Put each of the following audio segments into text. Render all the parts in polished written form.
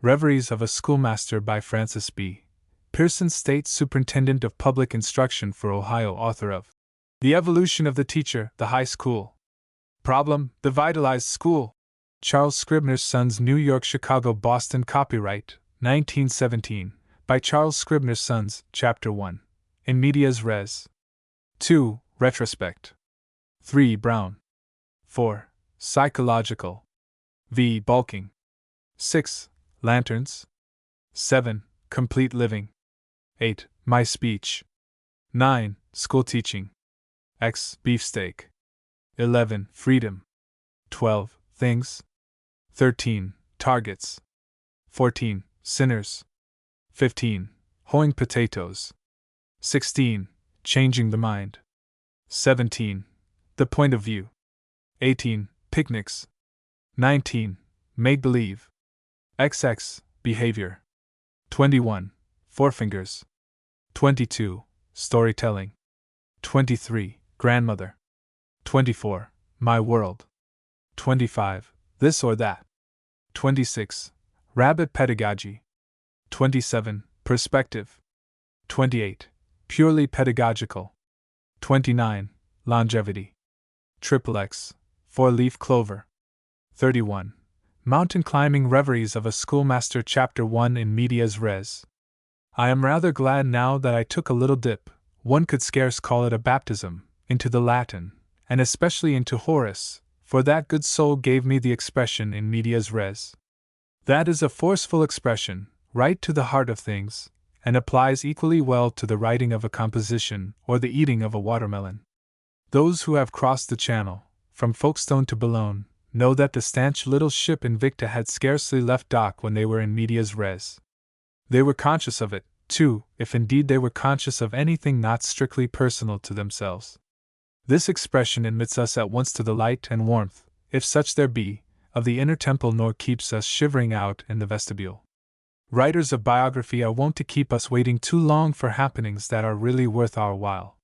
Reveries of a Schoolmaster by Francis B. Pearson, State Superintendent of Public Instruction for Ohio, author of The Evolution of the Teacher, the High School. Problem: The Vitalized School. Charles Scribner's Sons, New York, Chicago, Boston. Copyright 1917 by Charles Scribner's Sons. Chapter 1. In medias res. 2. Retrospect. 3. Brown. 4. Psychological. V. Bulking. 6. Lanterns. 7. Complete living. 8. My speech. 9. School teaching. X. Beefsteak. 11. Freedom. 12. Things. 13. Targets. 14. Sinners. 15. Hoeing potatoes. 16. Changing the mind. 17. The point of view. 18. Picnics. 19. Make-believe. XX. Behavior. 21. Forefingers. 22. Storytelling. 23. Grandmother. 24. My world. 25. This or that. 26. Rabbit pedagogy. 27. Perspective. 28. Purely pedagogical. 29. Longevity. XXX. Four-leaf clover. 31. Mountain climbing. Reveries of a Schoolmaster. Chapter 1. In medias res. I am rather glad now that I took a little dip, one could scarce call it a baptism, into the Latin, and especially into Horace, for that good soul gave me the expression in medias res. That is a forceful expression, right to the heart of things, and applies equally well to the writing of a composition or the eating of a watermelon. Those who have crossed the Channel, from Folkestone to Boulogne, know that the stanch little ship Invicta had scarcely left dock when they were in medias res. They were conscious of it, too, if indeed they were conscious of anything not strictly personal to themselves. This expression admits us at once to the light and warmth, if such there be, of the inner temple, nor keeps us shivering out in the vestibule. Writers of biography are wont to keep us waiting too long for happenings that are really worth our while.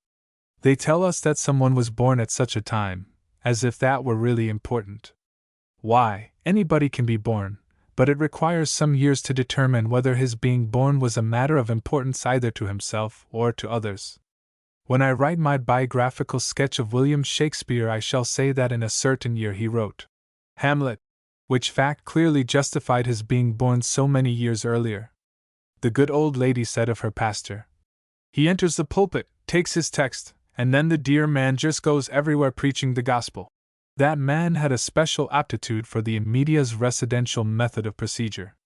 They tell us that someone was born at such a time, as if that were really important. Why, anybody can be born, but it requires some years to determine whether his being born was a matter of importance either to himself or to others. When I write my biographical sketch of William Shakespeare, I shall say that in a certain year he wrote Hamlet, which fact clearly justified his being born so many years earlier. The good old lady said of her pastor, "He enters the pulpit, takes his text, and then the dear man just goes everywhere preaching the gospel." That man had a special aptitude for the medias residential method of procedure.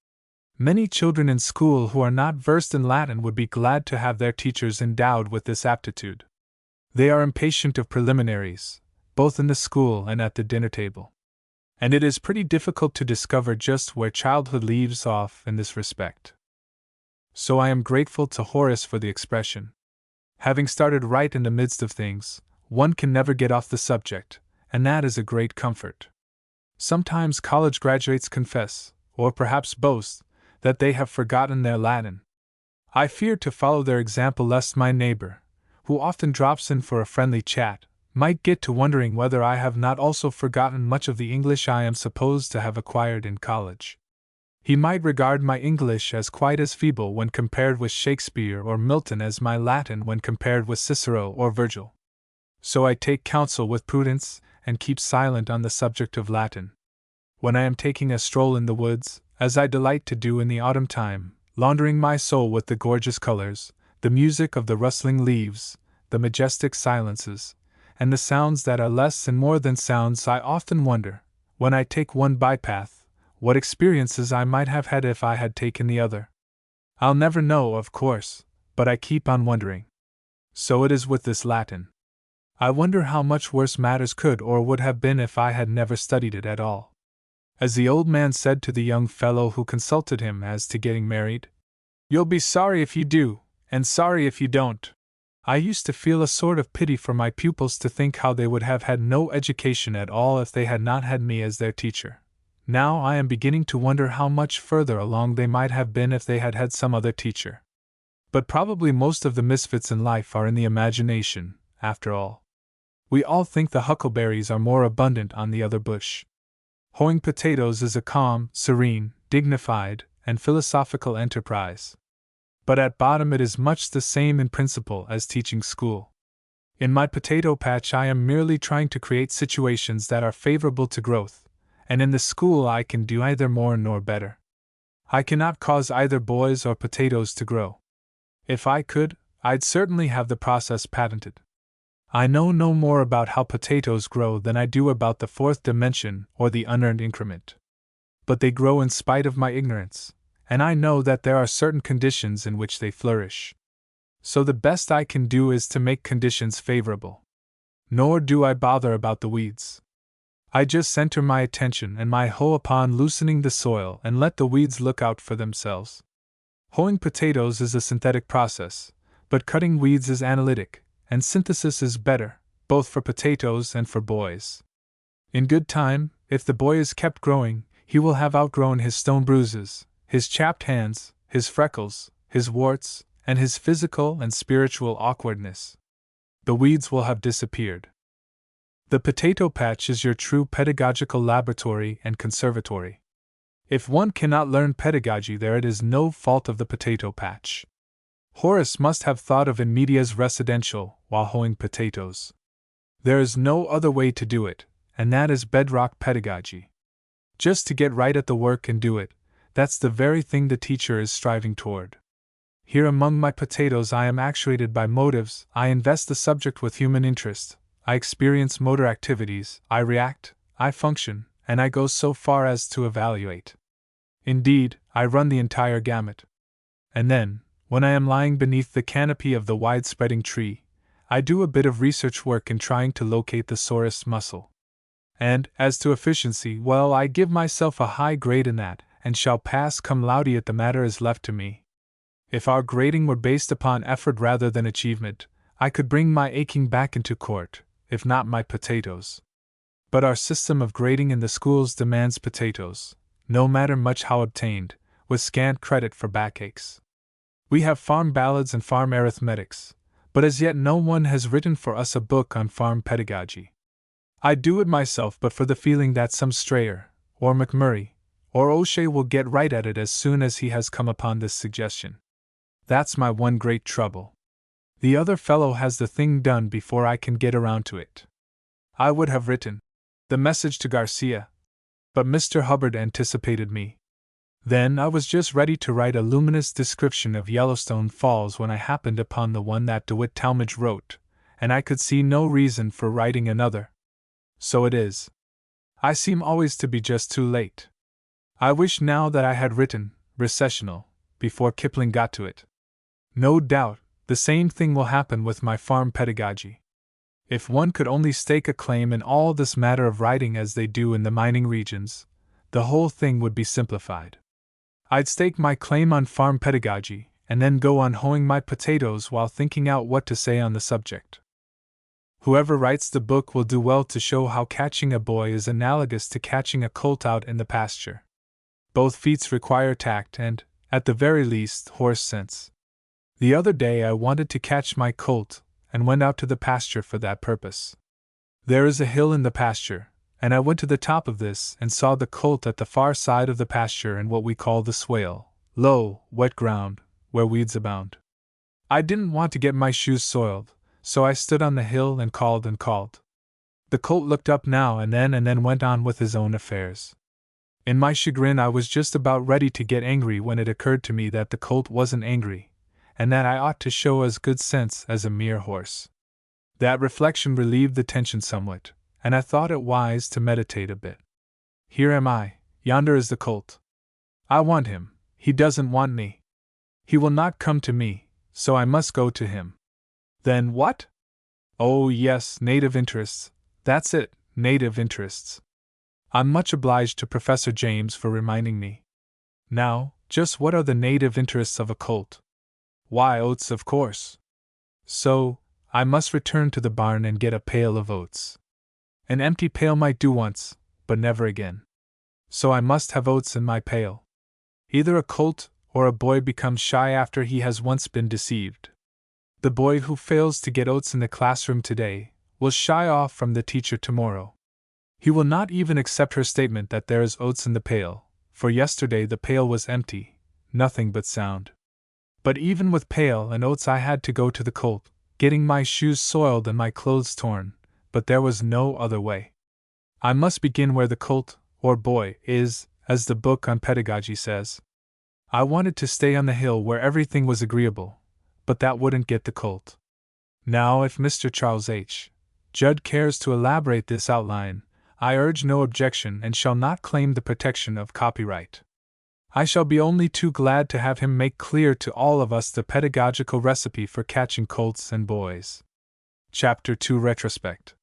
Many children in school who are not versed in Latin would be glad to have their teachers endowed with this aptitude. They are impatient of preliminaries, both in the school and at the dinner table. And it is pretty difficult to discover just where childhood leaves off in this respect. So I am grateful to Horace for the expression. Having started right in the midst of things, one can never get off the subject, and that is a great comfort. Sometimes college graduates confess, or perhaps boast, that they have forgotten their Latin. I fear to follow their example lest my neighbor, who often drops in for a friendly chat, might get to wondering whether I have not also forgotten much of the English I am supposed to have acquired in college. He might regard my English as quite as feeble when compared with Shakespeare or Milton as my Latin when compared with Cicero or Virgil. So I take counsel with prudence, and keep silent on the subject of Latin. When I am taking a stroll in the woods, as I delight to do in the autumn time, laundering my soul with the gorgeous colors, the music of the rustling leaves, the majestic silences, and the sounds that are less and more than sounds, I often wonder, when I take one bypath, what experiences I might have had if I had taken the other. I'll never know, of course, but I keep on wondering. So it is with this Latin. I wonder how much worse matters could or would have been if I had never studied it at all. As the old man said to the young fellow who consulted him as to getting married, "You'll be sorry if you do, and sorry if you don't." I used to feel a sort of pity for my pupils to think how they would have had no education at all if they had not had me as their teacher. Now I am beginning to wonder how much further along they might have been if they had had some other teacher. But probably most of the misfits in life are in the imagination, after all. We all think the huckleberries are more abundant on the other bush. Hoeing potatoes is a calm, serene, dignified, and philosophical enterprise. But at bottom it is much the same in principle as teaching school. In my potato patch I am merely trying to create situations that are favorable to growth, and in the school I can do either more nor better. I cannot cause either boys or potatoes to grow. If I could, I'd certainly have the process patented. I know no more about how potatoes grow than I do about the fourth dimension or the unearned increment. But they grow in spite of my ignorance, and I know that there are certain conditions in which they flourish. So the best I can do is to make conditions favorable. Nor do I bother about the weeds. I just center my attention and my hoe upon loosening the soil and let the weeds look out for themselves. Hoeing potatoes is a synthetic process, but cutting weeds is analytic, and synthesis is better, both for potatoes and for boys. In good time, if the boy is kept growing, he will have outgrown his stone bruises, his chapped hands, his freckles, his warts, and his physical and spiritual awkwardness. The weeds will have disappeared. The potato patch is your true pedagogical laboratory and conservatory. If one cannot learn pedagogy there, it is no fault of the potato patch. Horace must have thought of in medias residential while hoeing potatoes. There is no other way to do it, and that is bedrock pedagogy. Just to get right at the work and do it, that's the very thing the teacher is striving toward. Here among my potatoes I am actuated by motives, I invest the subject with human interest, I experience motor activities, I react, I function, and I go so far as to evaluate. Indeed, I run the entire gamut. And then, when I am lying beneath the canopy of the wide-spreading tree, I do a bit of research work in trying to locate the sorest muscle. And, as to efficiency, well, I give myself a high grade in that, and shall pass cum laude if the matter is left to me. If our grading were based upon effort rather than achievement, I could bring my aching back into court, if not my potatoes. But our system of grading in the schools demands potatoes, no matter much how obtained, with scant credit for backaches. We have farm ballads and farm arithmetics, but as yet no one has written for us a book on farm pedagogy. I do it myself but for the feeling that some Strayer, or McMurray, or O'Shea will get right at it as soon as he has come upon this suggestion. That's my one great trouble. The other fellow has the thing done before I can get around to it. I would have written the message to Garcia, but Mr. Hubbard anticipated me. Then I was just ready to write a luminous description of Yellowstone Falls when I happened upon the one that DeWitt Talmage wrote, and I could see no reason for writing another. So it is. I seem always to be just too late. I wish now that I had written Recessional before Kipling got to it. No doubt, the same thing will happen with my farm pedagogy. If one could only stake a claim in all this matter of writing as they do in the mining regions, the whole thing would be simplified. I'd stake my claim on farm pedagogy, and then go on hoeing my potatoes while thinking out what to say on the subject. Whoever writes the book will do well to show how catching a boy is analogous to catching a colt out in the pasture. Both feats require tact and, at the very least, horse sense. The other day I wanted to catch my colt, and went out to the pasture for that purpose. There is a hill in the pasture, and I went to the top of this and saw the colt at the far side of the pasture in what we call the swale, low, wet ground, where weeds abound. I didn't want to get my shoes soiled, so I stood on the hill and called and called. The colt looked up now and then went on with his own affairs. In my chagrin I was just about ready to get angry when it occurred to me that the colt wasn't angry, and that I ought to show as good sense as a mere horse. That reflection relieved the tension somewhat, and I thought it wise to meditate a bit. Here am I, yonder is the colt. I want him, he doesn't want me. He will not come to me, so I must go to him. Then what? Oh yes, native interests, that's it, native interests. I'm much obliged to Professor James for reminding me. Now, just what are the native interests of a colt? Why, oats, of course. So, I must return to the barn and get a pail of oats. An empty pail might do once, but never again. So I must have oats in my pail. Either a colt or a boy becomes shy after he has once been deceived. The boy who fails to get oats in the classroom today will shy off from the teacher tomorrow. He will not even accept her statement that there is oats in the pail, for yesterday the pail was empty, nothing but sound. But even with pail and oats I had to go to the colt, getting my shoes soiled and my clothes torn, but there was no other way. I must begin where the colt, or boy, is, as the book on pedagogy says. I wanted to stay on the hill where everything was agreeable, but that wouldn't get the colt. Now, if Mr. Charles H. Judd cares to elaborate this outline, I urge no objection and shall not claim the protection of copyright. I shall be only too glad to have him make clear to all of us the pedagogical recipe for catching colts and boys. Chapter 2 Retrospect.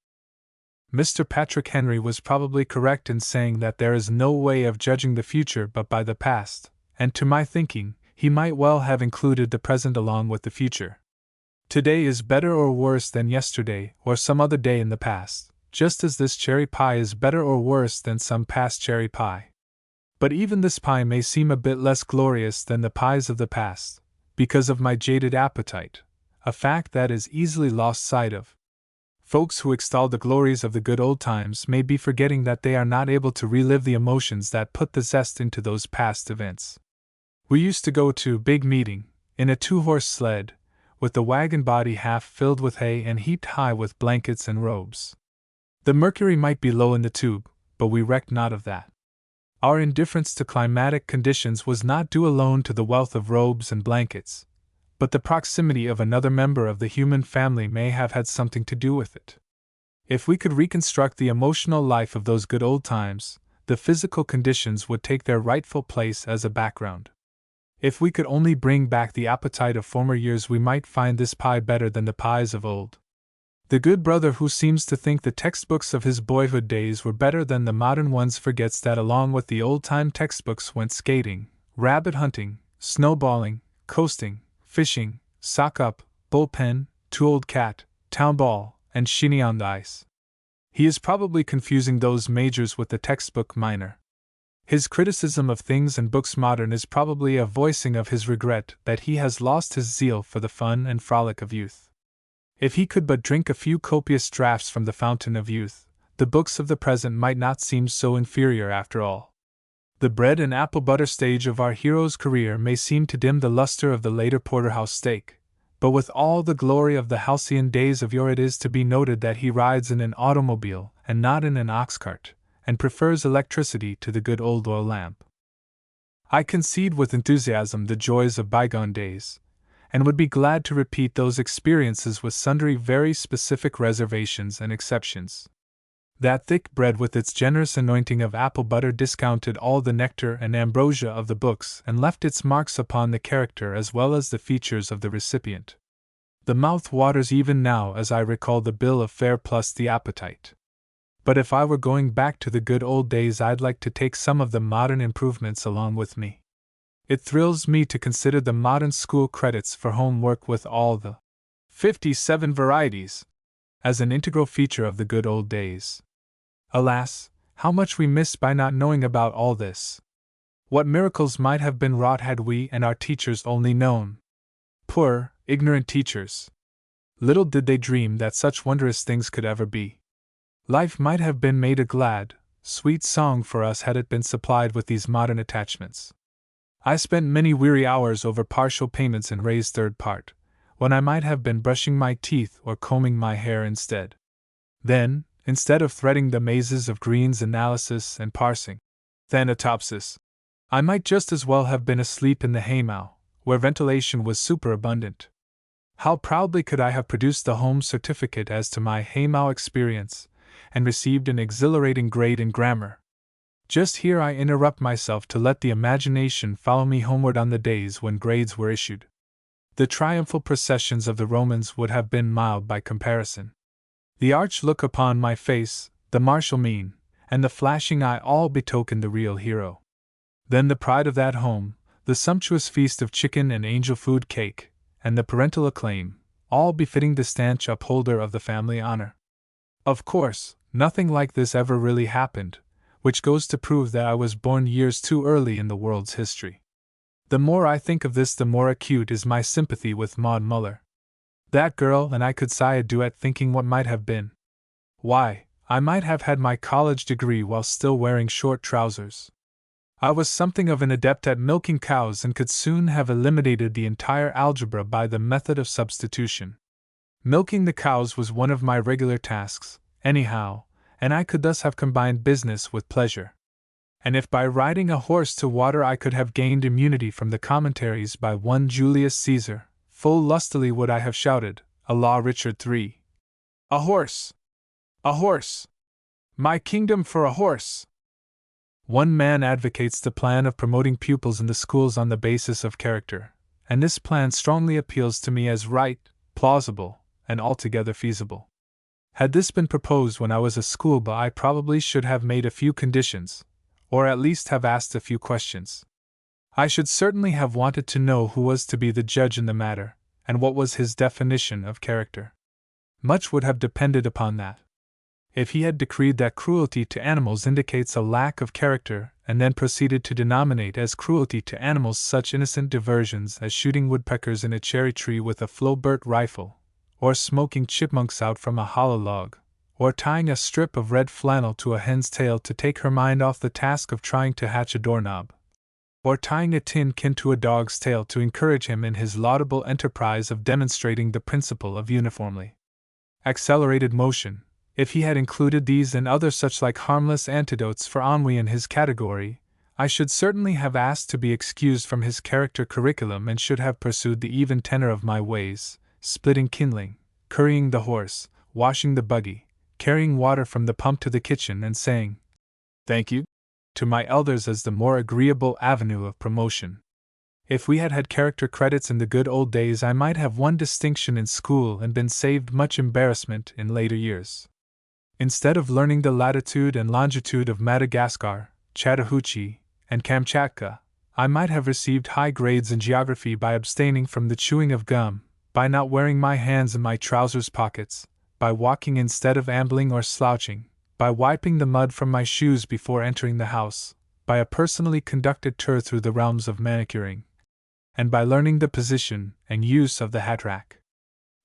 Mr. Patrick Henry was probably correct in saying that there is no way of judging the future but by the past, and to my thinking, he might well have included the present along with the future. Today is better or worse than yesterday or some other day in the past, just as this cherry pie is better or worse than some past cherry pie. But even this pie may seem a bit less glorious than the pies of the past, because of my jaded appetite, a fact that is easily lost sight of. Folks who extol the glories of the good old times may be forgetting that they are not able to relive the emotions that put the zest into those past events. We used to go to big meeting, in a 2-horse sled, with the wagon body half filled with hay and heaped high with blankets and robes. The mercury might be low in the tube, but we recked not of that. Our indifference to climatic conditions was not due alone to the wealth of robes and blankets, but the proximity of another member of the human family may have had something to do with it. If we could reconstruct the emotional life of those good old times, the physical conditions would take their rightful place as a background. If we could only bring back the appetite of former years, we might find this pie better than the pies of old. The good brother who seems to think the textbooks of his boyhood days were better than the modern ones forgets that along with the old-time textbooks went skating, rabbit hunting, snowballing, coasting, fishing, sock-up, bullpen, two-old cat, town ball, and shinny on the ice. He is probably confusing those majors with the textbook minor. His criticism of things and books modern is probably a voicing of his regret that he has lost his zeal for the fun and frolic of youth. If he could but drink a few copious draughts from the fountain of youth, the books of the present might not seem so inferior after all. The bread and apple butter stage of our hero's career may seem to dim the luster of the later porterhouse steak, but with all the glory of the halcyon days of yore it is to be noted that he rides in an automobile and not in an ox cart, and prefers electricity to the good old oil lamp. I concede with enthusiasm the joys of bygone days, and would be glad to repeat those experiences with sundry very specific reservations and exceptions. That thick bread with its generous anointing of apple butter discounted all the nectar and ambrosia of the books and left its marks upon the character as well as the features of the recipient. The mouth waters even now as I recall the bill of fare plus the appetite. But if I were going back to the good old days, I'd like to take some of the modern improvements along with me. It thrills me to consider the modern school credits for homework with all the 57 varieties as an integral feature of the good old days. Alas, how much we miss by not knowing about all this! What miracles might have been wrought had we and our teachers only known! Poor, ignorant teachers! Little did they dream that such wondrous things could ever be. Life might have been made a glad, sweet song for us had it been supplied with these modern attachments. I spent many weary hours over partial payments in Ray's third part, when I might have been brushing my teeth or combing my hair instead. Then, instead of threading the mazes of Green's analysis and parsing Thanatopsis, I might just as well have been asleep in the haymow, where ventilation was superabundant. How proudly could I have produced the home certificate as to my haymow experience, and received an exhilarating grade in grammar. Just here I interrupt myself to let the imagination follow me homeward on the days when grades were issued. The triumphal processions of the Romans would have been mild by comparison. The arch look upon my face, the martial mien, and the flashing eye all betokened the real hero. Then the pride of that home, the sumptuous feast of chicken and angel food cake, and the parental acclaim, all befitting the stanch upholder of the family honor. Of course, nothing like this ever really happened, which goes to prove that I was born years too early in the world's history. The more I think of this, the more acute is my sympathy with Maud Muller. That girl and I could sigh a duet thinking what might have been. Why, I might have had my college degree while still wearing short trousers. I was something of an adept at milking cows and could soon have eliminated the entire algebra by the method of substitution. Milking the cows was one of my regular tasks, anyhow, and I could thus have combined business with pleasure. And if by riding a horse to water I could have gained immunity from the commentaries by one Julius Caesar, full lustily would I have shouted, Allah Richard III. A horse! A horse! My kingdom for a horse! One man advocates the plan of promoting pupils in the schools on the basis of character, and this plan strongly appeals to me as right, plausible, and altogether feasible. Had this been proposed when I was a schoolboy, I probably should have made a few conditions, or at least have asked a few questions. I should certainly have wanted to know who was to be the judge in the matter, and what was his definition of character. Much would have depended upon that. If he had decreed that cruelty to animals indicates a lack of character, and then proceeded to denominate as cruelty to animals such innocent diversions as shooting woodpeckers in a cherry tree with a Flaubert rifle, or smoking chipmunks out from a hollow log, or tying a strip of red flannel to a hen's tail to take her mind off the task of trying to hatch a doorknob, or tying a tin can to a dog's tail to encourage him in his laudable enterprise of demonstrating the principle of uniformly accelerated motion, if he had included these and other such like harmless antidotes for ennui in his category, I should certainly have asked to be excused from his character curriculum and should have pursued the even tenor of my ways, splitting kindling, currying the horse, washing the buggy, carrying water from the pump to the kitchen and saying, "Thank you," to my elders as the more agreeable avenue of promotion. If we had had character credits in the good old days, I might have won distinction in school and been saved much embarrassment in later years. Instead of learning the latitude and longitude of Madagascar, Chattahoochee, and Kamchatka, I might have received high grades in geography by abstaining from the chewing of gum, by not wearing my hands in my trousers pockets, by walking instead of ambling or slouching, by wiping the mud from my shoes before entering the house, by a personally conducted tour through the realms of manicuring, and by learning the position and use of the hat rack.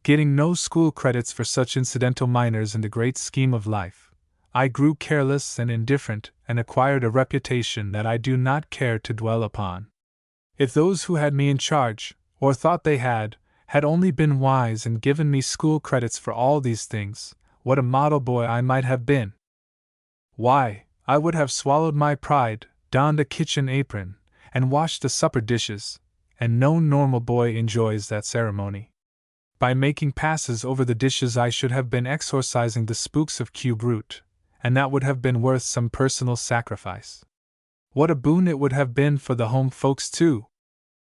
Getting no school credits for such incidental minors in the great scheme of life, I grew careless and indifferent and acquired a reputation that I do not care to dwell upon. If those who had me in charge, or thought they had only been wise and given me school credits for all these things, what a model boy I might have been! Why, I would have swallowed my pride, donned a kitchen apron, and washed the supper dishes, and no normal boy enjoys that ceremony. By making passes over the dishes I should have been exorcising the spooks of Q Brute, and that would have been worth some personal sacrifice. What a boon it would have been for the home folks, too!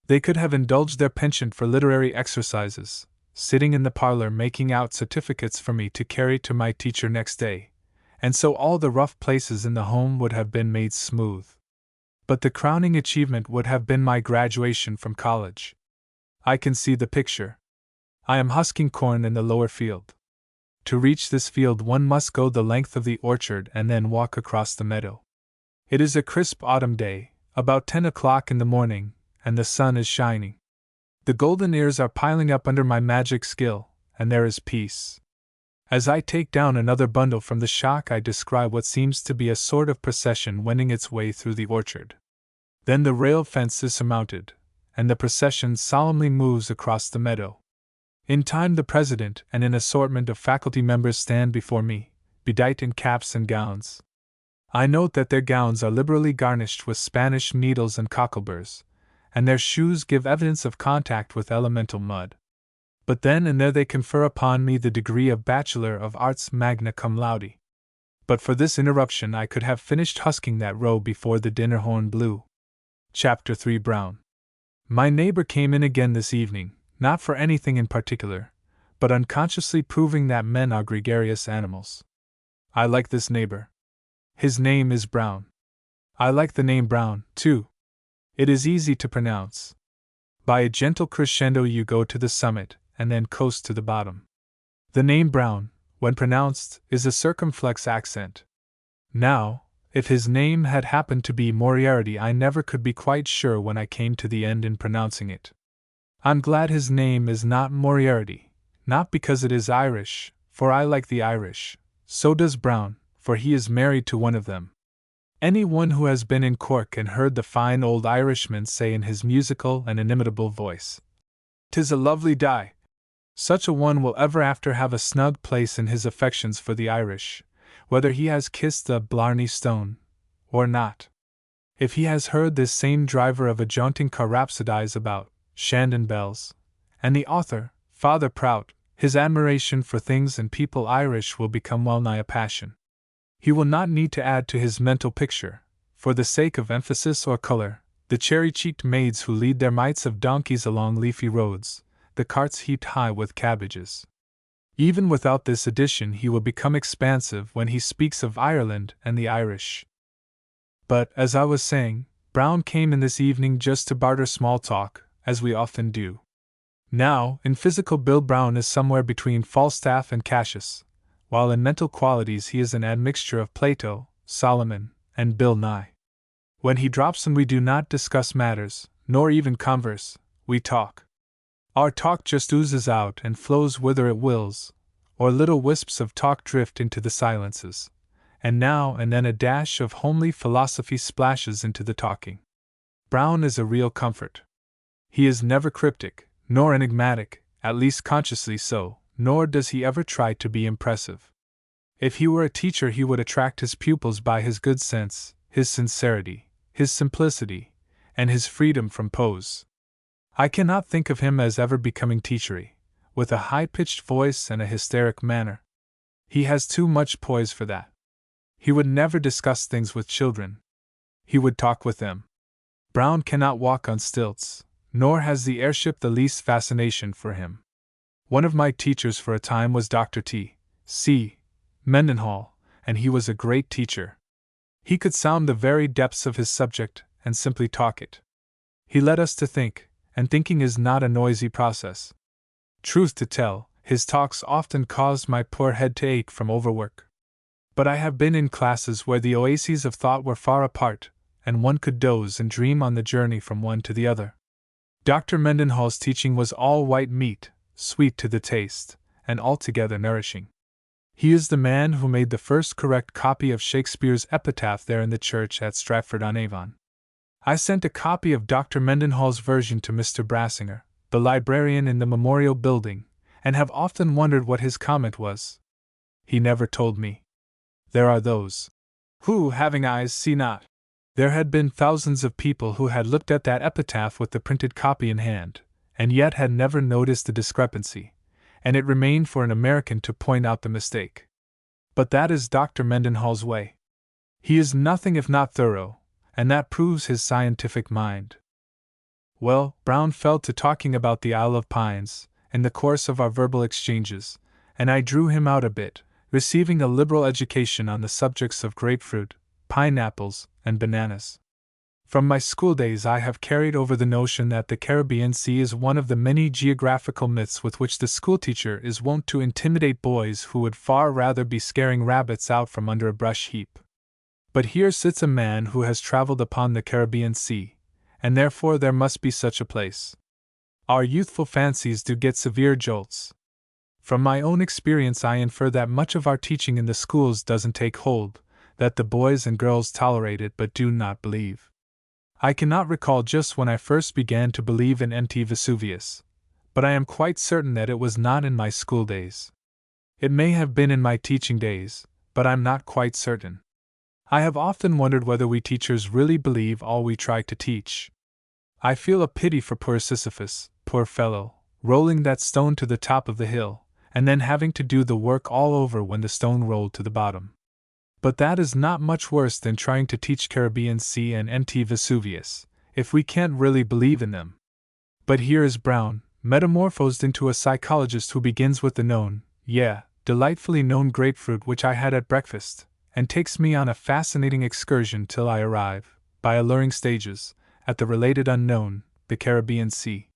They could have indulged their penchant for literary exercises, sitting in the parlor making out certificates for me to carry to my teacher next day, and so all the rough places in the home would have been made smooth. But the crowning achievement would have been my graduation from college. I can see the picture. I am husking corn in the lower field. To reach this field one must go the length of the orchard and then walk across the meadow. It is a crisp autumn day, about 10 o'clock in the morning, and the sun is shining. The golden ears are piling up under my magic skill, and there is peace. As I take down another bundle from the shock, I descry what seems to be a sort of procession wending its way through the orchard. Then the rail fence is surmounted, and the procession solemnly moves across the meadow. In time the president and an assortment of faculty members stand before me, bedight in caps and gowns. I note that their gowns are liberally garnished with Spanish needles and cockleburs, and their shoes give evidence of contact with elemental mud. But then and there they confer upon me the degree of Bachelor of Arts magna cum laude. But for this interruption I could have finished husking that row before the dinner horn blew. Chapter 3 Brown. My neighbor came in again this evening, not for anything in particular, but unconsciously proving that men are gregarious animals. I like this neighbor. His name is Brown. I like the name Brown, too. It is easy to pronounce. By a gentle crescendo you go to the summit, and then coast to the bottom. The name Brown, when pronounced, is a circumflex accent. Now, if his name had happened to be Moriarty, I never could be quite sure when I came to the end in pronouncing it. I'm glad his name is not Moriarty, not because it is Irish, for I like the Irish, so does Brown, for he is married to one of them. Anyone who has been in Cork and heard the fine old Irishman say in his musical and inimitable voice, "'Tis a lovely day," such a one will ever after have a snug place in his affections for the Irish, whether he has kissed the Blarney Stone or not. If he has heard this same driver of a jaunting car rhapsodize about Shandon bells, and the author, Father Prout, his admiration for things and people Irish will become well nigh a passion. He will not need to add to his mental picture, for the sake of emphasis or color, the cherry-cheeked maids who lead their mites of donkeys along leafy roads, the carts heaped high with cabbages. Even without this addition he will become expansive when he speaks of Ireland and the Irish. But, as I was saying, Brown came in this evening just to barter small talk, as we often do. Now, in physical Bill Brown is somewhere between Falstaff and Cassius, while in mental qualities he is an admixture of Plato, Solomon, and Bill Nye. When he drops in we do not discuss matters, nor even converse, we talk. Our talk just oozes out and flows whither it wills, or little wisps of talk drift into the silences, and now and then a dash of homely philosophy splashes into the talking. Brown is a real comfort. He is never cryptic, nor enigmatic, at least consciously so, nor does he ever try to be impressive. If he were a teacher he would attract his pupils by his good sense, his sincerity, his simplicity, and his freedom from pose. I cannot think of him as ever becoming teachery, with a high-pitched voice and a hysteric manner. He has too much poise for that. He would never discuss things with children. He would talk with them. Brown cannot walk on stilts, nor has the airship the least fascination for him. One of my teachers for a time was Dr. T.C. Mendenhall, and he was a great teacher. He could sound the very depths of his subject and simply talk it. He led us to think, and thinking is not a noisy process. Truth to tell, his talks often caused my poor head to ache from overwork. But I have been in classes where the oases of thought were far apart, and one could doze and dream on the journey from one to the other. Dr. Mendenhall's teaching was all white meat, sweet to the taste, and altogether nourishing. He is the man who made the first correct copy of Shakespeare's epitaph there in the church at Stratford-on-Avon. I sent a copy of Dr. Mendenhall's version to Mr. Brassinger, the librarian in the Memorial Building, and have often wondered what his comment was. He never told me. There are those who, having eyes, see not. There had been thousands of people who had looked at that epitaph with the printed copy in hand, and yet had never noticed the discrepancy, and it remained for an American to point out the mistake. But that is Dr. Mendenhall's way. He is nothing if not thorough, and that proves his scientific mind. Well, Brown fell to talking about the Isle of Pines, in the course of our verbal exchanges, and I drew him out a bit, receiving a liberal education on the subjects of grapefruit, pineapples, and bananas. From my school days I have carried over the notion that the Caribbean Sea is one of the many geographical myths with which the schoolteacher is wont to intimidate boys who would far rather be scaring rabbits out from under a brush heap. But here sits a man who has traveled upon the Caribbean Sea, and therefore there must be such a place. Our youthful fancies do get severe jolts. From my own experience I infer that much of our teaching in the schools doesn't take hold, that the boys and girls tolerate it but do not believe. I cannot recall just when I first began to believe in N.T. Vesuvius, but I am quite certain that it was not in my school days. It may have been in my teaching days, but I'm not quite certain. I have often wondered whether we teachers really believe all we try to teach. I feel a pity for poor Sisyphus, poor fellow, rolling that stone to the top of the hill, and then having to do the work all over when the stone rolled to the bottom. But that is not much worse than trying to teach Caribbean Sea and N.T. Vesuvius, if we can't really believe in them. But here is Brown, metamorphosed into a psychologist who begins with the known, delightfully known grapefruit which I had at breakfast, and takes me on a fascinating excursion till I arrive, by alluring stages, at the related unknown, the Caribbean Sea.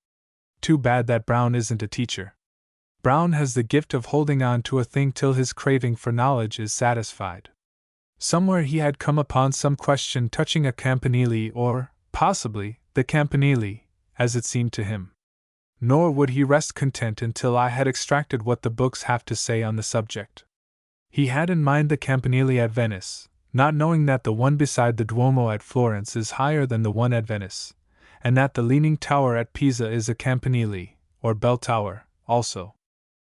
Too bad that Brown isn't a teacher. Brown has the gift of holding on to a thing till his craving for knowledge is satisfied. Somewhere he had come upon some question touching a campanile or, possibly, the campanile, as it seemed to him. Nor would he rest content until I had extracted what the books have to say on the subject. He had in mind the campanile at Venice, not knowing that the one beside the Duomo at Florence is higher than the one at Venice, and that the Leaning Tower at Pisa is a campanile, or bell tower, also.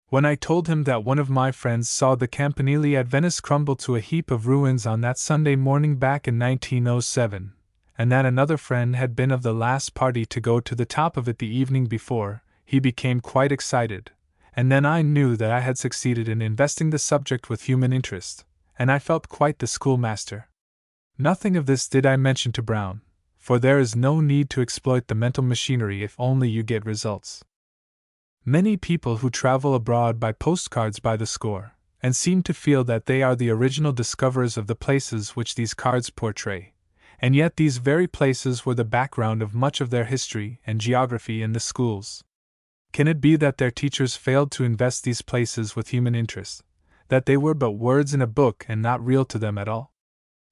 When I told him that one of my friends saw the campanile at Venice crumble to a heap of ruins on that Sunday morning back in 1907, and that another friend had been of the last party to go to the top of it the evening before, he became quite excited, and then I knew that I had succeeded in investing the subject with human interest, and I felt quite the schoolmaster. Nothing of this did I mention to Brown, for there is no need to exploit the mental machinery if only you get results. Many people who travel abroad buy postcards by the score, and seem to feel that they are the original discoverers of the places which these cards portray, and yet these very places were the background of much of their history and geography in the schools. Can it be that their teachers failed to invest these places with human interest, that they were but words in a book and not real to them at all?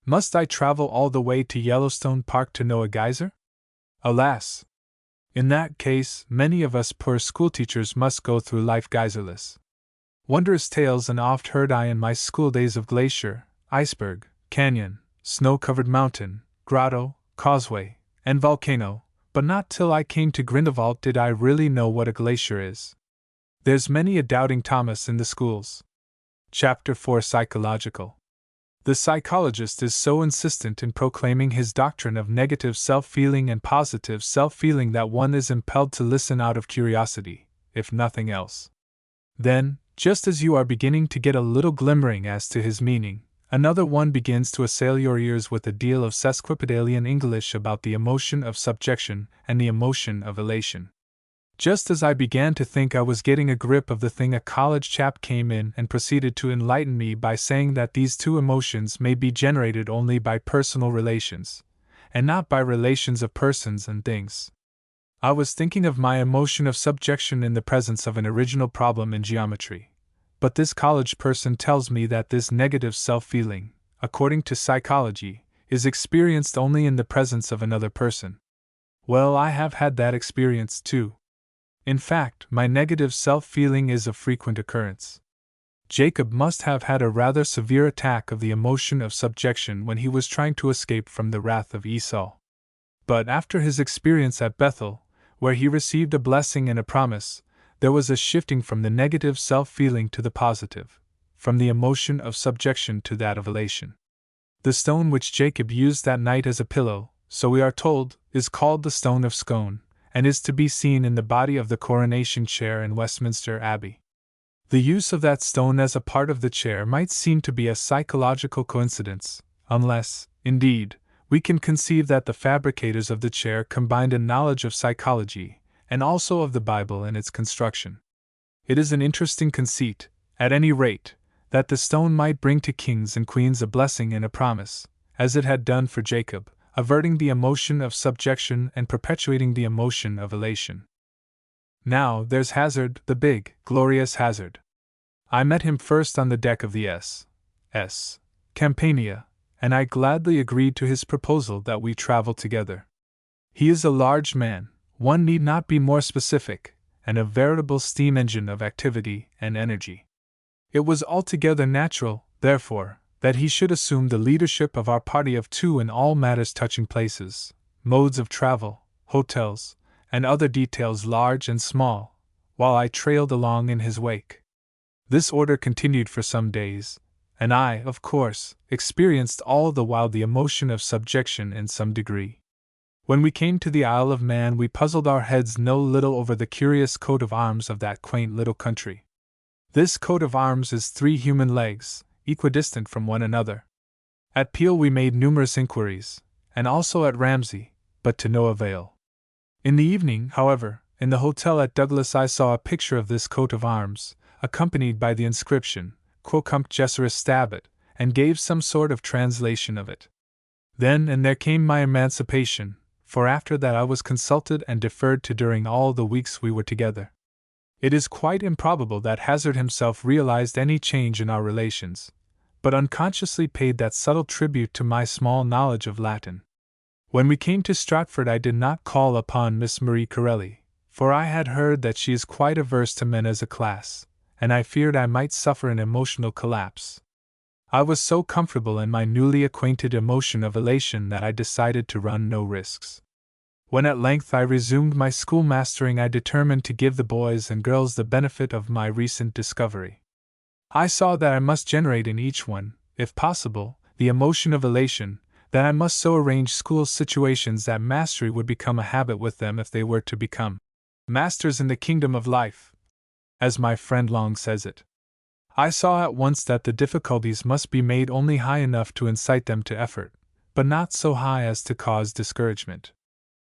Must I travel all the way to Yellowstone Park to know a geyser? Alas! In that case, many of us poor schoolteachers must go through life geyserless. Wondrous tales and oft heard I in my school days of glacier, iceberg, canyon, snow-covered mountain, grotto, causeway, and volcano, but not till I came to Grindelwald did I really know what a glacier is. There's many a doubting Thomas in the schools. Chapter 4 Psychological. The psychologist is so insistent in proclaiming his doctrine of negative self-feeling and positive self-feeling that one is impelled to listen out of curiosity, if nothing else. Then, just as you are beginning to get a little glimmering as to his meaning, another one begins to assail your ears with a deal of sesquipedalian English about the emotion of subjection and the emotion of elation. Just as I began to think I was getting a grip of the thing, a college chap came in and proceeded to enlighten me by saying that these two emotions may be generated only by personal relations, and not by relations of persons and things. I was thinking of my emotion of subjection in the presence of an original problem in geometry, but this college person tells me that this negative self-feeling, according to psychology, is experienced only in the presence of another person. Well, I have had that experience too. In fact, my negative self-feeling is of frequent occurrence. Jacob must have had a rather severe attack of the emotion of subjection when he was trying to escape from the wrath of Esau. But after his experience at Bethel, where he received a blessing and a promise, there was a shifting from the negative self-feeling to the positive, from the emotion of subjection to that of elation. The stone which Jacob used that night as a pillow, so we are told, is called the stone of Scone, and is to be seen in the body of the coronation chair in Westminster Abbey. The use of that stone as a part of the chair might seem to be a psychological coincidence, unless, indeed, we can conceive that the fabricators of the chair combined a knowledge of psychology, and also of the Bible in its construction. It is an interesting conceit, at any rate, that the stone might bring to kings and queens a blessing and a promise, as it had done for Jacob, averting the emotion of subjection and perpetuating the emotion of elation. Now, there's Hazard, the big, glorious Hazard. I met him first on the deck of the S. Campania, and I gladly agreed to his proposal that we travel together. He is a large man, one need not be more specific, and a veritable steam engine of activity and energy. It was altogether natural, therefore, that he should assume the leadership of our party of two in all matters touching places, modes of travel, hotels, and other details large and small, while I trailed along in his wake. This order continued for some days, and I, of course, experienced all the while the emotion of subjection in some degree. When we came to the Isle of Man, we puzzled our heads no little over the curious coat of arms of that quaint little country. This coat of arms is 3 human legs, equidistant from one another. At Peel we made numerous inquiries, and also at Ramsey, but to no avail. In the evening, however, in the hotel at Douglas I saw a picture of this coat of arms, accompanied by the inscription, Quocumque Gesseris Stabit, and gave some sort of translation of it. Then and there came my emancipation, for after that I was consulted and deferred to during all the weeks we were together. It is quite improbable that Hazard himself realized any change in our relations, but unconsciously paid that subtle tribute to my small knowledge of Latin. When we came to Stratford I did not call upon Miss Marie Corelli, for I had heard that she is quite averse to men as a class, and I feared I might suffer an emotional collapse. I was so comfortable in my newly acquainted emotion of elation that I decided to run no risks. When at length I resumed my schoolmastering, I determined to give the boys and girls the benefit of my recent discovery. I saw that I must generate in each one, if possible, the emotion of elation, that I must so arrange school situations that mastery would become a habit with them if they were to become masters in the kingdom of life, as my friend Long says it. I saw at once that the difficulties must be made only high enough to incite them to effort, but not so high as to cause discouragement.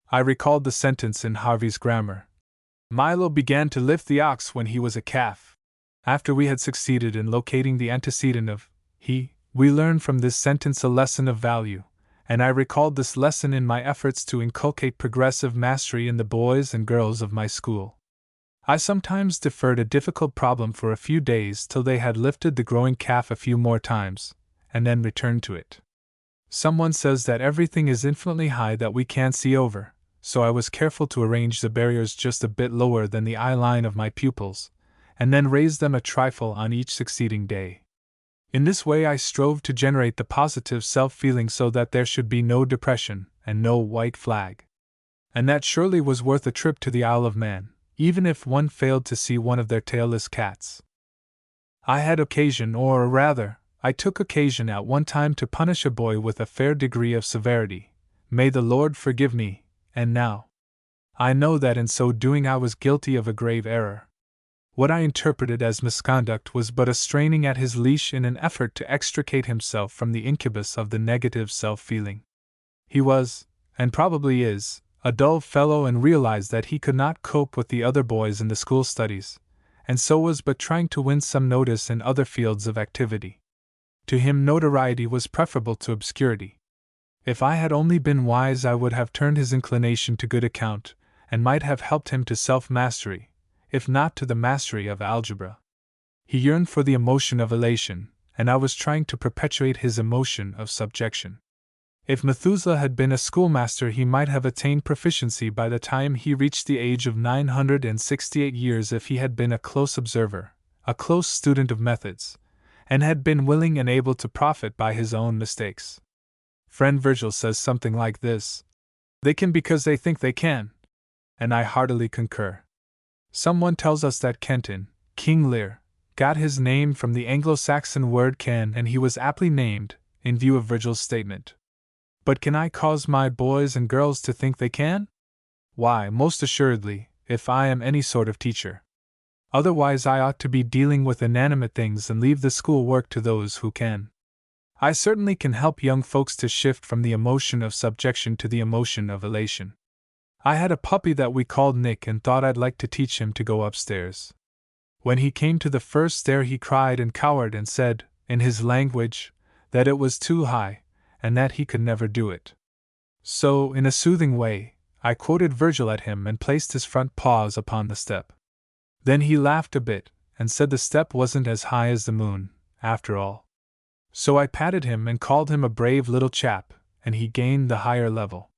I recalled the sentence in Harvey's grammar: Milo began to lift the ox when he was a calf. After we had succeeded in locating the antecedent of he, we learned from this sentence a lesson of value, and I recalled this lesson in my efforts to inculcate progressive mastery in the boys and girls of my school. I sometimes deferred a difficult problem for a few days till they had lifted the growing calf a few more times, and then returned to it. Someone says that everything is infinitely high that we can't see over, so I was careful to arrange the barriers just a bit lower than the eye line of my pupils, and then raise them a trifle on each succeeding day. In this way I strove to generate the positive self-feeling so that there should be no depression and no white flag. And that surely was worth a trip to the Isle of Man, even if one failed to see one of their tailless cats. I had occasion, or rather, I took occasion at one time to punish a boy with a fair degree of severity. May the Lord forgive me, and now I know that in so doing I was guilty of a grave error. What I interpreted as misconduct was but a straining at his leash in an effort to extricate himself from the incubus of the negative self-feeling. He was, and probably is, a dull fellow and realized that he could not cope with the other boys in the school studies, and so was but trying to win some notice in other fields of activity. To him notoriety was preferable to obscurity. If I had only been wise I would have turned his inclination to good account, and might have helped him to self-mastery, if not to the mastery of algebra. He yearned for the emotion of elation, and I was trying to perpetuate his emotion of subjection. If Methuselah had been a schoolmaster he might have attained proficiency by the time he reached the age of 968 years if he had been a close observer, a close student of methods, and had been willing and able to profit by his own mistakes. Friend Virgil says something like this: "They can because they think they can," and I heartily concur. Someone tells us that Kenton, King Lear, got his name from the Anglo-Saxon word can, and he was aptly named, in view of Virgil's statement. But can I cause my boys and girls to think they can? Why, most assuredly, if I am any sort of teacher. Otherwise I ought to be dealing with inanimate things and leave the school work to those who can. I certainly can help young folks to shift from the emotion of subjection to the emotion of elation. I had a puppy that we called Nick and thought I'd like to teach him to go upstairs. When he came to the first stair he cried and cowered and said, in his language, that it was too high, and that he could never do it. So, in a soothing way, I quoted Virgil at him and placed his front paws upon the step. Then he laughed a bit, and said the step wasn't as high as the moon, after all. So I patted him and called him a brave little chap, and he gained the higher level.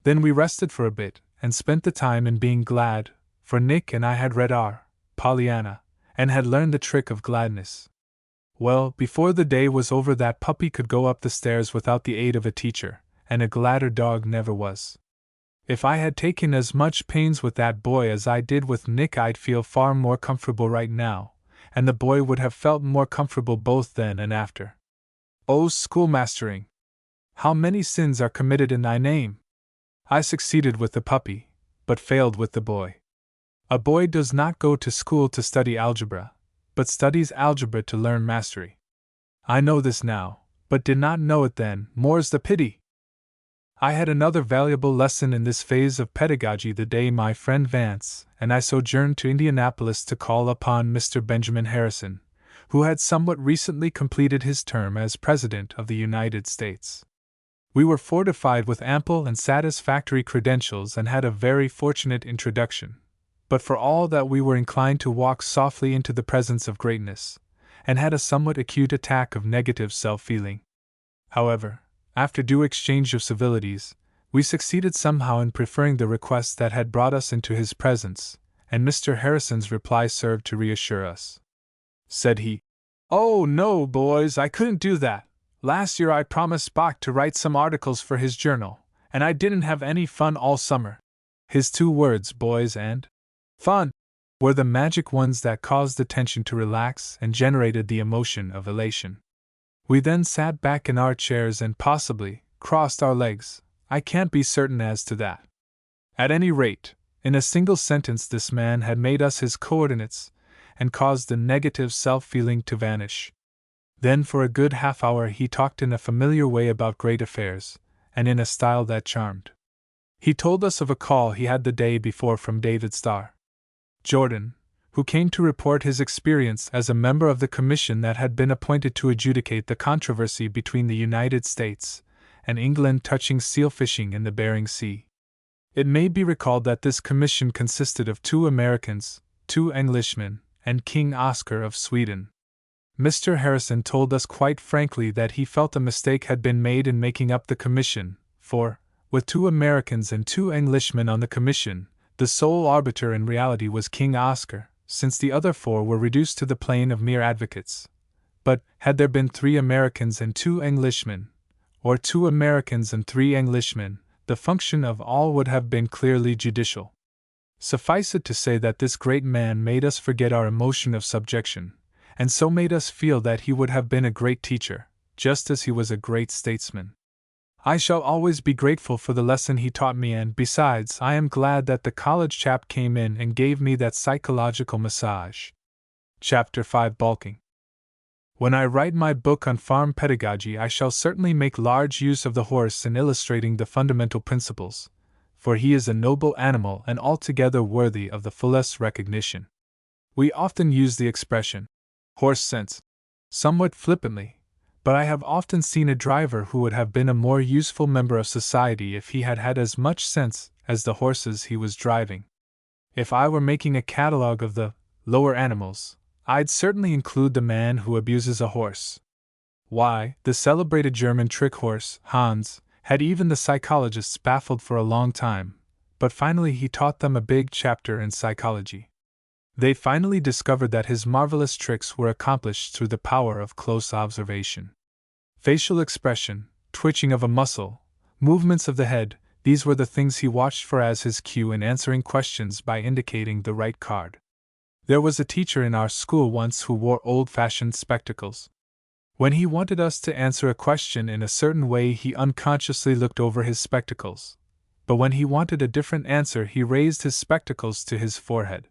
Then we rested for a bit, and spent the time in being glad, for Nick and I had read our Pollyanna, and had learned the trick of gladness. Well, before the day was over that puppy could go up the stairs without the aid of a teacher, and a gladder dog never was. If I had taken as much pains with that boy as I did with Nick I'd feel far more comfortable right now, and the boy would have felt more comfortable both then and after. O schoolmastering! How many sins are committed in thy name! I succeeded with the puppy, but failed with the boy. A boy does not go to school to study algebra, but studies algebra to learn mastery. I know this now, but did not know it then, more's the pity! I had another valuable lesson in this phase of pedagogy the day my friend Vance and I sojourned to Indianapolis to call upon Mr. Benjamin Harrison, who had somewhat recently completed his term as President of the United States. We were fortified with ample and satisfactory credentials and had a very fortunate introduction, but for all that we were inclined to walk softly into the presence of greatness, and had a somewhat acute attack of negative self-feeling. However, after due exchange of civilities, we succeeded somehow in preferring the request that had brought us into his presence, and Mr. Harrison's reply served to reassure us. Said he, "Oh, no, boys, I couldn't do that. Last year I promised Spock to write some articles for his journal, and I didn't have any fun all summer." His two words, boys, and fun, were the magic ones that caused the tension to relax and generated the emotion of elation. We then sat back in our chairs and possibly crossed our legs. I can't be certain as to that. At any rate, in a single sentence this man had made us his coordinates and caused the negative self-feeling to vanish. Then for a good half-hour he talked in a familiar way about great affairs, and in a style that charmed. He told us of a call he had the day before from David Starr Jordan, who came to report his experience as a member of the commission that had been appointed to adjudicate the controversy between the United States and England touching seal fishing in the Bering Sea. It may be recalled that this commission consisted of 2 Americans, 2 Englishmen, and King Oscar of Sweden. Mr. Harrison told us quite frankly that he felt a mistake had been made in making up the commission, for, with 2 Americans and 2 Englishmen on the commission, the sole arbiter in reality was King Oscar, since the other 4 were reduced to the plane of mere advocates. But, had there been 3 Americans and 2 Englishmen, or 2 Americans and 3 Englishmen, the function of all would have been clearly judicial. Suffice it to say that this great man made us forget our emotion of subjection, and so made us feel that he would have been a great teacher, just as he was a great statesman. I shall always be grateful for the lesson he taught me, and besides, I am glad that the college chap came in and gave me that psychological massage. Chapter 5: Balking. When I write my book on farm pedagogy, I shall certainly make large use of the horse in illustrating the fundamental principles, for he is a noble animal and altogether worthy of the fullest recognition. We often use the expression, horse sense, somewhat flippantly, but I have often seen a driver who would have been a more useful member of society if he had had as much sense as the horses he was driving. If I were making a catalogue of the lower animals, I'd certainly include the man who abuses a horse. Why, the celebrated German trick horse, Hans, had even the psychologists baffled for a long time, but finally he taught them a big chapter in psychology. They finally discovered that his marvelous tricks were accomplished through the power of close observation. Facial expression, twitching of a muscle, movements of the head, these were the things he watched for as his cue in answering questions by indicating the right card. There was a teacher in our school once who wore old-fashioned spectacles. When he wanted us to answer a question in a certain way, he unconsciously looked over his spectacles, but when he wanted a different answer, he raised his spectacles to his forehead.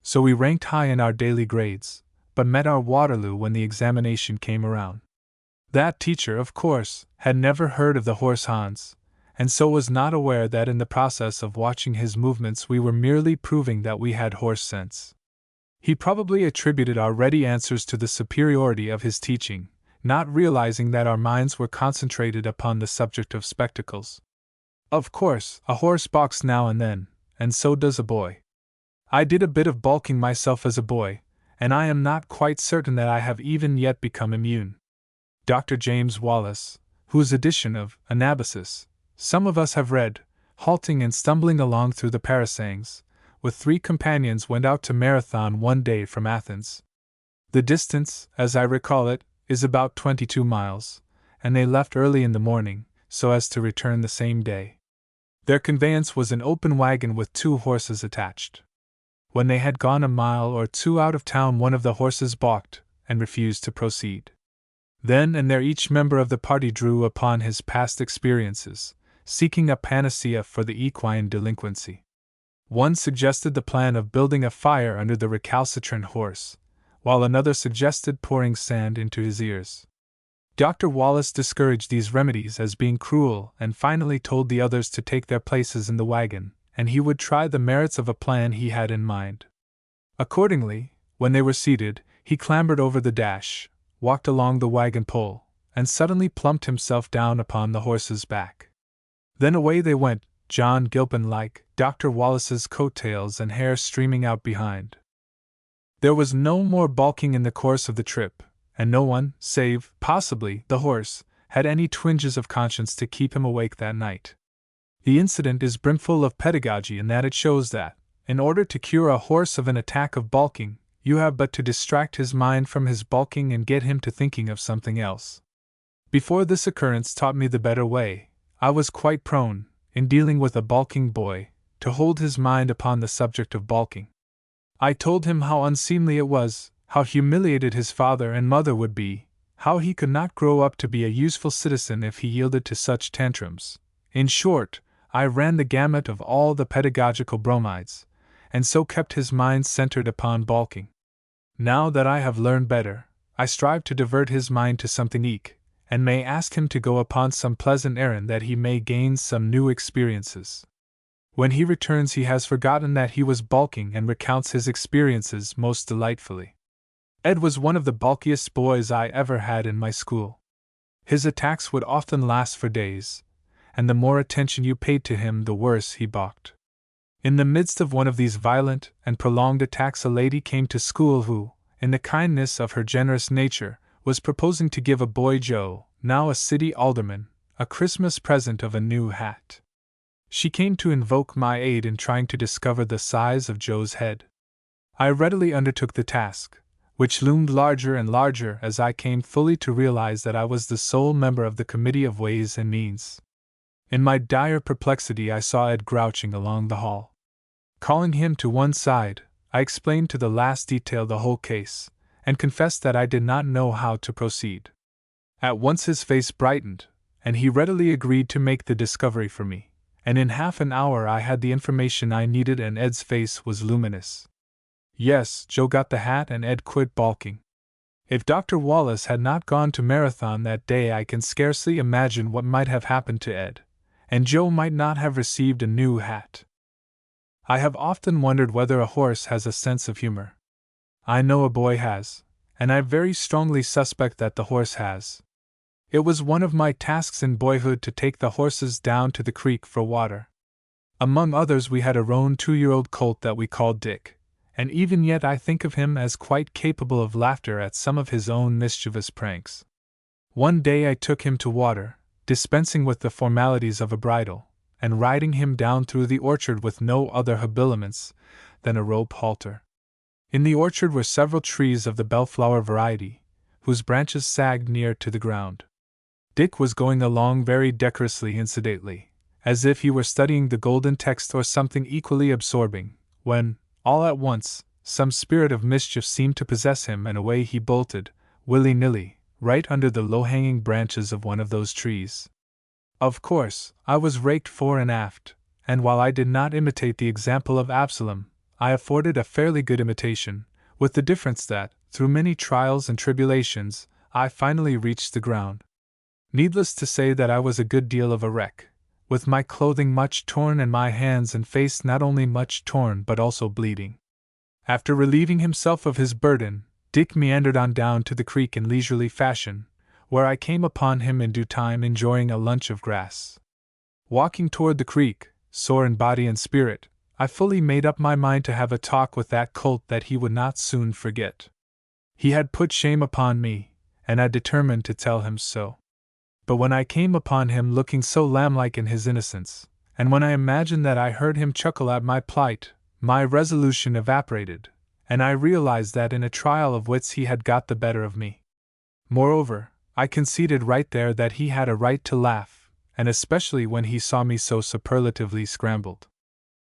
So we ranked high in our daily grades, but met our Waterloo when the examination came around. That teacher, of course, had never heard of the horse Hans, and so was not aware that in the process of watching his movements we were merely proving that we had horse sense. He probably attributed our ready answers to the superiority of his teaching, not realizing that our minds were concentrated upon the subject of spectacles. Of course, a horse balks now and then, and so does a boy. I did a bit of balking myself as a boy, and I am not quite certain that I have even yet become immune. Dr. James Wallace, whose edition of Anabasis some of us have read, halting and stumbling along through the parasangs, with 3 companions went out to Marathon one day from Athens. The distance, as I recall it, is about 22 miles, and they left early in the morning, so as to return the same day. Their conveyance was an open wagon with 2 horses attached. When they had gone a mile or 2 out of town, one of the horses balked and refused to proceed. Then and there each member of the party drew upon his past experiences, seeking a panacea for the equine delinquency. One suggested the plan of building a fire under the recalcitrant horse, while another suggested pouring sand into his ears. Dr. Wallace discouraged these remedies as being cruel and finally told the others to take their places in the wagon, and he would try the merits of a plan he had in mind. Accordingly, when they were seated, he clambered over the dash, walked along the wagon pole, and suddenly plumped himself down upon the horse's back. Then away they went, John Gilpin-like, Dr. Wallace's coattails and hair streaming out behind. There was no more balking in the course of the trip, and no one, save, possibly, the horse, had any twinges of conscience to keep him awake that night. The incident is brimful of pedagogy in that it shows that, in order to cure a horse of an attack of balking, you have but to distract his mind from his balking and get him to thinking of something else. Before this occurrence taught me the better way, I was quite prone, in dealing with a balking boy, to hold his mind upon the subject of balking. I told him how unseemly it was, how humiliated his father and mother would be, how he could not grow up to be a useful citizen if he yielded to such tantrums. In short, I ran the gamut of all the pedagogical bromides, and so kept his mind centered upon balking. Now that I have learned better, I strive to divert his mind to something eke, and may ask him to go upon some pleasant errand that he may gain some new experiences. When he returns, he has forgotten that he was balking and recounts his experiences most delightfully. Ed was one of the balkiest boys I ever had in my school. His attacks would often last for days, and the more attention you paid to him, the worse he balked. In the midst of one of these violent and prolonged attacks, a lady came to school who, in the kindness of her generous nature, was proposing to give a boy Joe, now a city alderman, a Christmas present of a new hat. She came to invoke my aid in trying to discover the size of Joe's head. I readily undertook the task, which loomed larger and larger as I came fully to realize that I was the sole member of the Committee of Ways and Means. In my dire perplexity, I saw Ed grouching along the hall. Calling him to one side, I explained to the last detail the whole case, and confessed that I did not know how to proceed. At once his face brightened, and he readily agreed to make the discovery for me, and in half an hour I had the information I needed and Ed's face was luminous. Yes, Joe got the hat and Ed quit balking. If Dr. Wallace had not gone to Marathon that day, I can scarcely imagine what might have happened to Ed, and Joe might not have received a new hat. I have often wondered whether a horse has a sense of humor. I know a boy has, and I very strongly suspect that the horse has. It was one of my tasks in boyhood to take the horses down to the creek for water. Among others, we had a roan 2-year-old colt that we called Dick, and even yet I think of him as quite capable of laughter at some of his own mischievous pranks. One day I took him to water, dispensing with the formalities of a bridle, and riding him down through the orchard with no other habiliments than a rope halter. In the orchard were several trees of the bellflower variety, whose branches sagged near to the ground. Dick was going along very decorously and sedately, as if he were studying the golden text or something equally absorbing, when, all at once, some spirit of mischief seemed to possess him, and away he bolted, willy-nilly, right under the low-hanging branches of one of those trees. Of course, I was raked fore and aft, and while I did not imitate the example of Absalom, I afforded a fairly good imitation, with the difference that, through many trials and tribulations, I finally reached the ground. Needless to say that I was a good deal of a wreck, with my clothing much torn and my hands and face not only much torn but also bleeding. After relieving himself of his burden, Dick meandered on down to the creek in leisurely fashion, where I came upon him in due time enjoying a lunch of grass. Walking toward the creek, sore in body and spirit, I fully made up my mind to have a talk with that colt that he would not soon forget. He had put shame upon me, and I determined to tell him so. But when I came upon him looking so lamb-like in his innocence, and when I imagined that I heard him chuckle at my plight, my resolution evaporated, and I realized that in a trial of wits he had got the better of me. Moreover, I conceded right there that he had a right to laugh, and especially when he saw me so superlatively scrambled.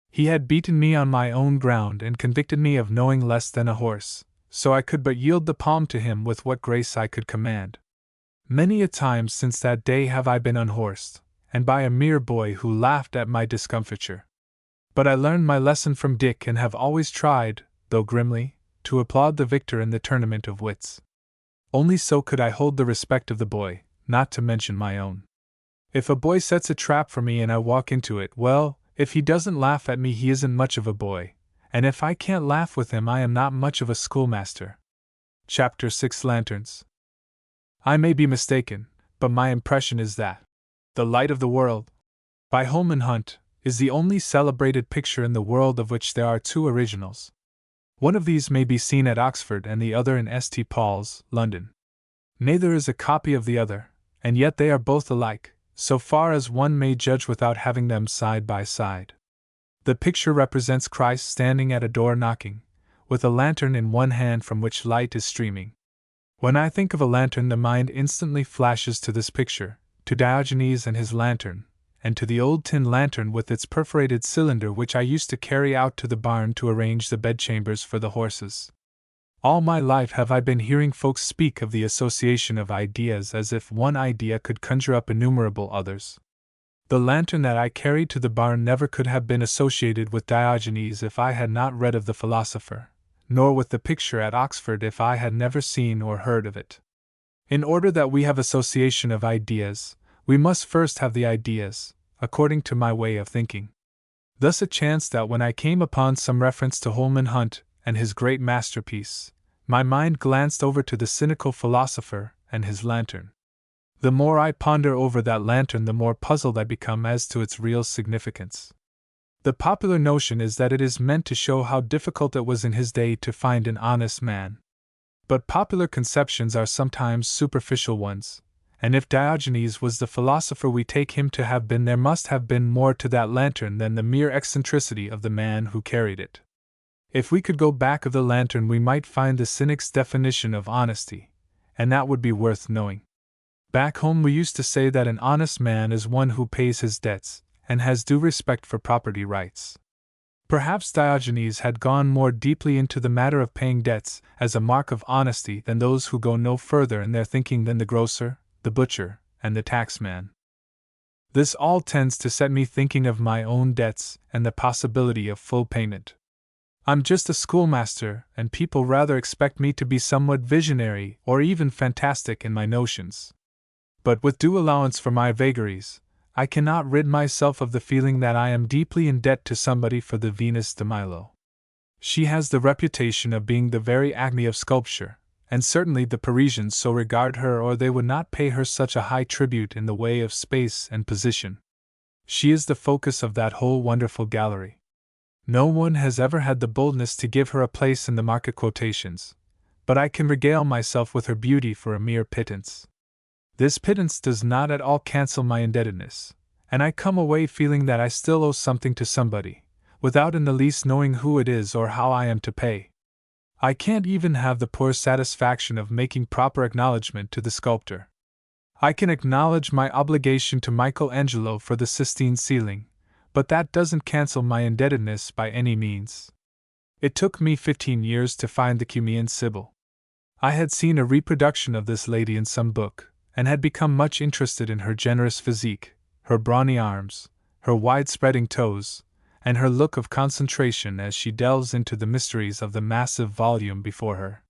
He had beaten me on my own ground and convicted me of knowing less than a horse, so I could but yield the palm to him with what grace I could command. Many a time since that day have I been unhorsed, and by a mere boy who laughed at my discomfiture. But I learned my lesson from Dick and have always tried, though grimly, to applaud the victor in the tournament of wits. Only so could I hold the respect of the boy, not to mention my own. If a boy sets a trap for me and I walk into it, well, if he doesn't laugh at me he isn't much of a boy, and if I can't laugh with him I am not much of a schoolmaster. Chapter 6 Lanterns. I may be mistaken, but my impression is that The Light of the World, by Holman Hunt, is the only celebrated picture in the world of which there are two originals. One of these may be seen at Oxford and the other in St. Paul's, London. Neither is a copy of the other, and yet they are both alike, so far as one may judge without having them side by side. The picture represents Christ standing at a door knocking, with a lantern in one hand from which light is streaming. When I think of a lantern, the mind instantly flashes to this picture, to Diogenes and his lantern, and to the old tin lantern with its perforated cylinder which I used to carry out to the barn to arrange the bedchambers for the horses. All my life have I been hearing folks speak of the association of ideas as if one idea could conjure up innumerable others. The lantern that I carried to the barn never could have been associated with Diogenes if I had not read of the philosopher, nor with the picture at Oxford if I had never seen or heard of it. In order that we have association of ideas, we must first have the ideas, according to my way of thinking. Thus it chanced that when I came upon some reference to Holman Hunt and his great masterpiece, my mind glanced over to the cynical philosopher and his lantern. The more I ponder over that lantern, the more puzzled I become as to its real significance. The popular notion is that it is meant to show how difficult it was in his day to find an honest man. But popular conceptions are sometimes superficial ones, and if Diogenes was the philosopher we take him to have been, there must have been more to that lantern than the mere eccentricity of the man who carried it. If we could go back of the lantern, we might find the cynic's definition of honesty, and that would be worth knowing. Back home we used to say that an honest man is one who pays his debts and has due respect for property rights. Perhaps Diogenes had gone more deeply into the matter of paying debts as a mark of honesty than those who go no further in their thinking than the grocer, the butcher, and the taxman. This all tends to set me thinking of my own debts and the possibility of full payment. I'm just a schoolmaster, and people rather expect me to be somewhat visionary or even fantastic in my notions. But with due allowance for my vagaries, I cannot rid myself of the feeling that I am deeply in debt to somebody for the Venus de Milo. She has the reputation of being the very acme of sculpture, and certainly the Parisians so regard her, or they would not pay her such a high tribute in the way of space and position. She is the focus of that whole wonderful gallery. No one has ever had the boldness to give her a place in the market quotations, but I can regale myself with her beauty for a mere pittance. This pittance does not at all cancel my indebtedness, and I come away feeling that I still owe something to somebody, without in the least knowing who it is or how I am to pay. I can't even have the poor satisfaction of making proper acknowledgment to the sculptor. I can acknowledge my obligation to Michelangelo for the Sistine ceiling, but that doesn't cancel my indebtedness by any means. It took me 15 years to find the Cumean Sibyl. I had seen a reproduction of this lady in some book, and had become much interested in her generous physique, her brawny arms, her wide-spreading toes, and her look of concentration as she delves into the mysteries of the massive volume before her.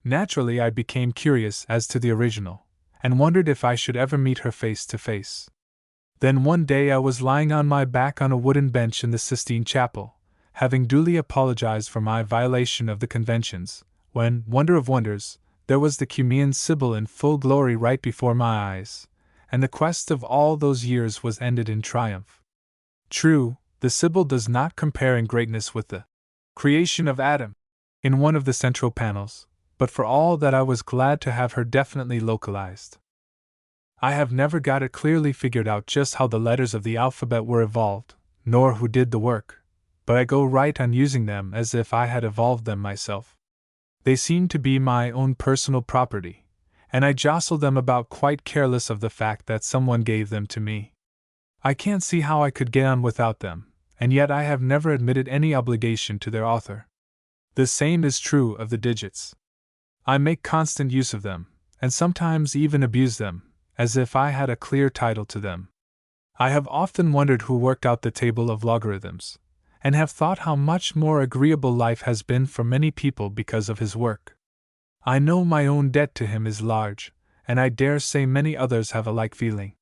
Naturally, I became curious as to the original, and wondered if I should ever meet her face to face. Then one day I was lying on my back on a wooden bench in the Sistine Chapel, having duly apologized for my violation of the conventions, when, wonder of wonders, there was the Cumean Sibyl in full glory right before my eyes, and the quest of all those years was ended in triumph. True, the Sibyl does not compare in greatness with the creation of Adam in one of the central panels, but for all that I was glad to have her definitely localized. I have never got it clearly figured out just how the letters of the alphabet were evolved, nor who did the work, but I go right on using them as if I had evolved them myself. They seem to be my own personal property, and I jostle them about quite careless of the fact that someone gave them to me. I can't see how I could get on without them, and yet I have never admitted any obligation to their author. The same is true of the digits. I make constant use of them, and sometimes even abuse them, as if I had a clear title to them. I have often wondered who worked out the table of logarithms, and have thought how much more agreeable life has been for many people because of his work. I know my own debt to him is large, and I dare say many others have a like feeling.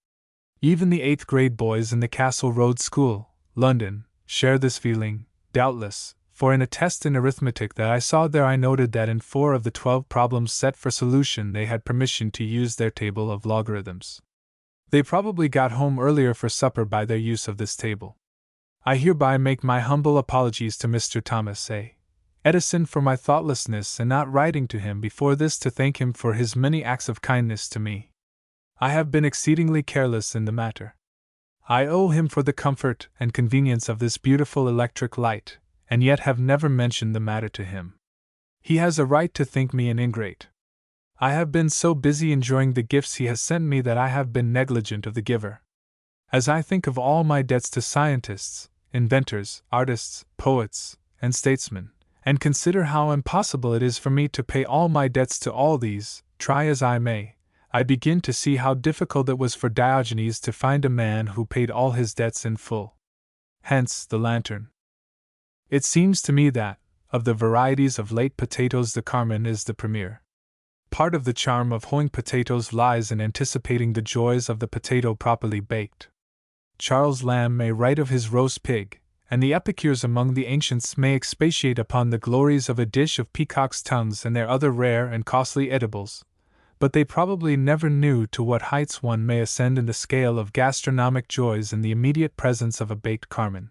Even the 8th grade boys in the Castle Road School, London, share this feeling, doubtless, for in a test in arithmetic that I saw there I noted that in 4 of the 12 problems set for solution they had permission to use their table of logarithms. They probably got home earlier for supper by their use of this table. I hereby make my humble apologies to Mr. Thomas A. Edison for my thoughtlessness in not writing to him before this to thank him for his many acts of kindness to me. I have been exceedingly careless in the matter. I owe him for the comfort and convenience of this beautiful electric light, and yet have never mentioned the matter to him. He has a right to think me an ingrate. I have been so busy enjoying the gifts he has sent me that I have been negligent of the giver. As I think of all my debts to scientists, inventors, artists, poets, and statesmen, and consider how impossible it is for me to pay all my debts to all these, try as I may, I begin to see how difficult it was for Diogenes to find a man who paid all his debts in full. Hence the lantern. It seems to me that, of the varieties of late potatoes, the carmine is the premier. Part of the charm of hoeing potatoes lies in anticipating the joys of the potato properly baked. Charles Lamb may write of his roast pig, and the epicures among the ancients may expatiate upon the glories of a dish of peacock's tongues and their other rare and costly edibles, but they probably never knew to what heights one may ascend in the scale of gastronomic joys in the immediate presence of a baked carmine.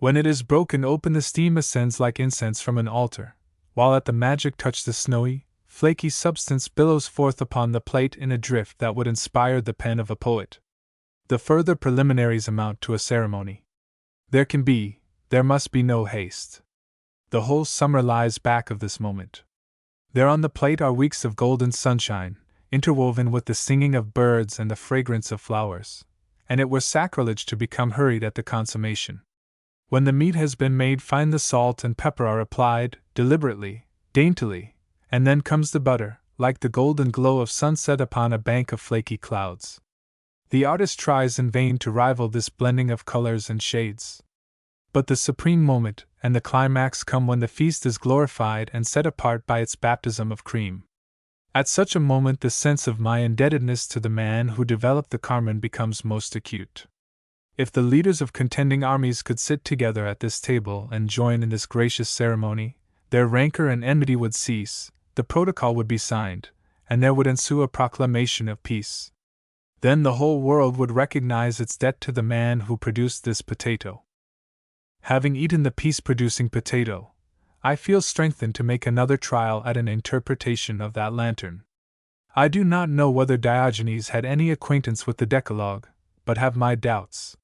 When it is broken open, the steam ascends like incense from an altar, while at the magic touch the snowy, flaky substance billows forth upon the plate in a drift that would inspire the pen of a poet. The further preliminaries amount to a ceremony. There must be no haste. The whole summer lies back of this moment. There on the plate are weeks of golden sunshine, interwoven with the singing of birds and the fragrance of flowers, and it were sacrilege to become hurried at the consummation. When the meat has been made fine, the salt and pepper are applied, deliberately, daintily, and then comes the butter, like the golden glow of sunset upon a bank of flaky clouds. The artist tries in vain to rival this blending of colors and shades. But the supreme moment and the climax come when the feast is glorified and set apart by its baptism of cream. At such a moment the sense of my indebtedness to the man who developed the carmine becomes most acute. If the leaders of contending armies could sit together at this table and join in this gracious ceremony, their rancor and enmity would cease, the protocol would be signed, and there would ensue a proclamation of peace. Then the whole world would recognize its debt to the man who produced this potato. Having eaten the peace-producing potato, I feel strengthened to make another trial at an interpretation of that lantern. I do not know whether Diogenes had any acquaintance with the Decalogue, but have my doubts.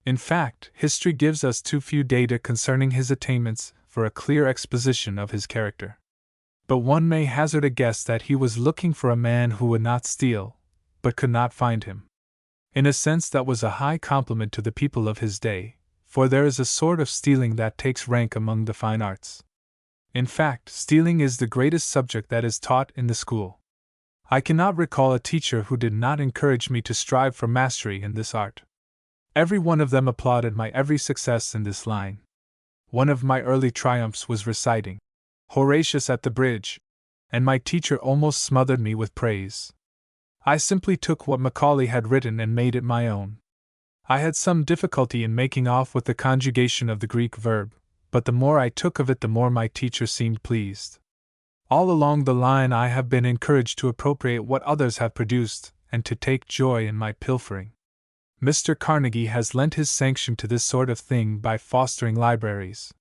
In fact, history gives us too few data concerning his attainments for a clear exposition of his character. But one may hazard a guess that he was looking for a man who would not steal, but could not find him. In a sense that was a high compliment to the people of his day, for there is a sort of stealing that takes rank among the fine arts. In fact, stealing is the greatest subject that is taught in the school. I cannot recall a teacher who did not encourage me to strive for mastery in this art. Every one of them applauded my every success in this line. One of my early triumphs was reciting Horatius at the bridge, and my teacher almost smothered me with praise. I simply took what Macaulay had written and made it my own. I had some difficulty in making off with the conjugation of the Greek verb, but the more I took of it the more my teacher seemed pleased. All along the line I have been encouraged to appropriate what others have produced, and to take joy in my pilfering. Mr. Carnegie has lent his sanction to this sort of thing by fostering libraries.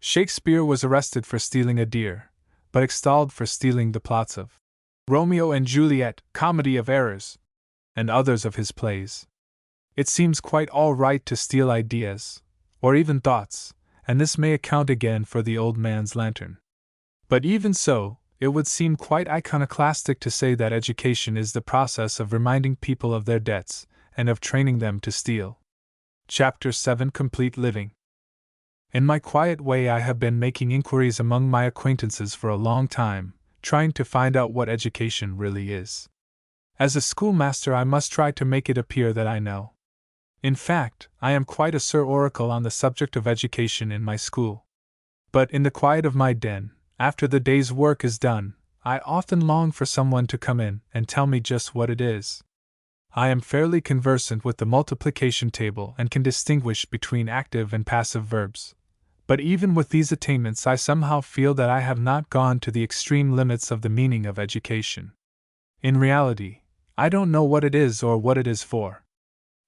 Shakespeare was arrested for stealing a deer, but extolled for stealing the plots of Romeo and Juliet, Comedy of Errors, and others of his plays. It seems quite all right to steal ideas, or even thoughts, and this may account again for the old man's lantern. But even so, it would seem quite iconoclastic to say that education is the process of reminding people of their debts, and of training them to steal. Chapter 7: Complete Living. In my quiet way I have been making inquiries among my acquaintances for a long time, trying to find out what education really is. As a schoolmaster I must try to make it appear that I know. In fact, I am quite a Sir Oracle on the subject of education in my school. But in the quiet of my den, after the day's work is done, I often long for someone to come in and tell me just what it is. I am fairly conversant with the multiplication table and can distinguish between active and passive verbs. But even with these attainments I somehow feel that I have not gone to the extreme limits of the meaning of education. In reality, I don't know what it is or what it is for.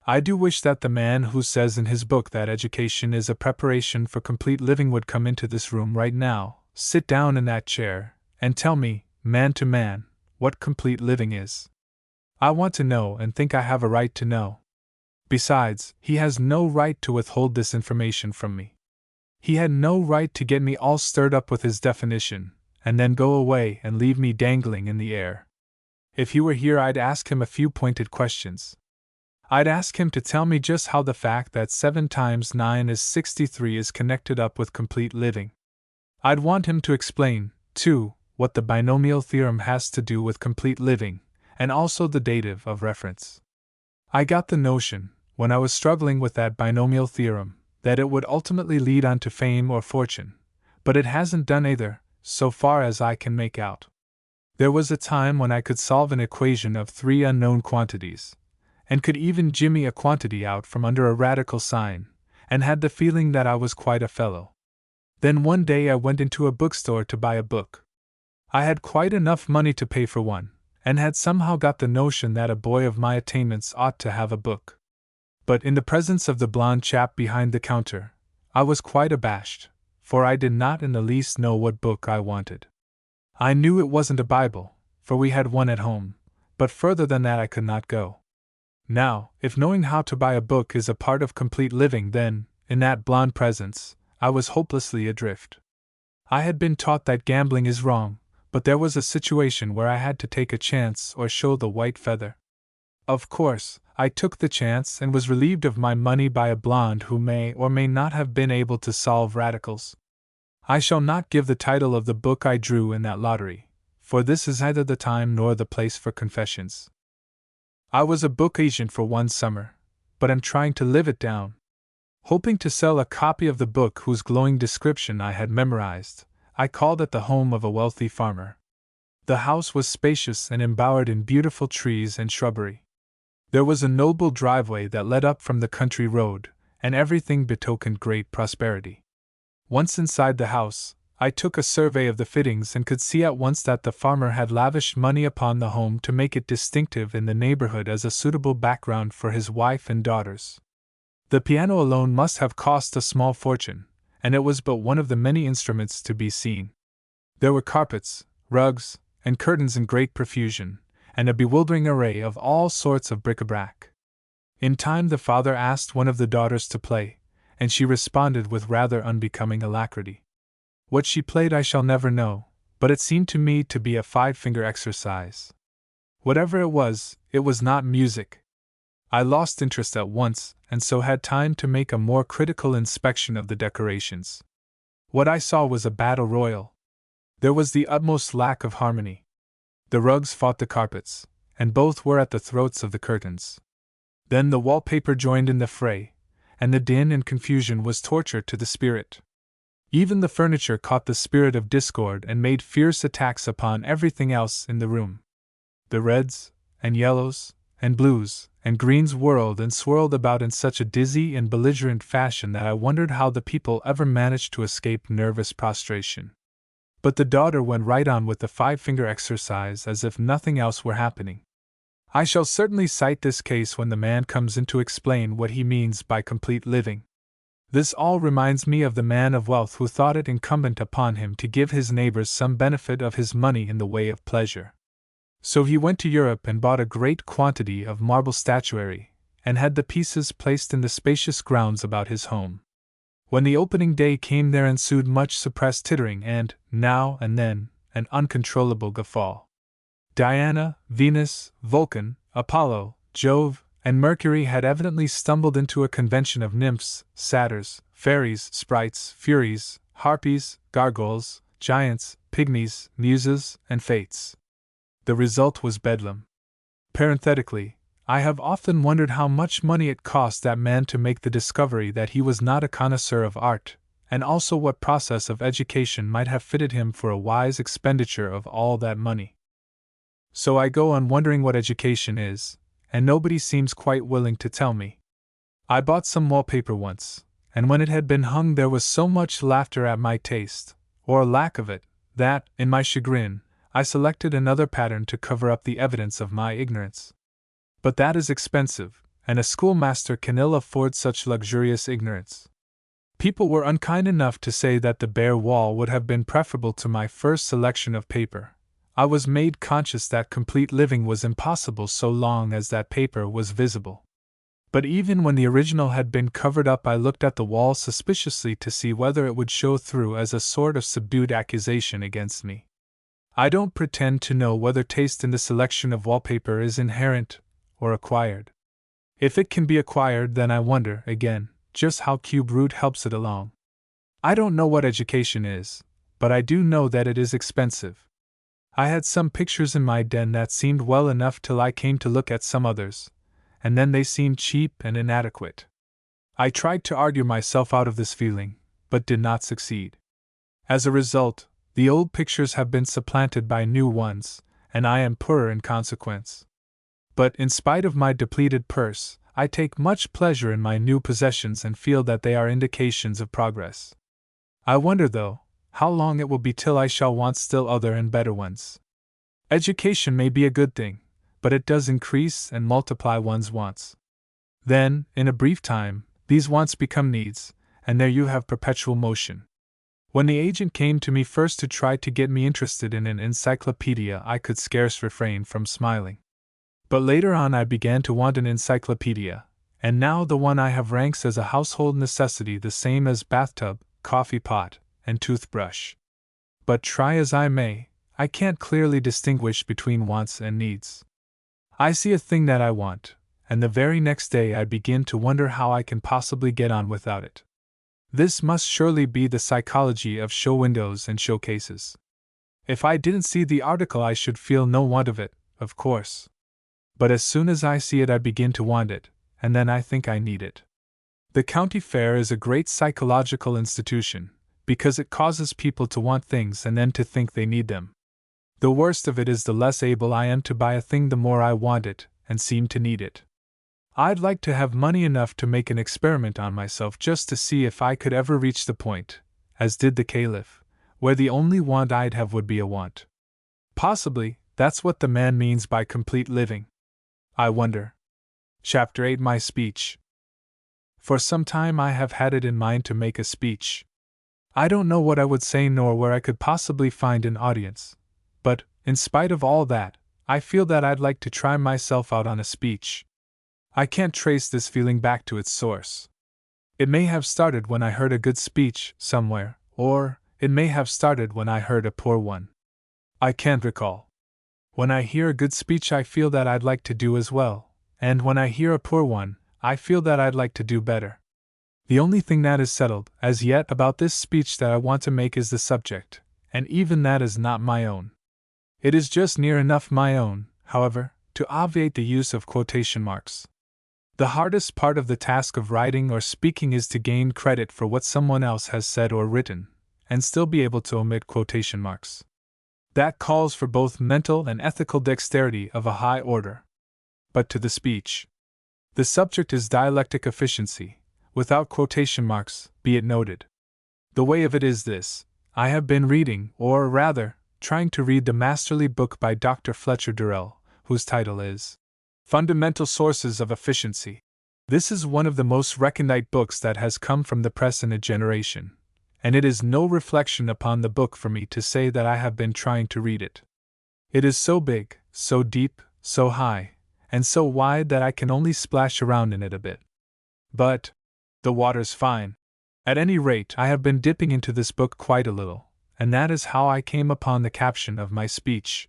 I do wish that the man who says in his book that education is a preparation for complete living would come into this room right now, sit down in that chair, and tell me, man to man, what complete living is. I want to know and think I have a right to know. Besides, he has no right to withhold this information from me. He had no right to get me all stirred up with his definition, and then go away and leave me dangling in the air. If he were here, I'd ask him a few pointed questions. I'd ask him to tell me just how the fact that 7 times 9 is 63 is connected up with complete living. I'd want him to explain, too, what the binomial theorem has to do with complete living, and also the dative of reference. I got the notion, when I was struggling with that binomial theorem, that it would ultimately lead on to fame or fortune, but it hasn't done either, so far as I can make out. There was a time when I could solve an equation of 3 unknown quantities, and could even jimmy a quantity out from under a radical sign, and had the feeling that I was quite a fellow. Then one day I went into a bookstore to buy a book. I had quite enough money to pay for one, and had somehow got the notion that a boy of my attainments ought to have a book. But in the presence of the blond chap behind the counter, I was quite abashed, for I did not in the least know what book I wanted. I knew it wasn't a Bible, for we had one at home, but further than that I could not go. Now, if knowing how to buy a book is a part of complete living, then, in that blond presence, I was hopelessly adrift. I had been taught that gambling is wrong, but there was a situation where I had to take a chance or show the white feather. Of course, I took the chance and was relieved of my money by a blonde who may or may not have been able to solve radicals. I shall not give the title of the book I drew in that lottery, for this is neither the time nor the place for confessions. I was a book agent for one summer, but am trying to live it down. Hoping to sell a copy of the book whose glowing description I had memorized, I called at the home of a wealthy farmer. The house was spacious and embowered in beautiful trees and shrubbery. There was a noble driveway that led up from the country road, and everything betokened great prosperity. Once inside the house, I took a survey of the fittings and could see at once that the farmer had lavished money upon the home to make it distinctive in the neighborhood as a suitable background for his wife and daughters. The piano alone must have cost a small fortune, and it was but one of the many instruments to be seen. There were carpets, rugs, and curtains in great profusion, and a bewildering array of all sorts of bric-a-brac. In time the father asked one of the daughters to play, and she responded with rather unbecoming alacrity. What she played I shall never know, but it seemed to me to be a 5-finger exercise. Whatever it was not music. I lost interest at once, and so had time to make a more critical inspection of the decorations. What I saw was a battle royal. There was the utmost lack of harmony. The rugs fought the carpets, and both were at the throats of the curtains. Then the wallpaper joined in the fray, and the din and confusion was torture to the spirit. Even the furniture caught the spirit of discord and made fierce attacks upon everything else in the room. The reds, and yellows, and blues, and greens whirled and swirled about in such a dizzy and belligerent fashion that I wondered how the people ever managed to escape nervous prostration. But the daughter went right on with the 5-finger exercise as if nothing else were happening. I shall certainly cite this case when the man comes in to explain what he means by complete living. This all reminds me of the man of wealth who thought it incumbent upon him to give his neighbors some benefit of his money in the way of pleasure. So he went to Europe and bought a great quantity of marble statuary, and had the pieces placed in the spacious grounds about his home. When the opening day came there ensued much suppressed tittering and, now and then, an uncontrollable guffaw. Diana, Venus, Vulcan, Apollo, Jove, and Mercury had evidently stumbled into a convention of nymphs, satyrs, fairies, sprites, furies, harpies, gargoyles, giants, pygmies, muses, and fates. The result was bedlam. Parenthetically, I have often wondered how much money it cost that man to make the discovery that he was not a connoisseur of art, and also what process of education might have fitted him for a wise expenditure of all that money. So I go on wondering what education is, and nobody seems quite willing to tell me. I bought some wallpaper once, and when it had been hung there was so much laughter at my taste, or lack of it, that, in my chagrin, I selected another pattern to cover up the evidence of my ignorance. But that is expensive, and a schoolmaster can ill afford such luxurious ignorance. People were unkind enough to say that the bare wall would have been preferable to my first selection of paper. I was made conscious that complete living was impossible so long as that paper was visible. But even when the original had been covered up, I looked at the wall suspiciously to see whether it would show through as a sort of subdued accusation against me. I don't pretend to know whether taste in the selection of wallpaper is inherent or acquired. If it can be acquired, then I wonder, again, just how cube root helps it along. I don't know what education is, but I do know that it is expensive. I had some pictures in my den that seemed well enough till I came to look at some others, and then they seemed cheap and inadequate. I tried to argue myself out of this feeling, but did not succeed. As a result, the old pictures have been supplanted by new ones, and I am poorer in consequence. But in spite of my depleted purse, I take much pleasure in my new possessions and feel that they are indications of progress. I wonder, though, how long it will be till I shall want still other and better ones. Education may be a good thing, but it does increase and multiply one's wants. Then, in a brief time, these wants become needs, and there you have perpetual motion. When the agent came to me first to try to get me interested in an encyclopedia, I could scarce refrain from smiling. But later on I began to want an encyclopedia, and now the one I have ranks as a household necessity, the same as bathtub, coffee pot, and toothbrush. But try as I may, I can't clearly distinguish between wants and needs. I see a thing that I want, and the very next day I begin to wonder how I can possibly get on without it. This must surely be the psychology of show windows and showcases. If I didn't see the article, I should feel no want of it, of course. But as soon as I see it, I begin to want it, and then I think I need it. The county fair is a great psychological institution, because it causes people to want things and then to think they need them. The worst of it is the less able I am to buy a thing, the more I want it and seem to need it. I'd like to have money enough to make an experiment on myself just to see if I could ever reach the point, as did the caliph, where the only want I'd have would be a want. Possibly, that's what the man means by complete living. I wonder. Chapter 8: My Speech. For some time I have had it in mind to make a speech. I don't know what I would say nor where I could possibly find an audience, but, in spite of all that, I feel that I'd like to try myself out on a speech. I can't trace this feeling back to its source. It may have started when I heard a good speech somewhere, or it may have started when I heard a poor one. I can't recall. When I hear a good speech, I feel that I'd like to do as well, and when I hear a poor one, I feel that I'd like to do better. The only thing that is settled, as yet, about this speech that I want to make is the subject, and even that is not my own. It is just near enough my own, however, to obviate the use of quotation marks. The hardest part of the task of writing or speaking is to gain credit for what someone else has said or written, and still be able to omit quotation marks. That calls for both mental and ethical dexterity of a high order. But to the speech. The subject is dialectic efficiency, without quotation marks, be it noted. The way of it is this: I have been reading, or rather, trying to read the masterly book by Dr. Fletcher Durrell, whose title is Fundamental Sources of Efficiency. This is one of the most recondite books that has come from the press in a generation, and it is no reflection upon the book for me to say that I have been trying to read it. It is so big, so deep, so high, and so wide that I can only splash around in it a bit. But the water's fine. At any rate, I have been dipping into this book quite a little, and that is how I came upon the caption of my speech.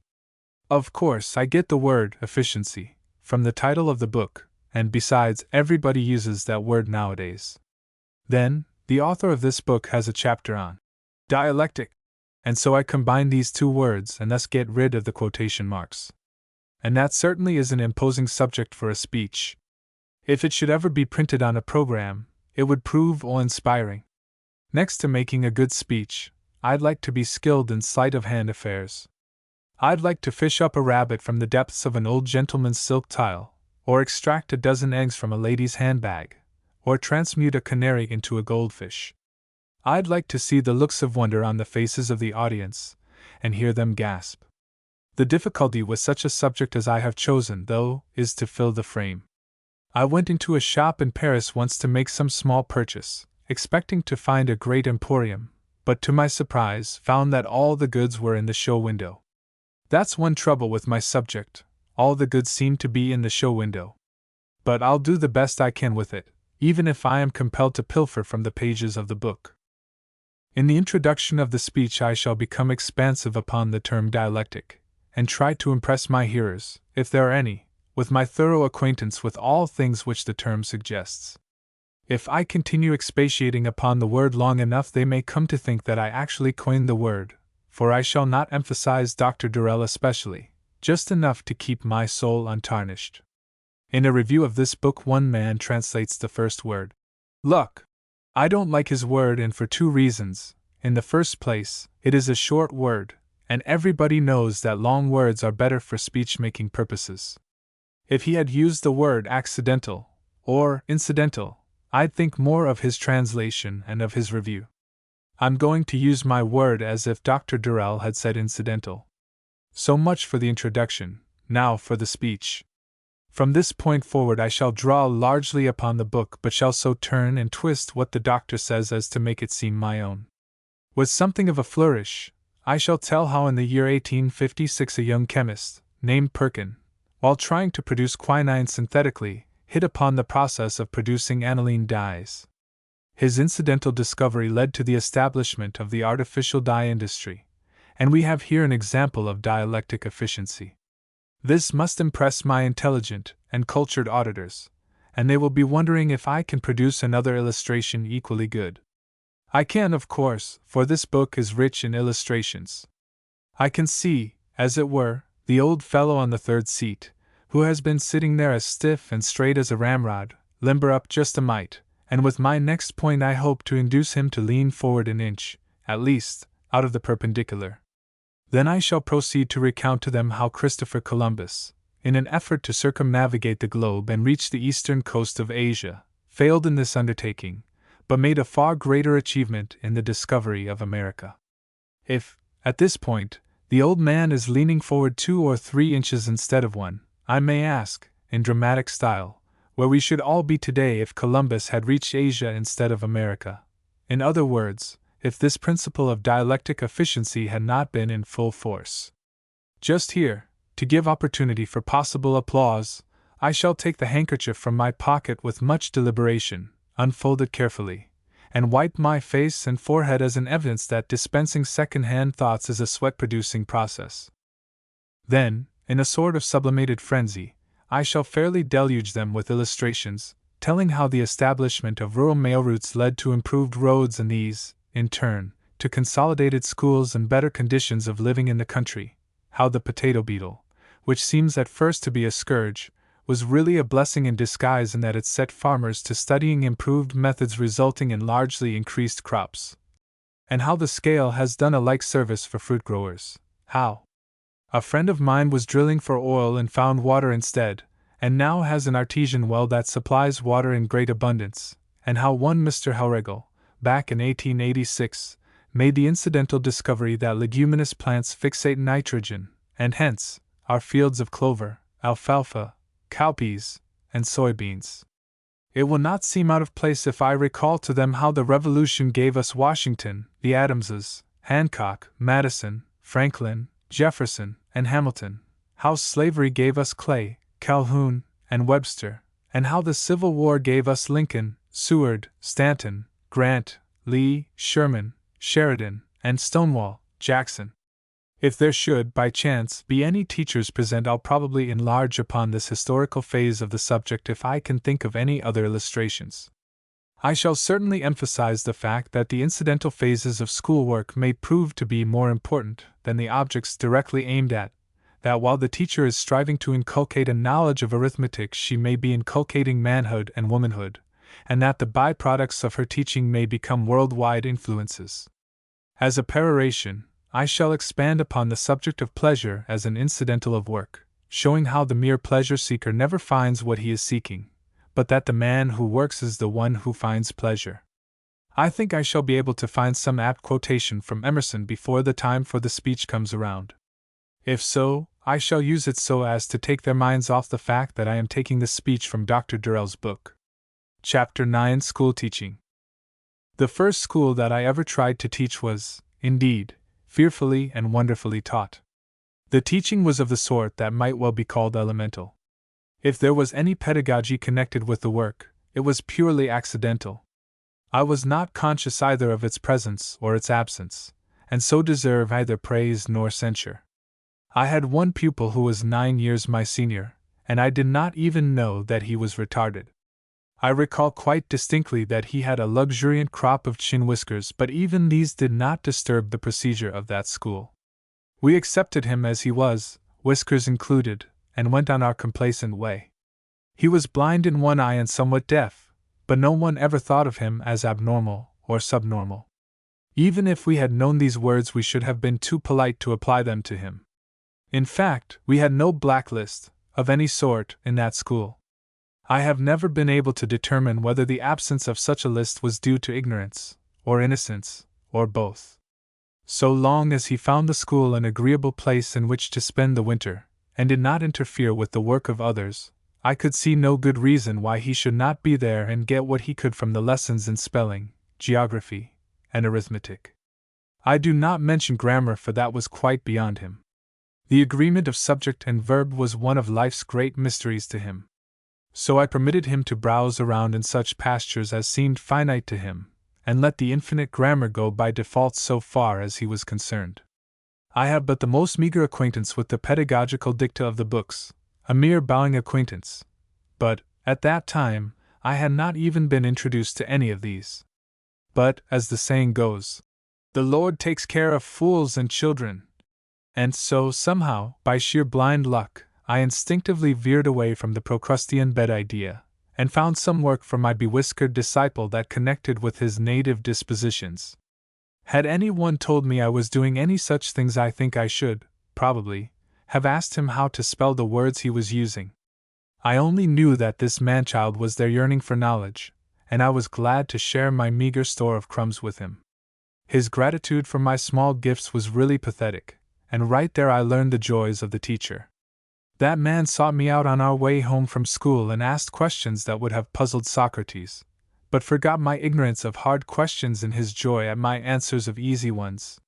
Of course, I get the word efficiency from the title of the book, and besides, everybody uses that word nowadays. Then, the author of this book has a chapter on dialectic, and so I combine these two words and thus get rid of the quotation marks. And that certainly is an imposing subject for a speech. If it should ever be printed on a program, it would prove awe-inspiring. Next to making a good speech, I'd like to be skilled in sleight-of-hand affairs. I'd like to fish up a rabbit from the depths of an old gentleman's silk tile, or extract a dozen eggs from a lady's handbag, or transmute a canary into a goldfish. I'd like to see the looks of wonder on the faces of the audience, and hear them gasp. The difficulty with such a subject as I have chosen, though, is to fill the frame. I went into a shop in Paris once to make some small purchase, expecting to find a great emporium, but to my surprise found that all the goods were in the show window. That's one trouble with my subject: all the goods seem to be in the show window. But I'll do the best I can with it, even if I am compelled to pilfer from the pages of the book. In the introduction of the speech I shall become expansive upon the term dialectic, and try to impress my hearers, if there are any, with my thorough acquaintance with all things which the term suggests. If I continue expatiating upon the word long enough, they may come to think that I actually coined the word, for I shall not emphasize Dr. Durrell especially, just enough to keep my soul untarnished. In a review of this book, one man translates the first word, luck. I don't like his word, and for two reasons. In the first place, it is a short word, and everybody knows that long words are better for speech-making purposes. If he had used the word accidental, or incidental, I'd think more of his translation and of his review. I'm going to use my word as if Dr. Durrell had said incidental. So much for the introduction, now for the speech. From this point forward I shall draw largely upon the book, but shall so turn and twist what the doctor says as to make it seem my own. With something of a flourish, I shall tell how in the year 1856 a young chemist, named Pearson, while trying to produce quinine synthetically, hit upon the process of producing aniline dyes. His incidental discovery led to the establishment of the artificial dye industry, and we have here an example of dialectic efficiency. This must impress my intelligent and cultured auditors, and they will be wondering if I can produce another illustration equally good. I can, of course, for this book is rich in illustrations. I can see, as it were, the old fellow on the third seat, who has been sitting there as stiff and straight as a ramrod, limber up just a mite, and with my next point I hope to induce him to lean forward an inch, at least, out of the perpendicular. Then I shall proceed to recount to them how Christopher Columbus, in an effort to circumnavigate the globe and reach the eastern coast of Asia, failed in this undertaking, but made a far greater achievement in the discovery of America. If, at this point, the old man is leaning forward 2 or 3 inches instead of 1, I may ask, in dramatic style, where we should all be today if Columbus had reached Asia instead of America. In other words, if this principle of dialectic efficiency had not been in full force. Just here, to give opportunity for possible applause, I shall take the handkerchief from my pocket with much deliberation, unfold it carefully, and wipe my face and forehead as an evidence that dispensing second-hand thoughts is a sweat-producing process. Then, in a sort of sublimated frenzy, I shall fairly deluge them with illustrations, telling how the establishment of rural mail routes led to improved roads and these, in turn, to consolidated schools and better conditions of living in the country, how the potato beetle, which seems at first to be a scourge, was really a blessing in disguise in that it set farmers to studying improved methods resulting in largely increased crops, and how the scale has done a like service for fruit growers, how a friend of mine was drilling for oil and found water instead, and now has an artesian well that supplies water in great abundance, and how one Mr. Hellregel, back in 1886, made the incidental discovery that leguminous plants fixate nitrogen, and hence, our fields of clover, alfalfa, cowpeas, and soybeans. It will not seem out of place if I recall to them how the Revolution gave us Washington, the Adamses, Hancock, Madison, Franklin, Jefferson, and Hamilton, how slavery gave us Clay, Calhoun, and Webster, and how the Civil War gave us Lincoln, Seward, Stanton, Grant, Lee, Sherman, Sheridan, and Stonewall Jackson. If there should, by chance, be any teachers present, I'll probably enlarge upon this historical phase of the subject if I can think of any other illustrations. I shall certainly emphasize the fact that the incidental phases of schoolwork may prove to be more important than the objects directly aimed at, that while the teacher is striving to inculcate a knowledge of arithmetic, she may be inculcating manhood and womanhood, and that the byproducts of her teaching may become worldwide influences. As a peroration, I shall expand upon the subject of pleasure as an incidental of work, showing how the mere pleasure-seeker never finds what he is seeking, but that the man who works is the one who finds pleasure. I think I shall be able to find some apt quotation from Emerson before the time for the speech comes around. If so, I shall use it so as to take their minds off the fact that I am taking the speech from Dr. Durrell's book. Chapter 9: School Teaching. The first school that I ever tried to teach was, indeed, fearfully and wonderfully taught. The teaching was of the sort that might well be called elemental. If there was any pedagogy connected with the work, it was purely accidental. I was not conscious either of its presence or its absence, and so deserve neither praise nor censure. I had one pupil who was 9 years my senior, and I did not even know that he was retarded. I recall quite distinctly that he had a luxuriant crop of chin whiskers, but even these did not disturb the procedure of that school. We accepted him as he was, whiskers included, and went on our complacent way. He was blind in one eye and somewhat deaf, but no one ever thought of him as abnormal or subnormal. Even if we had known these words, we should have been too polite to apply them to him. In fact, we had no blacklist, of any sort, in that school. I have never been able to determine whether the absence of such a list was due to ignorance, or innocence, or both. So long as he found the school an agreeable place in which to spend the winter, and did not interfere with the work of others, I could see no good reason why he should not be there and get what he could from the lessons in spelling, geography, and arithmetic. I do not mention grammar, for that was quite beyond him. The agreement of subject and verb was one of life's great mysteries to him. So I permitted him to browse around in such pastures as seemed finite to him, and let the infinite grammar go by default so far as he was concerned. I had but the most meager acquaintance with the pedagogical dicta of the books, a mere bowing acquaintance, but, at that time, I had not even been introduced to any of these. But, as the saying goes, the Lord takes care of fools and children. And so, somehow, by sheer blind luck, I instinctively veered away from the Procrustean bed idea, and found some work for my bewhiskered disciple that connected with his native dispositions. Had any one told me I was doing any such things, I think I should, probably, have asked him how to spell the words he was using. I only knew that this man-child was there yearning for knowledge, and I was glad to share my meager store of crumbs with him. His gratitude for my small gifts was really pathetic, and right there I learned the joys of the teacher. That man sought me out on our way home from school and asked questions that would have puzzled Socrates, but forgot my ignorance of hard questions in his joy at my answers of easy ones.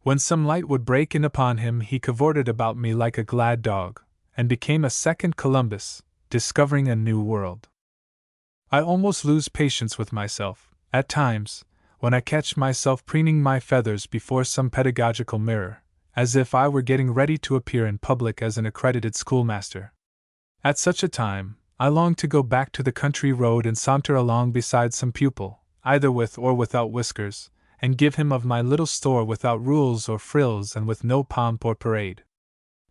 When some light would break in upon him, he cavorted about me like a glad dog, and became a second Columbus, discovering a new world. I almost lose patience with myself, at times, when I catch myself preening my feathers before some pedagogical mirror, as if I were getting ready to appear in public as an accredited schoolmaster. At such a time, I long to go back to the country road and saunter along beside some pupil, either with or without whiskers, and give him of my little store without rules or frills and with no pomp or parade.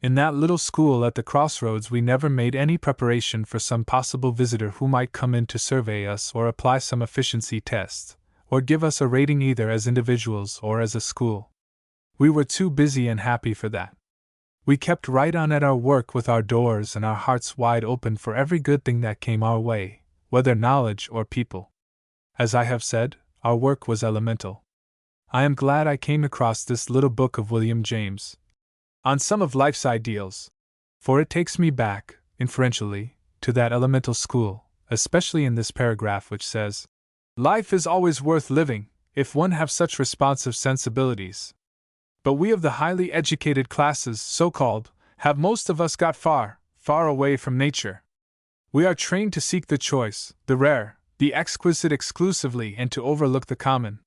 In that little school at the crossroads we never made any preparation for some possible visitor who might come in to survey us or apply some efficiency test, or give us a rating either as individuals or as a school. We were too busy and happy for that. We kept right on at our work with our doors and our hearts wide open for every good thing that came our way, whether knowledge or people. As I have said, our work was elemental. I am glad I came across this little book of William James, on some of life's ideals, for it takes me back, inferentially, to that elemental school, especially in this paragraph which says, "Life is always worth living, if one have such responsive sensibilities. But we of the highly educated classes, so-called, have most of us got far, far away from nature. We are trained to seek the choice, the rare, the exquisite exclusively, and to overlook the common.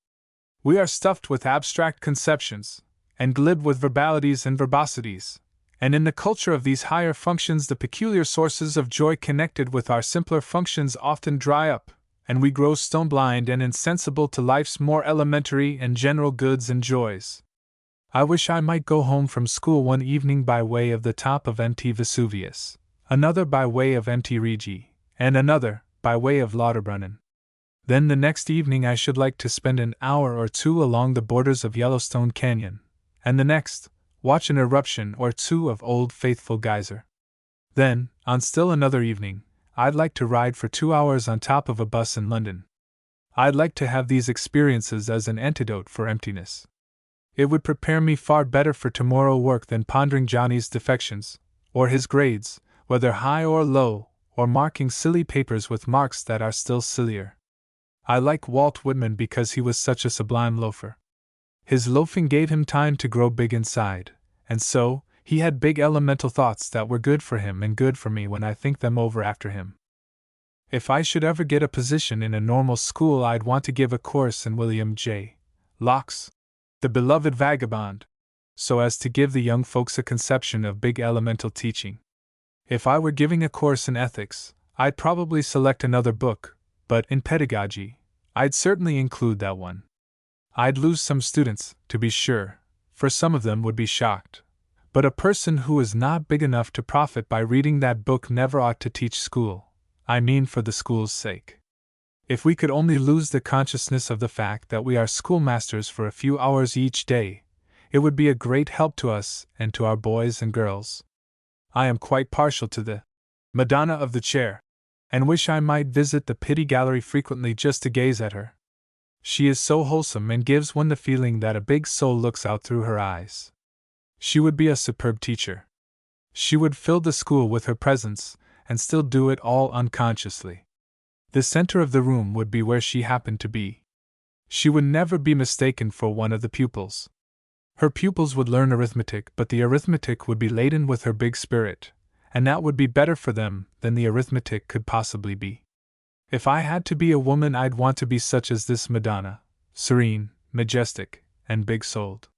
We are stuffed with abstract conceptions, and glib with verbalities and verbosities, and in the culture of these higher functions the peculiar sources of joy connected with our simpler functions often dry up, and we grow stone-blind and insensible to life's more elementary and general goods and joys. I wish I might go home from school one evening by way of the top of Mt. Vesuvius, another by way of Mt. Rigi, and another by way of Lauterbrunnen. Then the next evening I should like to spend an hour or two along the borders of Yellowstone Canyon, and the next, watch an eruption or two of Old Faithful Geyser. Then, on still another evening, I'd like to ride for 2 hours on top of a bus in London. I'd like to have these experiences as an antidote for emptiness. It would prepare me far better for tomorrow work than pondering Johnny's defections, or his grades, whether high or low, or marking silly papers with marks that are still sillier. I like Walt Whitman because he was such a sublime loafer. His loafing gave him time to grow big inside, and so, he had big elemental thoughts that were good for him and good for me when I think them over after him. If I should ever get a position in a normal school, I'd want to give a course in William J. Locke's The Beloved Vagabond, so as to give the young folks a conception of big elemental teaching. If I were giving a course in ethics, I'd probably select another book, but in pedagogy, I'd certainly include that one. I'd lose some students, to be sure, for some of them would be shocked. But a person who is not big enough to profit by reading that book never ought to teach school. I mean, for the school's sake. If we could only lose the consciousness of the fact that we are schoolmasters for a few hours each day, it would be a great help to us and to our boys and girls. I am quite partial to the Madonna of the Chair, and wish I might visit the Pity Gallery frequently just to gaze at her. She is so wholesome and gives one the feeling that a big soul looks out through her eyes. She would be a superb teacher. She would fill the school with her presence, and still do it all unconsciously. The center of the room would be where she happened to be. She would never be mistaken for one of the pupils. Her pupils would learn arithmetic, but the arithmetic would be laden with her big spirit, and that would be better for them than the arithmetic could possibly be. If I had to be a woman, I'd want to be such as this Madonna, serene, majestic, and big-souled.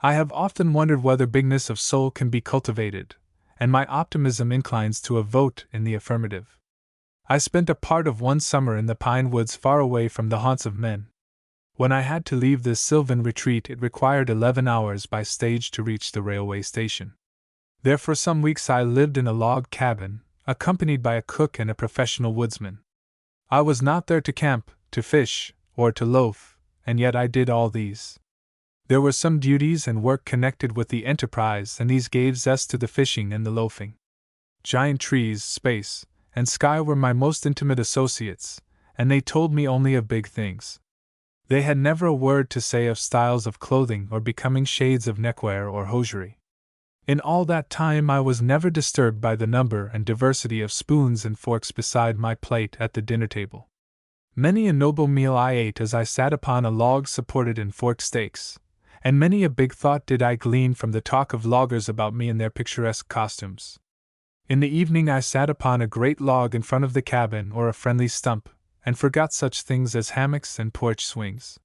I have often wondered whether bigness of soul can be cultivated, and my optimism inclines to a vote in the affirmative. I spent a part of one summer in the pine woods far away from the haunts of men. When I had to leave this sylvan retreat, it required 11 hours by stage to reach the railway station. There for some weeks I lived in a log cabin, accompanied by a cook and a professional woodsman. I was not there to camp, to fish, or to loaf, and yet I did all these. There were some duties and work connected with the enterprise, and these gave zest to the fishing and the loafing. Giant trees, space, and sky were my most intimate associates, and they told me only of big things. They had never a word to say of styles of clothing or becoming shades of neckwear or hosiery. In all that time I was never disturbed by the number and diversity of spoons and forks beside my plate at the dinner table. Many a noble meal I ate as I sat upon a log supported in forked stakes, and many a big thought did I glean from the talk of loggers about me in their picturesque costumes. In the evening I sat upon a great log in front of the cabin or a friendly stump, and forgot such things as hammocks and porch swings.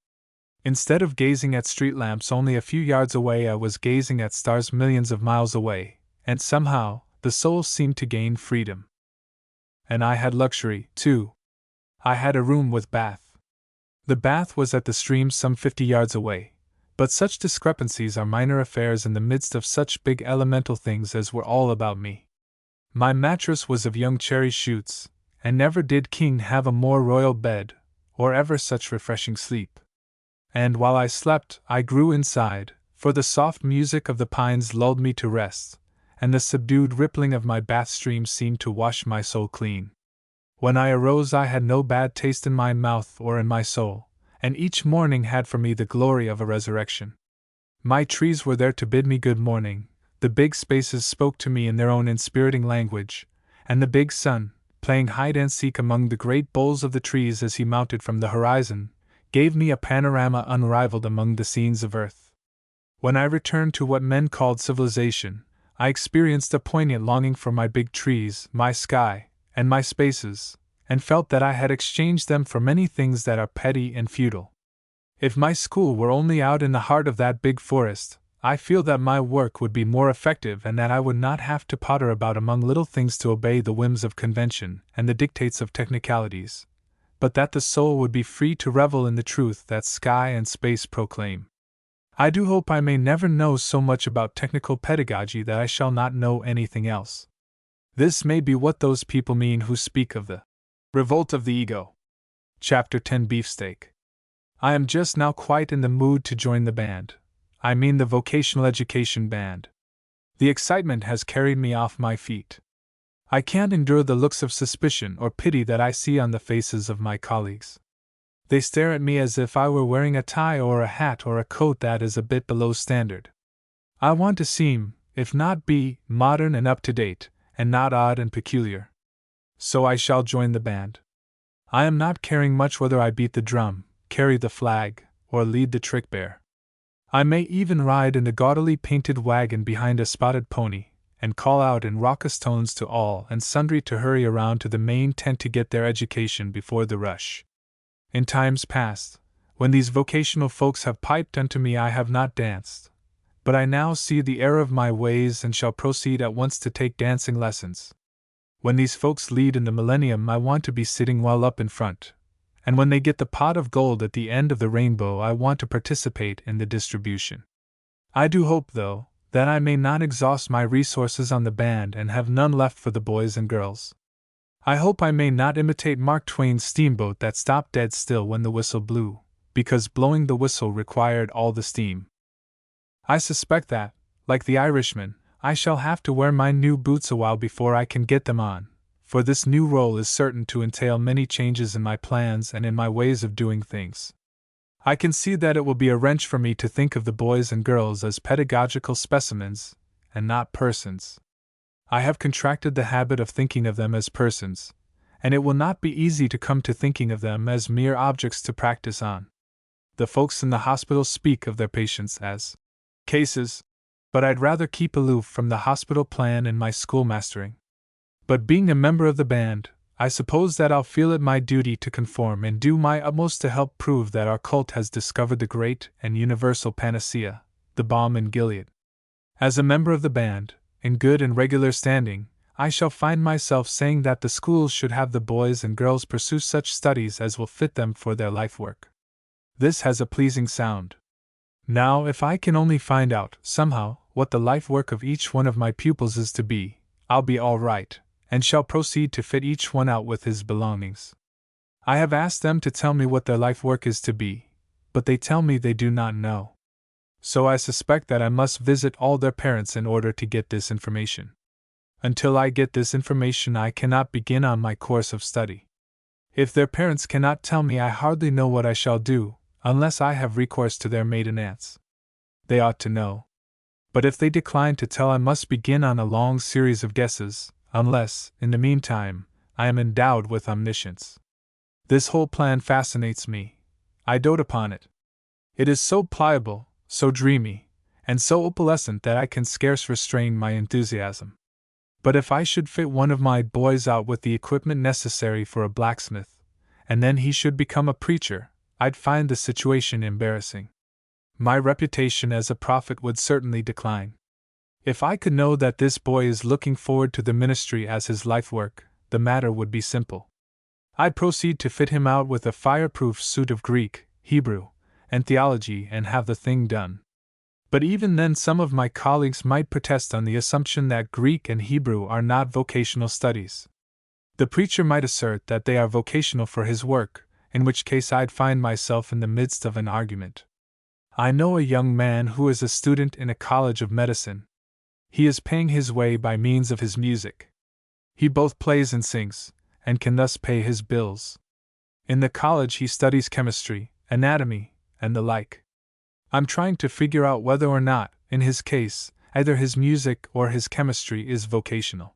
Instead of gazing at street lamps only a few yards away, I was gazing at stars millions of miles away, and somehow the soul seemed to gain freedom. And I had luxury, too. I had a room with bath. The bath was at the stream some 50 yards away, but such discrepancies are minor affairs in the midst of such big elemental things as were all about me. My mattress was of young cherry shoots, and never did king have a more royal bed, or ever such refreshing sleep. And while I slept, I grew inside, for the soft music of the pines lulled me to rest, and the subdued rippling of my bath stream seemed to wash my soul clean. When I arose, I had no bad taste in my mouth or in my soul, and each morning had for me the glory of a resurrection. My trees were there to bid me good morning, the big spaces spoke to me in their own inspiriting language, and the big sun, playing hide-and-seek among the great boles of the trees as he mounted from the horizon, gave me a panorama unrivaled among the scenes of earth. When I returned to what men called civilization, I experienced a poignant longing for my big trees, my sky, and my spaces, and felt that I had exchanged them for many things that are petty and futile. If my school were only out in the heart of that big forest, I feel that my work would be more effective and that I would not have to potter about among little things to obey the whims of convention and the dictates of technicalities, but that the soul would be free to revel in the truth that sky and space proclaim. I do hope I may never know so much about technical pedagogy that I shall not know anything else. This may be what those people mean who speak of the revolt of the ego. Chapter 10 Beefsteak. I am just now quite in the mood to join the band. I mean the vocational education band. The excitement has carried me off my feet. I can't endure the looks of suspicion or pity that I see on the faces of my colleagues. They stare at me as if I were wearing a tie or a hat or a coat that is a bit below standard. I want to seem, if not be, modern and up-to-date, and not odd and peculiar. So I shall join the band. I am not caring much whether I beat the drum, carry the flag, or lead the trick bear. I may even ride in the gaudily painted wagon behind a spotted pony, and call out in raucous tones to all and sundry to hurry around to the main tent to get their education before the rush. In times past, when these vocational folks have piped unto me, I have not danced, but I now see the error of my ways and shall proceed at once to take dancing lessons. When these folks lead in the millennium, I want to be sitting well up in front, and when they get the pot of gold at the end of the rainbow, I want to participate in the distribution. I do hope, though, that I may not exhaust my resources on the band and have none left for the boys and girls. I hope I may not imitate Mark Twain's steamboat that stopped dead still when the whistle blew, because blowing the whistle required all the steam. I suspect that, like the Irishman, I shall have to wear my new boots a while before I can get them on, for this new role is certain to entail many changes in my plans and in my ways of doing things. I can see that it will be a wrench for me to think of the boys and girls as pedagogical specimens, and not persons. I have contracted the habit of thinking of them as persons, and it will not be easy to come to thinking of them as mere objects to practice on. The folks in the hospital speak of their patients as cases, but I'd rather keep aloof from the hospital plan in my schoolmastering. But being a member of the band, I suppose that I'll feel it my duty to conform and do my utmost to help prove that our cult has discovered the great and universal panacea, the balm in Gilead. As a member of the band, in good and regular standing, I shall find myself saying that the schools should have the boys and girls pursue such studies as will fit them for their life work. This has a pleasing sound. Now, if I can only find out, somehow, what the life work of each one of my pupils is to be, I'll be all right, and shall proceed to fit each one out with his belongings. I have asked them to tell me what their life work is to be, but they tell me they do not know. So I suspect that I must visit all their parents in order to get this information. Until I get this information, I cannot begin on my course of study. If their parents cannot tell me, I hardly know what I shall do, unless I have recourse to their maiden aunts. They ought to know. But if they decline to tell, I must begin on a long series of guesses, unless, in the meantime, I am endowed with omniscience. This whole plan fascinates me. I dote upon it. It is so pliable, so dreamy, and so opalescent that I can scarce restrain my enthusiasm. But if I should fit one of my boys out with the equipment necessary for a blacksmith, and then he should become a preacher, I'd find the situation embarrassing. My reputation as a prophet would certainly decline. If I could know that this boy is looking forward to the ministry as his life work, the matter would be simple. I'd proceed to fit him out with a fireproof suit of Greek, Hebrew, and theology and have the thing done. But even then, some of my colleagues might protest on the assumption that Greek and Hebrew are not vocational studies. The preacher might assert that they are vocational for his work, in which case I'd find myself in the midst of an argument. I know a young man who is a student in a college of medicine. He is paying his way by means of his music. He both plays and sings, and can thus pay his bills. In the college he studies chemistry, anatomy, and the like. I'm trying to figure out whether or not, in his case, either his music or his chemistry is vocational.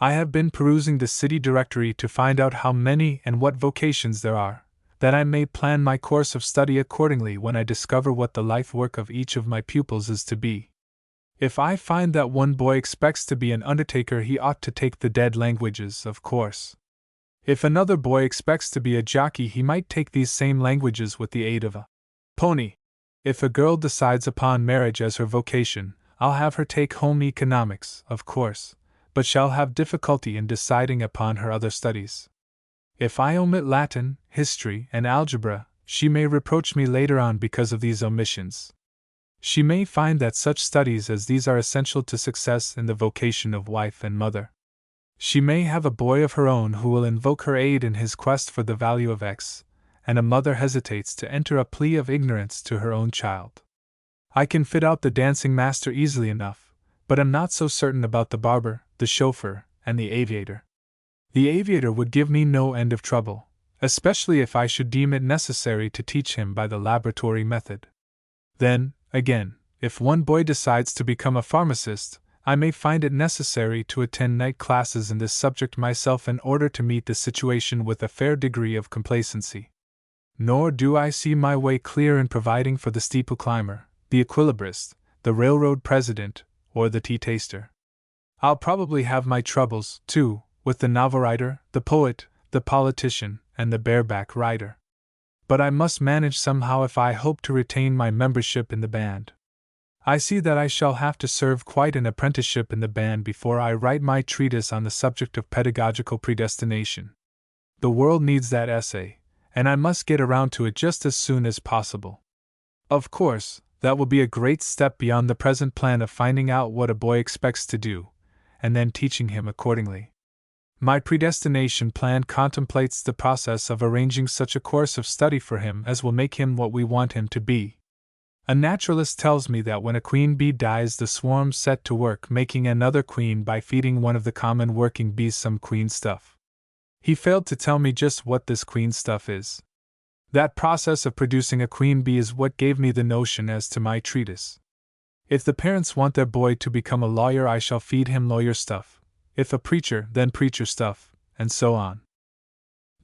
I have been perusing the city directory to find out how many and what vocations there are, that I may plan my course of study accordingly when I discover what the life work of each of my pupils is to be. If I find that one boy expects to be an undertaker, he ought to take the dead languages, of course. If another boy expects to be a jockey, he might take these same languages with the aid of a pony. If a girl decides upon marriage as her vocation, I'll have her take home economics, of course, but shall have difficulty in deciding upon her other studies. If I omit Latin, history, and algebra, she may reproach me later on because of these omissions. She may find that such studies as these are essential to success in the vocation of wife and mother. She may have a boy of her own who will invoke her aid in his quest for the value of X, and a mother hesitates to enter a plea of ignorance to her own child. I can fit out the dancing master easily enough, but am not so certain about the barber, the chauffeur, and the aviator. The aviator would give me no end of trouble, especially if I should deem it necessary to teach him by the laboratory method. Then, again, if one boy decides to become a pharmacist, I may find it necessary to attend night classes in this subject myself in order to meet the situation with a fair degree of complacency. Nor do I see my way clear in providing for the steeple climber, the equilibrist, the railroad president, or the tea taster. I'll probably have my troubles, too, with the novel writer, the poet, the politician, and the bareback rider. But I must manage somehow if I hope to retain my membership in the band. I see that I shall have to serve quite an apprenticeship in the band before I write my treatise on the subject of pedagogical predestination. The world needs that essay, and I must get around to it just as soon as possible. Of course, that will be a great step beyond the present plan of finding out what a boy expects to do, and then teaching him accordingly. My predestination plan contemplates the process of arranging such a course of study for him as will make him what we want him to be. A naturalist tells me that when a queen bee dies, the swarm set to work making another queen by feeding one of the common working bees some queen stuff. He failed to tell me just what this queen stuff is. That process of producing a queen bee is what gave me the notion as to my treatise. If the parents want their boy to become a lawyer, I shall feed him lawyer stuff. If a preacher, then preacher stuff, and so on.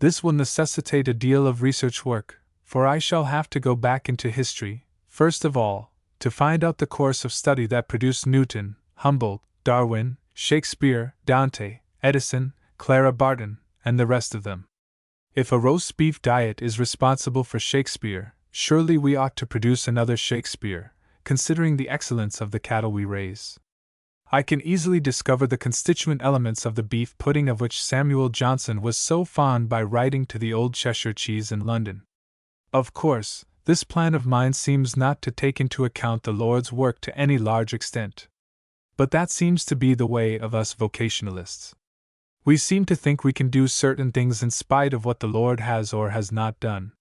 This will necessitate a deal of research work, for I shall have to go back into history, first of all, to find out the course of study that produced Newton, Humboldt, Darwin, Shakespeare, Dante, Edison, Clara Barton, and the rest of them. If a roast beef diet is responsible for Shakespeare, surely we ought to produce another Shakespeare, considering the excellence of the cattle we raise. I can easily discover the constituent elements of the beef pudding of which Samuel Johnson was so fond by writing to the old Cheshire cheese in London. Of course, this plan of mine seems not to take into account the Lord's work to any large extent. But that seems to be the way of us vocationalists. We seem to think we can do certain things in spite of what the Lord has or has not done.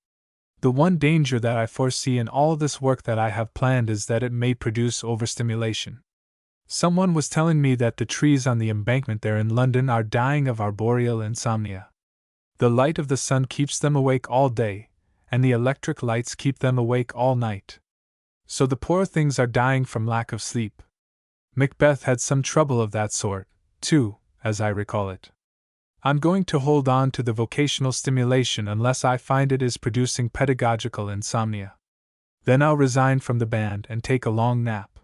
The one danger that I foresee in all this work that I have planned is that it may produce overstimulation. Someone was telling me that the trees on the embankment there in London are dying of arboreal insomnia. The light of the sun keeps them awake all day, and the electric lights keep them awake all night. So the poor things are dying from lack of sleep. Macbeth had some trouble of that sort, too, as I recall it. I'm going to hold on to the vocational stimulation unless I find it is producing pedagogical insomnia. Then I'll resign from the band and take a long nap.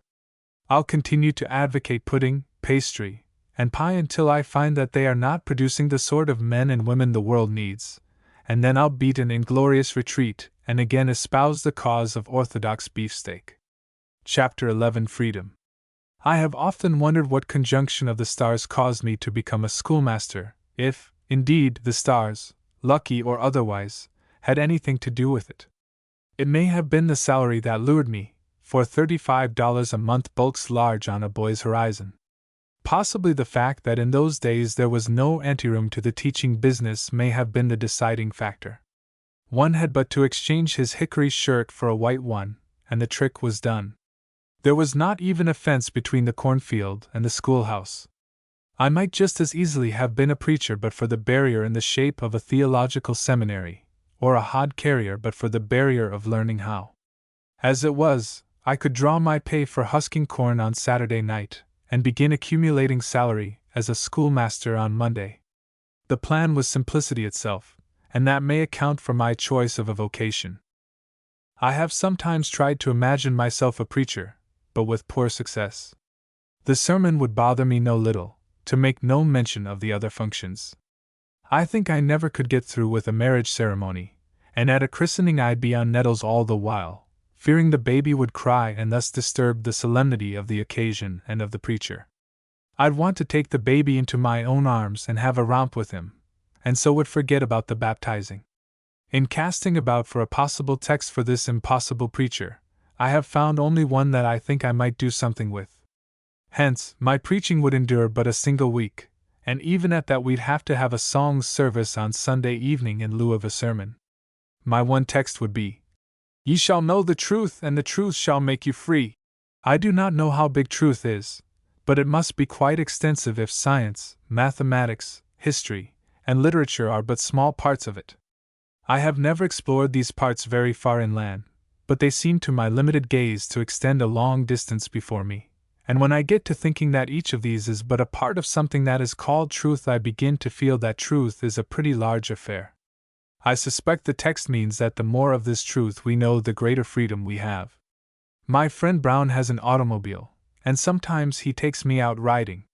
I'll continue to advocate pudding, pastry, and pie until I find that they are not producing the sort of men and women the world needs, and then I'll beat an inglorious retreat and again espouse the cause of orthodox beefsteak. Chapter 11 Freedom. I have often wondered what conjunction of the stars caused me to become a schoolmaster, if, indeed, the stars, lucky or otherwise, had anything to do with it. It may have been the salary that lured me, for $35 a month bulks large on a boy's horizon. Possibly the fact that in those days there was no anteroom to the teaching business may have been the deciding factor. One had but to exchange his hickory shirt for a white one, and the trick was done. There was not even a fence between the cornfield and the schoolhouse. I might just as easily have been a preacher but for the barrier in the shape of a theological seminary, or a hod carrier but for the barrier of learning how. As it was, I could draw my pay for husking corn on Saturday night, and begin accumulating salary as a schoolmaster on Monday. The plan was simplicity itself, and that may account for my choice of a vocation. I have sometimes tried to imagine myself a preacher, but with poor success. The sermon would bother me no little, to make no mention of the other functions. I think I never could get through with a marriage ceremony, and at a christening I'd be on nettles all the while, fearing the baby would cry and thus disturb the solemnity of the occasion and of the preacher. I'd want to take the baby into my own arms and have a romp with him, and so would forget about the baptizing. In casting about for a possible text for this impossible preacher, I have found only one that I think I might do something with. Hence, my preaching would endure but a single week, and even at that we'd have to have a song service on Sunday evening in lieu of a sermon. My one text would be, "Ye shall know the truth, and the truth shall make you free." I do not know how big truth is, but it must be quite extensive if science, mathematics, history, and literature are but small parts of it. I have never explored these parts very far inland, but they seem to my limited gaze to extend a long distance before me. And when I get to thinking that each of these is but a part of something that is called truth, I begin to feel that truth is a pretty large affair. I suspect the text means that the more of this truth we know, the greater freedom we have. My friend Brown has an automobile, and sometimes he takes me out riding.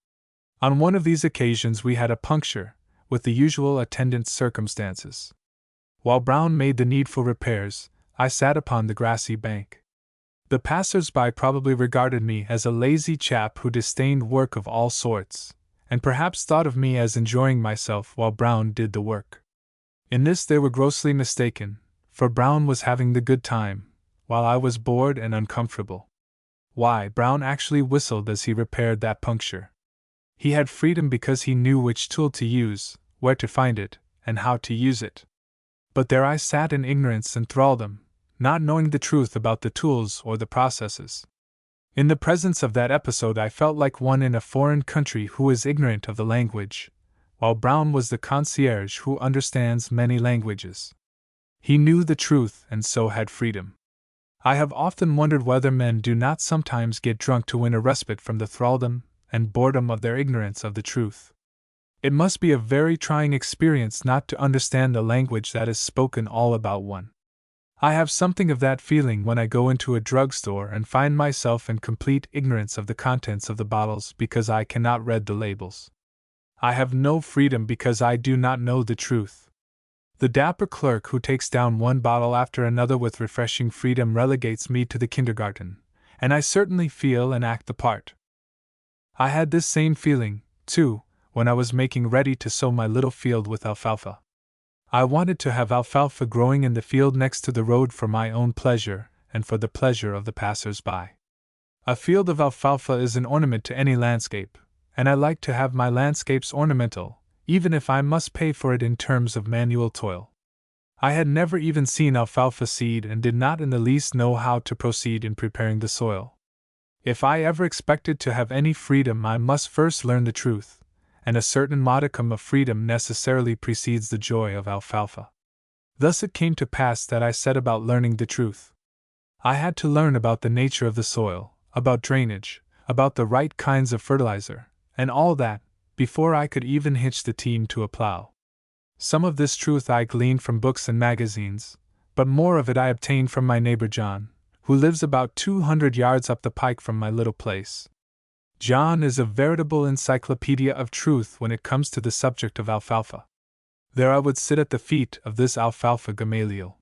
On one of these occasions we had a puncture, with the usual attendant circumstances. While Brown made the needful repairs, I sat upon the grassy bank. The passers-by probably regarded me as a lazy chap who disdained work of all sorts, and perhaps thought of me as enjoying myself while Brown did the work. In this they were grossly mistaken, for Brown was having the good time, while I was bored and uncomfortable. Why, Brown actually whistled as he repaired that puncture. He had freedom because he knew which tool to use, where to find it, and how to use it. But there I sat in ignorance and thraldom, not knowing the truth about the tools or the processes. In the presence of that episode I felt like one in a foreign country who is ignorant of the language, while Brown was the concierge who understands many languages. He knew the truth and so had freedom. I have often wondered whether men do not sometimes get drunk to win a respite from the thraldom and boredom of their ignorance of the truth. It must be a very trying experience not to understand the language that is spoken all about one. I have something of that feeling when I go into a drugstore and find myself in complete ignorance of the contents of the bottles because I cannot read the labels. I have no freedom because I do not know the truth. The dapper clerk who takes down one bottle after another with refreshing freedom relegates me to the kindergarten, and I certainly feel and act the part. I had this same feeling, too, when I was making ready to sow my little field with alfalfa. I wanted to have alfalfa growing in the field next to the road for my own pleasure and for the pleasure of the passers-by. A field of alfalfa is an ornament to any landscape, and I like to have my landscapes ornamental, even if I must pay for it in terms of manual toil. I had never even seen alfalfa seed and did not in the least know how to proceed in preparing the soil. If I ever expected to have any freedom, I must first learn the truth, and a certain modicum of freedom necessarily precedes the joy of alfalfa. Thus it came to pass that I set about learning the truth. I had to learn about the nature of the soil, about drainage, about the right kinds of fertilizer, and all that, before I could even hitch the team to a plow. Some of this truth I gleaned from books and magazines, but more of it I obtained from my neighbor John, who lives about 200 yards up the pike from my little place. John is a veritable encyclopedia of truth when it comes to the subject of alfalfa. There I would sit at the feet of this alfalfa Gamaliel.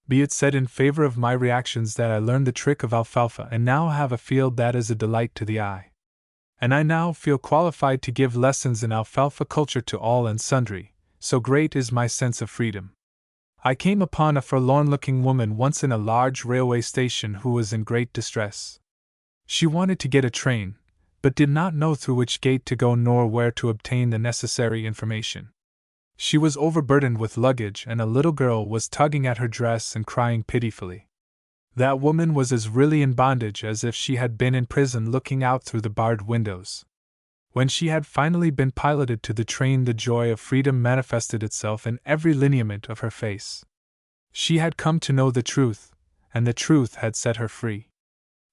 Be it said in favor of my reactions that I learned the trick of alfalfa and now have a field that is a delight to the eye. And I now feel qualified to give lessons in alfalfa culture to all and sundry, so great is my sense of freedom. I came upon a forlorn-looking woman once in a large railway station who was in great distress. She wanted to get a train, but did not know through which gate to go nor where to obtain the necessary information. She was overburdened with luggage, and a little girl was tugging at her dress and crying pitifully. That woman was as really in bondage as if she had been in prison looking out through the barred windows. When she had finally been piloted to the train, the joy of freedom manifested itself in every lineament of her face. She had come to know the truth, and the truth had set her free.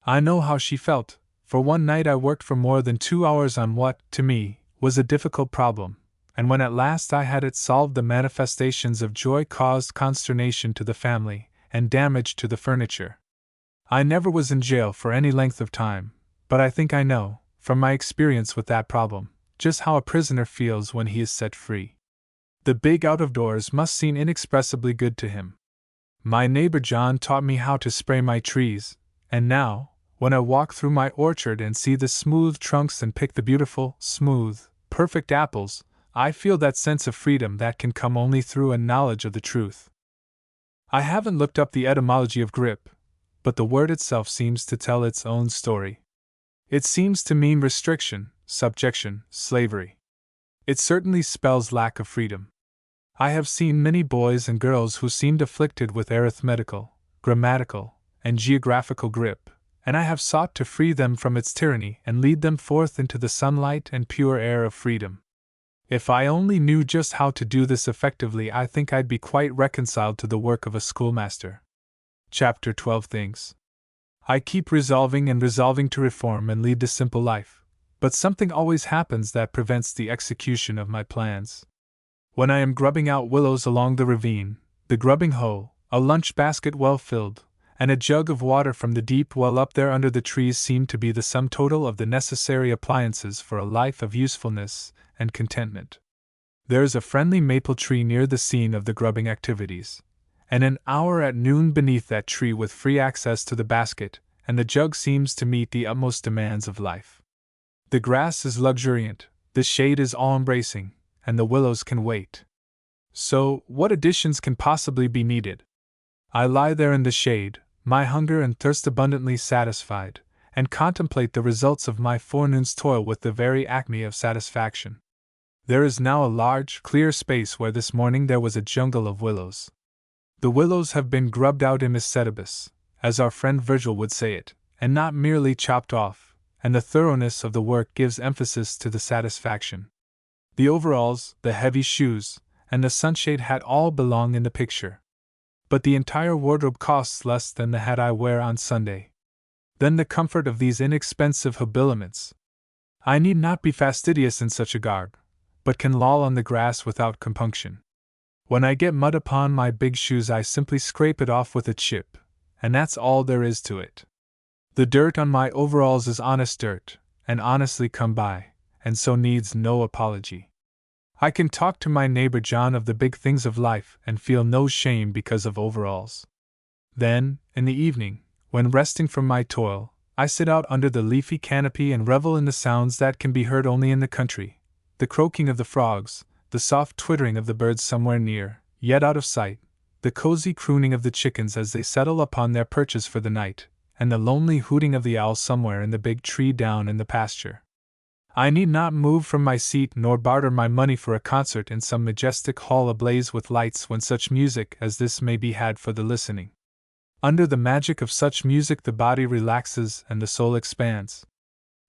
I know how she felt, for one night I worked for more than 2 hours on what, to me, was a difficult problem, and when at last I had it solved, the manifestations of joy caused consternation to the family and damage to the furniture. I never was in jail for any length of time, but I think I know, from my experience with that problem, just how a prisoner feels when he is set free. The big out-of-doors must seem inexpressibly good to him. My neighbor John taught me how to spray my trees, and now, when I walk through my orchard and see the smooth trunks and pick the beautiful, smooth, perfect apples, I feel that sense of freedom that can come only through a knowledge of the truth. I haven't looked up the etymology of grip, but the word itself seems to tell its own story. It seems to mean restriction, subjection, slavery. It certainly spells lack of freedom. I have seen many boys and girls who seemed afflicted with arithmetical, grammatical, and geographical grip, and I have sought to free them from its tyranny and lead them forth into the sunlight and pure air of freedom. If I only knew just how to do this effectively, I think I'd be quite reconciled to the work of a schoolmaster. Chapter 12 Things. I keep resolving to reform and lead the simple life, but something always happens that prevents the execution of my plans. When I am grubbing out willows along the ravine, the grubbing hoe, a lunch basket well filled, and a jug of water from the deep well up there under the trees seemed to be the sum total of the necessary appliances for a life of usefulness and contentment. There is a friendly maple tree near the scene of the grubbing activities, and an hour at noon beneath that tree with free access to the basket, and the jug seems to meet the utmost demands of life. The grass is luxuriant, the shade is all-embracing, and the willows can wait. So, what additions can possibly be needed? I lie there in the shade, my hunger and thirst abundantly satisfied, and contemplate the results of my forenoon's toil with the very acme of satisfaction. There is now a large, clear space where this morning there was a jungle of willows. The willows have been grubbed out imicetibus, as our friend Virgil would say it, and not merely chopped off, and the thoroughness of the work gives emphasis to the satisfaction. The overalls, the heavy shoes, and the sunshade hat all belong in the picture. But the entire wardrobe costs less than the hat I wear on Sunday. Then the comfort of these inexpensive habiliments. I need not be fastidious in such a garb, but can loll on the grass without compunction. When I get mud upon my big shoes I simply scrape it off with a chip, and that's all there is to it. The dirt on my overalls is honest dirt, and honestly come by, and so needs no apology. I can talk to my neighbor John of the big things of life and feel no shame because of overalls. Then, in the evening, when resting from my toil, I sit out under the leafy canopy and revel in the sounds that can be heard only in the country, the croaking of the frogs, the soft twittering of the birds somewhere near, yet out of sight, the cozy crooning of the chickens as they settle upon their perches for the night, and the lonely hooting of the owl somewhere in the big tree down in the pasture. I need not move from my seat nor barter my money for a concert in some majestic hall ablaze with lights when such music as this may be had for the listening. Under the magic of such music the body relaxes and the soul expands.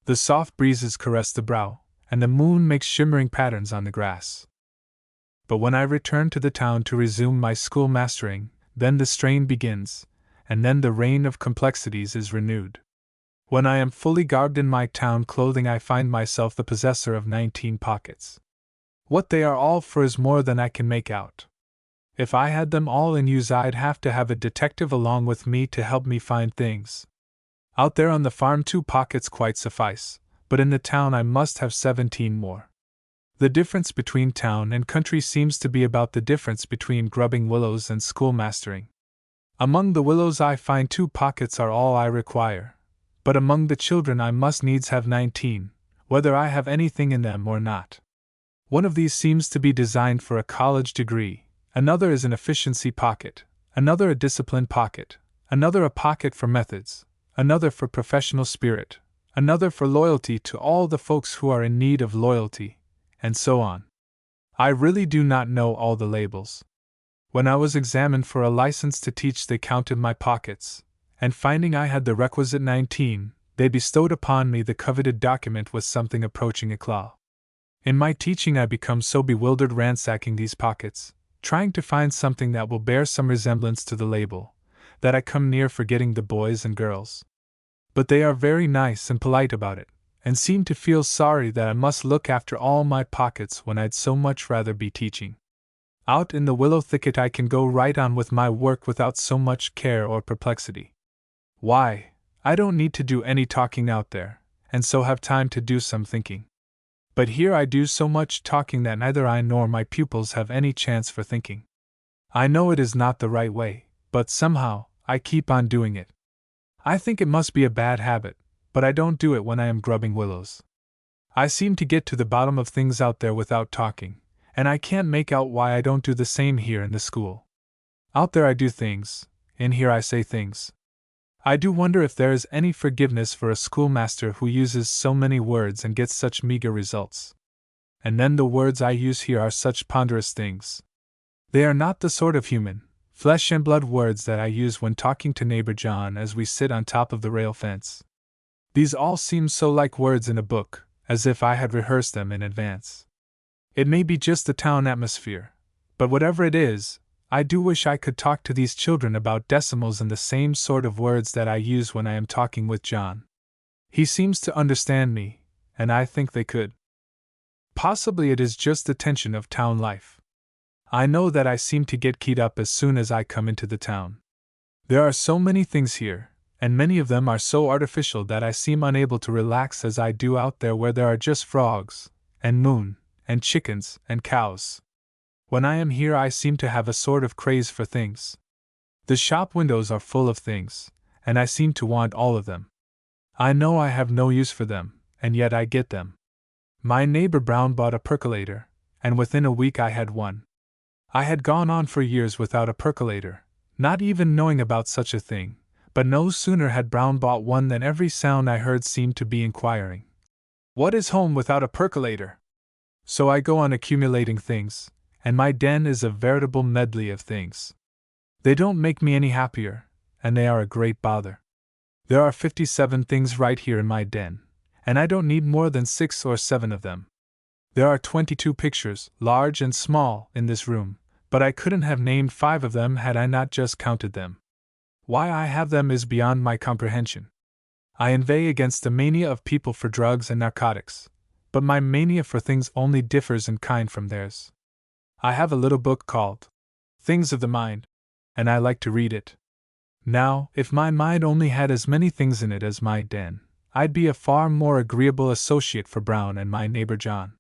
The soft breezes caress the brow, and the moon makes shimmering patterns on the grass. But when I return to the town to resume my schoolmastering, then the strain begins, and then the reign of complexities is renewed. When I am fully garbed in my town clothing I find myself the possessor of 19 pockets. What they are all for is more than I can make out. If I had them all in use I'd have to have a detective along with me to help me find things. Out there on the farm 2 pockets quite suffice, but in the town I must have 17 more. The difference between town and country seems to be about the difference between grubbing willows and schoolmastering. Among the willows I find 2 pockets are all I require. But among the children I must needs have 19, whether I have anything in them or not. One of these seems to be designed for a college degree, another is an efficiency pocket, another a discipline pocket, another a pocket for methods, another for professional spirit, another for loyalty to all the folks who are in need of loyalty, and so on. I really do not know all the labels. When I was examined for a license to teach they counted my pockets, and finding I had the requisite 19, they bestowed upon me the coveted document with something approaching eclat. In my teaching I become so bewildered ransacking these pockets, trying to find something that will bear some resemblance to the label, that I come near forgetting the boys and girls. But they are very nice and polite about it, and seem to feel sorry that I must look after all my pockets when I'd so much rather be teaching. Out in the willow thicket I can go right on with my work without so much care or perplexity. Why, I don't need to do any talking out there, and so have time to do some thinking. But here I do so much talking that neither I nor my pupils have any chance for thinking. I know it is not the right way, but somehow, I keep on doing it. I think it must be a bad habit, but I don't do it when I am grubbing willows. I seem to get to the bottom of things out there without talking, and I can't make out why I don't do the same here in the school. Out there I do things, in here I say things. I do wonder if there is any forgiveness for a schoolmaster who uses so many words and gets such meager results. And then the words I use here are such ponderous things. They are not the sort of human, flesh and blood words that I use when talking to neighbor John as we sit on top of the rail fence. These all seem so like words in a book, as if I had rehearsed them in advance. It may be just the town atmosphere, but whatever it is, I do wish I could talk to these children about decimals in the same sort of words that I use when I am talking with John. He seems to understand me, and I think they could. Possibly it is just the tension of town life. I know that I seem to get keyed up as soon as I come into the town. There are so many things here, and many of them are so artificial that I seem unable to relax as I do out there where there are just frogs, and moon, and chickens, and cows. When I am here, I seem to have a sort of craze for things. The shop windows are full of things, and I seem to want all of them. I know I have no use for them, and yet I get them. My neighbor Brown bought a percolator, and within a week I had one. I had gone on for years without a percolator, not even knowing about such a thing, but no sooner had Brown bought one than every sound I heard seemed to be inquiring, "What is home without a percolator?" So I go on accumulating things, and my den is a veritable medley of things. They don't make me any happier, and they are a great bother. There are 57 things right here in my den, and I don't need more than 6 or 7 of them. There are 22 pictures, large and small, in this room, but I couldn't have named 5 of them had I not just counted them. Why I have them is beyond my comprehension. I inveigh against the mania of people for drugs and narcotics, but my mania for things only differs in kind from theirs. I have a little book called Things of the Mind, and I like to read it. Now, if my mind only had as many things in it as my den, I'd be a far more agreeable associate for Brown and my neighbor John.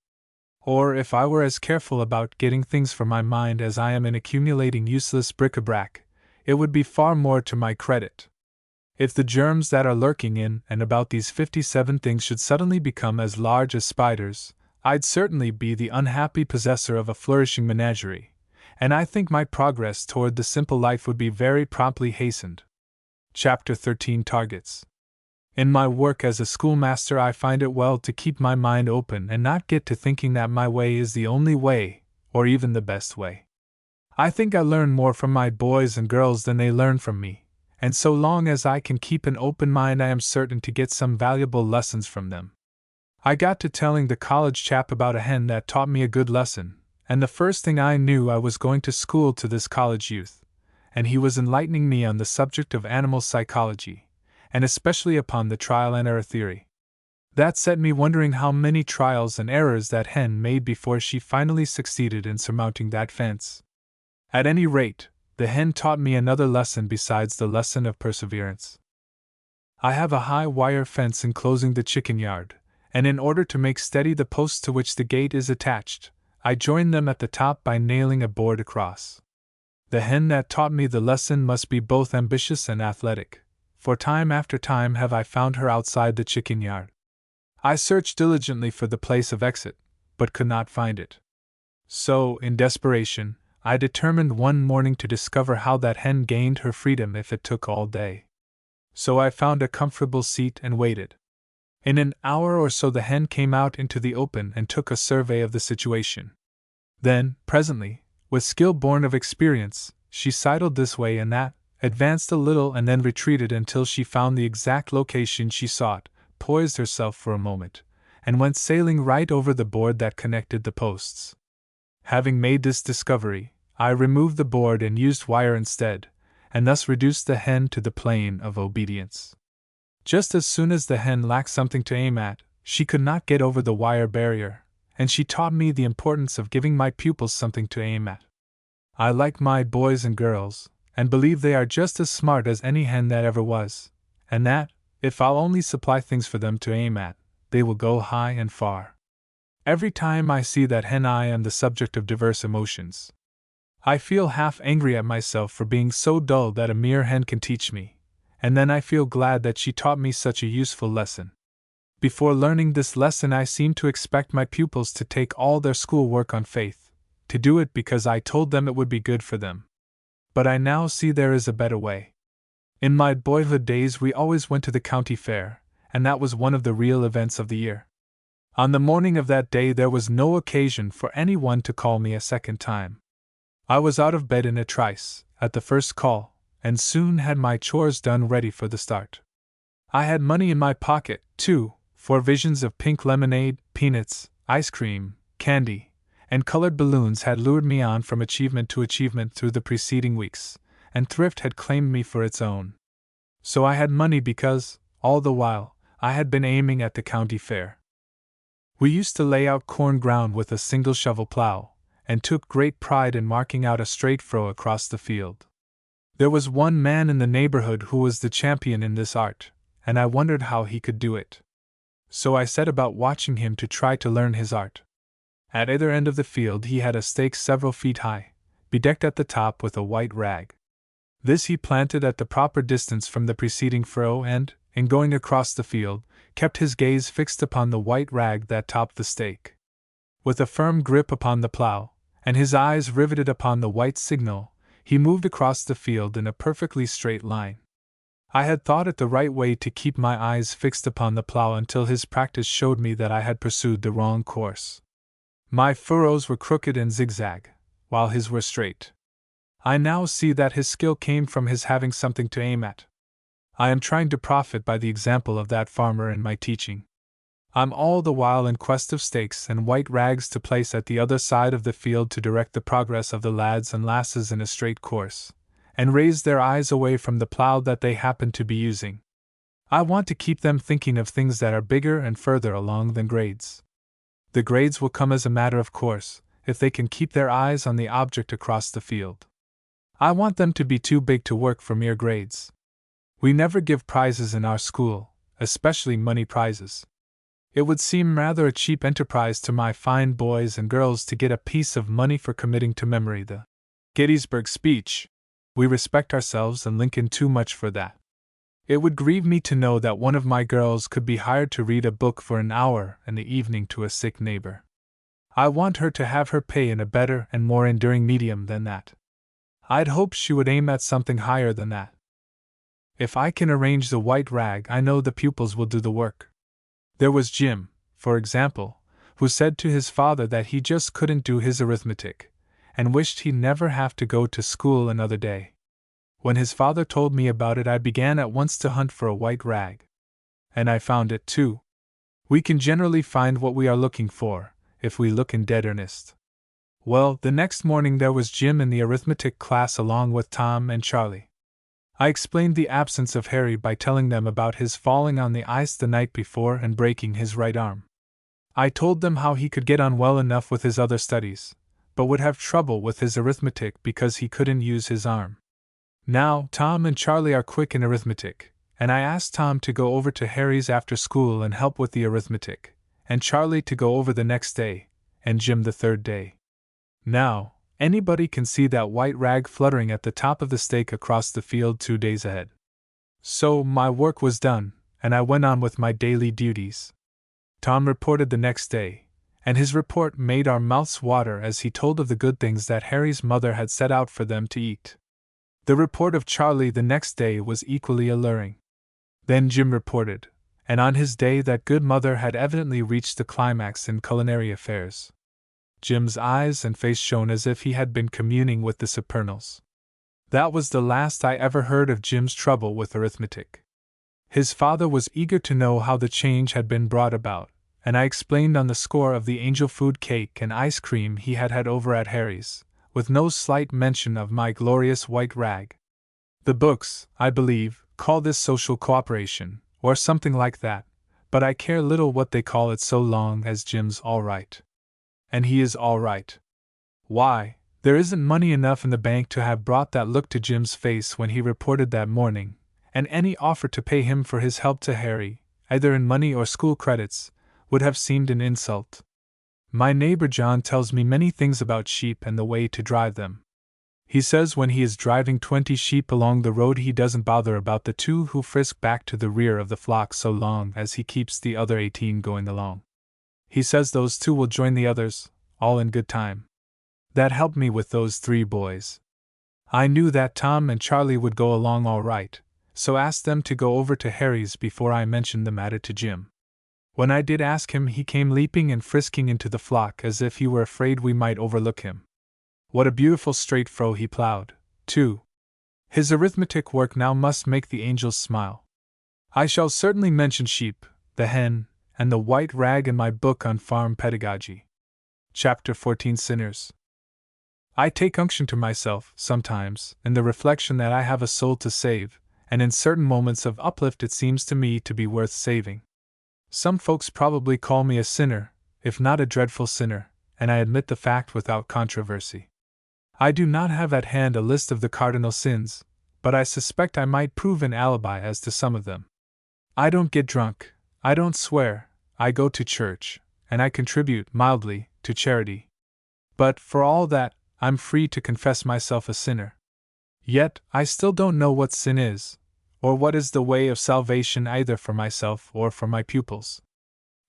Or if I were as careful about getting things for my mind as I am in accumulating useless bric-a-brac, it would be far more to my credit. If the germs that are lurking in and about these 57 things should suddenly become as large as spiders, I'd certainly be the unhappy possessor of a flourishing menagerie, and I think my progress toward the simple life would be very promptly hastened. Chapter 13 Targets. In my work as a schoolmaster, I find it well to keep my mind open and not get to thinking that my way is the only way, or even the best way. I think I learn more from my boys and girls than they learn from me, and so long as I can keep an open mind, I am certain to get some valuable lessons from them. I got to telling the college chap about a hen that taught me a good lesson, and the first thing I knew I was going to school to this college youth, and he was enlightening me on the subject of animal psychology, and especially upon the trial and error theory. That set me wondering how many trials and errors that hen made before she finally succeeded in surmounting that fence. At any rate, the hen taught me another lesson besides the lesson of perseverance. I have a high wire fence enclosing the chicken yard, and in order to make steady the posts to which the gate is attached, I join them at the top by nailing a board across. The hen that taught me the lesson must be both ambitious and athletic, for time after time have I found her outside the chicken yard. I searched diligently for the place of exit, but could not find it. So, in desperation, I determined one morning to discover how that hen gained her freedom if it took all day. So I found a comfortable seat and waited. In an hour or so the hen came out into the open and took a survey of the situation. Then, presently, with skill born of experience, she sidled this way and that, advanced a little and then retreated until she found the exact location she sought, poised herself for a moment, and went sailing right over the board that connected the posts. Having made this discovery, I removed the board and used wire instead, and thus reduced the hen to the plane of obedience. Just as soon as the hen lacked something to aim at, she could not get over the wire barrier, and she taught me the importance of giving my pupils something to aim at. I like my boys and girls, and believe they are just as smart as any hen that ever was, and that, if I'll only supply things for them to aim at, they will go high and far. Every time I see that hen I am the subject of diverse emotions. I feel half angry at myself for being so dull that a mere hen can teach me, and then I feel glad that she taught me such a useful lesson. Before learning this lesson I seemed to expect my pupils to take all their school work on faith, to do it because I told them it would be good for them. But I now see there is a better way. In my boyhood days we always went to the county fair, and that was one of the real events of the year. On the morning of that day there was no occasion for anyone to call me a second time. I was out of bed in a trice, at the first call, and soon had my chores done ready for the start. I had money in my pocket, too, for visions of pink lemonade, peanuts, ice cream, candy, and colored balloons had lured me on from achievement to achievement through the preceding weeks, and thrift had claimed me for its own. So I had money because, all the while, I had been aiming at the county fair. We used to lay out corn ground with a single shovel plow, and took great pride in marking out a straight furrow across the field. There was one man in the neighborhood who was the champion in this art, and I wondered how he could do it. So I set about watching him to try to learn his art. At either end of the field he had a stake several feet high, bedecked at the top with a white rag. This he planted at the proper distance from the preceding furrow and, in going across the field, kept his gaze fixed upon the white rag that topped the stake. With a firm grip upon the plow, and his eyes riveted upon the white signal, he moved across the field in a perfectly straight line. I had thought it the right way to keep my eyes fixed upon the plow until his practice showed me that I had pursued the wrong course. My furrows were crooked and zigzag, while his were straight. I now see that his skill came from his having something to aim at. I am trying to profit by the example of that farmer in my teaching. I'm all the while in quest of stakes and white rags to place at the other side of the field to direct the progress of the lads and lasses in a straight course, and raise their eyes away from the plow that they happen to be using. I want to keep them thinking of things that are bigger and further along than grades. The grades will come as a matter of course, if they can keep their eyes on the object across the field. I want them to be too big to work for mere grades. We never give prizes in our school, especially money prizes. It would seem rather a cheap enterprise to my fine boys and girls to get a piece of money for committing to memory the Gettysburg speech. We respect ourselves and Lincoln too much for that. It would grieve me to know that one of my girls could be hired to read a book for an hour in the evening to a sick neighbor. I want her to have her pay in a better and more enduring medium than that. I'd hoped she would aim at something higher than that. If I can arrange the white rag, I know the pupils will do the work. There was Jim, for example, who said to his father that he just couldn't do his arithmetic, and wished he'd never have to go to school another day. When his father told me about it, I began at once to hunt for a white rag. And I found it too. We can generally find what we are looking for, if we look in dead earnest. Well, the next morning there was Jim in the arithmetic class along with Tom and Charlie. I explained the absence of Harry by telling them about his falling on the ice the night before and breaking his right arm. I told them how he could get on well enough with his other studies, but would have trouble with his arithmetic because he couldn't use his arm. Now, Tom and Charlie are quick in arithmetic, and I asked Tom to go over to Harry's after school and help with the arithmetic, and Charlie to go over the next day, and Jim the third day. Now, anybody can see that white rag fluttering at the top of the stake across the field 2 days ahead. So, my work was done, and I went on with my daily duties. Tom reported the next day, and his report made our mouths water as he told of the good things that Harry's mother had set out for them to eat. The report of Charlie the next day was equally alluring. Then Jim reported, and on his day that good mother had evidently reached the climax in culinary affairs. Jim's eyes and face shone as if he had been communing with the supernals. That was the last I ever heard of Jim's trouble with arithmetic. His father was eager to know how the change had been brought about, and I explained on the score of the angel food cake and ice cream he had had over at Harry's, with no slight mention of my glorious white rag. The books, I believe, call this social cooperation, or something like that, but I care little what they call it so long as Jim's all right. And he is all right. Why, there isn't money enough in the bank to have brought that look to Jim's face when he reported that morning, and any offer to pay him for his help to Harry, either in money or school credits, would have seemed an insult. My neighbor John tells me many things about sheep and the way to drive them. He says when he is driving 20 sheep along the road he doesn't bother about the 2 who frisk back to the rear of the flock so long as he keeps the other 18 going along. He says those 2 will join the others, all in good time. That helped me with those 3 boys. I knew that Tom and Charlie would go along all right, so asked them to go over to Harry's before I mentioned the matter to Jim. When I did ask him, he came leaping and frisking into the flock as if he were afraid we might overlook him. What a beautiful straight furrow he plowed, too. His arithmetic work now must make the angels smile. I shall certainly mention sheep, the hen, and the white rag in my book on farm pedagogy. Chapter 14 Sinners. I take unction to myself, sometimes, in the reflection that I have a soul to save, and in certain moments of uplift it seems to me to be worth saving. Some folks probably call me a sinner, if not a dreadful sinner, and I admit the fact without controversy. I do not have at hand a list of the cardinal sins, but I suspect I might prove an alibi as to some of them. I don't get drunk, I don't swear, I go to church, and I contribute, mildly, to charity. But, for all that, I'm free to confess myself a sinner. Yet, I still don't know what sin is, or what is the way of salvation either for myself or for my pupils.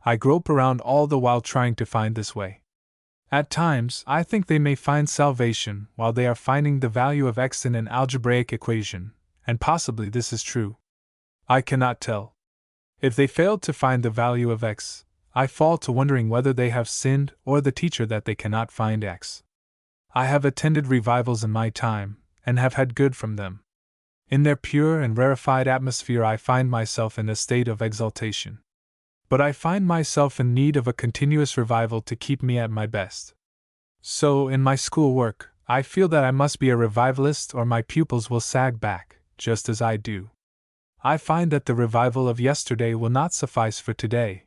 I grope around all the while trying to find this way. At times, I think they may find salvation while they are finding the value of x in an algebraic equation, and possibly this is true. I cannot tell. If they failed to find the value of x, I fall to wondering whether they have sinned or the teacher that they cannot find x. I have attended revivals in my time, and have had good from them. In their pure and rarefied atmosphere I find myself in a state of exaltation. But I find myself in need of a continuous revival to keep me at my best. So, in my school work, I feel that I must be a revivalist or my pupils will sag back, just as I do. I find that the revival of yesterday will not suffice for today.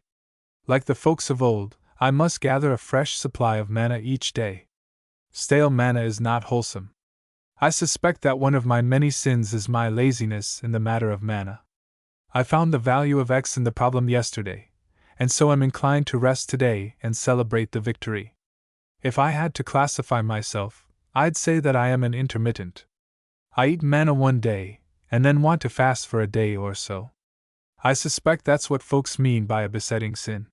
Like the folks of old, I must gather a fresh supply of manna each day. Stale manna is not wholesome. I suspect that one of my many sins is my laziness in the matter of manna. I found the value of x in the problem yesterday, and so am inclined to rest today and celebrate the victory. If I had to classify myself, I'd say that I am an intermittent. I eat manna one day, and then want to fast for a day or so. I suspect that's what folks mean by a besetting sin.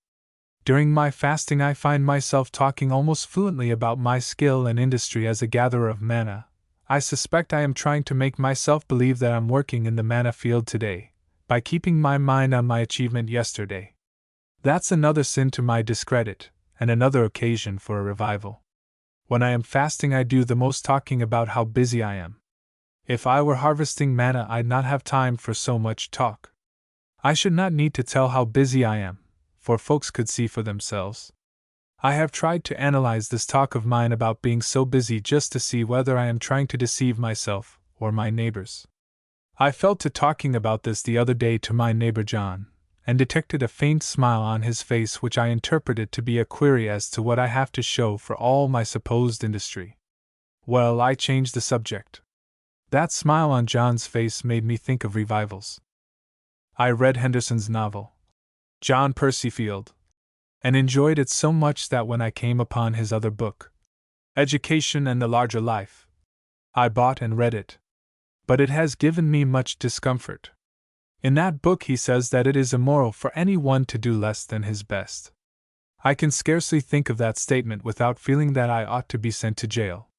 During my fasting I find myself talking almost fluently about my skill and industry as a gatherer of manna. I suspect I am trying to make myself believe that I'm working in the manna field today, by keeping my mind on my achievement yesterday. That's another sin to my discredit, and another occasion for a revival. When I am fasting I do the most talking about how busy I am. If I were harvesting manna I'd not have time for so much talk. I should not need to tell how busy I am, for folks could see for themselves. I have tried to analyze this talk of mine about being so busy just to see whether I am trying to deceive myself or my neighbors. I fell to talking about this the other day to my neighbor John, and detected a faint smile on his face which I interpreted to be a query as to what I have to show for all my supposed industry. Well, I changed the subject. That smile on John's face made me think of revivals. I read Henderson's novel, John Percyfield, and enjoyed it so much that when I came upon his other book, Education and the Larger Life, I bought and read it. But it has given me much discomfort. In that book he says that it is immoral for any one to do less than his best. I can scarcely think of that statement without feeling that I ought to be sent to jail.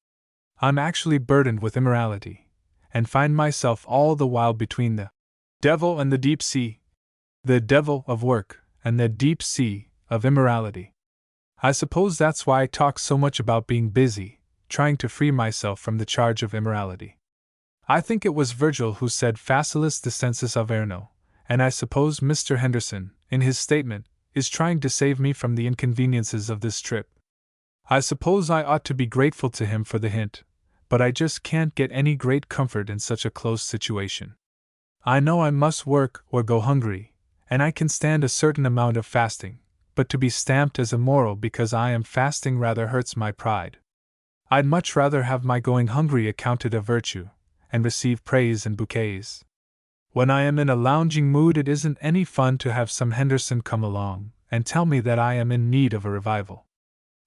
I'm actually burdened with immorality, and find myself all the while between the devil and the deep sea, the devil of work and the deep sea of immorality. I suppose that's why I talk so much about being busy, trying to free myself from the charge of immorality. I think it was Virgil who said facilis descensus Averno, and I suppose Mr. Henderson, in his statement, is trying to save me from the inconveniences of this trip. I suppose I ought to be grateful to him for the hint, but I just can't get any great comfort in such a close situation. I know I must work or go hungry, and I can stand a certain amount of fasting, but to be stamped as immoral because I am fasting rather hurts my pride. I'd much rather have my going hungry accounted a virtue, and receive praise and bouquets. When I am in a lounging mood it isn't any fun to have some Henderson come along and tell me that I am in need of a revival.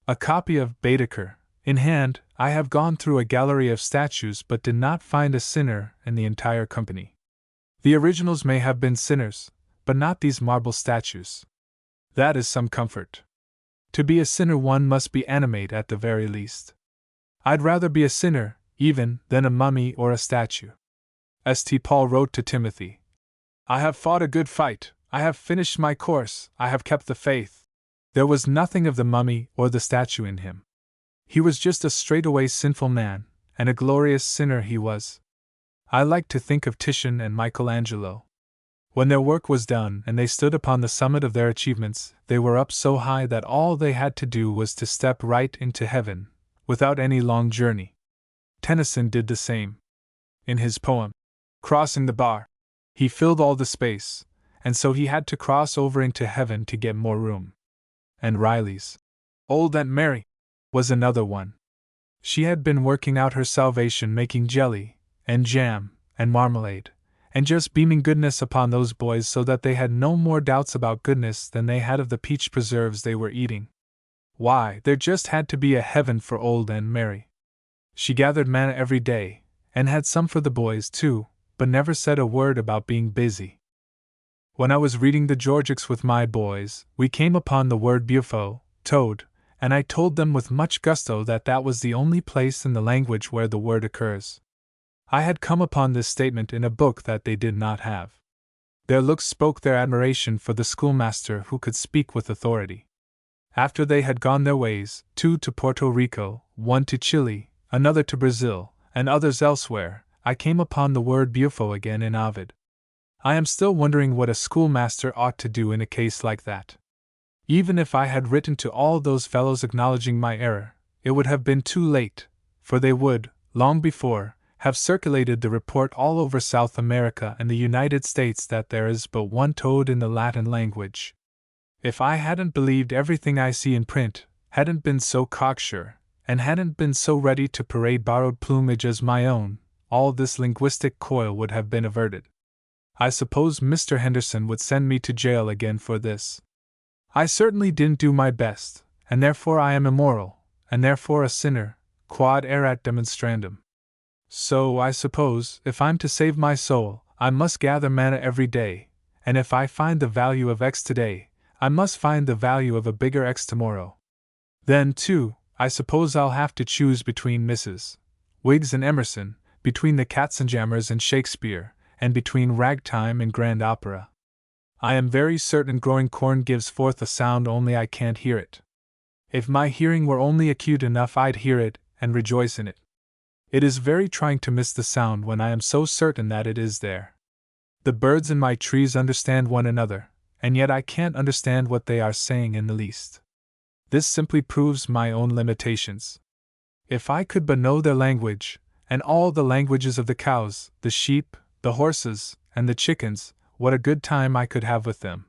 A copy of Baedeker in hand, I have gone through a gallery of statues but did not find a sinner in the entire company. The originals may have been sinners, but not these marble statues. That is some comfort. To be a sinner one must be animate at the very least. I'd rather be a sinner, even, than a mummy or a statue. St. Paul wrote to Timothy, I have fought a good fight, I have finished my course, I have kept the faith. There was nothing of the mummy or the statue in him. He was just a straightaway sinful man, and a glorious sinner he was. I like to think of Titian and Michelangelo. When their work was done and they stood upon the summit of their achievements, they were up so high that all they had to do was to step right into heaven, without any long journey. Tennyson did the same. In his poem, Crossing the Bar, he filled all the space, and so he had to cross over into heaven to get more room. And Riley's Old Aunt Mary was another one. She had been working out her salvation making jelly, and jam, and marmalade, and just beaming goodness upon those boys so that they had no more doubts about goodness than they had of the peach preserves they were eating. Why, there just had to be a heaven for old Aunt Mary. She gathered manna every day, and had some for the boys too, but never said a word about being busy. When I was reading the Georgics with my boys, we came upon the word bufo, toad, and I told them with much gusto that that was the only place in the language where the word occurs. I had come upon this statement in a book that they did not have. Their looks spoke their admiration for the schoolmaster who could speak with authority. After they had gone their ways, 2 to Puerto Rico, 1 to Chile, another to Brazil, and others elsewhere, I came upon the word bufo again in Ovid. I am still wondering what a schoolmaster ought to do in a case like that. Even if I had written to all those fellows acknowledging my error, it would have been too late, for they would, long before, have circulated the report all over South America and the United States that there is but one toad in the Latin language. If I hadn't believed everything I see in print, hadn't been so cocksure, and hadn't been so ready to parade borrowed plumage as my own, all this linguistic coil would have been averted. I suppose Mr. Henderson would send me to jail again for this. I certainly didn't do my best, and therefore I am immoral, and therefore a sinner, quod erat demonstrandum. So, I suppose, if I'm to save my soul, I must gather manna every day, and if I find the value of X today, I must find the value of a bigger X tomorrow. Then, too, I suppose I'll have to choose between Mrs. Wiggs and Emerson, between the Katzenjammers and Shakespeare, and between ragtime and grand opera. I am very certain growing corn gives forth a sound only I can't hear it. If my hearing were only acute enough I'd hear it, and rejoice in it. It is very trying to miss the sound when I am so certain that it is there. The birds in my trees understand one another, and yet I can't understand what they are saying in the least. This simply proves my own limitations. If I could but know their language, and all the languages of the cows, the sheep, the horses, and the chickens, what a good time I could have with them.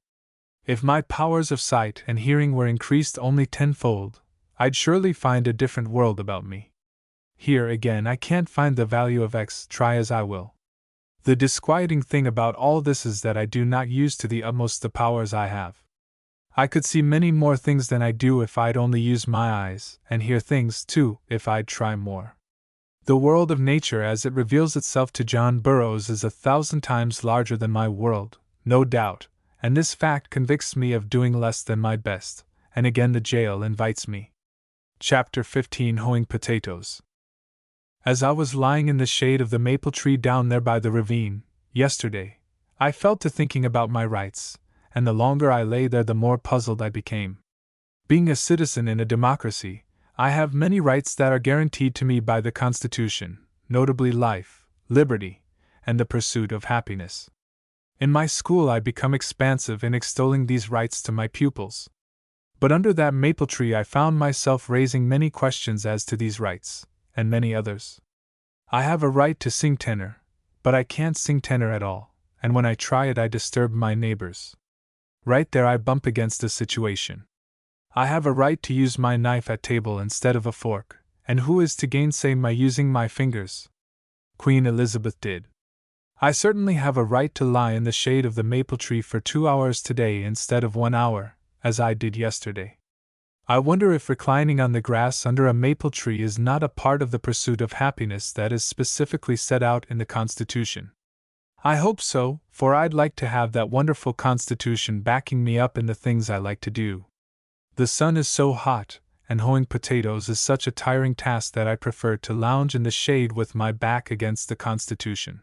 If my powers of sight and hearing were increased only tenfold, I'd surely find a different world about me. Here again I can't find the value of X, try as I will. The disquieting thing about all this is that I do not use to the utmost the powers I have. I could see many more things than I do if I'd only use my eyes, and hear things, too, if I'd try more. The world of nature as it reveals itself to John Burroughs is 1,000 times larger than my world, no doubt, and this fact convicts me of doing less than my best, and again the jail invites me. Chapter 15 Hoeing Potatoes. As I was lying in the shade of the maple tree down there by the ravine, yesterday, I fell to thinking about my rights, and the longer I lay there the more puzzled I became. Being a citizen in a democracy, I have many rights that are guaranteed to me by the Constitution, notably life, liberty, and the pursuit of happiness. In my school I become expansive in extolling these rights to my pupils. But under that maple tree I found myself raising many questions as to these rights, and many others. I have a right to sing tenor, but I can't sing tenor at all, and when I try it I disturb my neighbors. Right there I bump against a situation. I have a right to use my knife at table instead of a fork, and who is to gainsay my using my fingers? Queen Elizabeth did. I certainly have a right to lie in the shade of the maple tree for 2 hours today instead of 1 hour, as I did yesterday. I wonder if reclining on the grass under a maple tree is not a part of the pursuit of happiness that is specifically set out in the Constitution. I hope so, for I'd like to have that wonderful Constitution backing me up in the things I like to do. The sun is so hot, and hoeing potatoes is such a tiring task that I prefer to lounge in the shade with my back against the Constitution.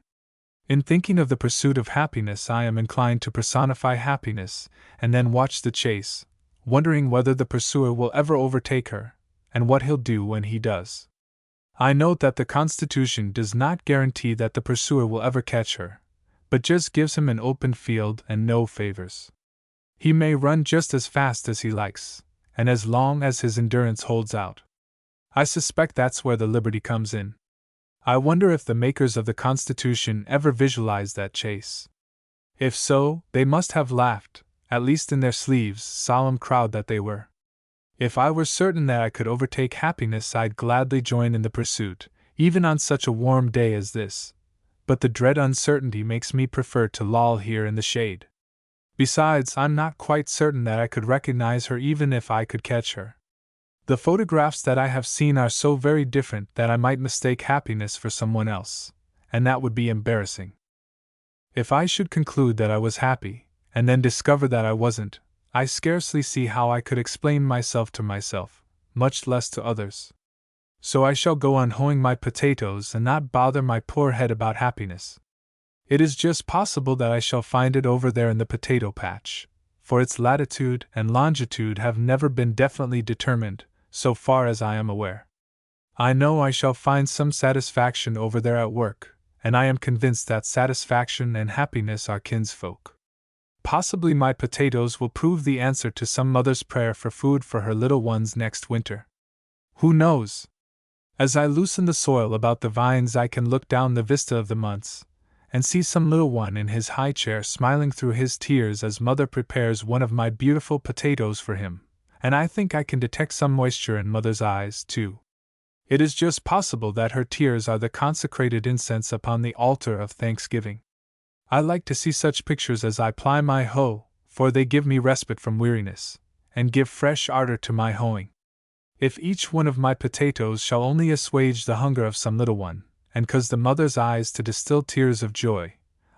In thinking of the pursuit of happiness, I am inclined to personify happiness, and then watch the chase, wondering whether the pursuer will ever overtake her, and what he'll do when he does. I note that the Constitution does not guarantee that the pursuer will ever catch her, but just gives him an open field and no favors. He may run just as fast as he likes, and as long as his endurance holds out. I suspect that's where the liberty comes in. I wonder if the makers of the Constitution ever visualized that chase. If so, they must have laughed, at least in their sleeves, solemn crowd that they were. If I were certain that I could overtake happiness, I'd gladly join in the pursuit, even on such a warm day as this. but the dread uncertainty makes me prefer to loll here in the shade. Besides, I'm not quite certain that I could recognize her even if I could catch her. The photographs that I have seen are so very different that I might mistake happiness for someone else, and that would be embarrassing. If I should conclude that I was happy, and then discover that I wasn't, I scarcely see how I could explain myself to myself, much less to others. So I shall go on hoeing my potatoes and not bother my poor head about happiness. It is just possible that I shall find it over there in the potato patch, for its latitude and longitude have never been definitely determined, so far as I am aware. I know I shall find some satisfaction over there at work, and I am convinced that satisfaction and happiness are kinsfolk. Possibly my potatoes will prove the answer to some mother's prayer for food for her little ones next winter. Who knows? As I loosen the soil about the vines, I can look down the vista of the months, and see some little one in his high chair smiling through his tears as mother prepares one of my beautiful potatoes for him, and I think I can detect some moisture in mother's eyes, too. It is just possible that her tears are the consecrated incense upon the altar of thanksgiving. I like to see such pictures as I ply my hoe, for they give me respite from weariness, and give fresh ardor to my hoeing. If each one of my potatoes shall only assuage the hunger of some little one, and cause the mother's eyes to distill tears of joy,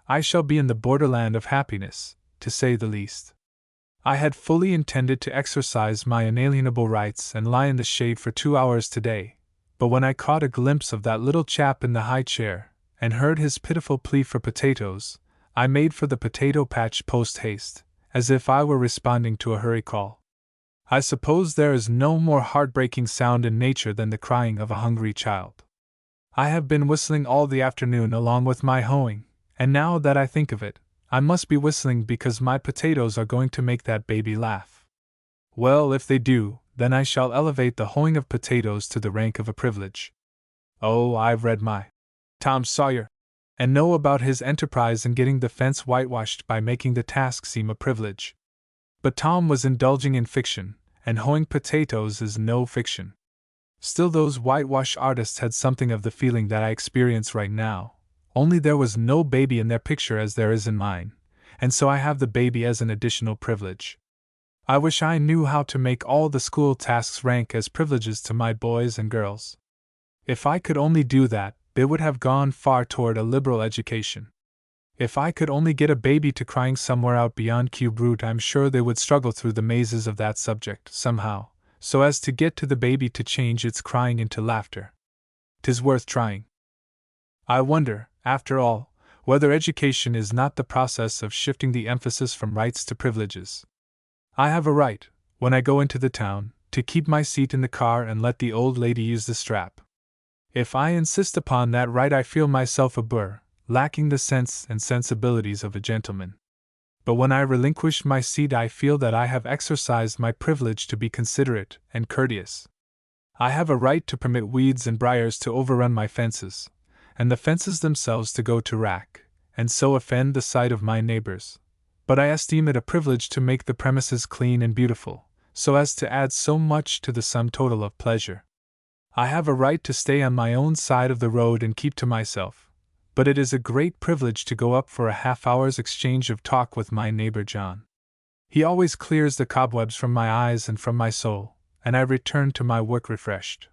I shall be in the borderland of happiness, to say the least. I had fully intended to exercise my inalienable rights and lie in the shade for 2 hours today, but when I caught a glimpse of that little chap in the high chair, and heard his pitiful plea for potatoes, I made for the potato patch post-haste, as if I were responding to a hurry call. I suppose there is no more heartbreaking sound in nature than the crying of a hungry child. I have been whistling all the afternoon along with my hoeing, and now that I think of it, I must be whistling because my potatoes are going to make that baby laugh. Well, if they do, then I shall elevate the hoeing of potatoes to the rank of a privilege. Oh, I've read my Tom Sawyer, and know about his enterprise in getting the fence whitewashed by making the task seem a privilege. But Tom was indulging in fiction, and hoeing potatoes is no fiction. Still, those whitewash artists had something of the feeling that I experience right now, only there was no baby in their picture as there is in mine, and so I have the baby as an additional privilege. I wish I knew how to make all the school tasks rank as privileges to my boys and girls. If I could only do that, they would have gone far toward a liberal education. If I could only get a baby to crying somewhere out beyond cube root, I'm sure they would struggle through the mazes of that subject, somehow, so as to get to the baby to change its crying into laughter. 'Tis worth trying. I wonder, after all, whether education is not the process of shifting the emphasis from rights to privileges. I have a right, when I go into the town, to keep my seat in the car and let the old lady use the strap. If I insist upon that right, I feel myself a burr, lacking the sense and sensibilities of a gentleman. But when I relinquish my seat, I feel that I have exercised my privilege to be considerate and courteous. I have a right to permit weeds and briars to overrun my fences, and the fences themselves to go to rack, and so offend the sight of my neighbors. But I esteem it a privilege to make the premises clean and beautiful, so as to add so much to the sum total of pleasure. I have a right to stay on my own side of the road and keep to myself, but it is a great privilege to go up for a half-hour's exchange of talk with my neighbor John. He always clears the cobwebs from my eyes and from my soul, and I return to my work refreshed.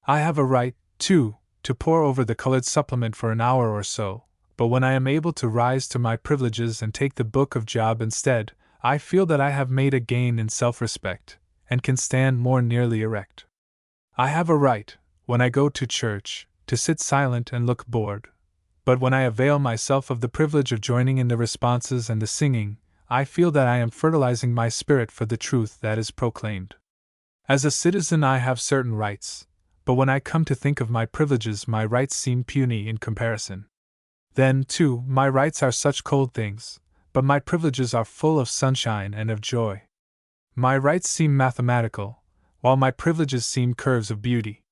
I have a right, too, to pore over the colored supplement for an hour or so, but when I am able to rise to my privileges and take the book of Job instead, I feel that I have made a gain in self-respect, and can stand more nearly erect. I have a right, when I go to church, to sit silent and look bored, but when I avail myself of the privilege of joining in the responses and the singing, I feel that I am fertilizing my spirit for the truth that is proclaimed. As a citizen I have certain rights, but when I come to think of my privileges, my rights seem puny in comparison. Then, too, my rights are such cold things, but my privileges are full of sunshine and of joy. My rights seem mathematical, while my privileges seem curves of beauty.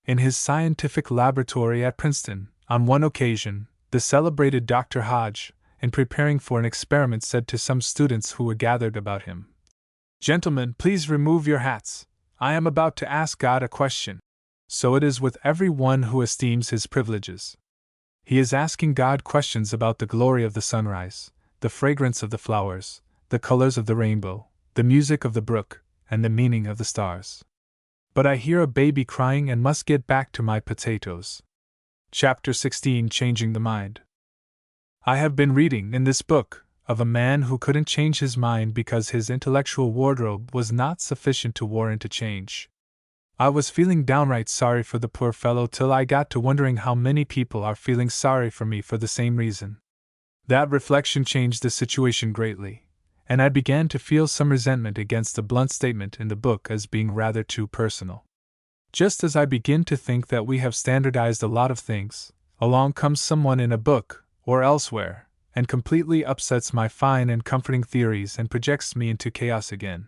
In his scientific laboratory at Princeton, on one occasion, the celebrated Dr. Hodge, in preparing for an experiment, said to some students who were gathered about him, "Gentlemen, please remove your hats. I am about to ask God a question." So it is with every one who esteems his privileges. He is asking God questions about the glory of the sunrise, the fragrance of the flowers, the colors of the rainbow, the music of the brook, and the meaning of the stars. But I hear a baby crying and must get back to my potatoes. Chapter 16: Changing the Mind. I have been reading, in this book, of a man who couldn't change his mind because his intellectual wardrobe was not sufficient to warrant a change. I was feeling downright sorry for the poor fellow till I got to wondering how many people are feeling sorry for me for the same reason. That reflection changed the situation greatly, and I began to feel some resentment against the blunt statement in the book as being rather too personal. Just as I begin to think that we have standardized a lot of things, along comes someone in a book, or elsewhere, and completely upsets my fine and comforting theories and projects me into chaos again.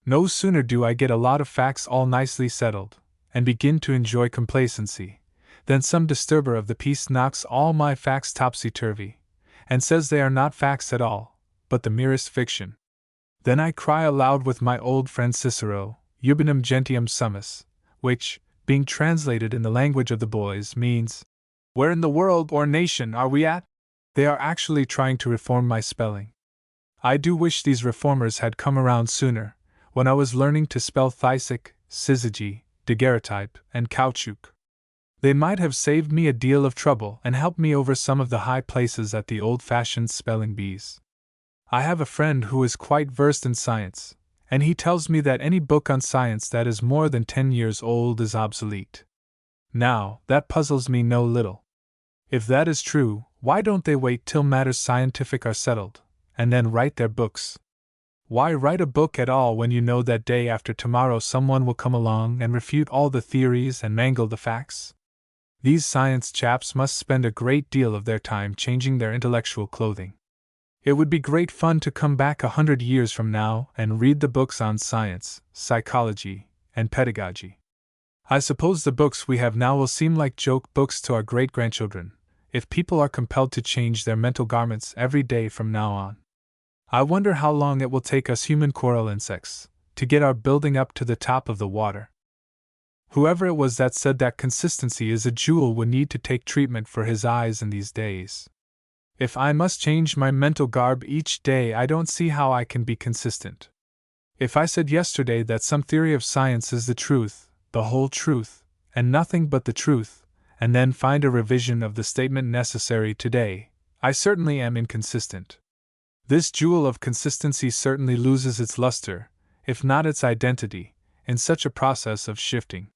No sooner do I get a lot of facts all nicely settled, and begin to enjoy complacency, than some disturber of the peace knocks all my facts topsy-turvy, and says they are not facts at all, but the merest fiction. Then I cry aloud with my old friend Cicero, Ubinum gentium summus, which, being translated in the language of the boys, means, "Where in the world or nation are we at?" They are actually trying to reform my spelling. I do wish these reformers had come around sooner, when I was learning to spell Thysic, syzygy, daguerreotype, and caoutchouc. They might have saved me a deal of trouble and helped me over some of the high places at the old-fashioned spelling bees. I have a friend who is quite versed in science, and he tells me that any book on science that is more than 10 years old is obsolete. Now, that puzzles me no little. If that is true, why don't they wait till matters scientific are settled, and then write their books? Why write a book at all when you know that day after tomorrow someone will come along and refute all the theories and mangle the facts? These science chaps must spend a great deal of their time changing their intellectual clothing. It would be great fun to come back 100 years from now and read the books on science, psychology, and pedagogy. I suppose the books we have now will seem like joke books to our great-grandchildren, if people are compelled to change their mental garments every day from now on. I wonder how long it will take us human coral insects to get our building up to the top of the water. Whoever it was that said that consistency is a jewel would need to take treatment for his eyes in these days. If I must change my mental garb each day, I don't see how I can be consistent. If I said yesterday that some theory of science is the truth, the whole truth, and nothing but the truth, and then find a revision of the statement necessary today, I certainly am inconsistent. This jewel of consistency certainly loses its luster, if not its identity, in such a process of shifting.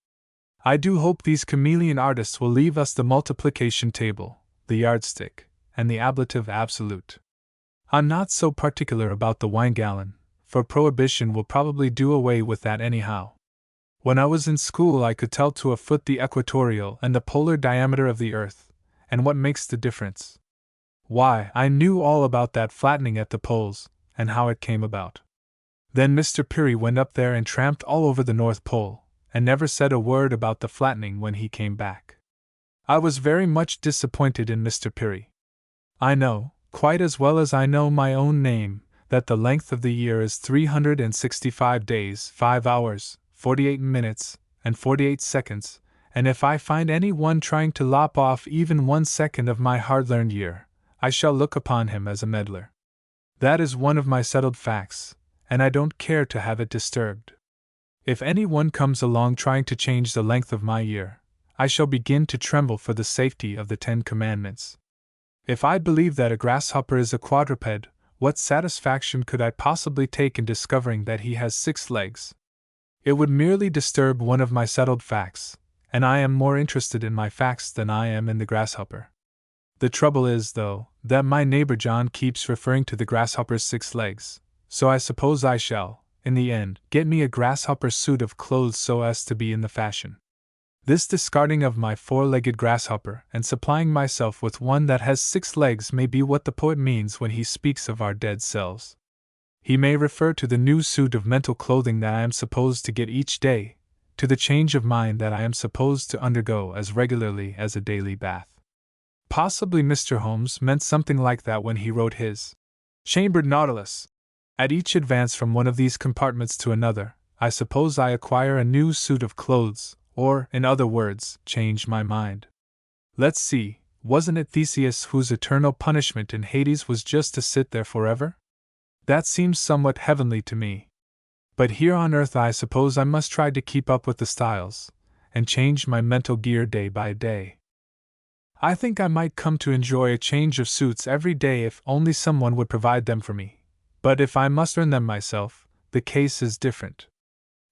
I do hope these chameleon artists will leave us the multiplication table, the yardstick, and the ablative absolute. I'm not so particular about the wine gallon, for prohibition will probably do away with that anyhow. When I was in school I could tell to a foot the equatorial and the polar diameter of the earth, and what makes the difference. Why, I knew all about that flattening at the poles, and how it came about. Then Mr. Peary went up there and tramped all over the North Pole, and never said a word about the flattening when he came back. I was very much disappointed in Mr. Peary. I know, quite as well as I know my own name, that the length of the year is 365 days, 5 hours, 48 minutes, and 48 seconds, and if I find any one trying to lop off even 1 second of my hard-learned year, I shall look upon him as a meddler. That is one of my settled facts, and I don't care to have it disturbed. If any one comes along trying to change the length of my year, I shall begin to tremble for the safety of the 10 Commandments. If I believe that a grasshopper is a quadruped, what satisfaction could I possibly take in discovering that he has 6 legs? It would merely disturb one of my settled facts, and I am more interested in my facts than I am in the grasshopper. The trouble is, though, that my neighbor John keeps referring to the grasshopper's 6 legs, so I suppose I shall, in the end, get me a grasshopper suit of clothes so as to be in the fashion. This discarding of my 4-legged grasshopper and supplying myself with one that has 6 legs may be what the poet means when he speaks of our dead selves. He may refer to the new suit of mental clothing that I am supposed to get each day, to the change of mind that I am supposed to undergo as regularly as a daily bath. Possibly Mr. Holmes meant something like that when he wrote his Chambered Nautilus. At each advance from one of these compartments to another, I suppose I acquire a new suit of clothes, or, in other words, change my mind. Let's see, Wasn't it Theseus whose eternal punishment in Hades was just to sit there forever? That seems somewhat heavenly to me. But here on earth I suppose I must try to keep up with the styles, and change my mental gear day by day. I think I might come to enjoy a change of suits every day if only someone would provide them for me, but if I must earn them myself, the case is different.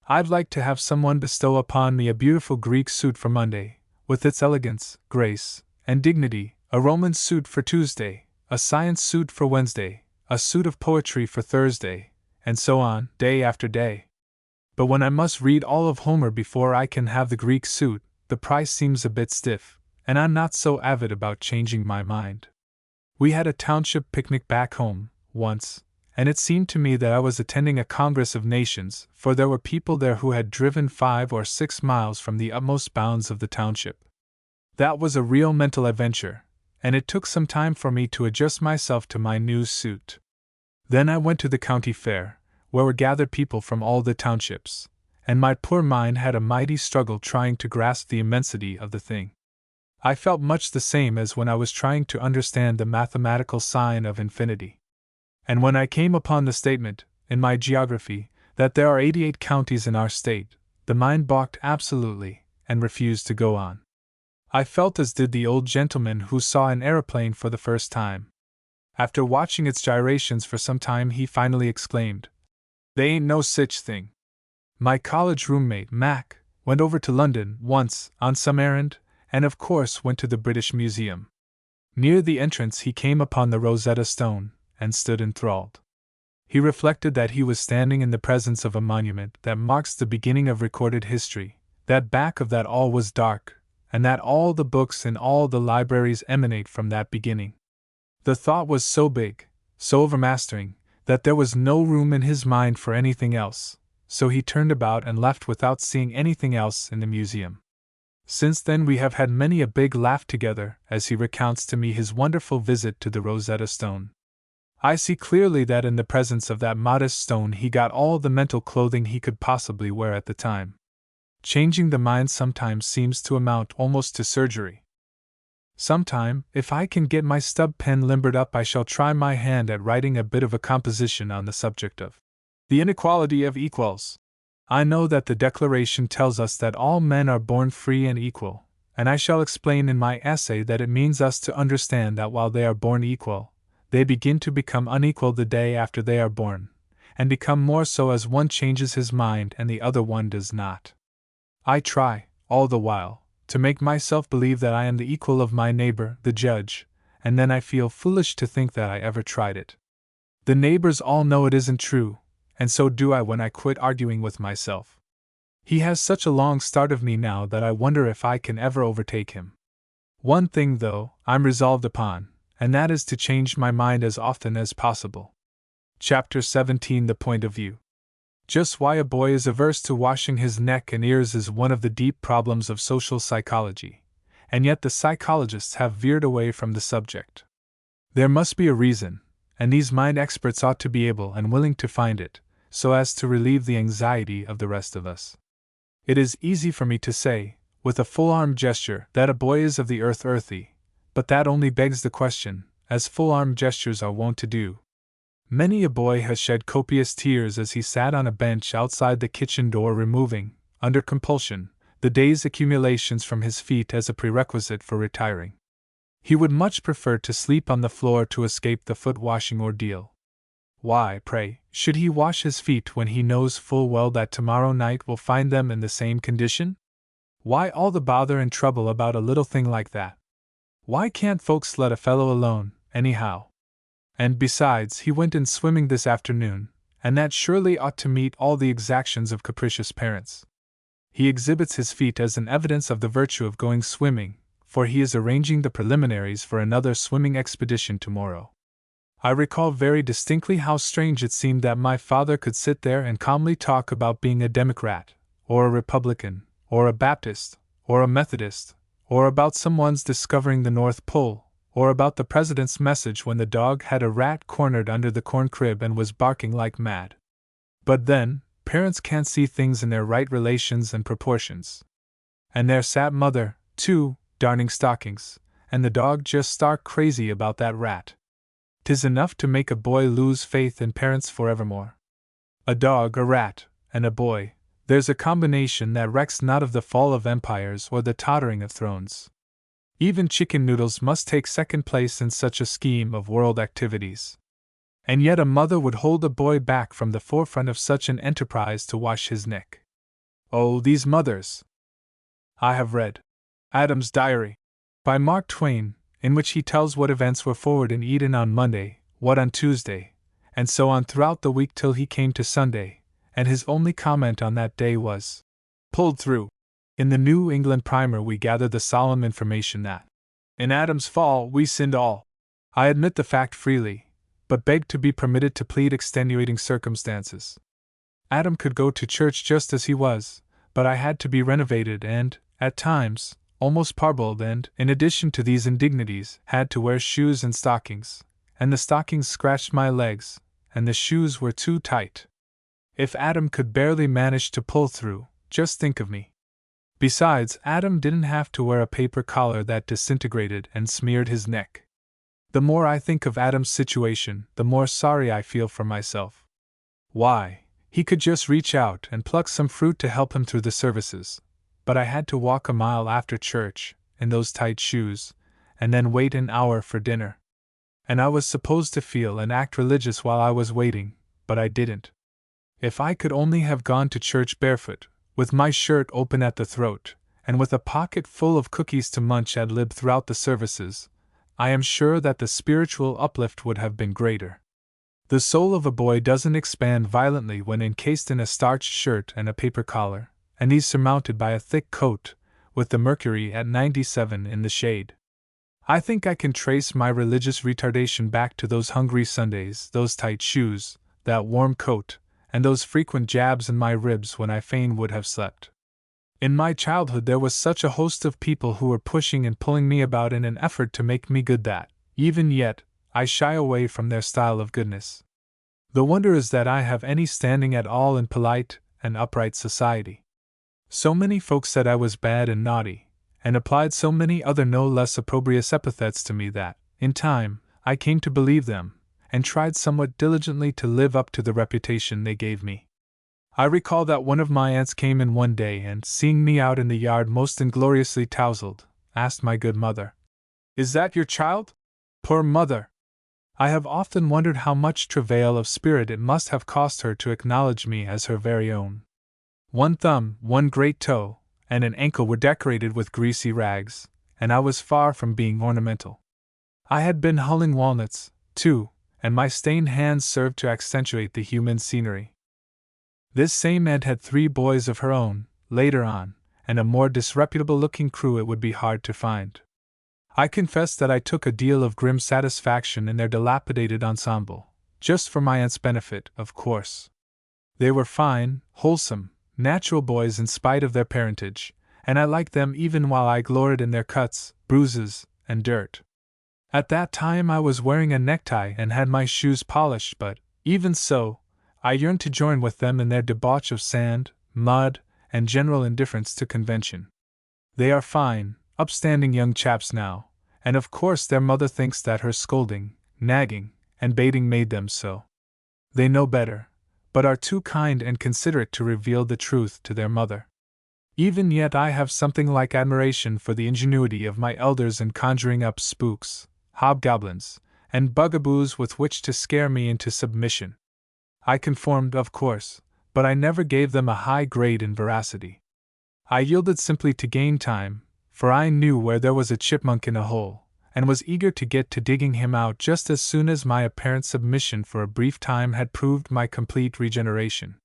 I'd like to have someone bestow upon me a beautiful Greek suit for Monday, with its elegance, grace, and dignity, a Roman suit for Tuesday, a science suit for Wednesday, a suit of poetry for Thursday, and so on, day after day. But when I must read all of Homer before I can have the Greek suit, the price seems a bit stiff, and I'm not so avid about changing my mind. We had a township picnic back home, once, and it seemed to me that I was attending a Congress of Nations, for there were people there who had driven 5 or 6 miles from the utmost bounds of the township. That was a real mental adventure, and it took some time for me to adjust myself to my new suit. Then I went to the county fair, where were gathered people from all the townships, and my poor mind had a mighty struggle trying to grasp the immensity of the thing. I felt much the same as when I was trying to understand the mathematical sign of infinity. And when I came upon the statement, in my geography, that there are 88 counties in our state, the mind balked absolutely, and refused to go on. I felt as did the old gentleman who saw an aeroplane for the first time. After watching its gyrations for some time, he finally exclaimed, "They ain't no sich thing." My college roommate, Mac, went over to London once, on some errand, and of course went to the British Museum. Near the entrance he came upon the Rosetta Stone, and stood enthralled. He reflected that he was standing in the presence of a monument that marks the beginning of recorded history, that back of that all was dark, and that all the books in all the libraries emanate from that beginning. The thought was so big, so overmastering, that there was no room in his mind for anything else, so he turned about and left without seeing anything else in the museum. Since then we have had many a big laugh together as he recounts to me his wonderful visit to the Rosetta Stone. I see clearly that in the presence of that modest stone he got all the mental clothing he could possibly wear at the time. Changing the mind sometimes seems to amount almost to surgery. Sometime, if I can get my stub pen limbered up, I shall try my hand at writing a bit of a composition on the subject of the inequality of equals. I know that the Declaration tells us that all men are born free and equal, and I shall explain in my essay that it means us to understand that while they are born equal, they begin to become unequal the day after they are born, and become more so as one changes his mind and the other one does not. I try, all the while, to make myself believe that I am the equal of my neighbor, the judge, and then I feel foolish to think that I ever tried it. The neighbors all know it isn't true, and so do I when I quit arguing with myself. He has such a long start of me now that I wonder if I can ever overtake him. One thing, though, I'm resolved upon, and that is to change my mind as often as possible. Chapter 17: The Point of View. Just why a boy is averse to washing his neck and ears is one of the deep problems of social psychology, and yet the psychologists have veered away from the subject. There must be a reason, and these mind experts ought to be able and willing to find it, so as to relieve the anxiety of the rest of us. It is easy for me to say, with a full-arm gesture, that a boy is of the earth earthy, but that only begs the question, as full-arm gestures are wont to do. Many a boy has shed copious tears as he sat on a bench outside the kitchen door removing, under compulsion, the day's accumulations from his feet as a prerequisite for retiring. He would much prefer to sleep on the floor to escape the foot-washing ordeal. Why, pray, should he wash his feet when he knows full well that tomorrow night will find them in the same condition? Why all the bother and trouble about a little thing like that? Why can't folks let a fellow alone, anyhow? And besides, he went in swimming this afternoon, and that surely ought to meet all the exactions of capricious parents. He exhibits his feet as an evidence of the virtue of going swimming, for he is arranging the preliminaries for another swimming expedition tomorrow. I recall very distinctly how strange it seemed that my father could sit there and calmly talk about being a Democrat, or a Republican, or a Baptist, or a Methodist, or about someone's discovering the North Pole, or about the president's message when the dog had a rat cornered under the corn crib and was barking like mad. But then, parents can't see things in their right relations and proportions. And there sat mother, too, darning stockings, and the dog just stark crazy about that rat. 'Tis enough to make a boy lose faith in parents forevermore. A dog, a rat, and a boy, there's a combination that recks not of the fall of empires or the tottering of thrones. Even chicken noodles must take second place in such a scheme of world activities. And yet a mother would hold a boy back from the forefront of such an enterprise to wash his neck. Oh, these mothers! I have read Adam's Diary by Mark Twain, in which he tells what events were forward in Eden on Monday, what on Tuesday, and so on throughout the week till he came to Sunday, and his only comment on that day was, "Pulled through." In the New England Primer we gather the solemn information that, "In Adam's fall we sinned all." I admit the fact freely, but beg to be permitted to plead extenuating circumstances. Adam could go to church just as he was, but I had to be renovated and, at times, almost parboiled, and, in addition to these indignities, had to wear shoes and stockings, and the stockings scratched my legs, and the shoes were too tight. If Adam could barely manage to pull through, just think of me. Besides, Adam didn't have to wear a paper collar that disintegrated and smeared his neck. The more I think of Adam's situation, the more sorry I feel for myself. Why, he could just reach out and pluck some fruit to help him through the services, but I had to walk a mile after church, in those tight shoes, and then wait an hour for dinner. And I was supposed to feel and act religious while I was waiting, but I didn't. If I could only have gone to church barefoot, with my shirt open at the throat, and with a pocket full of cookies to munch ad lib throughout the services, I am sure that the spiritual uplift would have been greater. The soul of a boy doesn't expand violently when encased in a starched shirt and a paper collar, and these surmounted by a thick coat, with the mercury at 97 in the shade. I think I can trace my religious retardation back to those hungry Sundays, those tight shoes, that warm coat, and those frequent jabs in my ribs when I fain would have slept. In my childhood there was such a host of people who were pushing and pulling me about in an effort to make me good that, even yet, I shy away from their style of goodness. The wonder is that I have any standing at all in polite and upright society. So many folks said I was bad and naughty, and applied so many other no less opprobrious epithets to me that, in time, I came to believe them, and tried somewhat diligently to live up to the reputation they gave me. I recall that one of my aunts came in one day and, seeing me out in the yard most ingloriously tousled, asked my good mother, "Is that your child?" Poor mother! I have often wondered how much travail of spirit it must have cost her to acknowledge me as her very own. One thumb, one great toe, and an ankle were decorated with greasy rags, and I was far from being ornamental. I had been hulling walnuts, too, and my stained hands served to accentuate the human scenery. This same aunt had 3 boys of her own, later on, and a more disreputable-looking crew it would be hard to find. I confess that I took a deal of grim satisfaction in their dilapidated ensemble, just for my aunt's benefit, of course. They were fine, wholesome, natural boys in spite of their parentage, and I liked them even while I gloried in their cuts, bruises, and dirt. At that time I was wearing a necktie and had my shoes polished, but, even so, I yearned to join with them in their debauch of sand, mud, and general indifference to convention. They are fine, upstanding young chaps now, and of course their mother thinks that her scolding, nagging, and baiting made them so. They know better, but are too kind and considerate to reveal the truth to their mother. Even yet I have something like admiration for the ingenuity of my elders in conjuring up spooks, hobgoblins, and bugaboos with which to scare me into submission. I conformed, of course, but I never gave them a high grade in veracity. I yielded simply to gain time, for I knew where there was a chipmunk in a hole, and was eager to get to digging him out just as soon as my apparent submission for a brief time had proved my complete regeneration.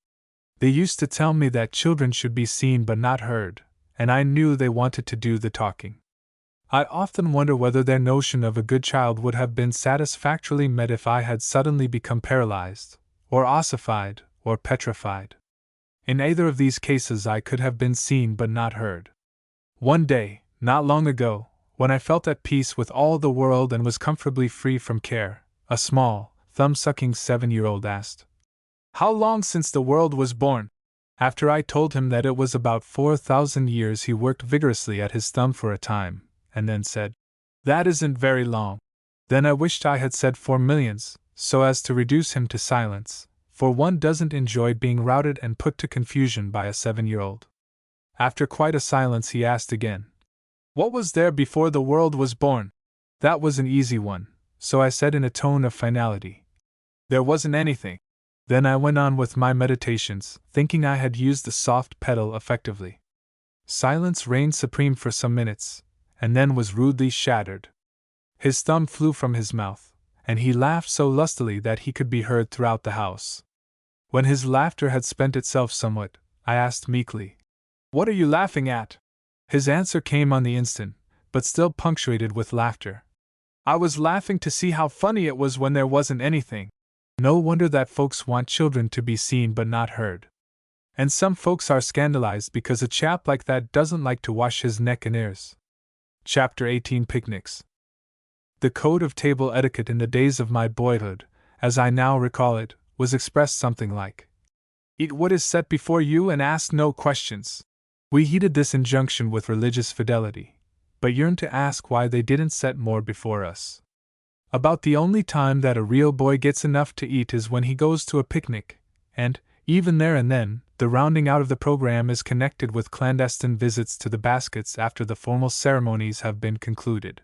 They used to tell me that children should be seen but not heard, and I knew they wanted to do the talking. I often wonder whether their notion of a good child would have been satisfactorily met if I had suddenly become paralyzed, or ossified, or petrified. In either of these cases I could have been seen but not heard. One day, not long ago, when I felt at peace with all the world and was comfortably free from care, a small, thumb-sucking 7-year-old asked, "How long since the world was born?" After I told him that it was about 4,000 years, he worked vigorously at his thumb for a time, and then said, That isn't very long. Then I wished I had said 4 millions, so as to reduce him to silence, for one doesn't enjoy being routed and put to confusion by a 7-year-old. After quite a silence, he asked again, "What was there before the world was born?" That was an easy one, so I said in a tone of finality, "There wasn't anything." Then I went on with my meditations, thinking I had used the soft pedal effectively. Silence reigned supreme for some minutes, and then was rudely shattered. His thumb flew from his mouth, and he laughed so lustily that he could be heard throughout the house. When his laughter had spent itself somewhat, I asked meekly, "What are you laughing at?" His answer came on the instant, but still punctuated with laughter. "I was laughing to see how funny it was when there wasn't anything." No wonder that folks want children to be seen but not heard. And some folks are scandalized because a chap like that doesn't like to wash his neck and ears. Chapter 18 Picnics. The code of table etiquette in the days of my boyhood, as I now recall it, was expressed something like, "Eat what is set before you and ask no questions." We heeded this injunction with religious fidelity, but yearned to ask why they didn't set more before us. About the only time that a real boy gets enough to eat is when he goes to a picnic, and, even there and then, the rounding out of the program is connected with clandestine visits to the baskets after the formal ceremonies have been concluded.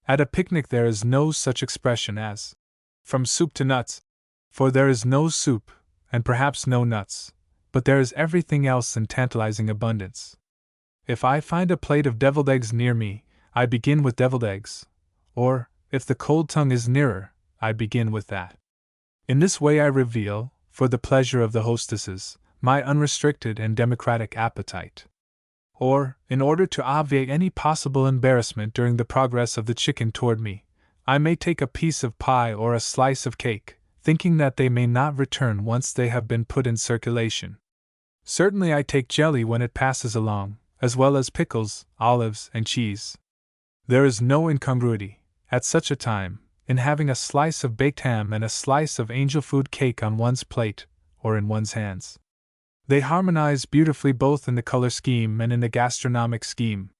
At a picnic there is no such expression as, "from soup to nuts," for there is no soup, and perhaps no nuts, but there is everything else in tantalizing abundance. If I find a plate of deviled eggs near me, I begin with deviled eggs, or, if the cold tongue is nearer, I begin with that. In this way I reveal, for the pleasure of the hostesses, my unrestricted and democratic appetite. Or, in order to obviate any possible embarrassment during the progress of the chicken toward me, I may take a piece of pie or a slice of cake, thinking that they may not return once they have been put in circulation. Certainly I take jelly when it passes along, as well as pickles, olives, and cheese. There is no incongruity, at such a time, in having a slice of baked ham and a slice of angel food cake on one's plate, or in one's hands. They harmonize beautifully both in the color scheme and in the gastronomic scheme.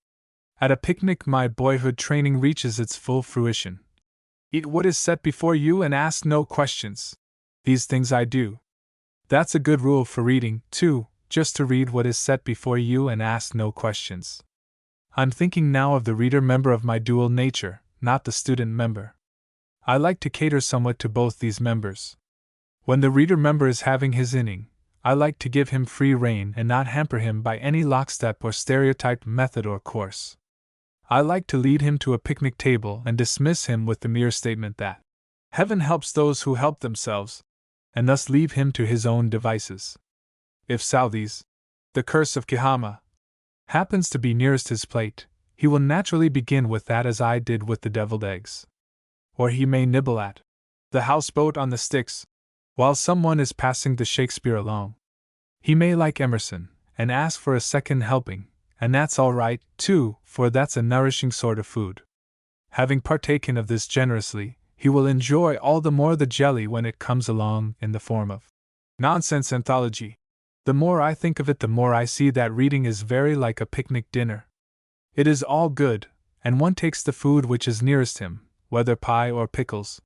At a picnic my boyhood training reaches its full fruition. Eat what is set before you and ask no questions. These things I do. That's a good rule for reading, too, just to read what is set before you and ask no questions. I'm thinking now of the reader member of my dual nature, not the student member. I like to cater somewhat to both these members. When the reader member is having his inning, I like to give him free rein and not hamper him by any lockstep or stereotyped method or course. I like to lead him to a picnic table and dismiss him with the mere statement that heaven helps those who help themselves, and thus leave him to his own devices. If Southey's The Curse of Kehama happens to be nearest his plate, he will naturally begin with that as I did with the deviled eggs. Or he may nibble at The Houseboat on the Styx, while someone is passing the Shakespeare along. He may like Emerson, and ask for a second helping, and that's all right, too, for that's a nourishing sort of food. Having partaken of this generously, he will enjoy all the more the jelly when it comes along in the form of nonsense anthology. The more I think of it, the more I see that reading is very like a picnic dinner. It is all good, and one takes the food which is nearest him, whether pie or pickles.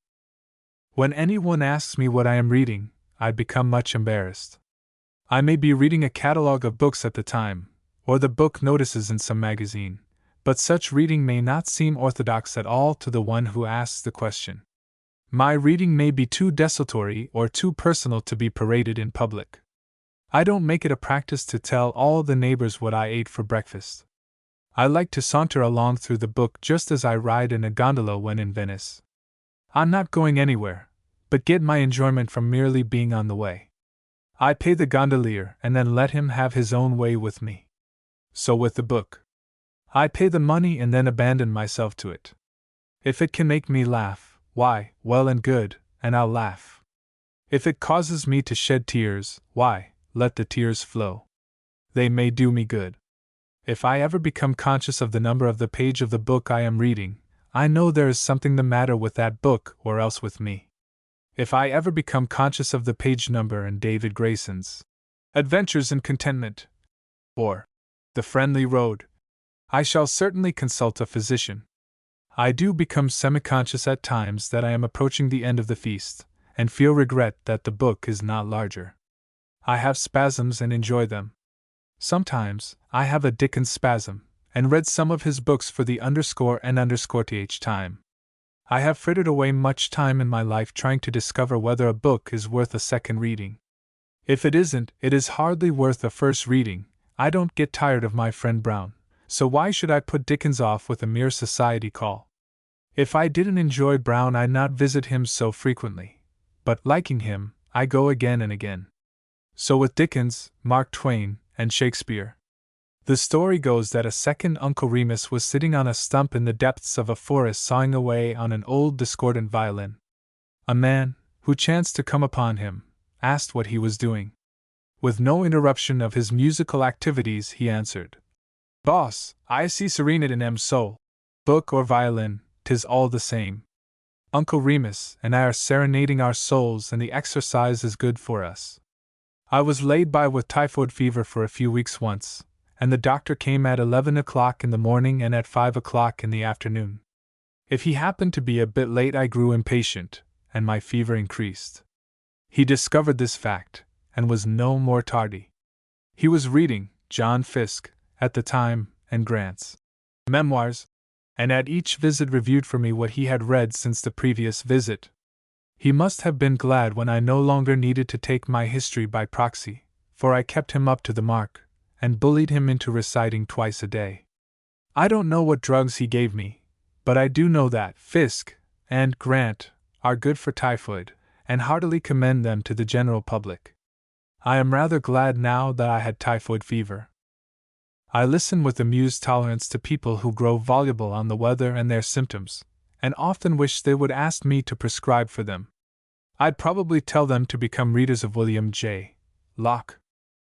When anyone asks me what I am reading, I become much embarrassed. I may be reading a catalogue of books at the time, or the book notices in some magazine, but such reading may not seem orthodox at all to the one who asks the question. My reading may be too desultory or too personal to be paraded in public. I don't make it a practice to tell all the neighbors what I ate for breakfast. I like to saunter along through the book just as I ride in a gondola when in Venice. I'm not going anywhere, but get my enjoyment from merely being on the way. I pay the gondolier and then let him have his own way with me. So with the book. I pay the money and then abandon myself to it. If it can make me laugh, why, well and good, and I'll laugh. If it causes me to shed tears, why, let the tears flow. They may do me good. If I ever become conscious of the number of the page of the book I am reading, I know there is something the matter with that book or else with me. If I ever become conscious of the page number in David Grayson's Adventures in Contentment, or The Friendly Road, I shall certainly consult a physician. I do become semi-conscious at times that I am approaching the end of the feast, and feel regret that the book is not larger. I have spasms and enjoy them. Sometimes, I have a Dickens spasm, and read some of his books for the _and_th time. I have frittered away much time in my life trying to discover whether a book is worth a second reading. If it isn't, it is hardly worth a first reading. I don't get tired of my friend Brown, so why should I put Dickens off with a mere society call? If I didn't enjoy Brown, I'd not visit him so frequently. But, liking him, I go again and again. So with Dickens, Mark Twain, and Shakespeare. The story goes that a second Uncle Remus was sitting on a stump in the depths of a forest sawing away on an old discordant violin. A man, who chanced to come upon him, asked what he was doing. With no interruption of his musical activities, he answered, "Boss, I see serenade in soul. Book or violin, 'tis all the same. Uncle Remus and I are serenading our souls, and the exercise is good for us. I was laid by with typhoid fever for a few weeks once, and the doctor came at 11 o'clock in the morning and at 5 o'clock in the afternoon. If he happened to be a bit late, I grew impatient, and my fever increased. He discovered this fact, and was no more tardy. He was reading John Fiske at the time, and Grant's memoirs, and at each visit reviewed for me what he had read since the previous visit. He must have been glad when I no longer needed to take my history by proxy, for I kept him up to the mark, and bullied him into reciting twice a day. I don't know what drugs he gave me, but I do know that Fiske and Grant are good for typhoid, and heartily commend them to the general public. I am rather glad now that I had typhoid fever. I listen with amused tolerance to people who grow voluble on the weather and their symptoms, and often wish they would ask me to prescribe for them. I'd probably tell them to become readers of William J. Locke.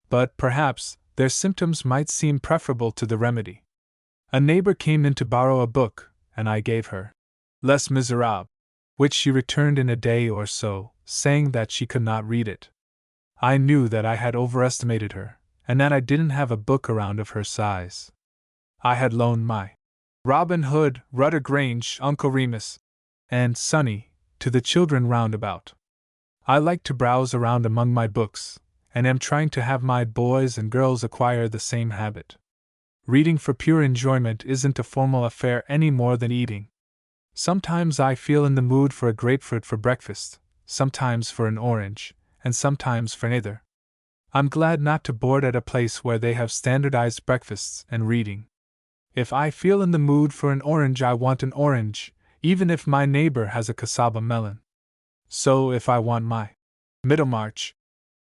But, perhaps, their symptoms might seem preferable to the remedy. A neighbor came in to borrow a book, and I gave her Les Miserables, which she returned in a day or so, saying that she could not read it. I knew that I had overestimated her, and that I didn't have a book around of her size. I had loaned my Robin Hood, Rudder Grange, Uncle Remus, and Sonny to the children round about. I like to browse around among my books, and am trying to have my boys and girls acquire the same habit. Reading for pure enjoyment isn't a formal affair any more than eating. Sometimes I feel in the mood for a grapefruit for breakfast, sometimes for an orange, and sometimes for neither. I'm glad not to board at a place where they have standardized breakfasts and reading. If I feel in the mood for an orange, I want an orange, even if my neighbor has a cassava melon. So if I want my Middlemarch,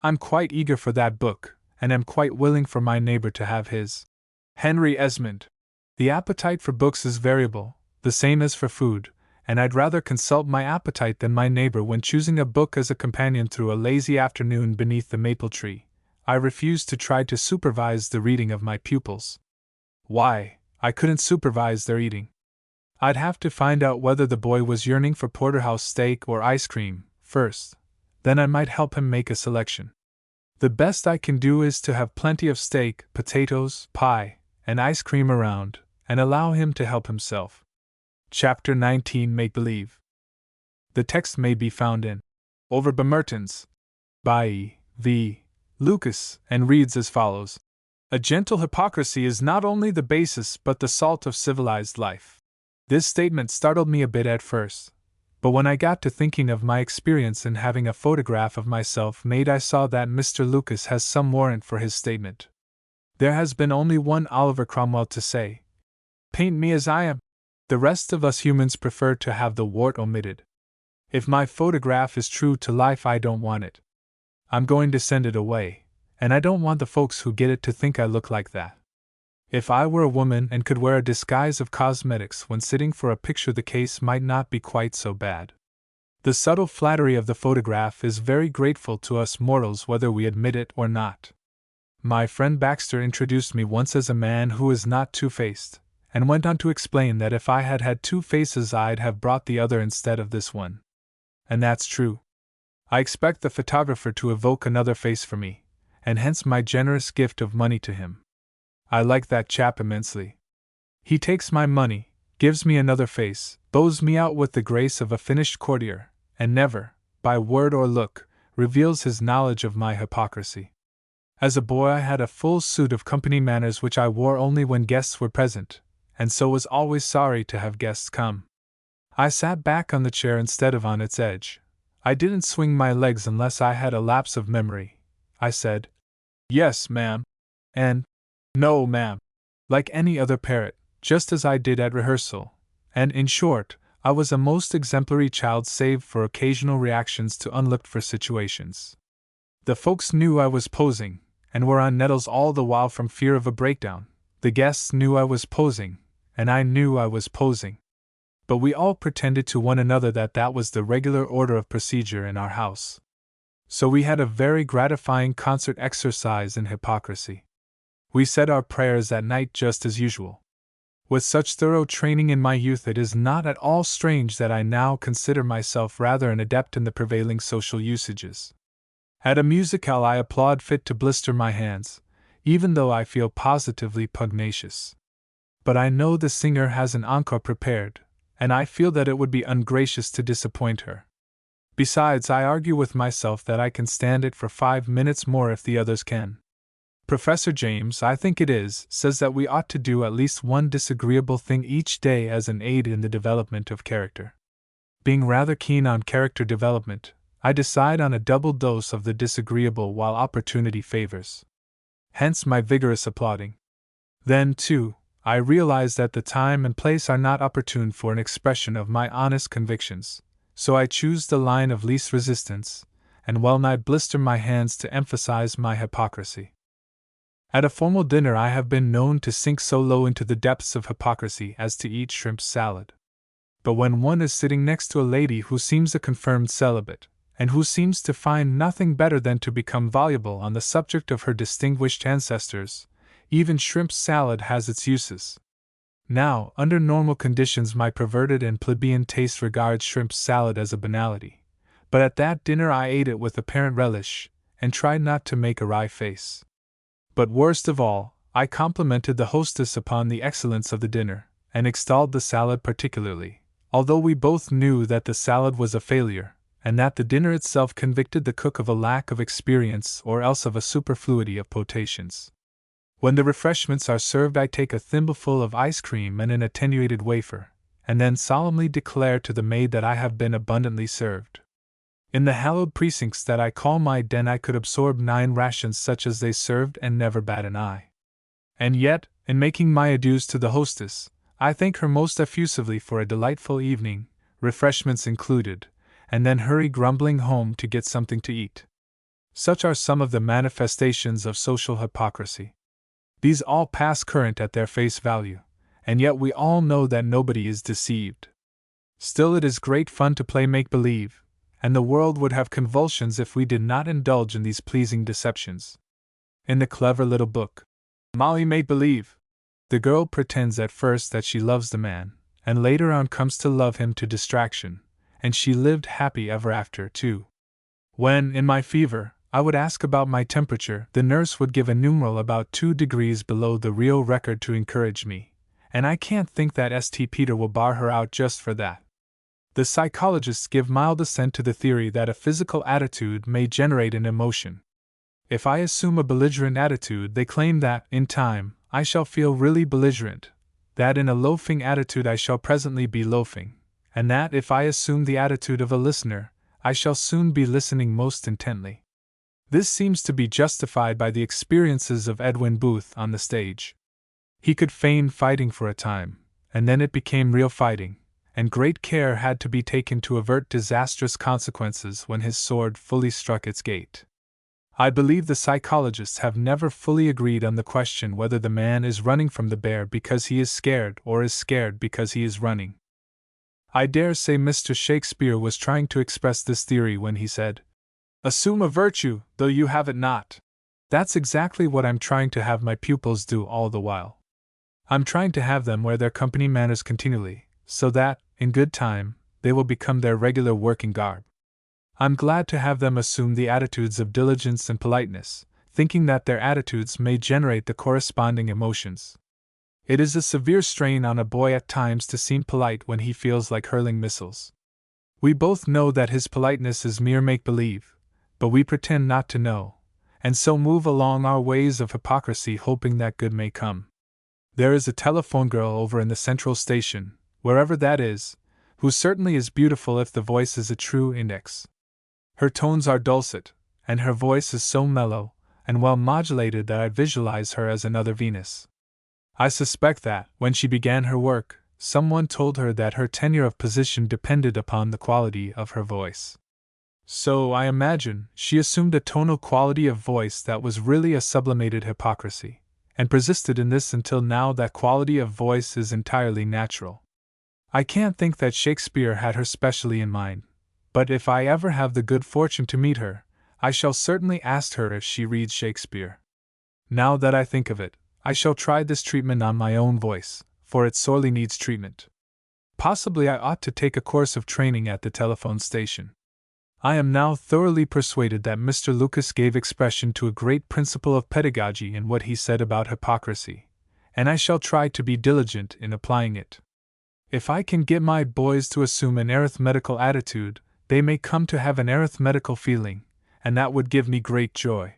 I'm quite eager for that book, and am quite willing for my neighbor to have his Henry Esmond. The appetite for books is variable, the same as for food, and I'd rather consult my appetite than my neighbor when choosing a book as a companion through a lazy afternoon beneath the maple tree. I refuse to try to supervise the reading of my pupils. Why, I couldn't supervise their eating. I'd have to find out whether the boy was yearning for porterhouse steak or ice cream, first. Then I might help him make a selection. The best I can do is to have plenty of steak, potatoes, pie, and ice cream around, and allow him to help himself. Chapter 19, Make-Believe. The text may be found in Over Bemertens by E. V. Lucas, and reads as follows. A gentle hypocrisy is not only the basis but the salt of civilized life. This statement startled me a bit at first, but when I got to thinking of my experience in having a photograph of myself made, I saw that Mr. Lucas has some warrant for his statement. There has been only one Oliver Cromwell to say, "Paint me as I am." The rest of us humans prefer to have the wart omitted. If my photograph is true to life, I don't want it. I'm going to send it away, and I don't want the folks who get it to think I look like that. If I were a woman and could wear a disguise of cosmetics when sitting for a picture, the case might not be quite so bad. The subtle flattery of the photograph is very grateful to us mortals whether we admit it or not. My friend Baxter introduced me once as a man who is not two-faced, and went on to explain that if I had had two faces I'd have brought the other instead of this one. And that's true. I expect the photographer to evoke another face for me, and hence my generous gift of money to him. I like that chap immensely. He takes my money, gives me another face, bows me out with the grace of a finished courtier, and never, by word or look, reveals his knowledge of my hypocrisy. As a boy I had a full suit of company manners which I wore only when guests were present, and so was always sorry to have guests come. I sat back on the chair instead of on its edge. I didn't swing my legs unless I had a lapse of memory. I said, "Yes, ma'am," and "No, ma'am," like any other parrot, just as I did at rehearsal, and in short, I was a most exemplary child save for occasional reactions to unlooked-for situations. The folks knew I was posing, and were on nettles all the while from fear of a breakdown. The guests knew I was posing, and I knew I was posing. But we all pretended to one another that that was the regular order of procedure in our house. So we had a very gratifying concert exercise in hypocrisy. We said our prayers at night just as usual. With such thorough training in my youth, it is not at all strange that I now consider myself rather an adept in the prevailing social usages. At a musicale I applaud fit to blister my hands, even though I feel positively pugnacious. But I know the singer has an encore prepared, and I feel that it would be ungracious to disappoint her. Besides, I argue with myself that I can stand it for 5 minutes more if the others can. Professor James, I think it is, says that we ought to do at least one disagreeable thing each day as an aid in the development of character. Being rather keen on character development, I decide on a double dose of the disagreeable while opportunity favors. Hence my vigorous applauding. Then, too, I realize that the time and place are not opportune for an expression of my honest convictions, so I choose the line of least resistance, and well-nigh blister my hands to emphasize my hypocrisy. At a formal dinner I have been known to sink so low into the depths of hypocrisy as to eat shrimp salad. But when one is sitting next to a lady who seems a confirmed celibate, and who seems to find nothing better than to become voluble on the subject of her distinguished ancestors, even shrimp salad has its uses. Now, under normal conditions my perverted and plebeian taste regards shrimp salad as a banality, but at that dinner I ate it with apparent relish, and tried not to make a wry face. But worst of all, I complimented the hostess upon the excellence of the dinner, and extolled the salad particularly, although we both knew that the salad was a failure, and that the dinner itself convicted the cook of a lack of experience or else of a superfluity of potations. When the refreshments are served I take a thimbleful of ice cream and an attenuated wafer, and then solemnly declare to the maid that I have been abundantly served. In the hallowed precincts that I call my den I could absorb 9 rations such as they served and never bat an eye. And yet, in making my adieus to the hostess, I thank her most effusively for a delightful evening, refreshments included, and then hurry grumbling home to get something to eat. Such are some of the manifestations of social hypocrisy. These all pass current at their face value, and yet we all know that nobody is deceived. Still, it is great fun to play make-believe, and the world would have convulsions if we did not indulge in these pleasing deceptions. In the clever little book, Molly Made Believe, the girl pretends at first that she loves the man, and later on comes to love him to distraction, and she lived happy ever after, too. When, in my fever, I would ask about my temperature, the nurse would give a numeral about 2 degrees below the real record to encourage me, and I can't think that St. Peter will bar her out just for that. The psychologists give mild assent to the theory that a physical attitude may generate an emotion. If I assume a belligerent attitude, they claim that, in time, I shall feel really belligerent, that in a loafing attitude I shall presently be loafing, and that if I assume the attitude of a listener, I shall soon be listening most intently. This seems to be justified by the experiences of Edwin Booth on the stage. He could feign fighting for a time, and then it became real fighting, and great care had to be taken to avert disastrous consequences when his sword fully struck its gate. I believe the psychologists have never fully agreed on the question whether the man is running from the bear because he is scared or is scared because he is running. I dare say Mr. Shakespeare was trying to express this theory when he said, "Assume a virtue, though you have it not." That's exactly what I'm trying to have my pupils do all the while. I'm trying to have them wear their company manners continually, so that, in good time, they will become their regular working garb. I'm glad to have them assume the attitudes of diligence and politeness, thinking that their attitudes may generate the corresponding emotions. It is a severe strain on a boy at times to seem polite when he feels like hurling missiles. We both know that his politeness is mere make-believe, but we pretend not to know, and so move along our ways of hypocrisy hoping that good may come. There is a telephone girl over in the central station, wherever that is, who certainly is beautiful if the voice is a true index. Her tones are dulcet, and her voice is so mellow and well modulated that I visualize her as another Venus. I suspect that, when she began her work, someone told her that her tenure of position depended upon the quality of her voice. So, I imagine, she assumed a tonal quality of voice that was really a sublimated hypocrisy, and persisted in this until now that quality of voice is entirely natural. I can't think that Shakespeare had her specially in mind, but if I ever have the good fortune to meet her, I shall certainly ask her if she reads Shakespeare. Now that I think of it, I shall try this treatment on my own voice, for it sorely needs treatment. Possibly I ought to take a course of training at the telephone station. I am now thoroughly persuaded that Mr. Lucas gave expression to a great principle of pedagogy in what he said about hypocrisy, and I shall try to be diligent in applying it. If I can get my boys to assume an arithmetical attitude, they may come to have an arithmetical feeling, and that would give me great joy.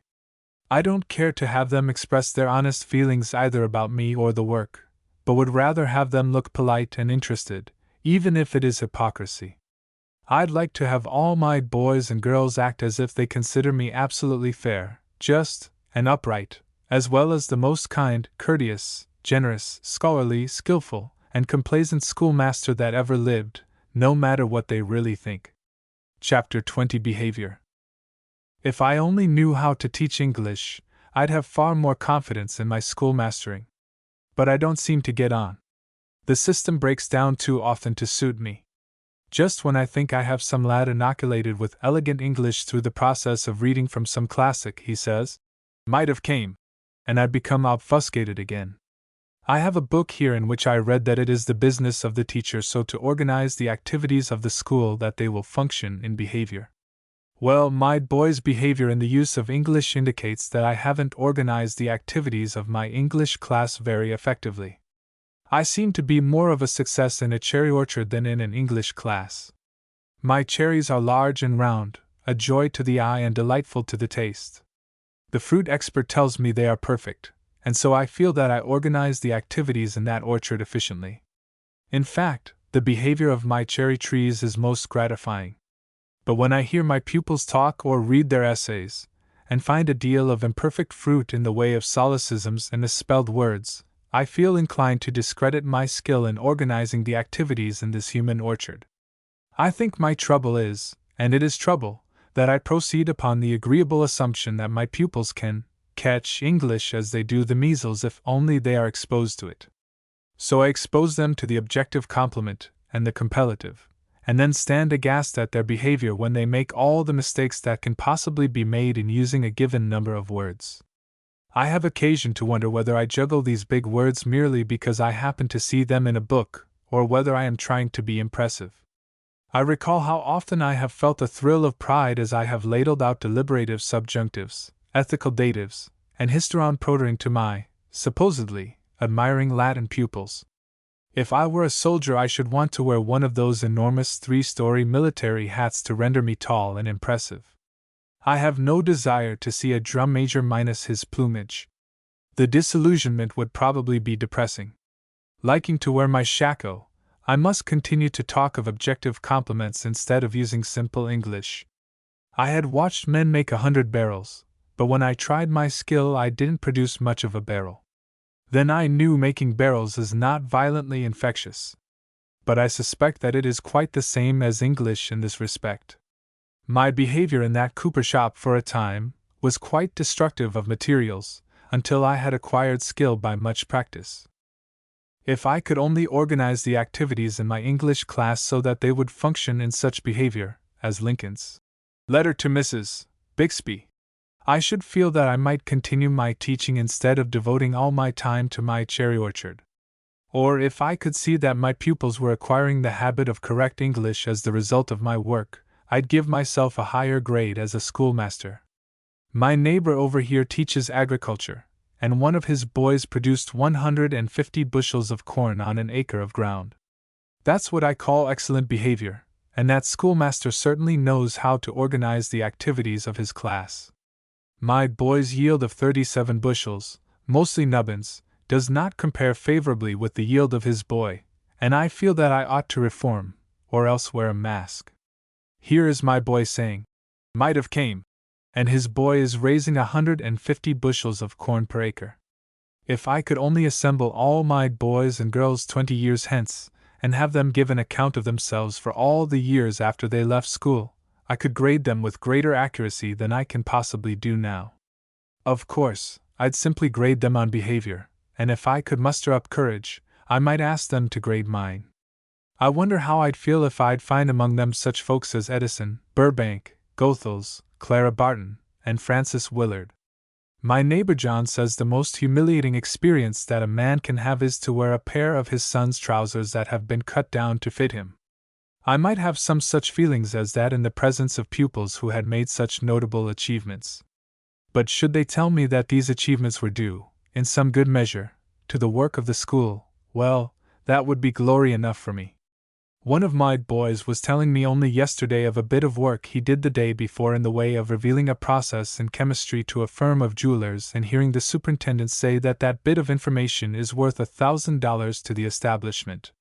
I don't care to have them express their honest feelings either about me or the work, but would rather have them look polite and interested, even if it is hypocrisy. I'd like to have all my boys and girls act as if they consider me absolutely fair, just, and upright, as well as the most kind, courteous, generous, scholarly, skillful, and complaisant schoolmaster that ever lived, no matter what they really think. Chapter 20 Behavior. If I only knew how to teach English, I'd have far more confidence in my schoolmastering. But I don't seem to get on. The system breaks down too often to suit me. Just when I think I have some lad inoculated with elegant English through the process of reading from some classic, he says, "Might have came," and I become obfuscated again. I have a book here in which I read that it is the business of the teacher so to organize the activities of the school that they will function in behavior. Well, my boys' behavior in the use of English indicates that I haven't organized the activities of my English class very effectively. I seem to be more of a success in a cherry orchard than in an English class. My cherries are large and round, a joy to the eye and delightful to the taste. The fruit expert tells me they are perfect, and so I feel that I organize the activities in that orchard efficiently. In fact, the behavior of my cherry trees is most gratifying. But when I hear my pupils talk or read their essays, and find a deal of imperfect fruit in the way of solecisms and misspelled words, I feel inclined to discredit my skill in organizing the activities in this human orchard. I think my trouble is, and it is trouble, that I proceed upon the agreeable assumption that my pupils can catch English as they do the measles if only they are exposed to it. So I expose them to the objective complement and the compellative, and then stand aghast at their behavior when they make all the mistakes that can possibly be made in using a given number of words. I have occasion to wonder whether I juggle these big words merely because I happen to see them in a book, or whether I am trying to be impressive. I recall how often I have felt a thrill of pride as I have ladled out deliberative subjunctives, ethical datives, and hysteron protering to my, supposedly, admiring Latin pupils. If I were a soldier, I should want to wear one of those enormous 3-story military hats to render me tall and impressive. I have no desire to see a drum major minus his plumage. The disillusionment would probably be depressing. Liking to wear my shako, I must continue to talk of objective complements instead of using simple English. I had watched men make 100 barrels, but when I tried my skill I didn't produce much of a barrel. Then I knew making barrels is not violently infectious. But I suspect that it is quite the same as English in this respect. My behavior in that cooper shop for a time was quite destructive of materials, until I had acquired skill by much practice. If I could only organize the activities in my English class so that they would function in such behavior, as Lincoln's letter to Mrs. Bixby, I should feel that I might continue my teaching instead of devoting all my time to my cherry orchard. Or if I could see that my pupils were acquiring the habit of correct English as the result of my work, I'd give myself a higher grade as a schoolmaster. My neighbor over here teaches agriculture, and one of his boys produced 150 bushels of corn on an acre of ground. That's what I call excellent behavior, and that schoolmaster certainly knows how to organize the activities of his class. My boy's yield of 37 bushels, mostly nubbins, does not compare favorably with the yield of his boy, and I feel that I ought to reform, or else wear a mask. Here is my boy saying, "Might have came," and his boy is raising 150 bushels of corn per acre. If I could only assemble all my boys and girls 20 years hence, and have them give an account of themselves for all the years after they left school, I could grade them with greater accuracy than I can possibly do now. Of course, I'd simply grade them on behavior, and if I could muster up courage, I might ask them to grade mine. I wonder how I'd feel if I'd find among them such folks as Edison, Burbank, Goethals, Clara Barton, and Francis Willard. My neighbor John says the most humiliating experience that a man can have is to wear a pair of his son's trousers that have been cut down to fit him. I might have some such feelings as that in the presence of pupils who had made such notable achievements. But should they tell me that these achievements were due, in some good measure, to the work of the school, well, that would be glory enough for me. One of my boys was telling me only yesterday of a bit of work he did the day before in the way of revealing a process in chemistry to a firm of jewelers, and hearing the superintendent say that that bit of information is worth $1,000 to the establishment.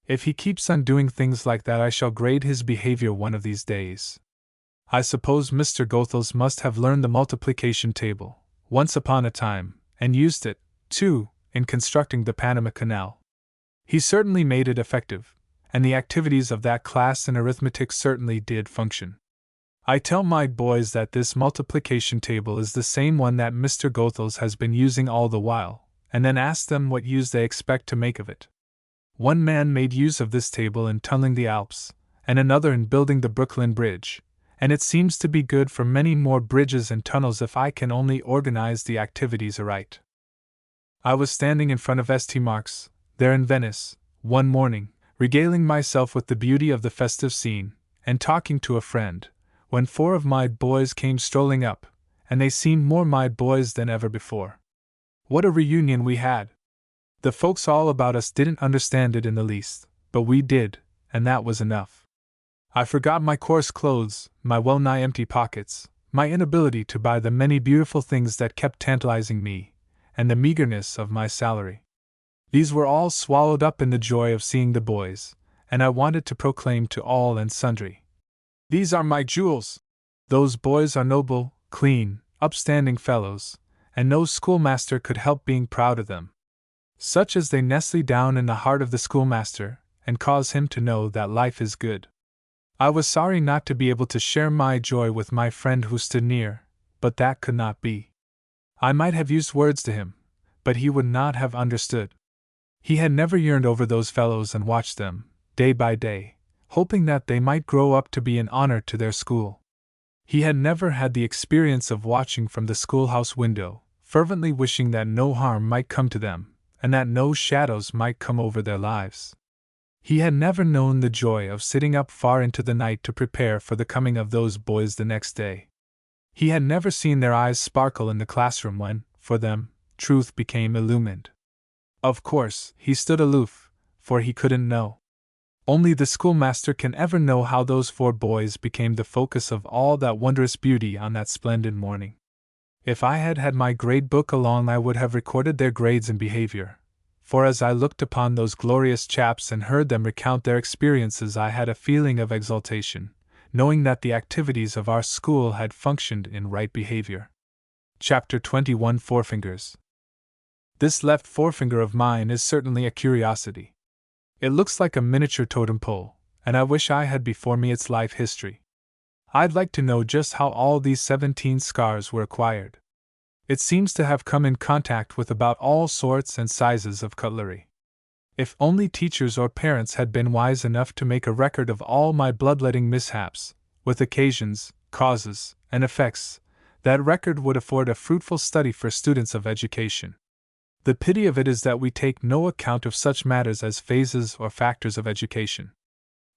If he keeps on doing things like that, I shall grade his behavior one of these days. I suppose Mr. Goethals must have learned the multiplication table, once upon a time, and used it, too, in constructing the Panama Canal. He certainly made it effective, and the activities of that class in arithmetic certainly did function. I tell my boys that this multiplication table is the same one that Mr. Goethals has been using all the while, and then ask them what use they expect to make of it. One man made use of this table in tunneling the Alps, and another in building the Brooklyn Bridge, and it seems to be good for many more bridges and tunnels if I can only organize the activities aright. I was standing in front of St. Mark's, there in Venice, one morning, regaling myself with the beauty of the festive scene, and talking to a friend, when 4 of my boys came strolling up, and they seemed more my boys than ever before. What a reunion we had! The folks all about us didn't understand it in the least, but we did, and that was enough. I forgot my coarse clothes, my well-nigh empty pockets, my inability to buy the many beautiful things that kept tantalizing me, and the meagerness of my salary. These were all swallowed up in the joy of seeing the boys, and I wanted to proclaim to all and sundry, "These are my jewels! Those boys are noble, clean, upstanding fellows, and no schoolmaster could help being proud of them." Such as they nestle down in the heart of the schoolmaster, and cause him to know that life is good. I was sorry not to be able to share my joy with my friend who stood near, but that could not be. I might have used words to him, but he would not have understood. He had never yearned over those fellows and watched them, day by day, hoping that they might grow up to be an honor to their school. He had never had the experience of watching from the schoolhouse window, fervently wishing that no harm might come to them, and that no shadows might come over their lives. He had never known the joy of sitting up far into the night to prepare for the coming of those boys the next day. He had never seen their eyes sparkle in the classroom when, for them, truth became illumined. Of course, he stood aloof, for he couldn't know. Only the schoolmaster can ever know how those 4 boys became the focus of all that wondrous beauty on that splendid morning. If I had had my grade book along, I would have recorded their grades and behavior, for as I looked upon those glorious chaps and heard them recount their experiences, I had a feeling of exultation, knowing that the activities of our school had functioned in right behavior. Chapter 21 Forefingers. This left forefinger of mine is certainly a curiosity. It looks like a miniature totem pole, and I wish I had before me its life history. I'd like to know just how all these 17 scars were acquired. It seems to have come in contact with about all sorts and sizes of cutlery. If only teachers or parents had been wise enough to make a record of all my bloodletting mishaps, with occasions, causes, and effects, that record would afford a fruitful study for students of education. The pity of it is that we take no account of such matters as phases or factors of education.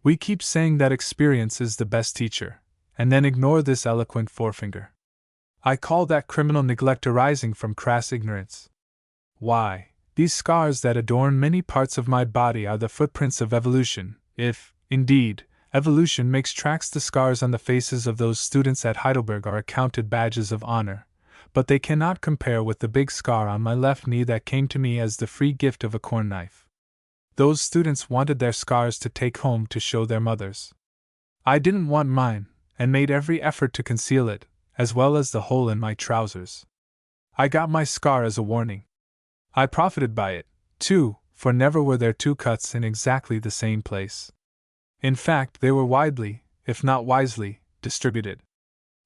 We keep saying that experience is the best teacher, and then ignore this eloquent forefinger. I call that criminal neglect arising from crass ignorance. Why, these scars that adorn many parts of my body are the footprints of evolution, if, indeed, evolution makes tracks. The scars on the faces of those students at Heidelberg are accounted badges of honor, but they cannot compare with the big scar on my left knee that came to me as the free gift of a corn knife. Those students wanted their scars to take home to show their mothers. I didn't want mine, and made every effort to conceal it, as well as the hole in my trousers. I got my scar as a warning. I profited by it, too, for never were there two cuts in exactly the same place. In fact, they were widely, if not wisely, distributed.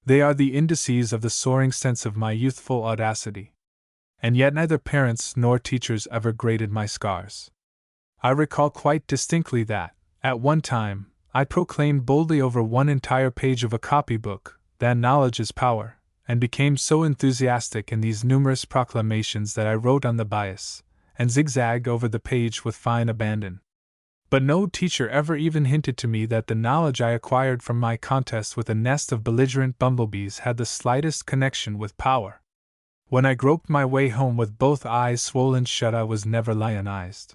They are the indices of the soaring sense of my youthful audacity. And yet neither parents nor teachers ever graded my scars. I recall quite distinctly that, at one time, I proclaimed boldly over one entire page of a copybook that knowledge is power, and became so enthusiastic in these numerous proclamations that I wrote on the bias, and zigzagged over the page with fine abandon. But no teacher ever even hinted to me that the knowledge I acquired from my contest with a nest of belligerent bumblebees had the slightest connection with power. When I groped my way home with both eyes swollen shut, I was never lionized.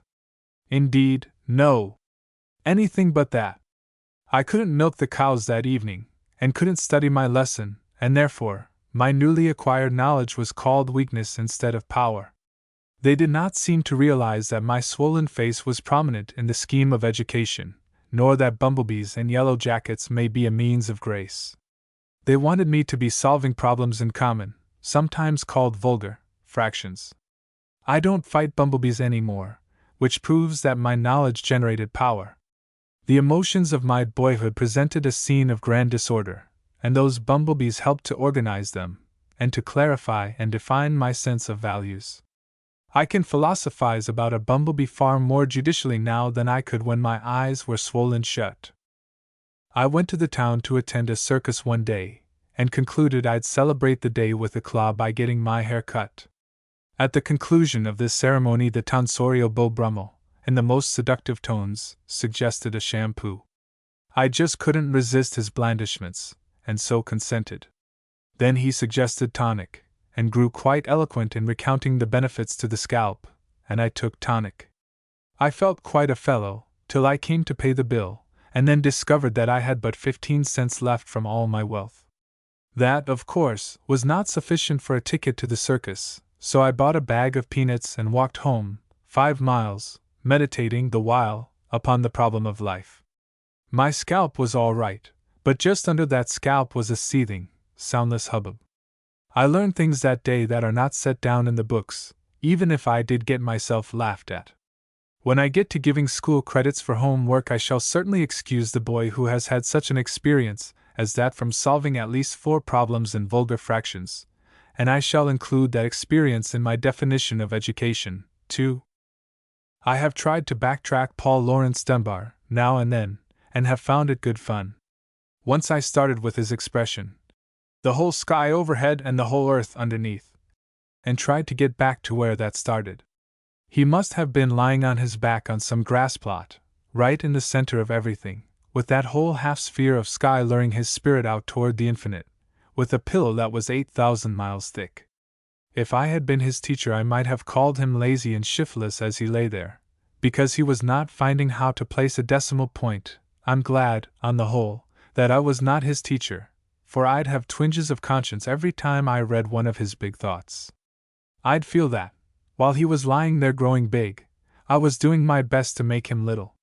Indeed, no. Anything but that. I couldn't milk the cows that evening, and couldn't study my lesson, and therefore, my newly acquired knowledge was called weakness instead of power. They did not seem to realize that my swollen face was prominent in the scheme of education, nor that bumblebees and yellow jackets may be a means of grace. They wanted me to be solving problems in common, sometimes called vulgar, fractions. I don't fight bumblebees anymore, which proves that my knowledge generated power. The emotions of my boyhood presented a scene of grand disorder, and those bumblebees helped to organize them, and to clarify and define my sense of values. I can philosophize about a bumblebee far more judicially now than I could when my eyes were swollen shut. I went to the town to attend a circus one day, and concluded I'd celebrate the day with eclat by getting my hair cut. At the conclusion of this ceremony, the tonsorial Beau Brummel, in the most seductive tones, suggested a shampoo. I just couldn't resist his blandishments, and so consented. Then he suggested tonic, and grew quite eloquent in recounting the benefits to the scalp, and I took tonic. I felt quite a fellow, till I came to pay the bill, and then discovered that I had but 15 cents left from all my wealth. That, of course, was not sufficient for a ticket to the circus, so I bought a bag of peanuts and walked home, 5 miles, meditating the while upon the problem of life. My scalp was all right, but just under that scalp was a seething, soundless hubbub. I learned things that day that are not set down in the books, even if I did get myself laughed at. When I get to giving school credits for homework, I shall certainly excuse the boy who has had such an experience as that from solving at least 4 problems in vulgar fractions, and I shall include that experience in my definition of education, too. I have tried to backtrack Paul Laurence Dunbar, now and then, and have found it good fun. Once I started with his expression, "the whole sky overhead and the whole earth underneath," and tried to get back to where that started. He must have been lying on his back on some grass plot, right in the center of everything, with that whole half-sphere of sky luring his spirit out toward the infinite, with a pillow that was 8,000 miles thick. If I had been his teacher, I might have called him lazy and shiftless as he lay there, because he was not finding how to place a decimal point. I'm glad, on the whole, that I was not his teacher, for I'd have twinges of conscience every time I read one of his big thoughts. I'd feel that, while he was lying there growing big, I was doing my best to make him little.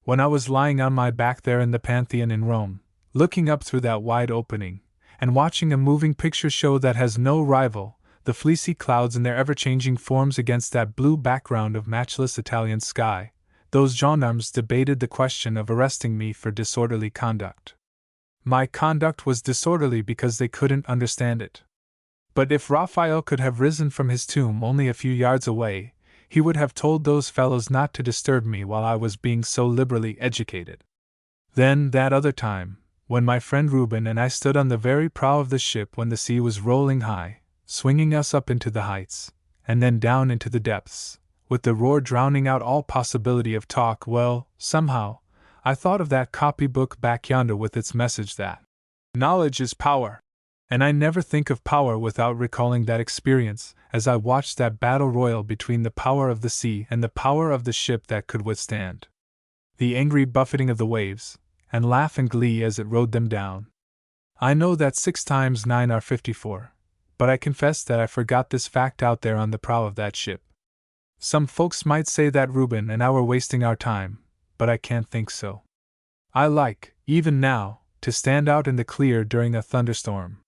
When I was lying on my back there in the Pantheon in Rome, looking up through that wide opening, and watching a moving picture show that has no rival, the fleecy clouds in their ever-changing forms against that blue background of matchless Italian sky, those gendarmes debated the question of arresting me for disorderly conduct. My conduct was disorderly because they couldn't understand it. But if Raphael could have risen from his tomb only a few yards away, he would have told those fellows not to disturb me while I was being so liberally educated. Then, that other time, when my friend Reuben and I stood on the very prow of the ship when the sea was rolling high, swinging us up into the heights, and then down into the depths, with the roar drowning out all possibility of talk, well, somehow, I thought of that copybook back yonder with its message that knowledge is power. And I never think of power without recalling that experience, as I watched that battle royal between the power of the sea and the power of the ship that could withstand the angry buffeting of the waves, and laugh in glee as it rode them down. I know that 6 times 9 are 54, but I confess that I forgot this fact out there on the prow of that ship. Some folks might say that Reuben and I were wasting our time, but I can't think so. I like, even now, to stand out in the clear during a thunderstorm.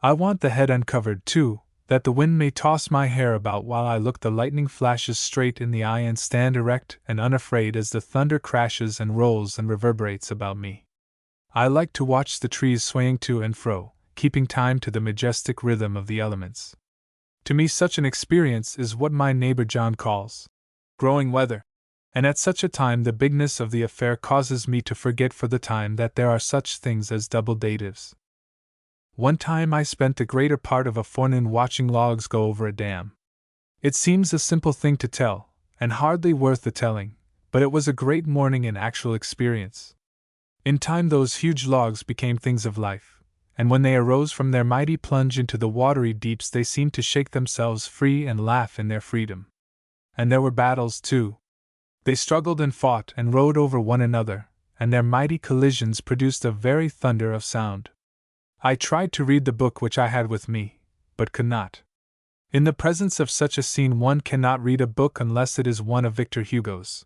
I want the head uncovered, too, that the wind may toss my hair about while I look the lightning flashes straight in the eye and stand erect and unafraid as the thunder crashes and rolls and reverberates about me. I like to watch the trees swaying to and fro, keeping time to the majestic rhythm of the elements. To me, such an experience is what my neighbor John calls growing weather, and at such a time the bigness of the affair causes me to forget for the time that there are such things as double datives. One time I spent the greater part of a forenoon watching logs go over a dam. It seems a simple thing to tell, and hardly worth the telling, but it was a great morning in actual experience. In time those huge logs became things of life, and when they arose from their mighty plunge into the watery deeps they seemed to shake themselves free and laugh in their freedom. And there were battles, too. They struggled and fought and rode over one another, and their mighty collisions produced a very thunder of sound. I tried to read the book which I had with me, but could not. In the presence of such a scene one cannot read a book unless it is one of Victor Hugo's.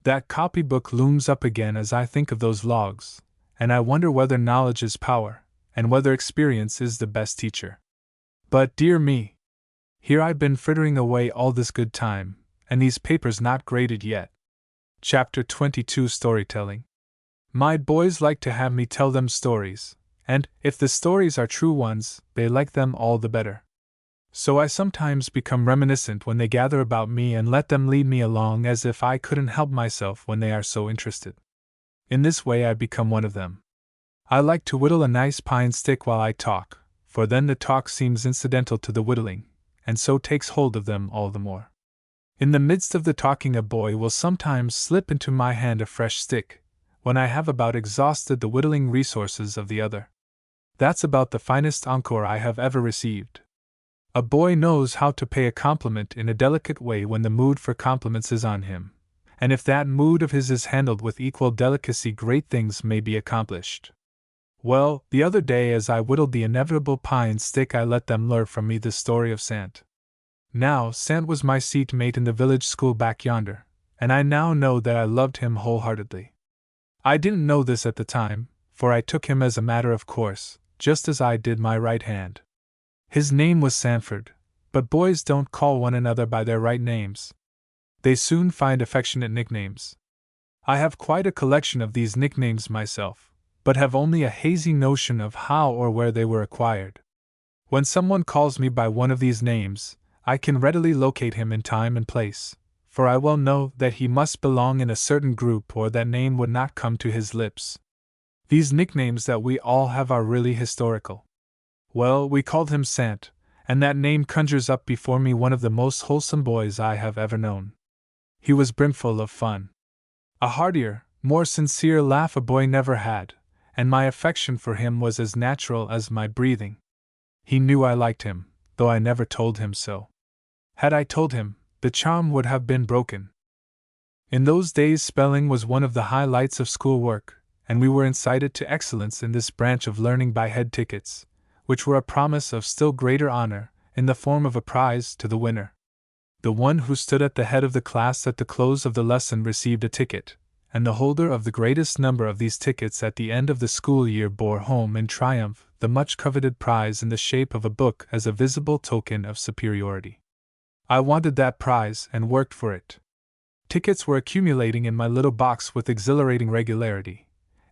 That copybook looms up again as I think of those logs, and I wonder whether knowledge is power, and whether experience is the best teacher. But, dear me! Here I've been frittering away all this good time, and these papers not graded yet. Chapter 22 Storytelling. My boys like to have me tell them stories, and, if the stories are true ones, they like them all the better. So I sometimes become reminiscent when they gather about me and let them lead me along as if I couldn't help myself when they are so interested. In this way I become one of them. I like to whittle a nice pine stick while I talk, for then the talk seems incidental to the whittling, and so takes hold of them all the more. In the midst of the talking a boy will sometimes slip into my hand a fresh stick, when I have about exhausted the whittling resources of the other. That's about the finest encore I have ever received. A boy knows how to pay a compliment in a delicate way when the mood for compliments is on him, and if that mood of his is handled with equal delicacy great things may be accomplished. Well, the other day as I whittled the inevitable pine stick I let them learn from me the story of Sant. Now, Sant was my seat mate in the village school back yonder, and I now know that I loved him wholeheartedly. I didn't know this at the time, for I took him as a matter of course, just as I did my right hand. His name was Sanford, but boys don't call one another by their right names. They soon find affectionate nicknames. I have quite a collection of these nicknames myself, but have only a hazy notion of how or where they were acquired. When someone calls me by one of these names, I can readily locate him in time and place, for I well know that he must belong in a certain group or that name would not come to his lips. These nicknames that we all have are really historical. Well, we called him Sant, and that name conjures up before me one of the most wholesome boys I have ever known. He was brimful of fun. A heartier, more sincere laugh a boy never had, and my affection for him was as natural as my breathing. He knew I liked him, though I never told him so. Had I told him, the charm would have been broken. In those days spelling was one of the highlights of schoolwork, and we were incited to excellence in this branch of learning by head tickets, which were a promise of still greater honor, in the form of a prize to the winner. The one who stood at the head of the class at the close of the lesson received a ticket, and the holder of the greatest number of these tickets at the end of the school year bore home in triumph the much coveted prize in the shape of a book as a visible token of superiority. I wanted that prize and worked for it. Tickets were accumulating in my little box with exhilarating regularity,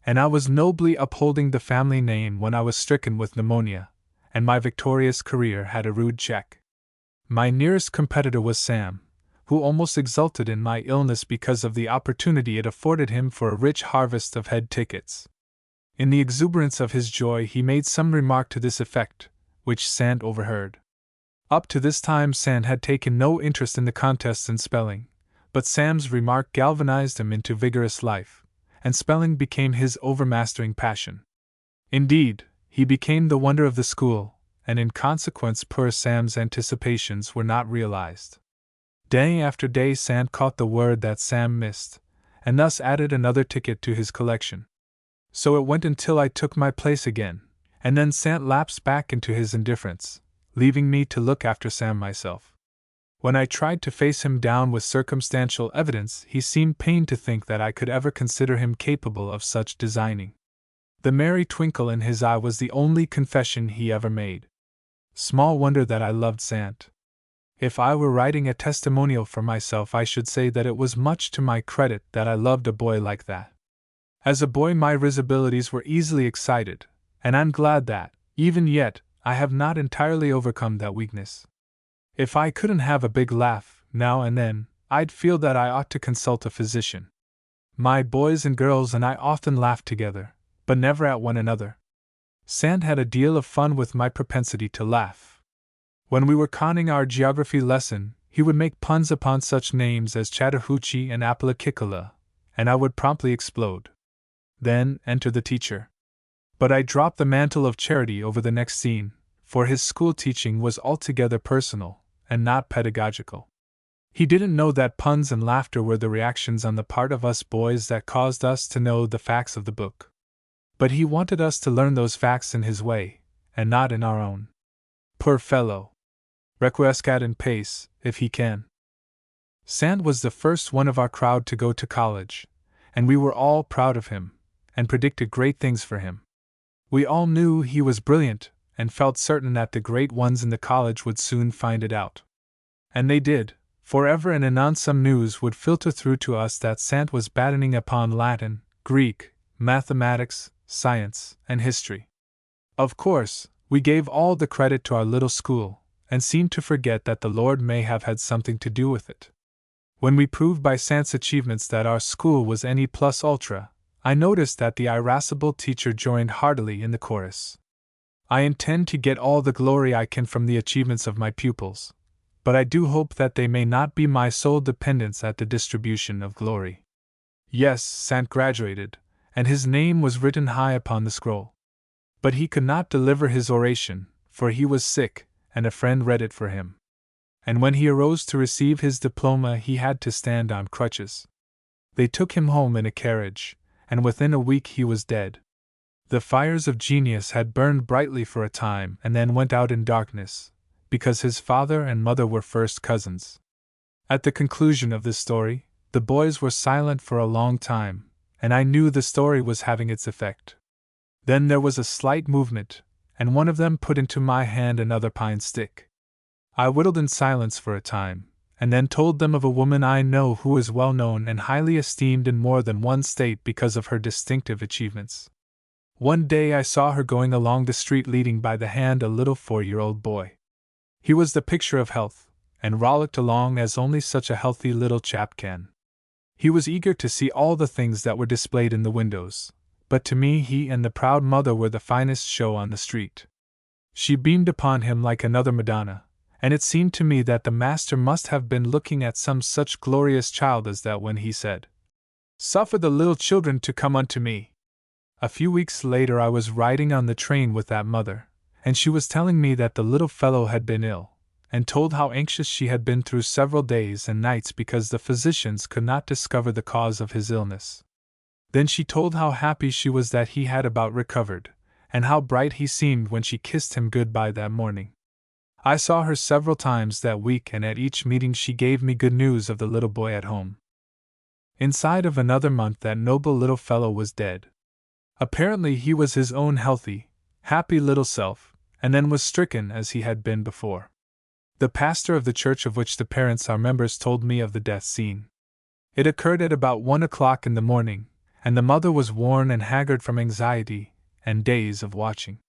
and I was nobly upholding the family name when I was stricken with pneumonia, and my victorious career had a rude check. My nearest competitor was Sam, who almost exulted in my illness because of the opportunity it afforded him for a rich harvest of head tickets. In the exuberance of his joy he made some remark to this effect, which Sant overheard. Up to this time Sant had taken no interest in the contests in spelling, but Sam's remark galvanized him into vigorous life, and spelling became his overmastering passion. Indeed, He became the wonder of the school, and in consequence poor Sam's anticipations were not realized. Day after day Sant caught the word that Sam missed, and thus added another ticket to his collection. So it went until I took my place again, and then Sant lapsed back into his indifference, leaving me to look after Sam myself. When I tried to face him down with circumstantial evidence, he seemed pained to think that I could ever consider him capable of such designing. The merry twinkle in his eye was the only confession he ever made. Small wonder that I loved Sant. If I were writing a testimonial for myself, I should say that it was much to my credit that I loved a boy like that. As a boy, my risibilities were easily excited, and I'm glad that, even yet, I have not entirely overcome that weakness. If I couldn't have a big laugh, now and then, I'd feel that I ought to consult a physician. My boys and girls and I often laughed together, but never at one another. Sant had a deal of fun with my propensity to laugh. When we were conning our geography lesson, he would make puns upon such names as Chattahoochee and Apalachicola, and I would promptly explode. Then enter the teacher. But I dropped the mantle of charity over the next scene, for his school teaching was altogether personal, and not pedagogical. He didn't know that puns and laughter were the reactions on the part of us boys that caused us to know the facts of the book. But he wanted us to learn those facts in his way, and not in our own. Poor fellow! Requiescat in pace, if he can. Sant was the first one of our crowd to go to college, and we were all proud of him, and predicted great things for him. We all knew he was brilliant, and felt certain that the great ones in the college would soon find it out. And they did, for ever and anon some news would filter through to us that Sant was battening upon Latin, Greek, mathematics, science, and history. Of course, we gave all the credit to our little school, and seemed to forget that the Lord may have had something to do with it. When we proved by Sant's achievements that our school was NE plus ultra, I noticed that the irascible teacher joined heartily in the chorus. I intend to get all the glory I can from the achievements of my pupils, but I do hope that they may not be my sole dependence at the distribution of glory. Yes, Sant graduated, and his name was written high upon the scroll. But he could not deliver his oration, for he was sick, and a friend read it for him. And when he arose to receive his diploma, he had to stand on crutches. They took him home in a carriage, and within a week he was dead. The fires of genius had burned brightly for a time and then went out in darkness, because his father and mother were first cousins. At the conclusion of this story, the boys were silent for a long time, and I knew the story was having its effect. Then there was a slight movement, and one of them put into my hand another pine stick. I whittled in silence for a time, and then told them of a woman I know who is well known and highly esteemed in more than one state because of her distinctive achievements. One day I saw her going along the street leading by the hand a little 4-year-old boy. He was the picture of health, and rollicked along as only such a healthy little chap can. He was eager to see all the things that were displayed in the windows, but to me he and the proud mother were the finest show on the street. She beamed upon him like another Madonna, and it seemed to me that the master must have been looking at some such glorious child as that when he said, "Suffer the little children to come unto me." A few weeks later I was riding on the train with that mother, and she was telling me that the little fellow had been ill, and told how anxious she had been through several days and nights because the physicians could not discover the cause of his illness. Then she told how happy she was that he had about recovered, and how bright he seemed when she kissed him good-bye that morning. I saw her several times that week, and at each meeting she gave me good news of the little boy at home. Inside of another month that noble little fellow was dead. Apparently he was his own healthy, happy little self, and then was stricken as he had been before. The pastor of the church of which the parents are members told me of the death scene. It occurred at about 1 o'clock in the morning, and the mother was worn and haggard from anxiety and days of watching.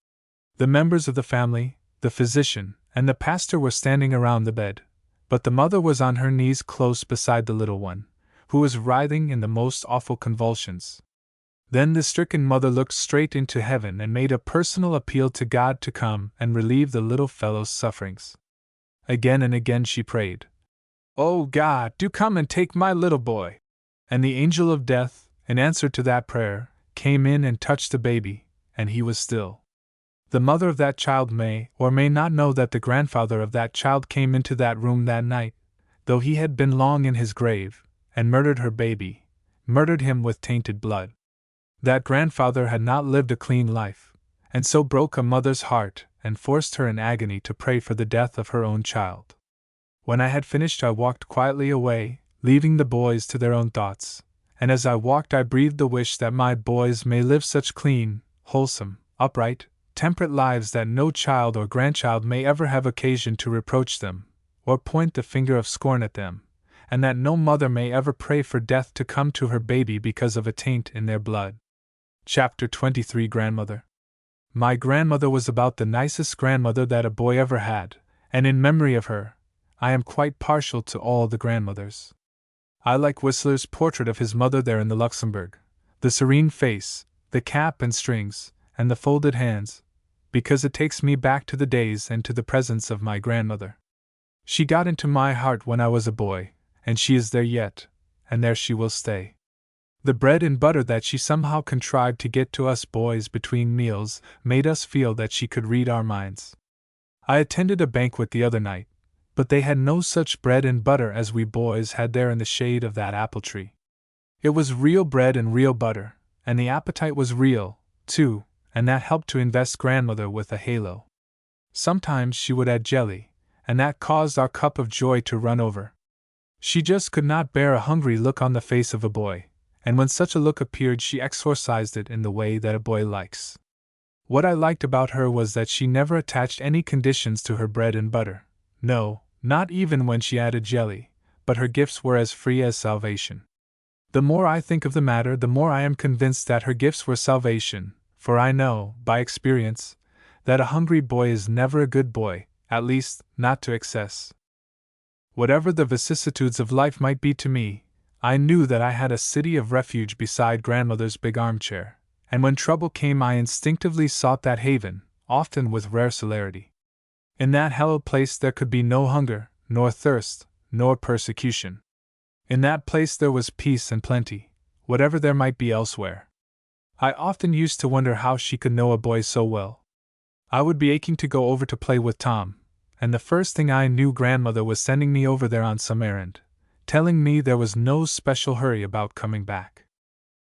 The members of the family, the physician, and the pastor were standing around the bed, but the mother was on her knees close beside the little one, who was writhing in the most awful convulsions. Then the stricken mother looked straight into heaven and made a personal appeal to God to come and relieve the little fellow's sufferings. Again and again she prayed, "Oh God, do come and take my little boy!" And the angel of death, in answer to that prayer, came in and touched the baby, and he was still. The mother of that child may or may not know that the grandfather of that child came into that room that night, though he had been long in his grave, and murdered her baby, murdered him with tainted blood. That grandfather had not lived a clean life, and so broke a mother's heart and forced her in agony to pray for the death of her own child. When I had finished, I walked quietly away, leaving the boys to their own thoughts, and as I walked I breathed the wish that my boys may live such clean, wholesome, upright, temperate lives that no child or grandchild may ever have occasion to reproach them, or point the finger of scorn at them, and that no mother may ever pray for death to come to her baby because of a taint in their blood. Chapter 23. Grandmother. My grandmother was about the nicest grandmother that a boy ever had, and in memory of her, I am quite partial to all the grandmothers. I like Whistler's portrait of his mother there in the Luxembourg, the serene face, the cap and strings, and the folded hands, because it takes me back to the days and to the presence of my grandmother. She got into my heart when I was a boy, and she is there yet, and there she will stay. The bread and butter that she somehow contrived to get to us boys between meals made us feel that she could read our minds. I attended a banquet the other night, but they had no such bread and butter as we boys had there in the shade of that apple tree. It was real bread and real butter, and the appetite was real, too, and that helped to invest grandmother with a halo. Sometimes she would add jelly, and that caused our cup of joy to run over. She just could not bear a hungry look on the face of a boy, and when such a look appeared she exorcised it in the way that a boy likes. What I liked about her was that she never attached any conditions to her bread and butter. No, not even when she added jelly, but her gifts were as free as salvation. The more I think of the matter, the more I am convinced that her gifts were salvation, for I know, by experience, that a hungry boy is never a good boy, at least, not to excess. Whatever the vicissitudes of life might be to me, I knew that I had a city of refuge beside grandmother's big armchair, and when trouble came I instinctively sought that haven, often with rare celerity. In that hallowed place there could be no hunger, nor thirst, nor persecution. In that place there was peace and plenty, whatever there might be elsewhere. I often used to wonder how she could know a boy so well. I would be aching to go over to play with Tom, and the first thing I knew grandmother was sending me over there on some errand, telling me there was no special hurry about coming back.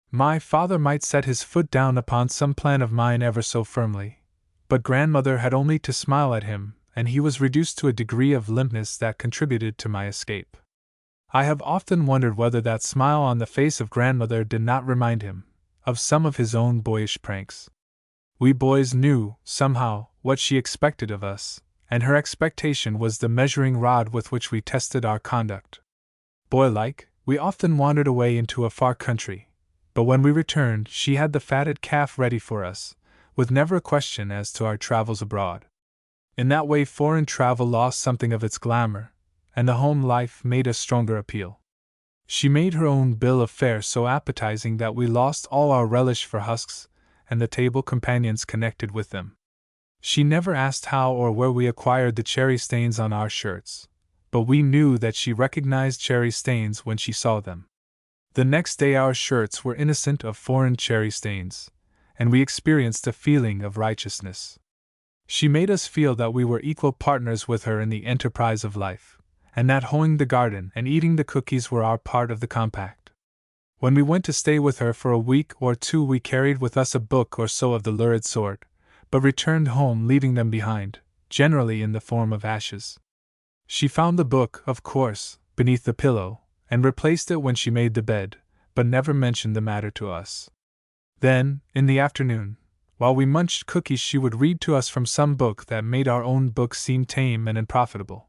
My father might set his foot down upon some plan of mine ever so firmly, but grandmother had only to smile at him, and he was reduced to a degree of limpness that contributed to my escape. I have often wondered whether that smile on the face of grandmother did not remind him of some of his own boyish pranks. We boys knew, somehow, what she expected of us, and her expectation was the measuring rod with which we tested our conduct. Boy-like, we often wandered away into a far country, but when we returned she had the fatted calf ready for us, with never a question as to our travels abroad. In that way foreign travel lost something of its glamour, and the home life made a stronger appeal. She made her own bill of fare so appetizing that we lost all our relish for husks and the table companions connected with them. She never asked how or where we acquired the cherry stains on our shirts, but we knew that she recognized cherry stains when she saw them. The next day our shirts were innocent of foreign cherry stains, and we experienced a feeling of righteousness. She made us feel that we were equal partners with her in the enterprise of life, and that hoeing the garden and eating the cookies were our part of the compact. When we went to stay with her for a week or two we carried with us a book or so of the lurid sort, but returned home leaving them behind, generally in the form of ashes. She found the book, of course, beneath the pillow, and replaced it when she made the bed, but never mentioned the matter to us. Then, in the afternoon, while we munched cookies she would read to us from some book that made our own book seem tame and unprofitable.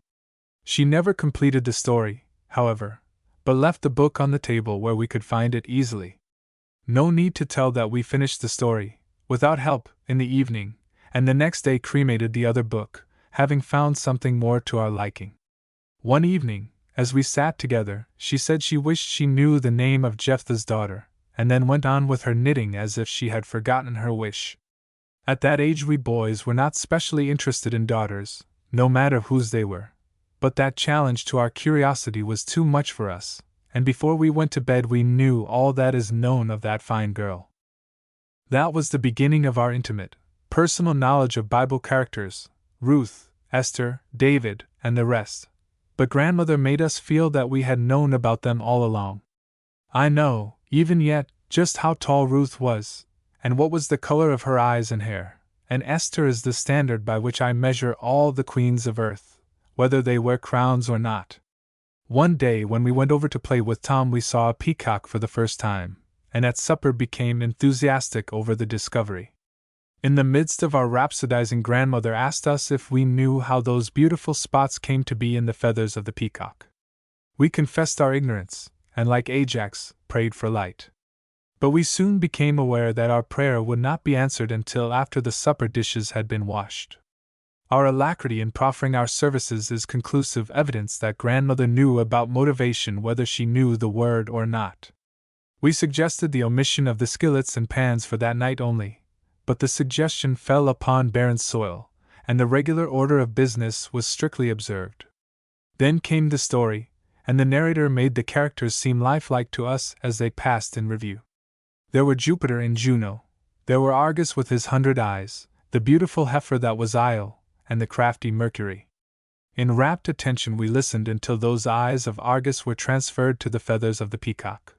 She never completed the story, however, but left the book on the table where we could find it easily. No need to tell that we finished the story, without help, in the evening, and the next day cremated the other book, having found something more to our liking. One evening, as we sat together, she said she wished she knew the name of Jephthah's daughter, and then went on with her knitting as if she had forgotten her wish. At that age we boys were not specially interested in daughters, no matter whose they were, but that challenge to our curiosity was too much for us, and before we went to bed we knew all that is known of that fine girl. That was the beginning of our intimate, personal knowledge of Bible characters, Ruth, Esther, David, and the rest. But grandmother made us feel that we had known about them all along. I know, even yet, just how tall Ruth was, and what was the color of her eyes and hair, and Esther is the standard by which I measure all the queens of earth, whether they wear crowns or not. One day when we went over to play with Tom, we saw a peacock for the first time, and at supper became enthusiastic over the discovery. In the midst of our rhapsodizing, grandmother asked us if we knew how those beautiful spots came to be in the feathers of the peacock. We confessed our ignorance, and like Ajax, prayed for light. But we soon became aware that our prayer would not be answered until after the supper dishes had been washed. Our alacrity in proffering our services is conclusive evidence that grandmother knew about motivation whether she knew the word or not. We suggested the omission of the skillets and pans for that night only, but the suggestion fell upon barren soil, and the regular order of business was strictly observed. Then came the story, and the narrator made the characters seem lifelike to us as they passed in review. There were Jupiter and Juno, there were Argus with his 100 eyes, the beautiful heifer that was Io, and the crafty Mercury. In rapt attention we listened until those eyes of Argus were transferred to the feathers of the peacock.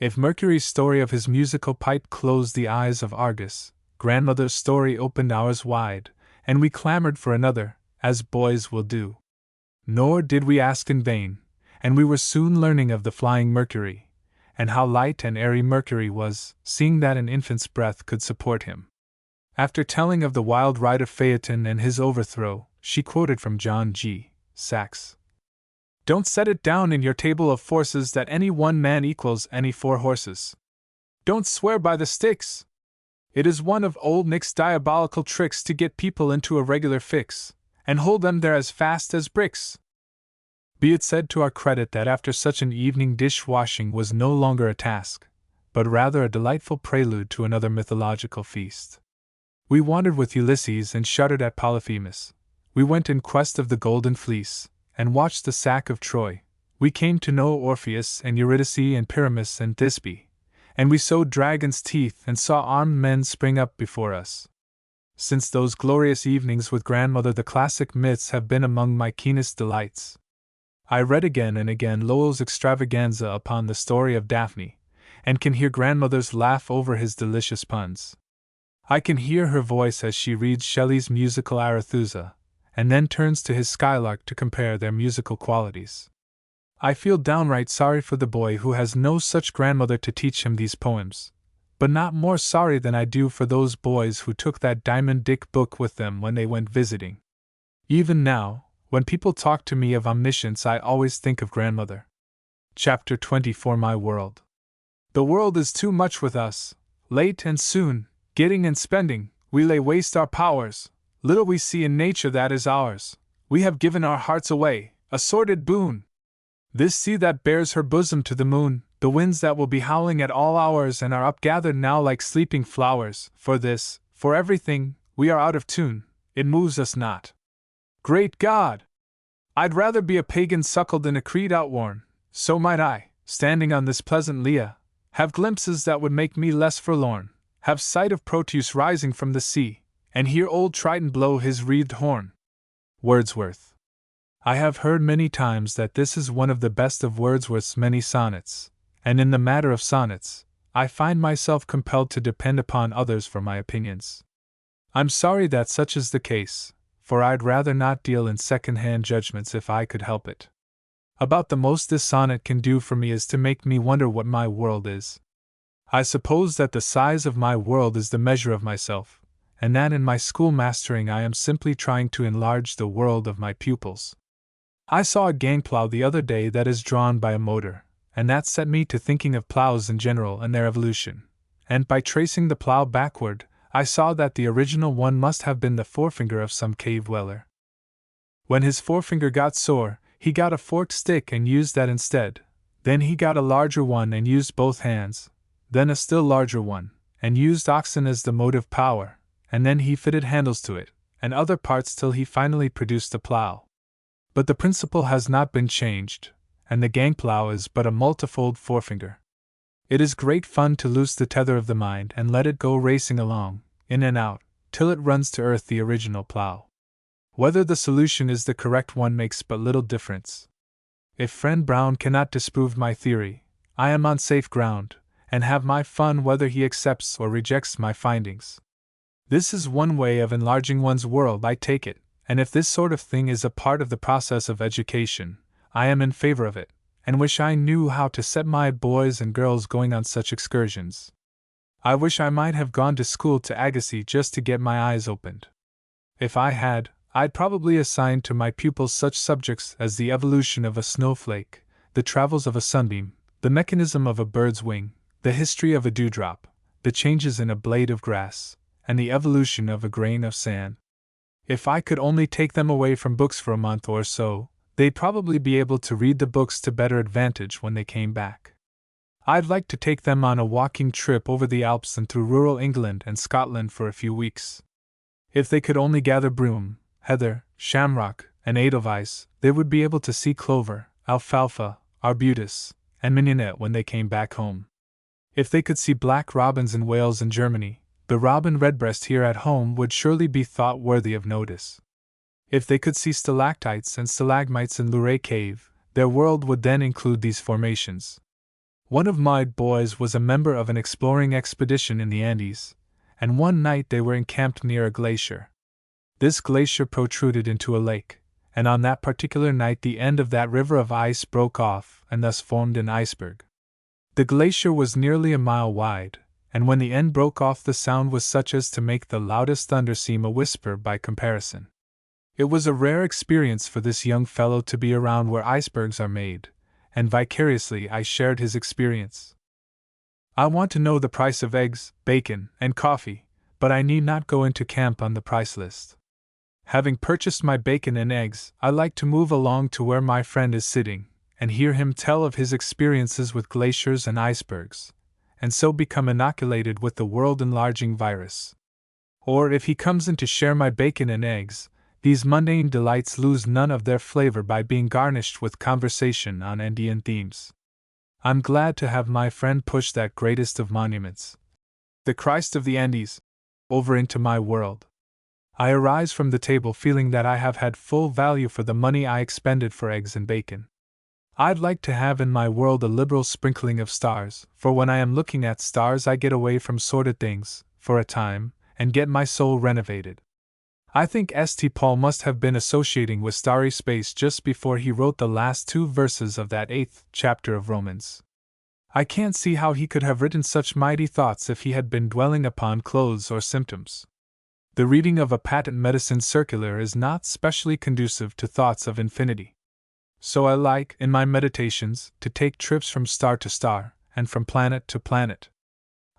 If Mercury's story of his musical pipe closed the eyes of Argus, grandmother's story opened ours wide, and we clamored for another, as boys will do. Nor did we ask in vain, and we were soon learning of the flying Mercury, and how light and airy Mercury was, seeing that an infant's breath could support him. After telling of the wild ride of Phaeton and his overthrow, she quoted from John G. Sachs. Don't set it down in your table of forces that any one man equals any 4 horses. Don't swear by the sticks. It is one of Old Nick's diabolical tricks to get people into a regular fix, and hold them there as fast as bricks. Be it said to our credit that after such an evening dish-washing was no longer a task, but rather a delightful prelude to another mythological feast. We wandered with Ulysses and shuddered at Polyphemus. We went in quest of the Golden Fleece, and watched the sack of Troy. We came to know Orpheus and Eurydice and Pyramus and Thisbe, and we sowed dragons' teeth and saw armed men spring up before us. Since those glorious evenings with grandmother, the classic myths have been among my keenest delights. I read again and again Lowell's extravaganza upon the story of Daphne, and can hear grandmother's laugh over his delicious puns. I can hear her voice as she reads Shelley's musical Arethusa, and then turns to his Skylark to compare their musical qualities. I feel downright sorry for the boy who has no such grandmother to teach him these poems, but not more sorry than I do for those boys who took that Diamond Dick book with them when they went visiting. Even now, when people talk to me of omniscience, I always think of grandmother. Chapter 24. My world. The world is too much with us. Late and soon, getting and spending, we lay waste our powers. Little we see in nature that is ours. We have given our hearts away, a sordid boon. This sea that bears her bosom to the moon, the winds that will be howling at all hours and are upgathered now like sleeping flowers, for this, for everything, we are out of tune, it moves us not. Great God! I'd rather be a pagan suckled in a creed outworn, so might I, standing on this pleasant Leah, have glimpses that would make me less forlorn, have sight of Proteus rising from the sea, and hear old Triton blow his wreathed horn. Wordsworth. I have heard many times that this is one of the best of Wordsworth's many sonnets, and in the matter of sonnets, I find myself compelled to depend upon others for my opinions. I'm sorry that such is the case, for I'd rather not deal in second-hand judgments if I could help it. About the most this sonnet can do for me is to make me wonder what my world is. I suppose that the size of my world is the measure of myself, and that in my schoolmastering I am simply trying to enlarge the world of my pupils. I saw a gangplow the other day that is drawn by a motor, and that set me to thinking of plows in general and their evolution, and by tracing the plow backward, I saw that the original one must have been the forefinger of some cave dweller. When his forefinger got sore, he got a forked stick and used that instead, then he got a larger one and used both hands, then a still larger one, and used oxen as the motive power, and then he fitted handles to it, and other parts till he finally produced a plow. But the principle has not been changed, and the gangplow is but a multifold forefinger. It is great fun to loose the tether of the mind and let it go racing along, in and out, till it runs to earth the original plow. Whether the solution is the correct one makes but little difference. If friend Brown cannot disprove my theory, I am on safe ground, and have my fun whether he accepts or rejects my findings. This is one way of enlarging one's world, I take it, and if this sort of thing is a part of the process of education, I am in favor of it, and wish I knew how to set my boys and girls going on such excursions. I wish I might have gone to school to Agassiz just to get my eyes opened. If I had, I'd probably assign to my pupils such subjects as the evolution of a snowflake, the travels of a sunbeam, the mechanism of a bird's wing, the history of a dewdrop, the changes in a blade of grass, and the evolution of a grain of sand. If I could only take them away from books for a month or so, they'd probably be able to read the books to better advantage when they came back. I'd like to take them on a walking trip over the Alps and through rural England and Scotland for a few weeks. If they could only gather broom, heather, shamrock, and edelweiss, they would be able to see clover, alfalfa, arbutus, and mignonette when they came back home. If they could see black robins in Wales and Germany, the robin redbreast here at home would surely be thought worthy of notice. If they could see stalactites and stalagmites in Luray Cave, their world would then include these formations. One of my boys was a member of an exploring expedition in the Andes, and one night they were encamped near a glacier. This glacier protruded into a lake, and on that particular night the end of that river of ice broke off and thus formed an iceberg. The glacier was nearly a mile wide, and when the end broke off the sound was such as to make the loudest thunder seem a whisper by comparison. It was a rare experience for this young fellow to be around where icebergs are made, and vicariously I shared his experience. I want to know the price of eggs, bacon, and coffee, but I need not go into camp on the price list. Having purchased my bacon and eggs, I like to move along to where my friend is sitting, and hear him tell of his experiences with glaciers and icebergs, and so become inoculated with the world-enlarging virus. Or if he comes in to share my bacon and eggs, these mundane delights lose none of their flavor by being garnished with conversation on Andean themes. I'm glad to have my friend push that greatest of monuments, the Christ of the Andes, over into my world. I arise from the table feeling that I have had full value for the money I expended for eggs and bacon. I'd like to have in my world a liberal sprinkling of stars, for when I am looking at stars I get away from sordid things, for a time, and get my soul renovated. I think St. Paul must have been associating with starry space just before he wrote the last 2 verses of that 8th chapter of Romans. I can't see how he could have written such mighty thoughts if he had been dwelling upon clothes or symptoms. The reading of a patent medicine circular is not specially conducive to thoughts of infinity. So I like, in my meditations, to take trips from star to star, and from planet to planet.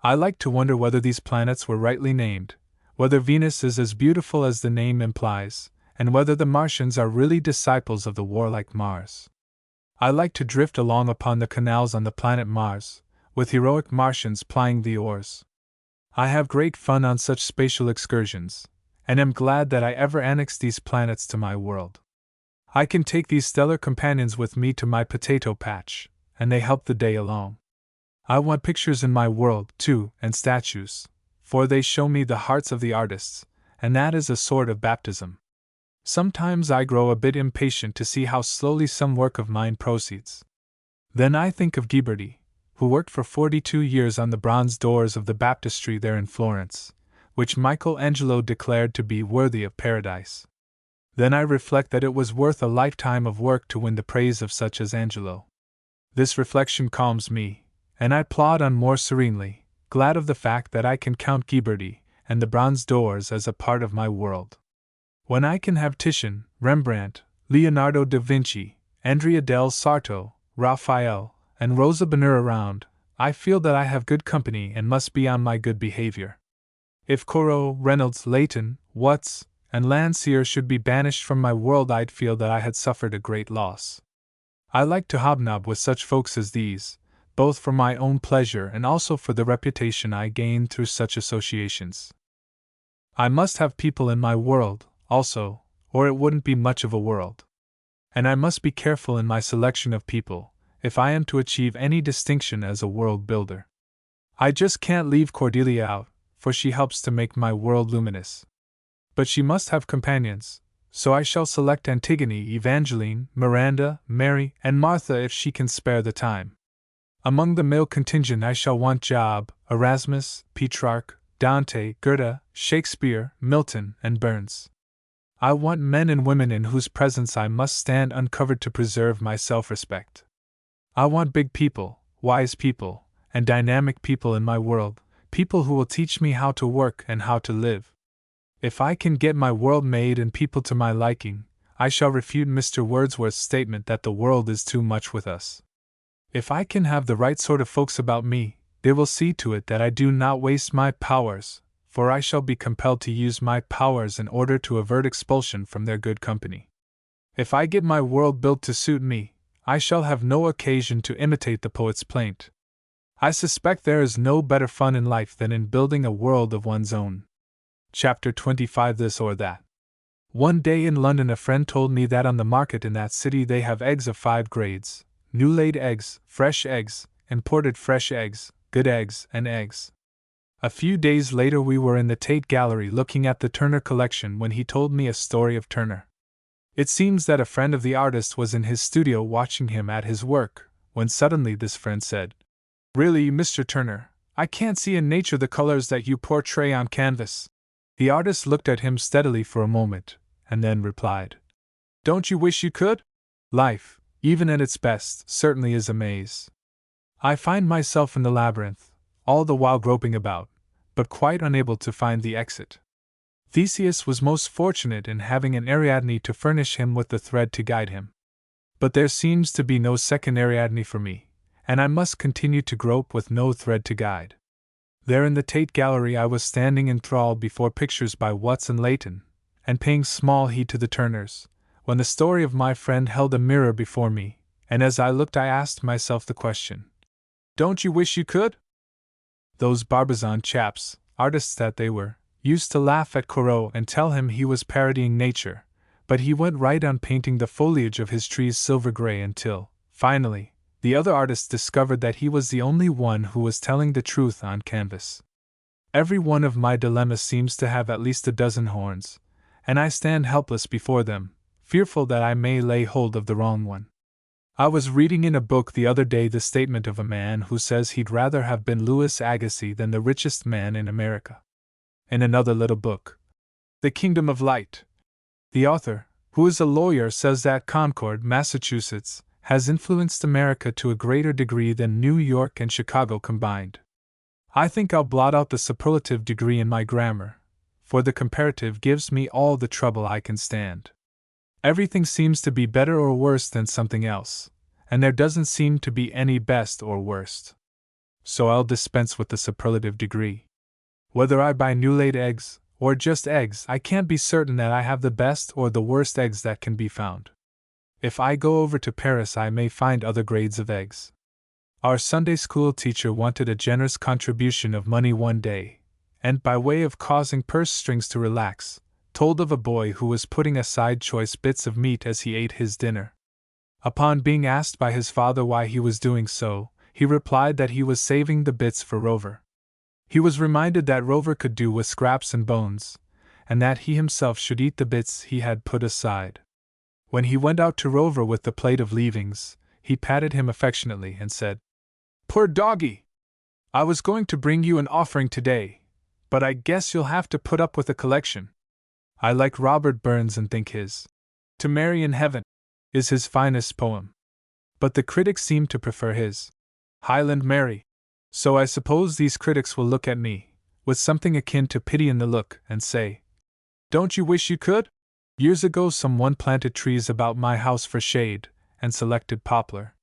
I like to wonder whether these planets were rightly named, whether Venus is as beautiful as the name implies, and whether the Martians are really disciples of the warlike Mars. I like to drift along upon the canals on the planet Mars, with heroic Martians plying the oars. I have great fun on such spatial excursions, and am glad that I ever annexed these planets to my world. I can take these stellar companions with me to my potato patch, and they help the day along. I want pictures in my world, too, and statues, for they show me the hearts of the artists, and that is a sort of baptism. Sometimes I grow a bit impatient to see how slowly some work of mine proceeds. Then I think of Ghiberti, who worked for 42 years on the bronze doors of the baptistry there in Florence, which Michelangelo declared to be worthy of paradise. Then I reflect that it was worth a lifetime of work to win the praise of such as Angelo. This reflection calms me, and I plod on more serenely, glad of the fact that I can count Ghiberti and the bronze doors as a part of my world. When I can have Titian, Rembrandt, Leonardo da Vinci, Andrea del Sarto, Raphael, and Rosa Bonheur around, I feel that I have good company and must be on my good behavior. If Corot, Reynolds, Leighton, Watts, and Landseer should be banished from my world, I'd feel that I had suffered a great loss. I like to hobnob with such folks as these, both for my own pleasure and also for the reputation I gain through such associations. I must have people in my world, also, or it wouldn't be much of a world. And I must be careful in my selection of people, if I am to achieve any distinction as a world builder. I just can't leave Cordelia out, for she helps to make my world luminous. But she must have companions, so I shall select Antigone, Evangeline, Miranda, Mary, and Martha if she can spare the time. Among the male contingent I shall want Job, Erasmus, Petrarch, Dante, Goethe, Shakespeare, Milton, and Burns. I want men and women in whose presence I must stand uncovered to preserve my self-respect. I want big people, wise people, and dynamic people in my world, people who will teach me how to work and how to live. If I can get my world made and people to my liking, I shall refute Mr. Wordsworth's statement that the world is too much with us. If I can have the right sort of folks about me, they will see to it that I do not waste my powers, for I shall be compelled to use my powers in order to avert expulsion from their good company. If I get my world built to suit me, I shall have no occasion to imitate the poet's plaint. I suspect there is no better fun in life than in building a world of one's own. Chapter 25 This or That. One day in London a friend told me that on the market in that city they have eggs of 5 grades: new-laid eggs, fresh eggs, imported fresh eggs, good eggs, and eggs. A few days later we were in the Tate Gallery looking at the Turner collection when he told me a story of Turner. It seems that a friend of the artist was in his studio watching him at his work, when suddenly this friend said, "Really, Mr. Turner, I can't see in nature the colors that you portray on canvas." The artist looked at him steadily for a moment, and then replied, "Don't you wish you could? Life, even at its best, certainly is a maze. I find myself in the labyrinth, all the while groping about, but quite unable to find the exit." Theseus was most fortunate in having an Ariadne to furnish him with the thread to guide him. But there seems to be no second Ariadne for me, and I must continue to grope with no thread to guide. There in the Tate Gallery I was standing enthralled before pictures by Watts and Leighton, and paying small heed to the Turners, when the story of my friend held a mirror before me, and as I looked I asked myself the question, "Don't you wish you could?" Those Barbizon chaps, artists that they were, used to laugh at Corot and tell him he was parodying nature, but he went right on painting the foliage of his trees silver gray until, finally, the other artists discovered that he was the only one who was telling the truth on canvas. Every one of my dilemmas seems to have at least a dozen horns, and I stand helpless before them, fearful that I may lay hold of the wrong one. I was reading in a book the other day the statement of a man who says he'd rather have been Louis Agassiz than the richest man in America. In another little book, The Kingdom of Light, the author, who is a lawyer, says that Concord, Massachusetts, has influenced America to a greater degree than New York and Chicago combined. I think I'll blot out the superlative degree in my grammar, for the comparative gives me all the trouble I can stand. Everything seems to be better or worse than something else, and there doesn't seem to be any best or worst. So I'll dispense with the superlative degree. Whether I buy new-laid eggs, or just eggs, I can't be certain that I have the best or the worst eggs that can be found. If I go over to Paris I may find other grades of eggs. Our Sunday school teacher wanted a generous contribution of money one day, and by way of causing purse strings to relax, told of a boy who was putting aside choice bits of meat as he ate his dinner. Upon being asked by his father why he was doing so, he replied that he was saving the bits for Rover. He was reminded that Rover could do with scraps and bones, and that he himself should eat the bits he had put aside. When he went out to Rover with the plate of leavings, he patted him affectionately and said, "Poor doggy! I was going to bring you an offering today, but I guess you'll have to put up with a collection." I like Robert Burns and think his "To Mary in Heaven" is his finest poem. But the critics seem to prefer his "Highland Mary." So I suppose these critics will look at me, with something akin to pity in the look, and say, "Don't you wish you could?" Years ago someone planted trees about my house for shade, and selected poplar.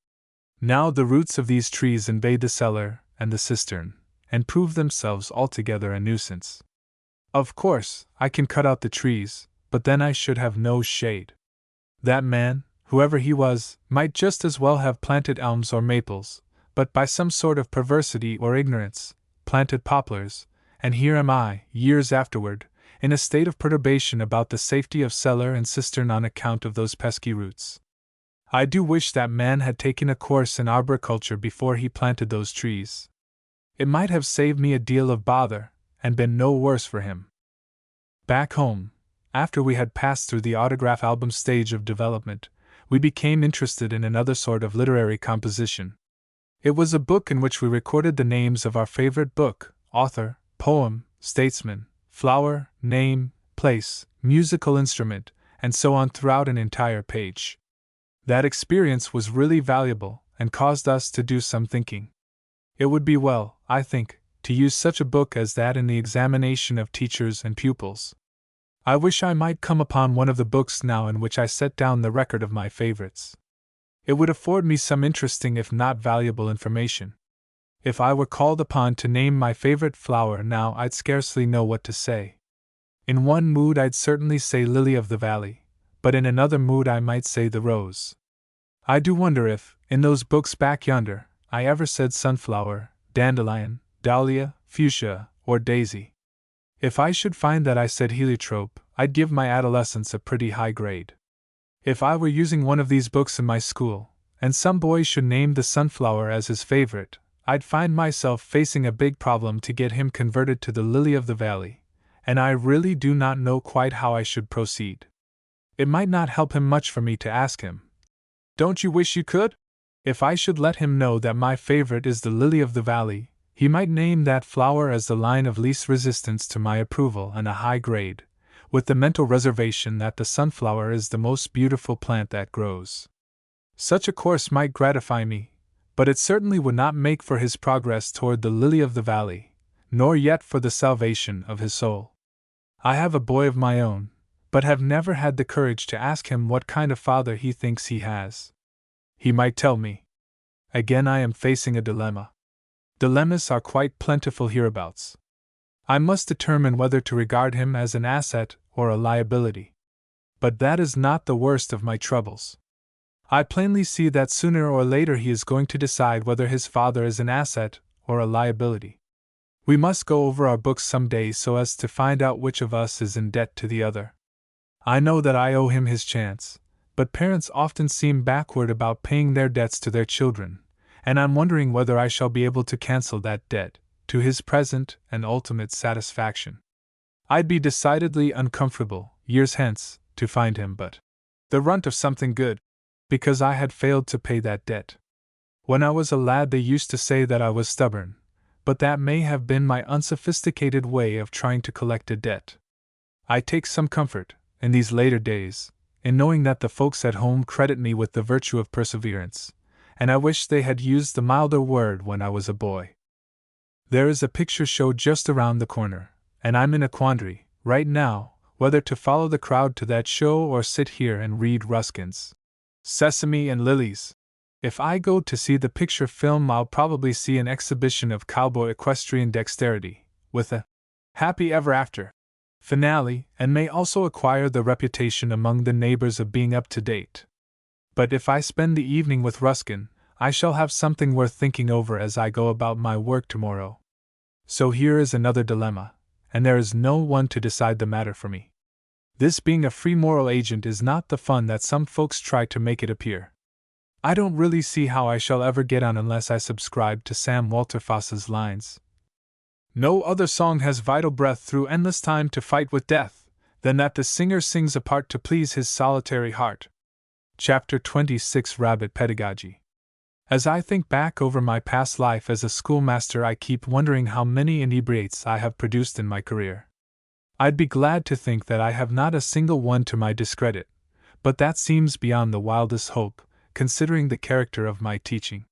Now the roots of these trees invade the cellar and the cistern, and prove themselves altogether a nuisance. Of course, I can cut out the trees, but then I should have no shade. That man, whoever he was, might just as well have planted elms or maples, but by some sort of perversity or ignorance, planted poplars, and here am I, years afterward, in a state of perturbation about the safety of cellar and cistern on account of those pesky roots. I do wish that man had taken a course in arboriculture before he planted those trees. It might have saved me a deal of bother, and been no worse for him. Back home, after we had passed through the autograph album stage of development, we became interested in another sort of literary composition. It was a book in which we recorded the names of our favorite book, author, poem, statesman, flower, name, place, musical instrument, and so on throughout an entire page. That experience was really valuable and caused us to do some thinking. It would be well, I think, to use such a book as that in the examination of teachers and pupils. I wish I might come upon one of the books now in which I set down the record of my favorites. It would afford me some interesting if not valuable information. If I were called upon to name my favorite flower now, I'd scarcely know what to say. In one mood I'd certainly say lily of the valley, but in another mood I might say the rose. I do wonder if, in those books back yonder, I ever said sunflower, dandelion, dahlia, fuchsia, or daisy. If I should find that I said heliotrope, I'd give my adolescence a pretty high grade. If I were using one of these books in my school, and some boy should name the sunflower as his favorite, I'd find myself facing a big problem to get him converted to the lily of the valley, and I really do not know quite how I should proceed. It might not help him much for me to ask him, "Don't you wish you could?" If I should let him know that my favorite is the lily of the valley, he might name that flower as the line of least resistance to my approval and a high grade, with the mental reservation that the sunflower is the most beautiful plant that grows. Such a course might gratify me, but it certainly would not make for his progress toward the lily of the valley, nor yet for the salvation of his soul. I have a boy of my own, but have never had the courage to ask him what kind of father he thinks he has. He might tell me. Again I am facing a dilemma. Dilemmas are quite plentiful hereabouts. I must determine whether to regard him as an asset or a liability. But that is not the worst of my troubles. I plainly see that sooner or later he is going to decide whether his father is an asset or a liability. We must go over our books some day so as to find out which of us is in debt to the other. I know that I owe him his chance, but parents often seem backward about paying their debts to their children, and I'm wondering whether I shall be able to cancel that debt, to his present and ultimate satisfaction. I'd be decidedly uncomfortable, years hence, to find him but the runt of something good, because I had failed to pay that debt. When I was a lad they used to say that I was stubborn, but that may have been my unsophisticated way of trying to collect a debt. I take some comfort, in these later days, in knowing that the folks at home credit me with the virtue of perseverance, and I wish they had used the milder word when I was a boy. There is a picture show just around the corner, and I'm in a quandary, right now, whether to follow the crowd to that show or sit here and read Ruskin's Sesame and Lilies. If I go to see the picture film, I'll probably see an exhibition of cowboy equestrian dexterity, with a happy ever after finale, and may also acquire the reputation among the neighbors of being up to date. But if I spend the evening with Ruskin, I shall have something worth thinking over as I go about my work tomorrow. So here is another dilemma, and there is no one to decide the matter for me. This being a free moral agent is not the fun that some folks try to make it appear. I don't really see how I shall ever get on unless I subscribe to Sam Walter Foss's lines. No other song has vital breath through endless time to fight with death, than that the singer sings apart to please his solitary heart. Chapter 26 Rabbit Pedagogy. As I think back over my past life as a schoolmaster, I keep wondering how many inebriates I have produced in my career. I'd be glad to think that I have not a single one to my discredit, but that seems beyond the wildest hope, considering the character of my teaching.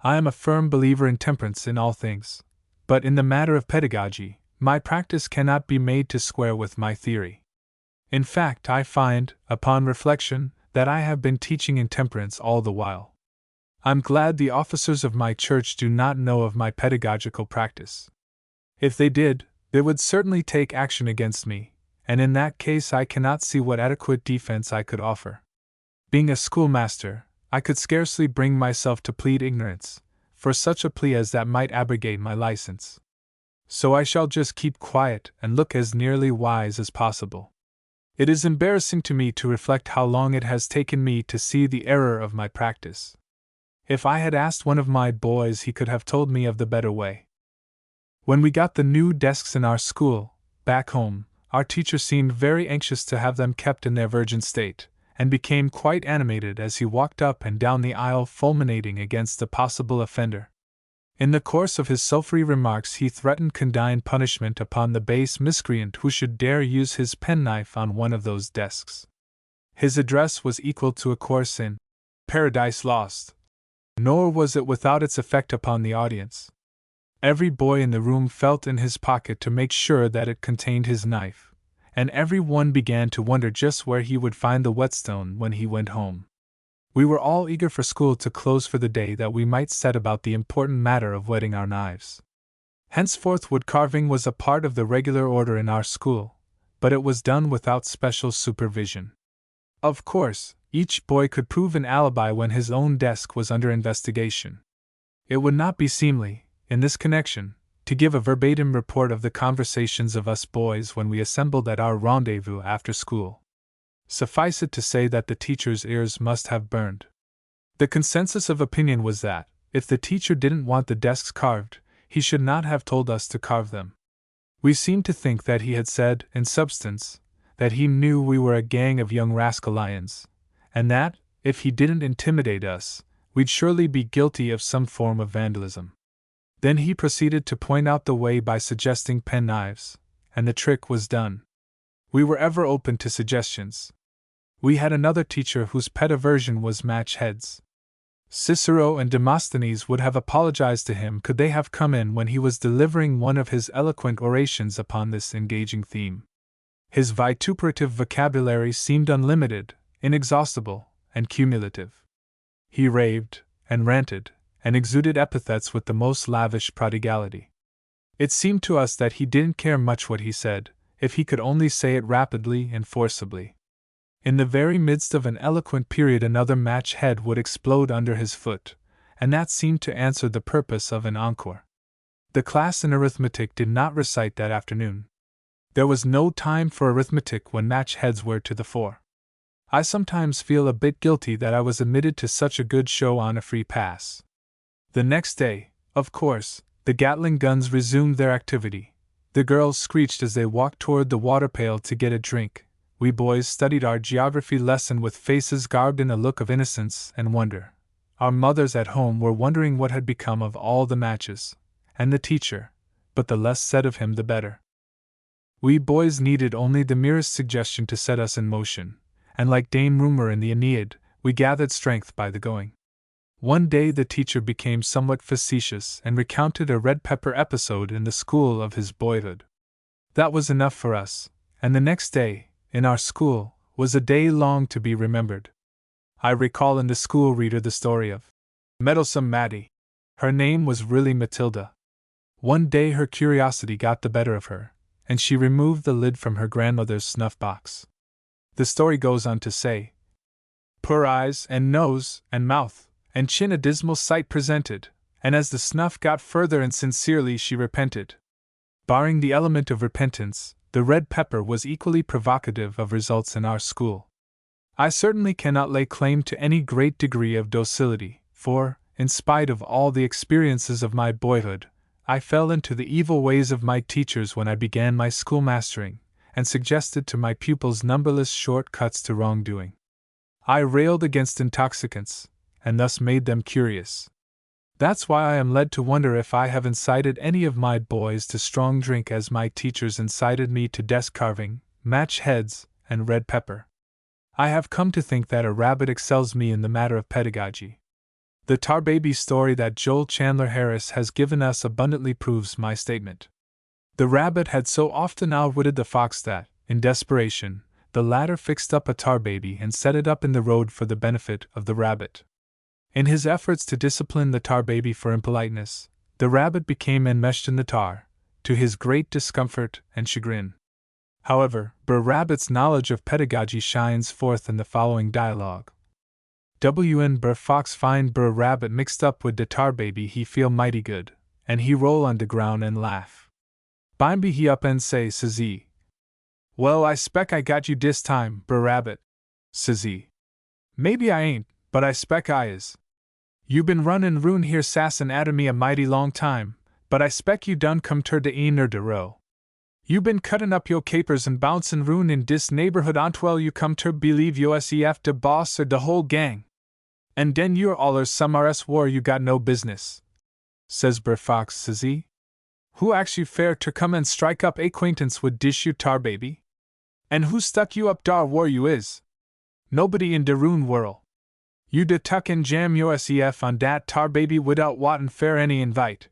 I am a firm believer in temperance in all things, but in the matter of pedagogy, my practice cannot be made to square with my theory. In fact, I find, upon reflection, that I have been teaching intemperance all the while. I'm glad the officers of my church do not know of my pedagogical practice. If they did, they would certainly take action against me, and in that case I cannot see what adequate defense I could offer. Being a schoolmaster, I could scarcely bring myself to plead ignorance, for such a plea as that might abrogate my license. So I shall just keep quiet and look as nearly wise as possible. It is embarrassing to me to reflect how long it has taken me to see the error of my practice. If I had asked one of my boys, he could have told me of the better way. When we got the new desks in our school, back home, our teacher seemed very anxious to have them kept in their virgin state, and became quite animated as he walked up and down the aisle fulminating against the possible offender. In the course of his sulphury remarks he threatened condign punishment upon the base miscreant who should dare use his penknife on one of those desks. His address was equal to a course in Paradise Lost. Nor was it without its effect upon the audience. Every boy in the room felt in his pocket to make sure that it contained his knife, and every one began to wonder just where he would find the whetstone when he went home. We were all eager for school to close for the day that we might set about the important matter of whetting our knives. Henceforth wood carving was a part of the regular order in our school, but it was done without special supervision. Of course, each boy could prove an alibi when his own desk was under investigation. It would not be seemly, in this connection, to give a verbatim report of the conversations of us boys when we assembled at our rendezvous after school. Suffice it to say that the teacher's ears must have burned. The consensus of opinion was that, if the teacher didn't want the desks carved, he should not have told us to carve them. We seemed to think that he had said, in substance, that he knew we were a gang of young rascal lions, and that, if he didn't intimidate us, we'd surely be guilty of some form of vandalism. Then he proceeded to point out the way by suggesting penknives, and the trick was done. We were ever open to suggestions. We had another teacher whose pet aversion was match heads. Cicero and Demosthenes would have apologized to him could they have come in when he was delivering one of his eloquent orations upon this engaging theme. His vituperative vocabulary seemed unlimited, inexhaustible, and cumulative. He raved, and ranted, and exuded epithets with the most lavish prodigality. It seemed to us that he didn't care much what he said, if he could only say it rapidly and forcibly. In the very midst of an eloquent period another match head would explode under his foot, and that seemed to answer the purpose of an encore. The class in arithmetic did not recite that afternoon. There was no time for arithmetic when match heads were to the fore. I sometimes feel a bit guilty that I was admitted to such a good show on a free pass. The next day, of course, the Gatling guns resumed their activity. The girls screeched as they walked toward the water pail to get a drink. We boys studied our geography lesson with faces garbed in a look of innocence and wonder. Our mothers at home were wondering what had become of all the matches, and the teacher, but the less said of him the better. We boys needed only the merest suggestion to set us in motion, and like Dame Rumor in the Aeneid, we gathered strength by the going. One day the teacher became somewhat facetious and recounted a red pepper episode in the school of his boyhood. That was enough for us, and the next day, in our school, was a day long to be remembered. I recall in the school reader the story of Meddlesome Mattie. Her name was really Matilda. One day her curiosity got the better of her, and she removed the lid from her grandmother's snuff box. The story goes on to say, poor eyes and nose and mouth and chin a dismal sight presented, and as the snuff got further and sincerely she repented. Barring the element of repentance, the red pepper was equally provocative of results in our school. I certainly cannot lay claim to any great degree of docility, for, in spite of all the experiences of my boyhood, I fell into the evil ways of my teachers when I began my schoolmastering, and suggested to my pupils numberless short cuts to wrongdoing. I railed against intoxicants, and thus made them curious. That's why I am led to wonder if I have incited any of my boys to strong drink as my teachers incited me to desk carving, match heads, and red pepper. I have come to think that a rabbit excels me in the matter of pedagogy. The tar baby story that Joel Chandler Harris has given us abundantly proves my statement. The rabbit had so often outwitted the fox that, in desperation, the latter fixed up a tar baby and set it up in the road for the benefit of the rabbit. In his efforts to discipline the tar baby for impoliteness, the rabbit became enmeshed in the tar, to his great discomfort and chagrin. However, Brer Rabbit's knowledge of pedagogy shines forth in the following dialogue. When Brer Fox find Brer Rabbit mixed up with the tar baby he feel mighty good, and he roll on the ground and laugh. Bimeby he up and say, says he, well, I spec I got you dis time, Brer Rabbit, says he. Maybe I ain't, but I spec I is. You been runnin' round here sassin' atter me a mighty long time, But I spec you done come ter de een or de row. You been cuttin' up yo capers and bouncin' roon in dis neighborhood ontwell you come ter believe yo SEF de boss or de whole gang. And den you're allers some RS war you got no business. Says Brer Fox, says he. Who ax you fair ter come and strike up acquaintance wid dish you tar baby? And who stuck you up dar war you is? Nobody in de roon whirl. You de tuck and jam yo SEF on dat tar baby widout watin fair any invite.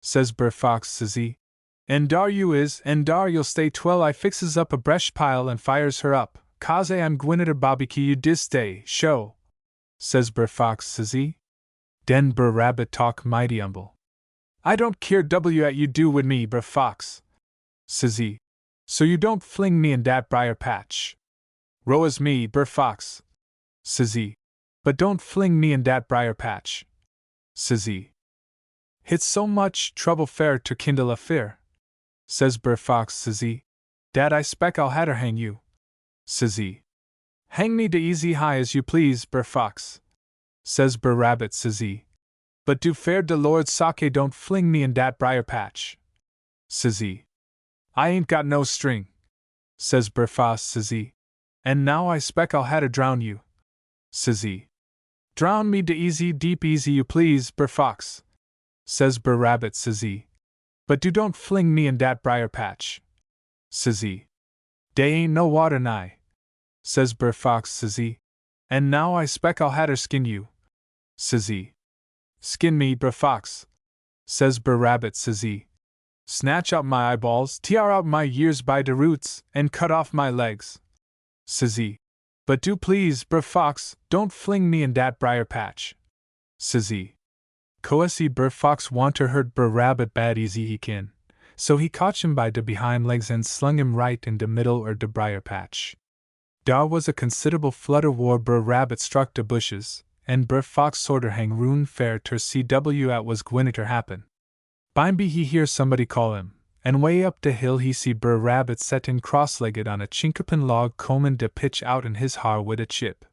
Says Brer Fox, says he. And dar you is, and dar you'll stay twell I fixes up a bresh pile and fires her up, cause I'm gwinner barbecue you dis day, show. Says Brer Fox, says he. Den Brer Rabbit talk mighty humble. I don't care W at you do wid me, Brer Fox, says he. So you don't fling me in dat briar patch. Row as me, Brer Fox, says he. But don't fling me in dat briar patch, says he. Hit's so much trouble fair to kindle a fear. Says Brer Fox, says he. Dat I spec I'll hatter hang you, says he. Hang me de easy high as you please, Brer Fox, says Brer Rabbit, says he. But do fair de Lord sake don't fling me in dat briar patch, says he. I ain't got no string, says Brer Fox, says he. And now I spec I'll hatter drown you, says he. Drown me de easy deep easy you please, Brer Fox, says Brer Rabbit, says he. But do don't fling me in dat briar patch, says he. Dey ain't no water nigh, says Brer Fox, says he. And now I spec I'll hatter skin you, says he. Skin me, Brer Fox, says Brer Rabbit, says he. Snatch out my eyeballs, tear out my ears by de roots, and cut off my legs, says he. But do please, Brer Fox, don't fling me in dat briar patch, says he. Coessy Brer Fox wanter hurt Brer Rabbit bad easy he kin, so he cotch him by de behind legs and slung him right in de middle er de briar patch. Dar was a considerable flutter war Brer Rabbit struck de bushes, and Brer Fox sorter hang roon fair ter CW at was gwinner happen. Bimeby he hear somebody call him, and way up de hill he see Brer Rabbit settin cross-legged on a chinkapin log combin de pitch out in his har wid a chip.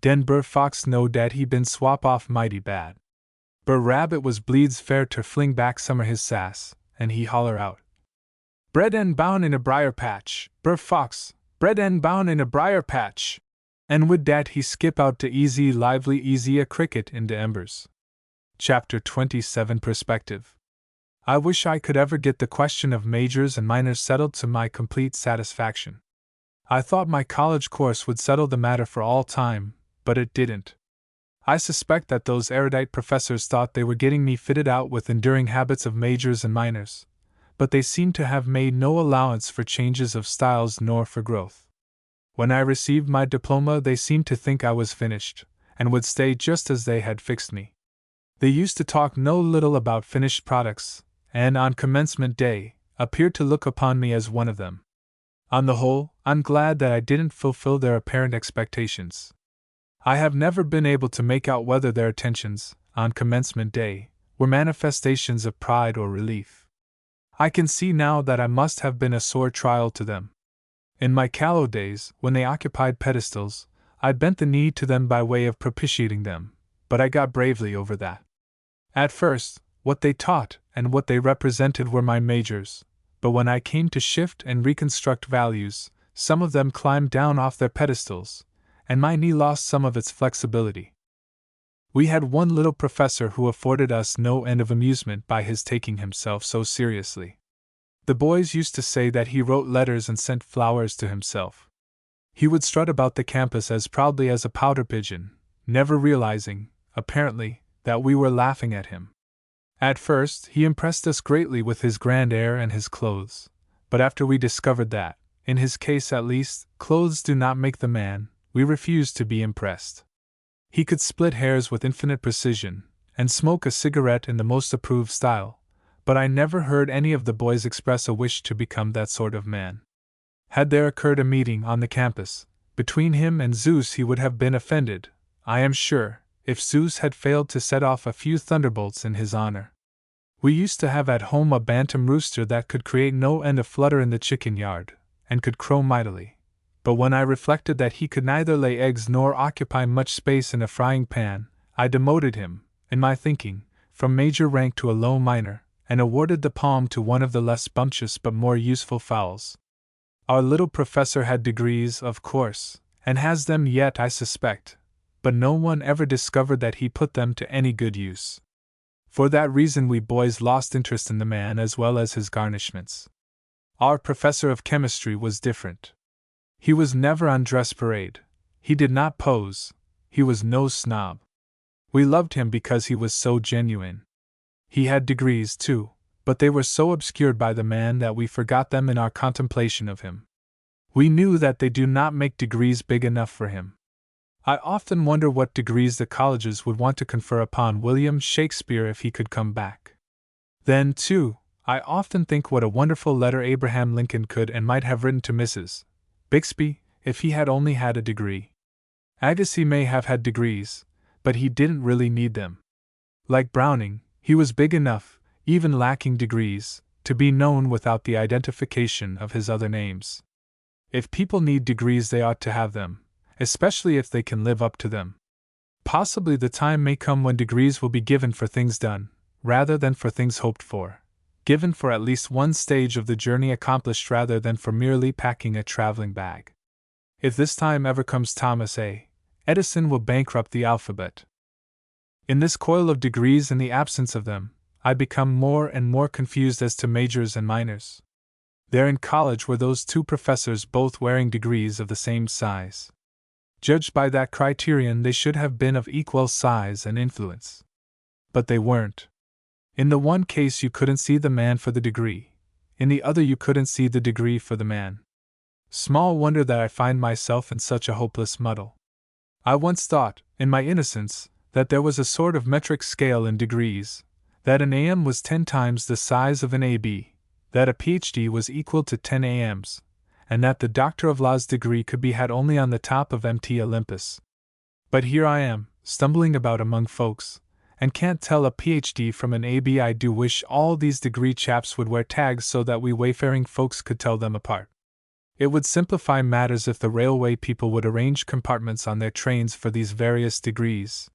Den Brer Fox know dat he been swap off mighty bad. Brer Rabbit was bleeds fair ter fling back some er his sass, and he holler out. Bread and boun in a briar patch, Brer Fox, bread and boun in a briar patch. And wid dat he skip out de easy lively easy a cricket in de embers. Chapter 27 Perspective. I wish I could ever get the question of majors and minors settled to my complete satisfaction. I thought my college course would settle the matter for all time, but it didn't. I suspect that those erudite professors thought they were getting me fitted out with enduring habits of majors and minors, but they seem to have made no allowance for changes of styles nor for growth. When I received my diploma, they seemed to think I was finished, and would stay just as they had fixed me. They used to talk no little about finished products, and on commencement day, appeared to look upon me as one of them. On the whole, I'm glad that I didn't fulfill their apparent expectations. I have never been able to make out whether their attentions, on commencement day, were manifestations of pride or relief. I can see now that I must have been a sore trial to them. In my callow days, when they occupied pedestals, I bent the knee to them by way of propitiating them, but I got bravely over that. At first, what they taught and what they represented were my majors, but when I came to shift and reconstruct values, some of them climbed down off their pedestals, and my knee lost some of its flexibility. We had one little professor who afforded us no end of amusement by his taking himself so seriously. The boys used to say that he wrote letters and sent flowers to himself. He would strut about the campus as proudly as a pouter pigeon, never realizing, apparently, that we were laughing at him. At first, he impressed us greatly with his grand air and his clothes, but after we discovered that, in his case at least, clothes do not make the man, we refused to be impressed. He could split hairs with infinite precision, and smoke a cigarette in the most approved style, but I never heard any of the boys express a wish to become that sort of man. Had there occurred a meeting on the campus, between him and Zeus, he would have been offended, I am sure, if Zeus had failed to set off a few thunderbolts in his honor. We used to have at home a bantam rooster that could create no end of flutter in the chicken yard, and could crow mightily. But when I reflected that he could neither lay eggs nor occupy much space in a frying pan, I demoted him, in my thinking, from major rank to a low minor, and awarded the palm to one of the less bumptious but more useful fowls. Our little professor had degrees, of course, and has them yet, I suspect, but no one ever discovered that he put them to any good use. For that reason we boys lost interest in the man as well as his garnishments. Our professor of chemistry was different. He was never on dress parade. He did not pose. He was no snob. We loved him because he was so genuine. He had degrees, too, but they were so obscured by the man that we forgot them in our contemplation of him. We knew that they do not make degrees big enough for him. I often wonder what degrees the colleges would want to confer upon William Shakespeare if he could come back. Then, too, I often think what a wonderful letter Abraham Lincoln could and might have written to Mrs. Bixby if he had only had a degree. Agassiz may have had degrees, but he didn't really need them. Like Browning, he was big enough, even lacking degrees, to be known without the identification of his other names. If people need degrees, they ought to have them, especially if they can live up to them. Possibly the time may come when degrees will be given for things done, rather than for things hoped for, given for at least one stage of the journey accomplished rather than for merely packing a traveling bag. If this time ever comes, Thomas A. Edison will bankrupt the alphabet. In this coil of degrees and the absence of them, I become more and more confused as to majors and minors. There in college were those two professors both wearing degrees of the same size. Judged by that criterion, they should have been of equal size and influence. But they weren't. In the one case you couldn't see the man for the degree, in the other you couldn't see the degree for the man. Small wonder that I find myself in such a hopeless muddle. I once thought, in my innocence, that there was a sort of metric scale in degrees, that an AM was 10 times the size of an AB, that a PhD was equal to 10 AMs, and that the Doctor of Laws degree could be had only on the top of MT Olympus. But here I am, stumbling about among folks, and can't tell a PhD from an AB. I do wish all these degree chaps would wear tags so that we wayfaring folks could tell them apart. It would simplify matters if the railway people would arrange compartments on their trains for these various degrees.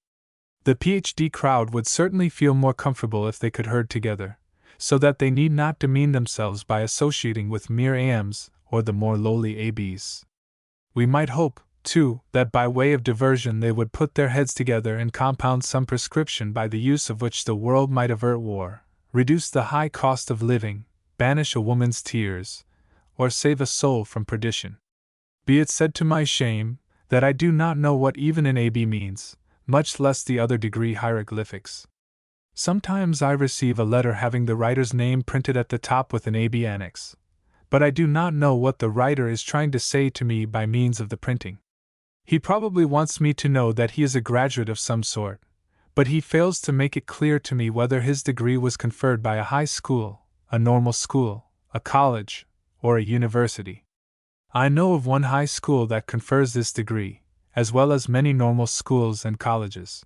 The PhD crowd would certainly feel more comfortable if they could herd together, so that they need not demean themselves by associating with mere AMs or the more lowly ABs. We might hope, too, that by way of diversion they would put their heads together and compound some prescription by the use of which the world might avert war, reduce the high cost of living, banish a woman's tears, or save a soul from perdition. Be it said to my shame, that I do not know what even an AB means, much less the other degree hieroglyphics. Sometimes I receive a letter having the writer's name printed at the top with an AB annex, but I do not know what the writer is trying to say to me by means of the printing. He probably wants me to know that he is a graduate of some sort, but he fails to make it clear to me whether his degree was conferred by a high school, a normal school, a college, or a university. I know of one high school that confers this degree, as well as many normal schools and colleges.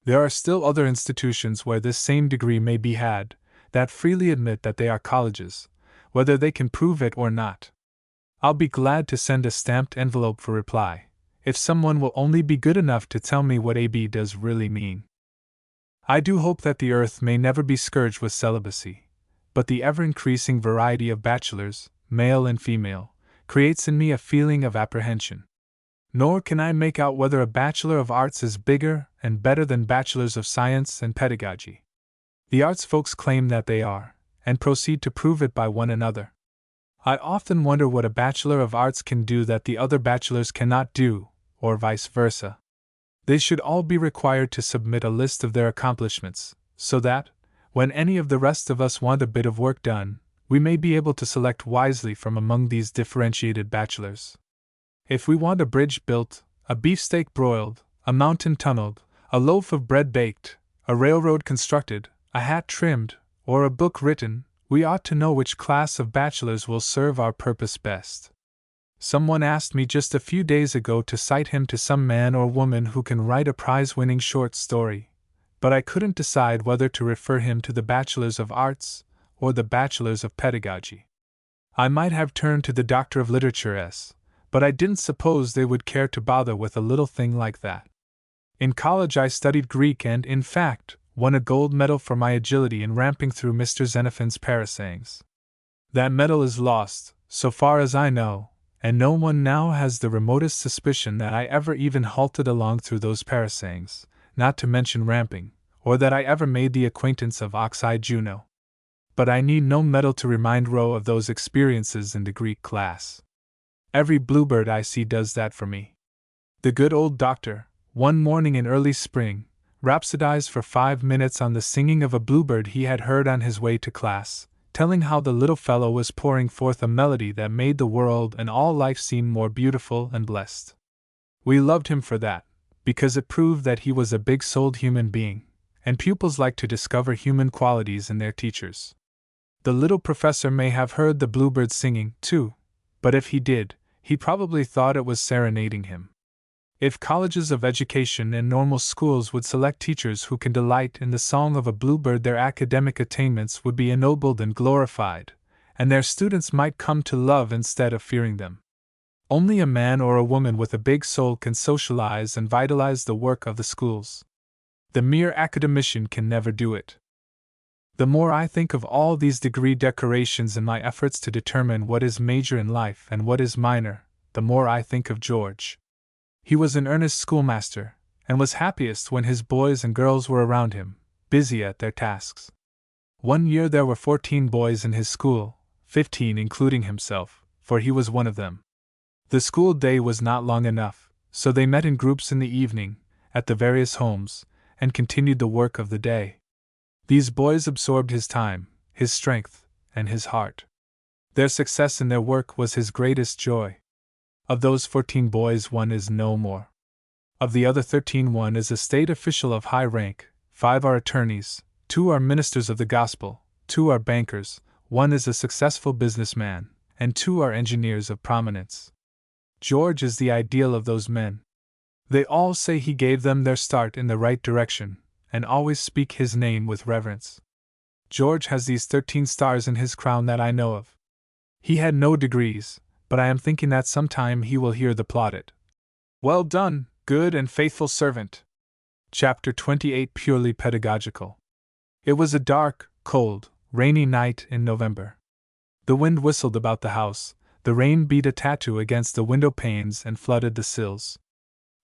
There are still other institutions where this same degree may be had, that freely admit that they are colleges, whether they can prove it or not. I'll be glad to send a stamped envelope for reply, if someone will only be good enough to tell me what AB does really mean. I do hope that the earth may never be scourged with celibacy, but the ever-increasing variety of bachelors, male and female, creates in me a feeling of apprehension. Nor can I make out whether a Bachelor of Arts is bigger and better than bachelors of science and pedagogy. The arts folks claim that they are, and proceed to prove it by one another. I often wonder what a Bachelor of Arts can do that the other bachelors cannot do, or vice versa. They should all be required to submit a list of their accomplishments, so that, when any of the rest of us want a bit of work done, we may be able to select wisely from among these differentiated bachelors. If we want a bridge built, a beefsteak broiled, a mountain tunneled, a loaf of bread baked, a railroad constructed, a hat trimmed, or a book written, we ought to know which class of bachelors will serve our purpose best. Someone asked me just a few days ago to cite him to some man or woman who can write a prize-winning short story, but I couldn't decide whether to refer him to the Bachelors of Arts or the Bachelors of Pedagogy. I might have turned to the Doctor of Literature but I didn't suppose they would care to bother with a little thing like that. In college I studied Greek and, in fact, won a gold medal for my agility in ramping through Mr. Xenophon's parasangs. That medal is lost, so far as I know, and no one now has the remotest suspicion that I ever even halted along through those parasangs, not to mention ramping, or that I ever made the acquaintance of ox-eyed Juno. But I need no medal to remind Roe of those experiences in the Greek class. Every bluebird I see does that for me. The good old doctor, one morning in early spring, rhapsodized for 5 minutes on the singing of a bluebird he had heard on his way to class, telling how the little fellow was pouring forth a melody that made the world and all life seem more beautiful and blessed. We loved him for that, because it proved that he was a big-souled human being, and pupils like to discover human qualities in their teachers. The little professor may have heard the bluebird singing, too, but if he did, he probably thought it was serenading him. If colleges of education and normal schools would select teachers who can delight in the song of a bluebird, their academic attainments would be ennobled and glorified, and their students might come to love instead of fearing them. Only a man or a woman with a big soul can socialize and vitalize the work of the schools. The mere academician can never do it. The more I think of all these degree decorations in my efforts to determine what is major in life and what is minor, the more I think of George. He was an earnest schoolmaster, and was happiest when his boys and girls were around him, busy at their tasks. One year there were 14 boys in his school, 15 including himself, for he was one of them. The school day was not long enough, so they met in groups in the evening, at the various homes, and continued the work of the day. These boys absorbed his time, his strength, and his heart. Their success in their work was his greatest joy. Of those 14 boys, one is no more. Of the other 13, one is a state official of high rank, 5 are attorneys, 2 are ministers of the gospel, 2 are bankers, 1 is a successful businessman, and 2 are engineers of prominence. George is the ideal of those men. They all say he gave them their start in the right direction, and always speak his name with reverence. George has these 13 stars in his crown that I know of. He had no degrees, but I am thinking that sometime he will hear the plaudit. Well done, good and faithful servant. Chapter 28, purely pedagogical. It was a dark, cold, rainy night in November. The wind whistled about the house, the rain beat a tattoo against the window panes and flooded the sills.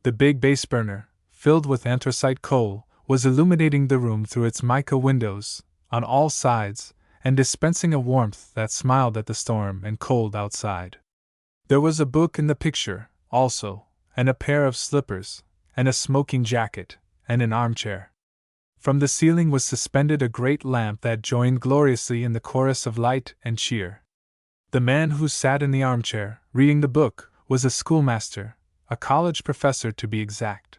The big base burner, filled with anthracite coal, was illuminating the room through its mica windows, on all sides, and dispensing a warmth that smiled at the storm and cold outside. There was a book in the picture, also, and a pair of slippers, and a smoking jacket, and an armchair. From the ceiling was suspended a great lamp that joined gloriously in the chorus of light and cheer. The man who sat in the armchair, reading the book, was a schoolmaster, a college professor to be exact.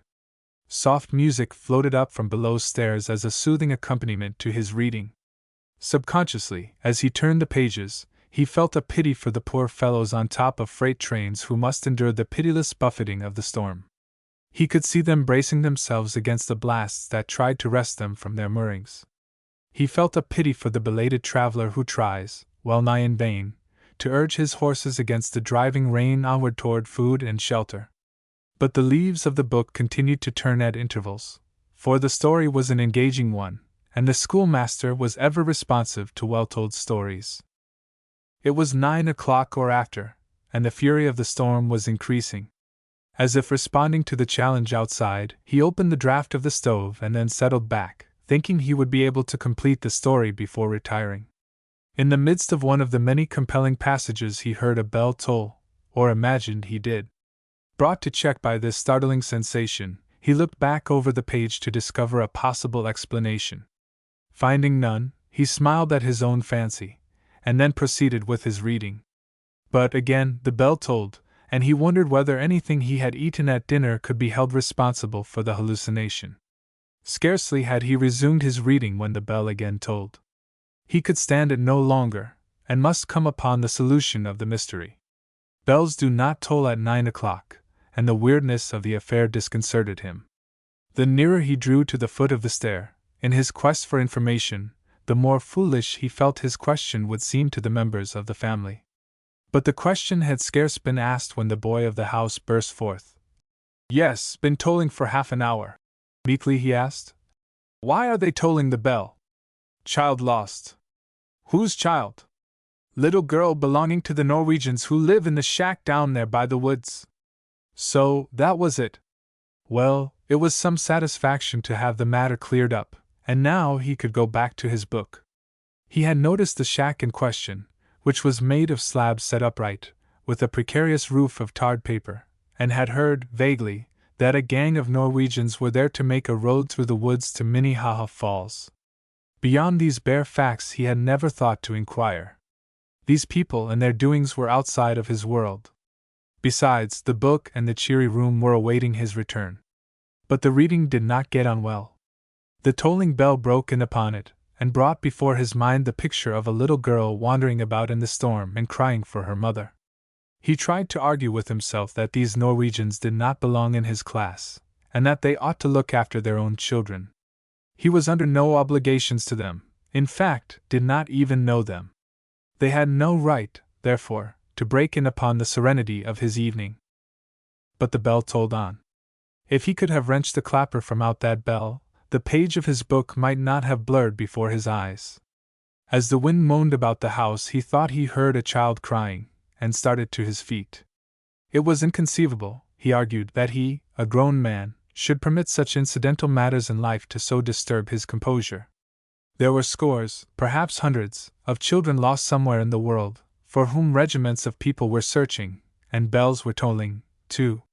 Soft music floated up from below stairs as a soothing accompaniment to his reading. Subconsciously, as he turned the pages, he felt a pity for the poor fellows on top of freight trains who must endure the pitiless buffeting of the storm. He could see them bracing themselves against the blasts that tried to wrest them from their moorings. He felt a pity for the belated traveler who tries, well nigh in vain, to urge his horses against the driving rain onward toward food and shelter. But the leaves of the book continued to turn at intervals, for the story was an engaging one, and the schoolmaster was ever responsive to well-told stories. It was 9 o'clock or after, and the fury of the storm was increasing. As if responding to the challenge outside, he opened the draft of the stove and then settled back, thinking he would be able to complete the story before retiring. In the midst of one of the many compelling passages he heard a bell toll, or imagined he did. Brought to check by this startling sensation, he looked back over the page to discover a possible explanation. Finding none, he smiled at his own fancy, and then proceeded with his reading. But again the bell tolled, and he wondered whether anything he had eaten at dinner could be held responsible for the hallucination. Scarcely had he resumed his reading when the bell again tolled. He could stand it no longer, and must come upon the solution of the mystery. Bells do not toll at 9 o'clock, and the weirdness of the affair disconcerted him. The nearer he drew to the foot of the stair, in his quest for information, the more foolish he felt his question would seem to the members of the family. But the question had scarce been asked when the boy of the house burst forth. "Yes, been tolling for half an hour," meekly he asked. Why are they tolling the bell? Child lost. Whose child? Little girl belonging to the Norwegians who live in the shack down there by the woods. So, that was it. Well, it was some satisfaction to have the matter cleared up, and now he could go back to his book. He had noticed the shack in question, which was made of slabs set upright, with a precarious roof of tarred paper, and had heard, vaguely, that a gang of Norwegians were there to make a road through the woods to Minnehaha Falls. Beyond these bare facts he had never thought to inquire. These people and their doings were outside of his world. Besides, the book and the cheery room were awaiting his return. But the reading did not get on well. The tolling bell broke in upon it, and brought before his mind the picture of a little girl wandering about in the storm and crying for her mother. He tried to argue with himself that these Norwegians did not belong in his class, and that they ought to look after their own children. He was under no obligations to them, in fact, did not even know them. They had no right, therefore, to break in upon the serenity of his evening. But the bell tolled on. If he could have wrenched the clapper from out that bell, the page of his book might not have blurred before his eyes. As the wind moaned about the house, he thought he heard a child crying, and started to his feet. It was inconceivable, he argued, that he, a grown man, should permit such incidental matters in life to so disturb his composure. There were scores, perhaps hundreds, of children lost somewhere in the world, for whom regiments of people were searching, and bells were tolling, too.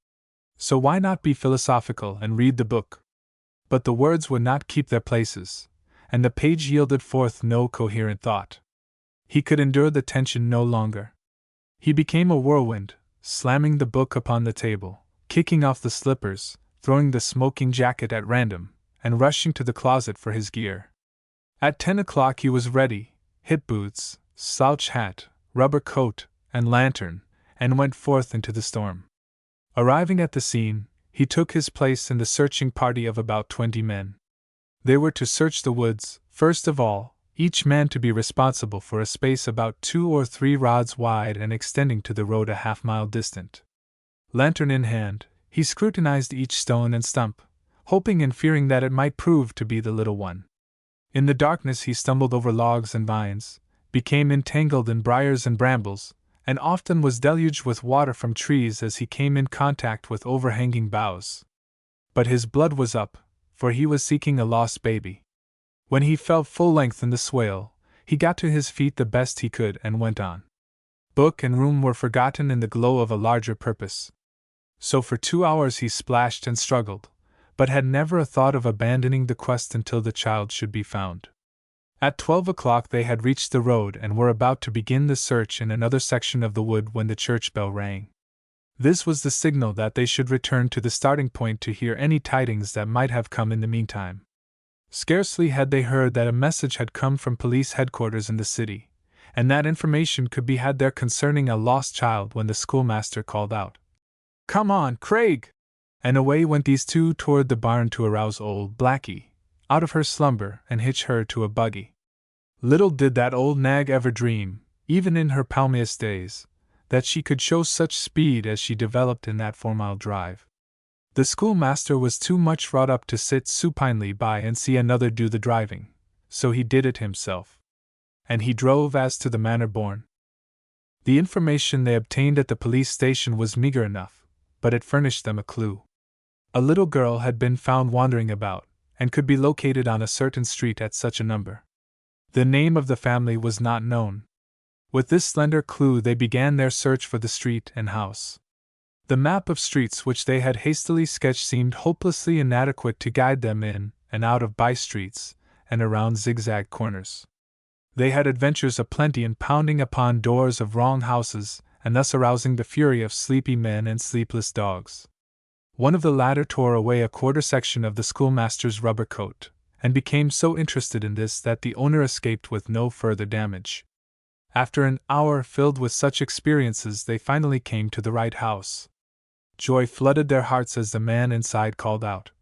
So why not be philosophical and read the book? But the words would not keep their places, and the page yielded forth no coherent thought. He could endure the tension no longer. He became a whirlwind, slamming the book upon the table, kicking off the slippers, throwing the smoking jacket at random, and rushing to the closet for his gear. At 10 o'clock he was ready, hip boots, slouch hat, rubber coat, and lantern, and went forth into the storm. Arriving at the scene, he took his place in the searching party of about 20 men. They were to search the woods, first of all, each man to be responsible for a space about 2 or 3 rods wide and extending to the road a half-mile distant. Lantern in hand, he scrutinized each stone and stump, hoping and fearing that it might prove to be the little one. In the darkness he stumbled over logs and vines, became entangled in briars and brambles, and often was deluged with water from trees as he came in contact with overhanging boughs. But his blood was up, for he was seeking a lost baby. When he fell full length in the swale, he got to his feet the best he could and went on. Book and room were forgotten in the glow of a larger purpose. So for 2 hours he splashed and struggled, but had never a thought of abandoning the quest until the child should be found. At 12 o'clock they had reached the road and were about to begin the search in another section of the wood when the church bell rang. This was the signal that they should return to the starting point to hear any tidings that might have come in the meantime. Scarcely had they heard that a message had come from police headquarters in the city, and that information could be had there concerning a lost child when the schoolmaster called out, "Come on, Craig!" And away went these two toward the barn to arouse old Blackie out of her slumber and hitch her to a buggy. Little did that old nag ever dream, even in her palmiest days, that she could show such speed as she developed in that 4-mile drive. The schoolmaster was too much wrought up to sit supinely by and see another do the driving, so he did it himself. And he drove as to the manor born. The information they obtained at the police station was meager enough, but it furnished them a clue. A little girl had been found wandering about, and could be located on a certain street at such a number. The name of the family was not known. With this slender clue they began their search for the street and house. The map of streets which they had hastily sketched seemed hopelessly inadequate to guide them in and out of by-streets and around zigzag corners. They had adventures aplenty in pounding upon doors of wrong houses and thus arousing the fury of sleepy men and sleepless dogs. One of the latter tore away a quarter section of the schoolmaster's rubber coat, and became so interested in this that the owner escaped with no further damage. After an hour filled with such experiences, they finally came to the right house. Joy flooded their hearts as the man inside called out,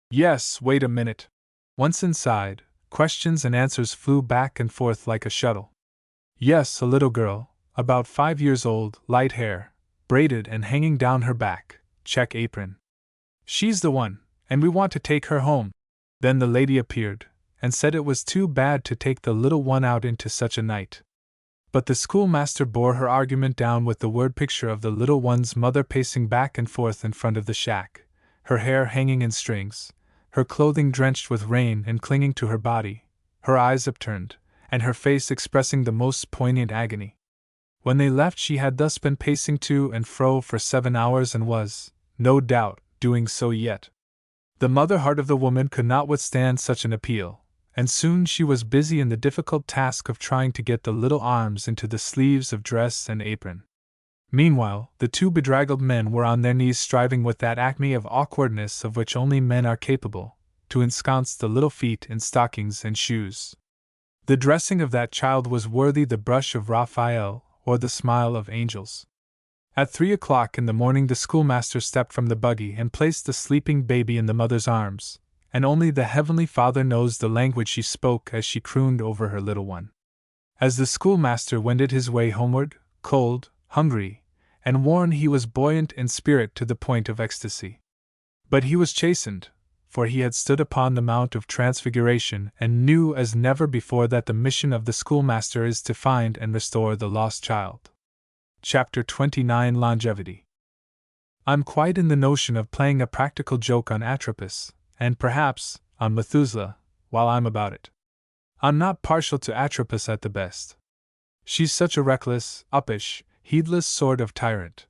"Yes, wait a minute." Once inside, questions and answers flew back and forth like a shuttle. Yes, a little girl, about 5 years old, light hair, braided and hanging down her back, check apron. "She's the one, and we want to take her home." Then the lady appeared, and said it was too bad to take the little one out into such a night. But the schoolmaster bore her argument down with the word picture of the little one's mother pacing back and forth in front of the shack, her hair hanging in strings, her clothing drenched with rain and clinging to her body, her eyes upturned, and her face expressing the most poignant agony. When they left, she had thus been pacing to and fro for 7 hours and was, no doubt, doing so yet. The mother heart of the woman could not withstand such an appeal, and soon she was busy in the difficult task of trying to get the little arms into the sleeves of dress and apron. Meanwhile, the two bedraggled men were on their knees striving with that acme of awkwardness of which only men are capable, to ensconce the little feet in stockings and shoes. The dressing of that child was worthy the brush of Raphael or the smile of angels. At 3 o'clock in the morning the schoolmaster stepped from the buggy and placed the sleeping baby in the mother's arms, and only the Heavenly Father knows the language she spoke as she crooned over her little one. As the schoolmaster wended his way homeward, cold, hungry, and worn, he was buoyant in spirit to the point of ecstasy. But he was chastened, for he had stood upon the Mount of Transfiguration and knew as never before that the mission of the schoolmaster is to find and restore the lost child. Chapter 29 Longevity. I'm quite in the notion of playing a practical joke on Atropos, and perhaps on Methuselah, while I'm about it. I'm not partial to Atropos at the best. She's such a reckless, uppish, heedless sort of tyrant.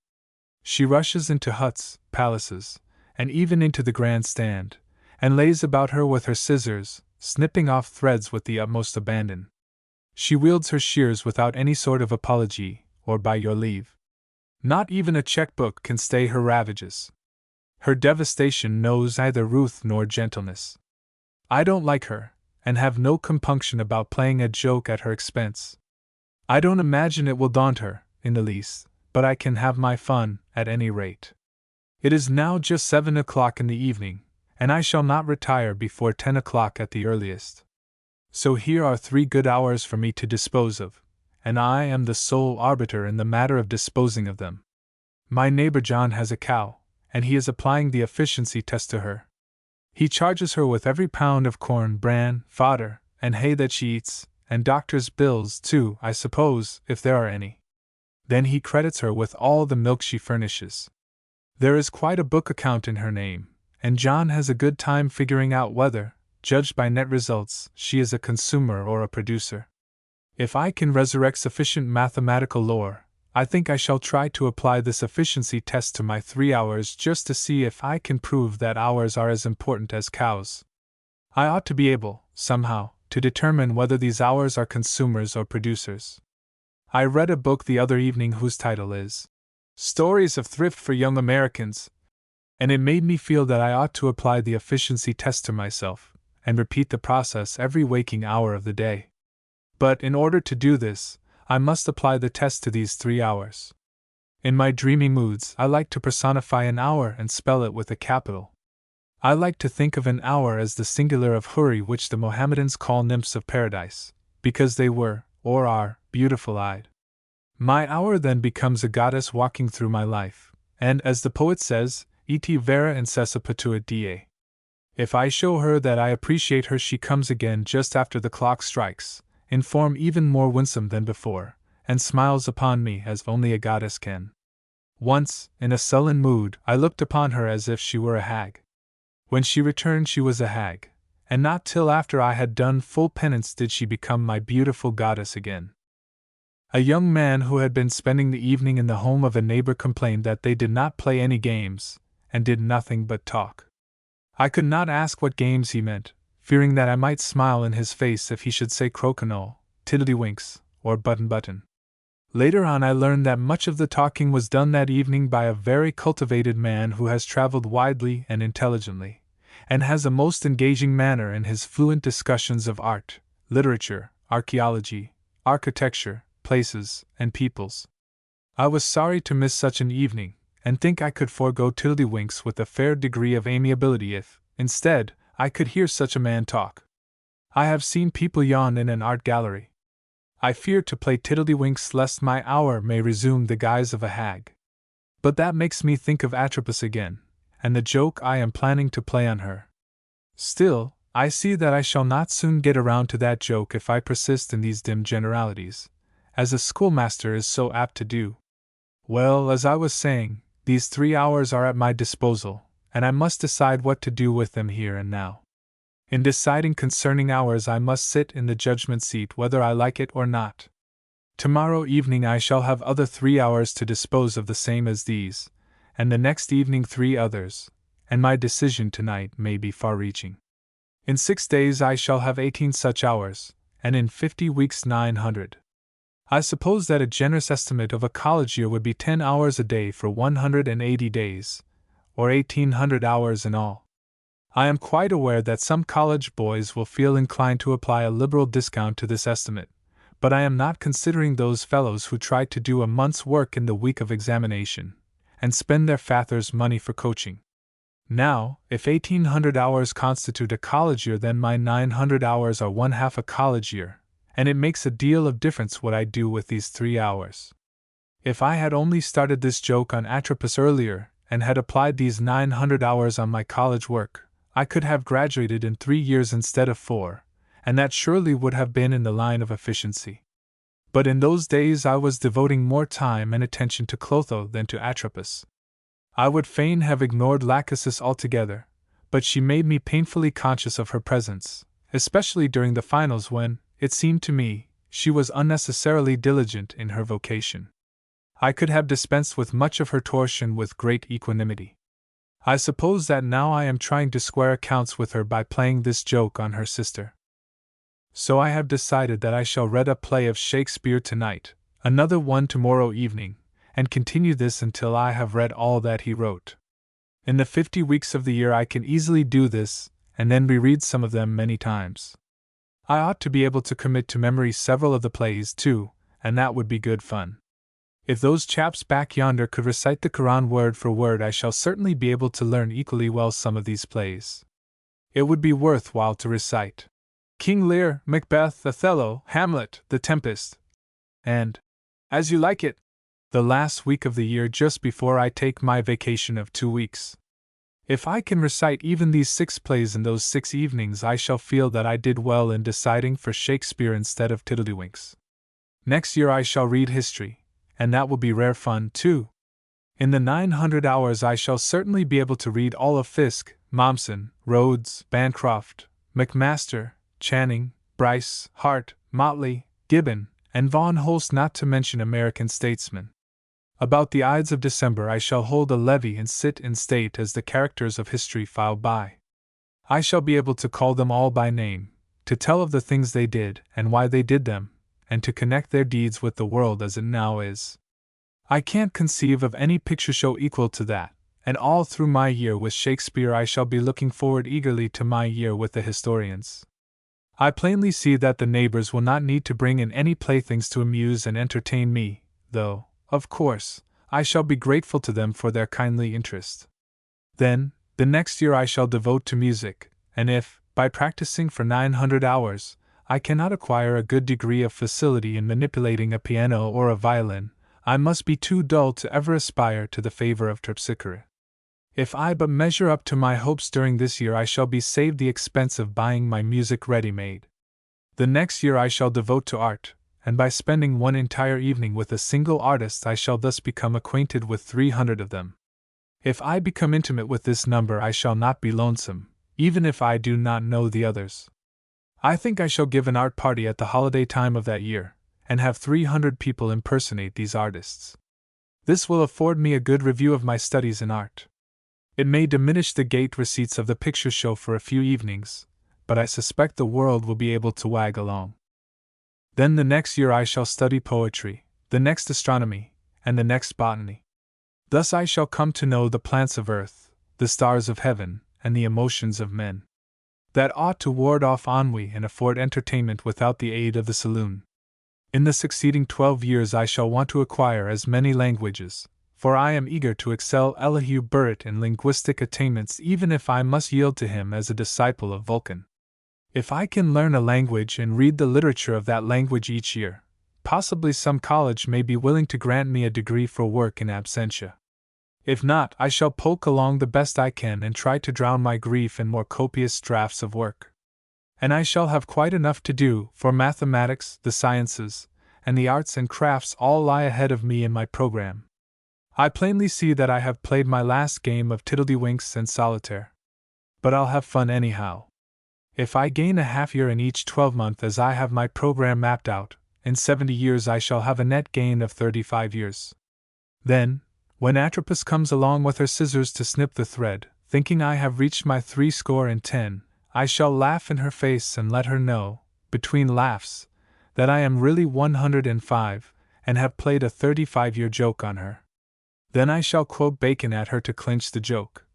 She rushes into huts, palaces, and even into the grand stand, and lays about her with her scissors, snipping off threads with the utmost abandon. She wields her shears without any sort of apology, or by your leave. Not even a checkbook can stay her ravages. Her devastation knows neither ruth nor gentleness. I don't like her, and have no compunction about playing a joke at her expense. I don't imagine it will daunt her, in the least, but I can have my fun, at any rate. It is now just 7 o'clock in the evening, and I shall not retire before 10 o'clock at the earliest. So here are 3 good hours for me to dispose of, and I am the sole arbiter in the matter of disposing of them. My neighbor John has a cow, and he is applying the efficiency test to her. He charges her with every pound of corn, bran, fodder, and hay that she eats, and doctor's bills, too, I suppose, if there are any. Then he credits her with all the milk she furnishes. There is quite a book account in her name, and John has a good time figuring out whether, judged by net results, she is a consumer or a producer. If I can resurrect sufficient mathematical lore, I think I shall try to apply this efficiency test to my 3 hours just to see if I can prove that hours are as important as cows. I ought to be able, somehow, to determine whether these hours are consumers or producers. I read a book the other evening whose title is Stories of Thrift for Young Americans, and it made me feel that I ought to apply the efficiency test to myself, and repeat the process every waking hour of the day. But in order to do this, I must apply the test to these 3 hours. In my dreamy moods, I like to personify an hour and spell it with a capital. I like to think of an hour as the singular of Huri, which the Mohammedans call nymphs of paradise, because they were, or are, beautiful-eyed. My hour then becomes a goddess walking through my life, and, as the poet says, et vera incessa patuit die. If I show her that I appreciate her, she comes again just after the clock strikes, in form even more winsome than before, and smiles upon me as only a goddess can. Once, in a sullen mood, I looked upon her as if she were a hag. When she returned she was a hag, and not till after I had done full penance did she become my beautiful goddess again. A young man who had been spending the evening in the home of a neighbor complained that they did not play any games, and did nothing but talk. I could not ask what games he meant, fearing that I might smile in his face if he should say crokinole, tiddlywinks, or button-button. Later on I learned that much of the talking was done that evening by a very cultivated man who has traveled widely and intelligently, and has a most engaging manner in his fluent discussions of art, literature, archaeology, architecture, places, and peoples. I was sorry to miss such an evening, and think I could forego tiddlywinks with a fair degree of amiability if, instead, I could hear such a man talk. I have seen people yawn in an art gallery. I fear to play tiddlywinks lest my hour may resume the guise of a hag. But that makes me think of Atropos again, and the joke I am planning to play on her. Still, I see that I shall not soon get around to that joke if I persist in these dim generalities, as a schoolmaster is so apt to do. Well, as I was saying, these 3 hours are at my disposal, and I must decide what to do with them here and now. In deciding concerning hours, I must sit in the judgment seat whether I like it or not. Tomorrow evening I shall have other 3 hours to dispose of the same as these, and the next evening 3 others, and my decision tonight may be far-reaching. In 6 days I shall have 18 such hours, and in 50 weeks 900. I suppose that a generous estimate of a college year would be 10 hours a day for 180 days, or 1800 hours in all. I am quite aware that some college boys will feel inclined to apply a liberal discount to this estimate, but I am not considering those fellows who try to do a month's work in the week of examination, and spend their father's money for coaching. Now, if 1800 hours constitute a college year, then my 900 hours are 1/2 a college year, and it makes a deal of difference what I do with these 3 hours. If I had only started this joke on Atropos earlier, and had applied these 900 hours on my college work, I could have graduated in 3 years instead of 4, and that surely would have been in the line of efficiency. But in those days I was devoting more time and attention to Clotho than to Atropos. I would fain have ignored Lachesis altogether, but she made me painfully conscious of her presence, especially during the finals when, it seemed to me, she was unnecessarily diligent in her vocation. I could have dispensed with much of her torsion with great equanimity. I suppose that now I am trying to square accounts with her by playing this joke on her sister. So I have decided that I shall read a play of Shakespeare tonight, another one tomorrow evening, and continue this until I have read all that he wrote. In the 50 weeks of the year I can easily do this, and then reread some of them many times. I ought to be able to commit to memory several of the plays, too, and that would be good fun. If those chaps back yonder could recite the Quran word for word, I shall certainly be able to learn equally well some of these plays. It would be worth while to recite King Lear, Macbeth, Othello, Hamlet, The Tempest, and As You Like It, the last week of the year just before I take my vacation of 2 weeks. If I can recite even these 6 plays in those 6 evenings, I shall feel that I did well in deciding for Shakespeare instead of Tiddledywinks. Next year I shall read history, and that will be rare fun, too. In the 900 hours I shall certainly be able to read all of Fiske, Mommsen, Rhodes, Bancroft, McMaster, Channing, Bryce, Hart, Motley, Gibbon, and Von Holst, not to mention American statesmen. About the Ides of December I shall hold a levee and sit in state as the characters of history file by. I shall be able to call them all by name, to tell of the things they did and why they did them, and to connect their deeds with the world as it now is. I can't conceive of any picture show equal to that, and all through my year with Shakespeare I shall be looking forward eagerly to my year with the historians. I plainly see that the neighbors will not need to bring in any playthings to amuse and entertain me, though, of course, I shall be grateful to them for their kindly interest. Then, the next year I shall devote to music, and if, by practicing for 900 hours, I cannot acquire a good degree of facility in manipulating a piano or a violin, I must be too dull to ever aspire to the favor of Terpsichore. If I but measure up to my hopes during this year, I shall be saved the expense of buying my music ready-made. The next year I shall devote to art, and by spending one entire evening with a single artist I shall thus become acquainted with 300 of them. If I become intimate with this number I shall not be lonesome, even if I do not know the others. I think I shall give an art party at the holiday time of that year, and have 300 people impersonate these artists. This will afford me a good review of my studies in art. It may diminish the gate receipts of the picture show for a few evenings, but I suspect the world will be able to wag along. Then the next year I shall study poetry, the next astronomy, and the next botany. Thus I shall come to know the plants of earth, the stars of heaven, and the emotions of men. That ought to ward off ennui and afford entertainment without the aid of the saloon. In the succeeding 12 years I shall want to acquire as many languages, for I am eager to excel Elihu Burritt in linguistic attainments, even if I must yield to him as a disciple of Vulcan. If I can learn a language and read the literature of that language each year, possibly some college may be willing to grant me a degree for work in absentia. If not, I shall poke along the best I can and try to drown my grief in more copious drafts of work. and I shall have quite enough to do, for mathematics, the sciences, and the arts and crafts all lie ahead of me in my program. I plainly see that I have played my last game of tiddledywinks and solitaire. But I'll have fun anyhow. If I gain a half year in each 12-month as I have my program mapped out, in 70 years I shall have a net gain of 35 years. Then, when Atropos comes along with her scissors to snip the thread, thinking I have reached my 70, I shall laugh in her face and let her know, between laughs, that I am really 105, and have played a 35-year joke on her. Then I shall quote Bacon at her to clinch the joke.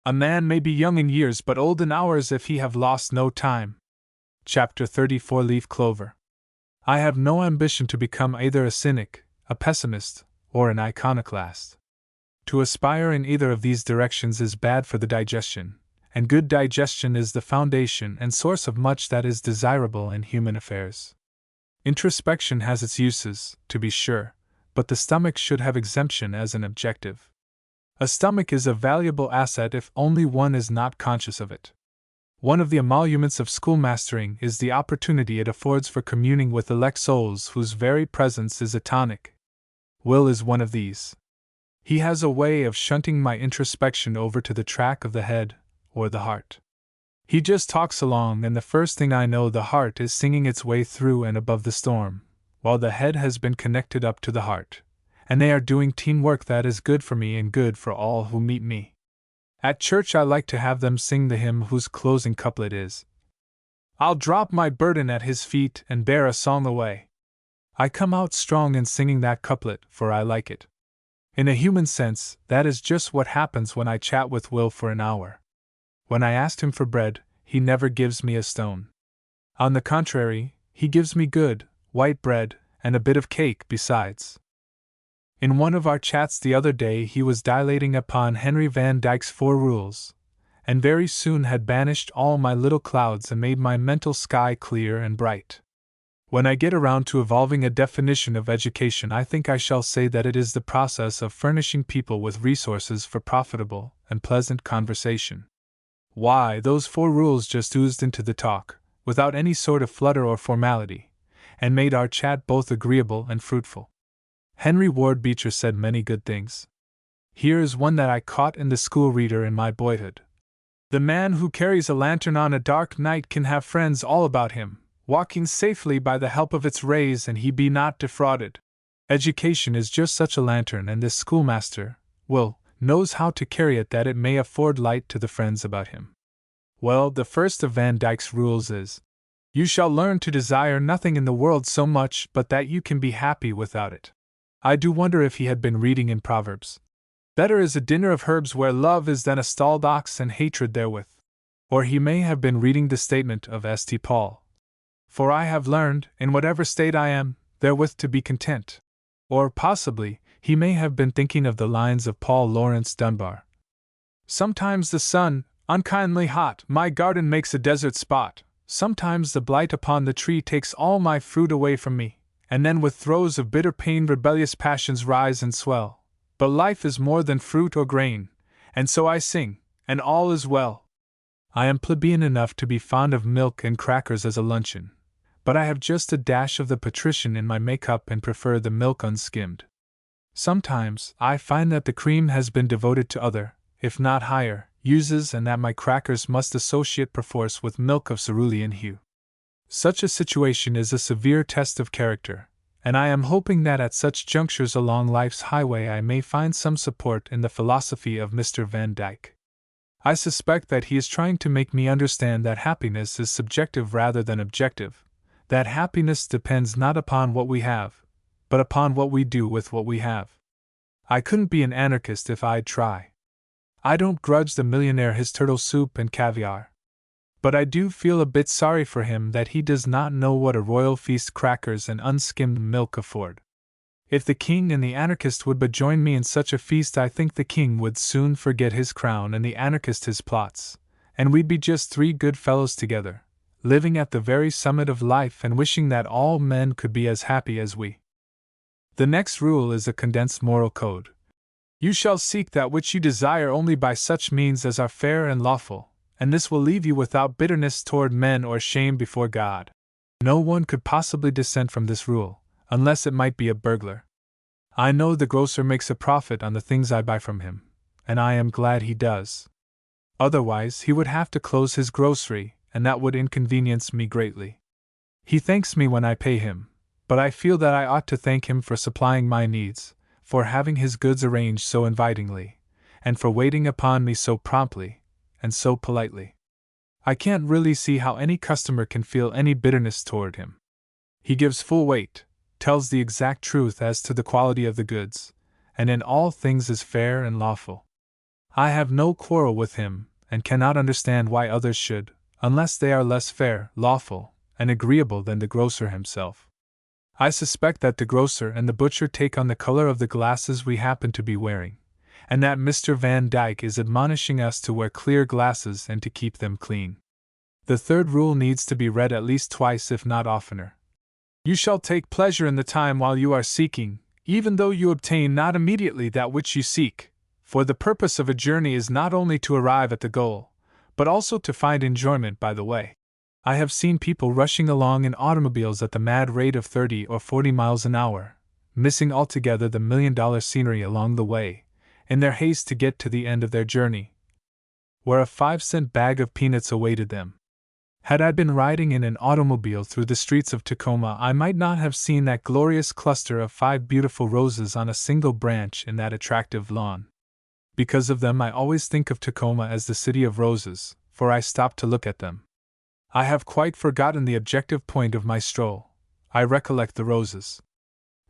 A man may be young in years but old in hours if he have lost no time. Chapter 34 Leaf Clover. I have no ambition to become either a cynic, a pessimist, or an iconoclast. To aspire in either of these directions is bad for the digestion, and good digestion is the foundation and source of much that is desirable in human affairs. Introspection has its uses, to be sure, but the stomach should have exemption as an objective. A stomach is a valuable asset if only one is not conscious of it. One of the emoluments of schoolmastering is the opportunity it affords for communing with elect souls whose very presence is a tonic. Will is one of these. He has a way of shunting my introspection over to the track of the head, or the heart. He just talks along, and the first thing I know the heart is singing its way through and above the storm, while the head has been connected up to the heart, and they are doing teamwork that is good for me and good for all who meet me. At church I like to have them sing the hymn whose closing couplet is, "I'll drop my burden at his feet and bear a song away." I come out strong in singing that couplet, for I like it. In a human sense, that is just what happens when I chat with Will for an hour. When I asked him for bread, he never gives me a stone. On the contrary, he gives me good, white bread, and a bit of cake besides. In one of our chats the other day he was dilating upon Henry Van Dyke's 4 rules, and very soon had banished all my little clouds and made my mental sky clear and bright. When I get around to evolving a definition of education, I think I shall say that it is the process of furnishing people with resources for profitable and pleasant conversation. Why, those 4 rules just oozed into the talk, without any sort of flutter or formality, and made our chat both agreeable and fruitful. Henry Ward Beecher said many good things. Here is one that I caught in the School Reader in my boyhood. The man who carries a lantern on a dark night can have friends all about him, walking safely by the help of its rays, and he be not defrauded. Education is just such a lantern, and this schoolmaster, Will, knows how to carry it that it may afford light to the friends about him. Well, the first of Van Dyke's rules is, "You shall learn to desire nothing in the world so much but that you can be happy without it." I do wonder if he had been reading in Proverbs. Better is a dinner of herbs where love is than a stalled ox and hatred therewith. Or he may have been reading the statement of St. Paul. For I have learned, in whatever state I am, therewith to be content. Or, possibly, he may have been thinking of the lines of Paul Laurence Dunbar. Sometimes the sun, unkindly hot, my garden makes a desert spot. Sometimes the blight upon the tree takes all my fruit away from me. And then with throes of bitter pain rebellious passions rise and swell. But life is more than fruit or grain, and so I sing, and all is well. I am plebeian enough to be fond of milk and crackers as a luncheon, but I have just a dash of the patrician in my makeup and prefer the milk unskimmed. Sometimes I find that the cream has been devoted to other, if not higher, uses, and that my crackers must associate perforce with milk of cerulean hue. Such a situation is a severe test of character, and I am hoping that at such junctures along life's highway I may find some support in the philosophy of Mr. Van Dyke. I suspect that he is trying to make me understand that happiness is subjective rather than objective, that happiness depends not upon what we have, but upon what we do with what we have. I couldn't be an anarchist if I'd try. I don't grudge the millionaire his turtle soup and caviar. But I do feel a bit sorry for him that he does not know what a royal feast crackers and unskimmed milk afford. If the king and the anarchist would but join me in such a feast, I think the king would soon forget his crown and the anarchist his plots, and we'd be just 3 good fellows together, living at the very summit of life and wishing that all men could be as happy as we. The next rule is a condensed moral code. You shall seek that which you desire only by such means as are fair and lawful, and this will leave you without bitterness toward men or shame before God. No one could possibly dissent from this rule, unless it might be a burglar. I know the grocer makes a profit on the things I buy from him, and I am glad he does. Otherwise, he would have to close his grocery, and that would inconvenience me greatly. He thanks me when I pay him, but I feel that I ought to thank him for supplying my needs, for having his goods arranged so invitingly, and for waiting upon me so promptly, and so politely. I can't really see how any customer can feel any bitterness toward him. He gives full weight, tells the exact truth as to the quality of the goods, and in all things is fair and lawful. I have no quarrel with him, and cannot understand why others should, unless they are less fair, lawful, and agreeable than the grocer himself. I suspect that the grocer and the butcher take on the color of the glasses we happen to be wearing, and that Mr. Van Dyke is admonishing us to wear clear glasses and to keep them clean. The third rule needs to be read at least twice, if not oftener. You shall take pleasure in the time while you are seeking, even though you obtain not immediately that which you seek, for the purpose of a journey is not only to arrive at the goal, but also to find enjoyment by the way. I have seen people rushing along in automobiles at the mad rate of 30 or 40 miles an hour, missing altogether the $1,000,000 scenery along the way, in their haste to get to the end of their journey, where a 5-cent bag of peanuts awaited them. Had I been riding in an automobile through the streets of Tacoma, I might not have seen that glorious cluster of 5 beautiful roses on a single branch in that attractive lawn. Because of them I always think of Tacoma as the city of roses, for I stop to look at them. I have quite forgotten the objective point of my stroll. I recollect the roses.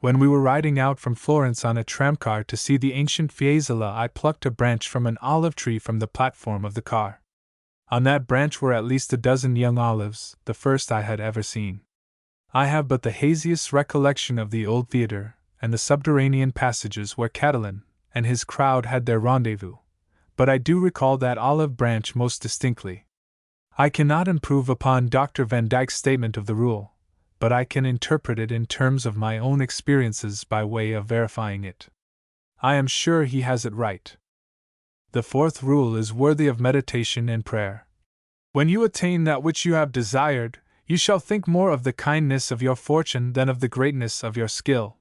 When we were riding out from Florence on a tramcar to see the ancient Fiesole, I plucked a branch from an olive tree from the platform of the car. On that branch were at least a dozen young olives, the first I had ever seen. I have but the haziest recollection of the old theatre, and the subterranean passages where Catalan and his crowd had their rendezvous, but I do recall that olive branch most distinctly. I cannot improve upon Dr. Van Dyke's statement of the rule, but I can interpret it in terms of my own experiences by way of verifying it. I am sure he has it right. The fourth rule is worthy of meditation and prayer. When you attain that which you have desired, you shall think more of the kindness of your fortune than of the greatness of your skill.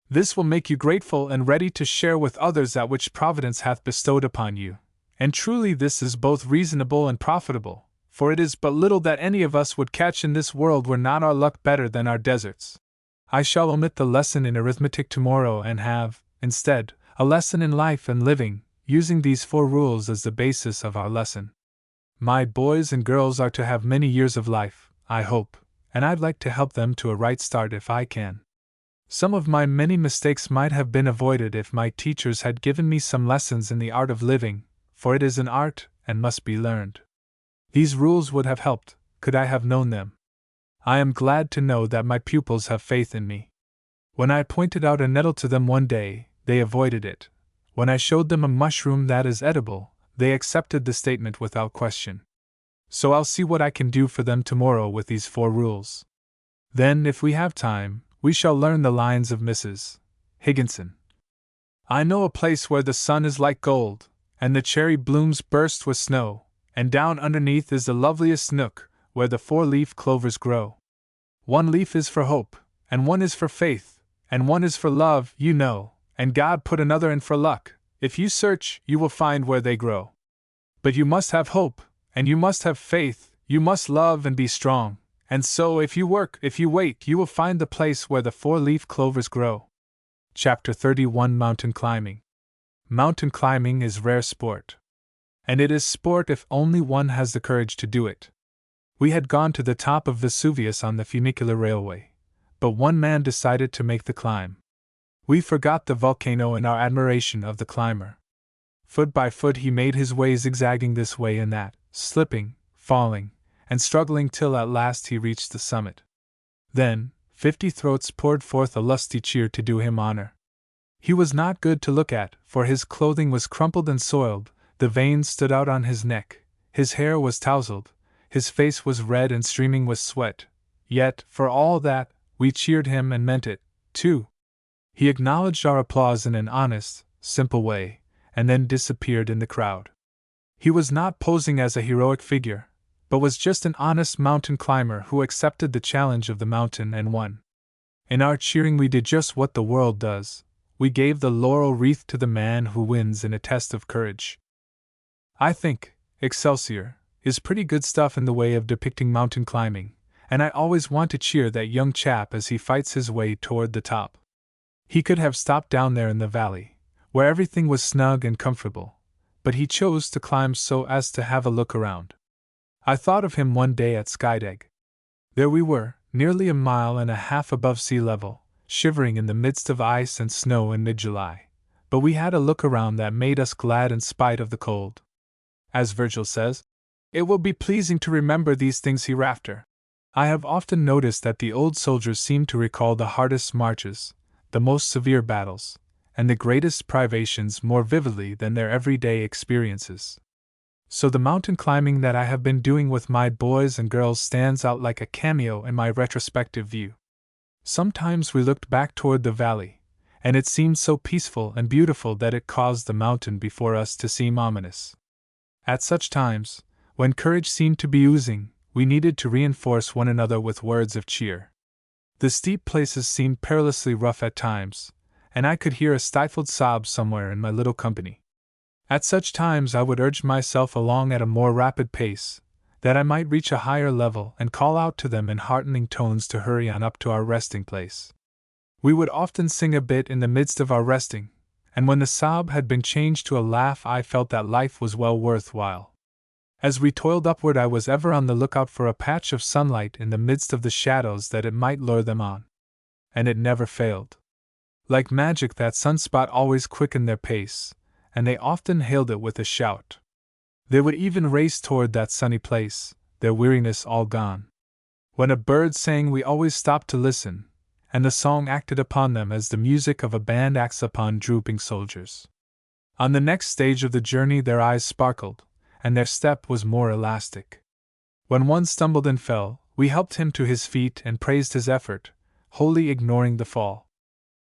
This will make you grateful and ready to share with others that which Providence hath bestowed upon you, and truly this is both reasonable and profitable, for it is but little that any of us would catch in this world were not our luck better than our deserts. I shall omit the lesson in arithmetic tomorrow and have, instead, a lesson in life and living, using these 4 rules as the basis of our lesson. My boys and girls are to have many years of life, I hope, and I'd like to help them to a right start if I can. Some of my many mistakes might have been avoided if my teachers had given me some lessons in the art of living, for it is an art and must be learned. These rules would have helped, could I have known them. I am glad to know that my pupils have faith in me. When I pointed out a nettle to them one day, they avoided it. When I showed them a mushroom that is edible, they accepted the statement without question. So I'll see what I can do for them tomorrow with these 4 rules. Then, if we have time, we shall learn the lines of Mrs. Higginson. I know a place where the sun is like gold, and the cherry blooms burst with snow, and down underneath is the loveliest nook, where the 4-leaf clovers grow. 1 leaf is for hope, and 1 is for faith, and 1 is for love, you know, and God put another in for luck. If you search, you will find where they grow. But you must have hope, and you must have faith, you must love and be strong, and so if you work, if you wait, you will find the place where the 4-leaf clovers grow. Chapter 31 Mountain Climbing. Mountain climbing is rare sport. And it is sport if only one has the courage to do it. We had gone to the top of Vesuvius on the funicular railway, but one man decided to make the climb. We forgot the volcano in our admiration of the climber. Foot by foot he made his way, zigzagging this way and that, slipping, falling, and struggling till at last he reached the summit. Then, 50 throats poured forth a lusty cheer to do him honor. He was not good to look at, for his clothing was crumpled and soiled, the veins stood out on his neck, his hair was tousled, his face was red and streaming with sweat. Yet, for all that, we cheered him and meant it, too. He acknowledged our applause in an honest, simple way, and then disappeared in the crowd. He was not posing as a heroic figure, but was just an honest mountain climber who accepted the challenge of the mountain and won. In our cheering, we did just what the world does. We gave the laurel wreath to the man who wins in a test of courage. I think Excelsior is pretty good stuff in the way of depicting mountain climbing, and I always want to cheer that young chap as he fights his way toward the top. He could have stopped down there in the valley, where everything was snug and comfortable, but he chose to climb so as to have a look around. I thought of him one day at Skydeg. There we were, nearly a mile and a half above sea level, shivering in the midst of ice and snow in mid-July, but we had a look around that made us glad in spite of the cold. As Virgil says, "It will be pleasing to remember these things hereafter." I have often noticed that the old soldiers seem to recall the hardest marches, the most severe battles, and the greatest privations more vividly than their everyday experiences. So the mountain climbing that I have been doing with my boys and girls stands out like a cameo in my retrospective view. Sometimes we looked back toward the valley, and it seemed so peaceful and beautiful that it caused the mountain before us to seem ominous. At such times, when courage seemed to be oozing, we needed to reinforce one another with words of cheer. The steep places seemed perilously rough at times, and I could hear a stifled sob somewhere in my little company. At such times I would urge myself along at a more rapid pace, that I might reach a higher level and call out to them in heartening tones to hurry on up to our resting place. We would often sing a bit in the midst of our resting, and when the sob had been changed to a laugh I felt that life was well worth while. As we toiled upward I was ever on the lookout for a patch of sunlight in the midst of the shadows that it might lure them on. And it never failed. Like magic that sunspot always quickened their pace, and they often hailed it with a shout. They would even race toward that sunny place, their weariness all gone. When a bird sang we always stopped to listen, and the song acted upon them as the music of a band acts upon drooping soldiers. On the next stage of the journey their eyes sparkled, and their step was more elastic. When one stumbled and fell, we helped him to his feet and praised his effort, wholly ignoring the fall.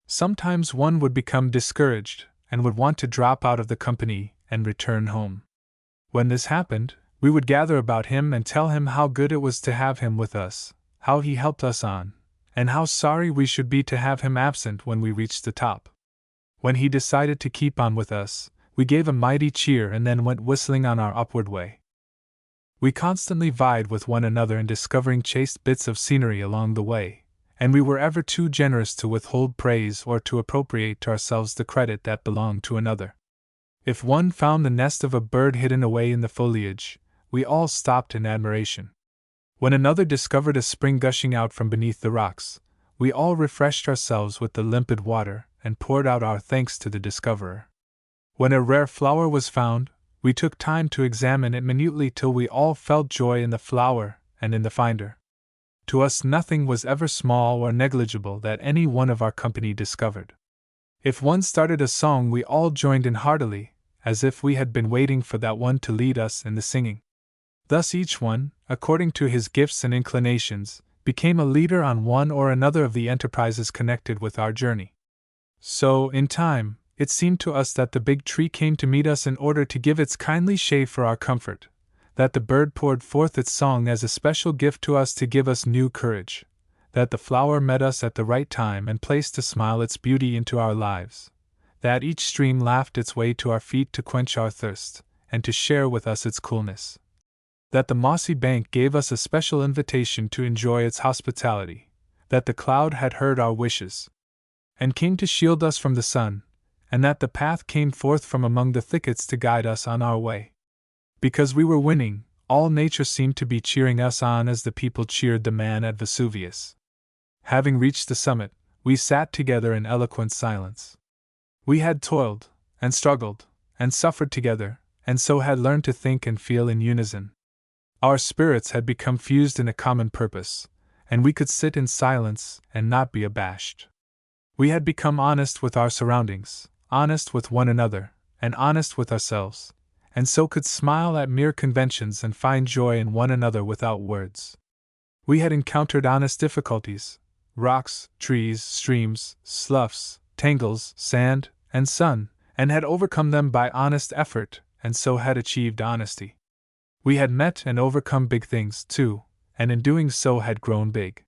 Sometimes one would become discouraged, and would want to drop out of the company and return home. When this happened, we would gather about him and tell him how good it was to have him with us, how he helped us on, and how sorry we should be to have him absent when we reached the top. When he decided to keep on with us, we gave a mighty cheer and then went whistling on our upward way. We constantly vied with one another in discovering chaste bits of scenery along the way, and we were ever too generous to withhold praise or to appropriate to ourselves the credit that belonged to another. If one found the nest of a bird hidden away in the foliage, we all stopped in admiration. When another discovered a spring gushing out from beneath the rocks, we all refreshed ourselves with the limpid water and poured out our thanks to the discoverer. When a rare flower was found, we took time to examine it minutely till we all felt joy in the flower and in the finder. To us nothing was ever small or negligible that any one of our company discovered. If one started a song we all joined in heartily, as if we had been waiting for that one to lead us in the singing. Thus each one, according to his gifts and inclinations, became a leader on one or another of the enterprises connected with our journey. So, in time, it seemed to us that the big tree came to meet us in order to give its kindly shade for our comfort, that the bird poured forth its song as a special gift to us to give us new courage, that the flower met us at the right time and placed a smile its beauty into our lives, that each stream laughed its way to our feet to quench our thirst, and to share with us its coolness, that the mossy bank gave us a special invitation to enjoy its hospitality, that the cloud had heard our wishes, and came to shield us from the sun, and that the path came forth from among the thickets to guide us on our way. Because we were winning, all nature seemed to be cheering us on as the people cheered the man at Vesuvius. Having reached the summit, we sat together in eloquent silence. We had toiled, and struggled, and suffered together, and so had learned to think and feel in unison. Our spirits had become fused in a common purpose, and we could sit in silence and not be abashed. We had become honest with our surroundings, honest with one another, and honest with ourselves, and so could smile at mere conventions and find joy in one another without words. We had encountered honest difficulties, rocks, trees, streams, sloughs, tangles, sand, and sun, and had overcome them by honest effort and so had achieved honesty. We had met and overcome big things, too, and in doing so had grown big.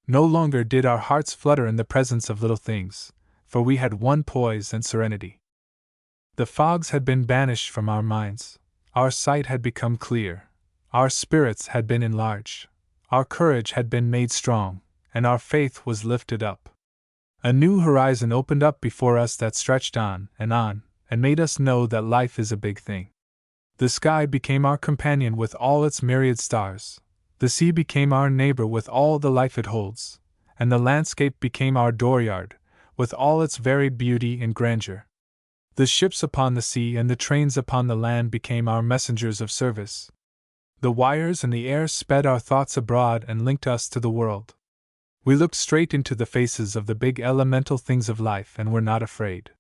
No longer did our hearts flutter in the presence of little things, for we had won poise and serenity. The fogs had been banished from our minds, our sight had become clear, our spirits had been enlarged, our courage had been made strong, and our faith was lifted up. A new horizon opened up before us that stretched on, and made us know that life is a big thing. The sky became our companion with all its myriad stars, the sea became our neighbor with all the life it holds, and the landscape became our dooryard, with all its varied beauty and grandeur. The ships upon the sea and the trains upon the land became our messengers of service. The wires in the air sped our thoughts abroad and linked us to the world. We looked straight into the faces of the big elemental things of life and were not afraid.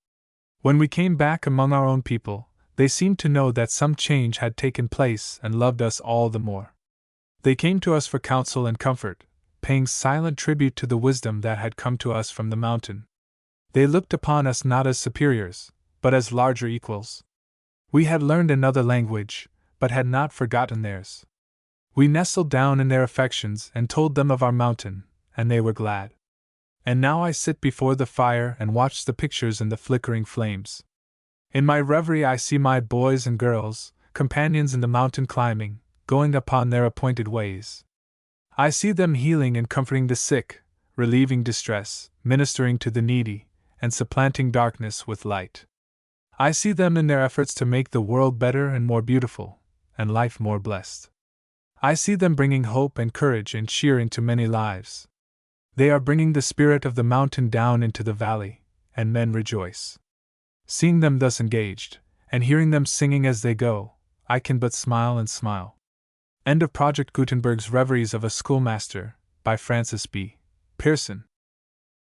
When we came back among our own people, they seemed to know that some change had taken place and loved us all the more. They came to us for counsel and comfort, paying silent tribute to the wisdom that had come to us from the mountain. They looked upon us not as superiors, but as larger equals. We had learned another language, but had not forgotten theirs. We nestled down in their affections and told them of our mountain, and they were glad. And now I sit before the fire and watch the pictures in the flickering flames. In my reverie I see my boys and girls, companions in the mountain climbing, going upon their appointed ways. I see them healing and comforting the sick, relieving distress, ministering to the needy, and supplanting darkness with light. I see them in their efforts to make the world better and more beautiful, and life more blessed. I see them bringing hope and courage and cheer into many lives. They are bringing the spirit of the mountain down into the valley, and men rejoice. Seeing them thus engaged, and hearing them singing as they go, I can but smile and smile. End of Project Gutenberg's Reveries of a Schoolmaster, by Francis B. Pearson.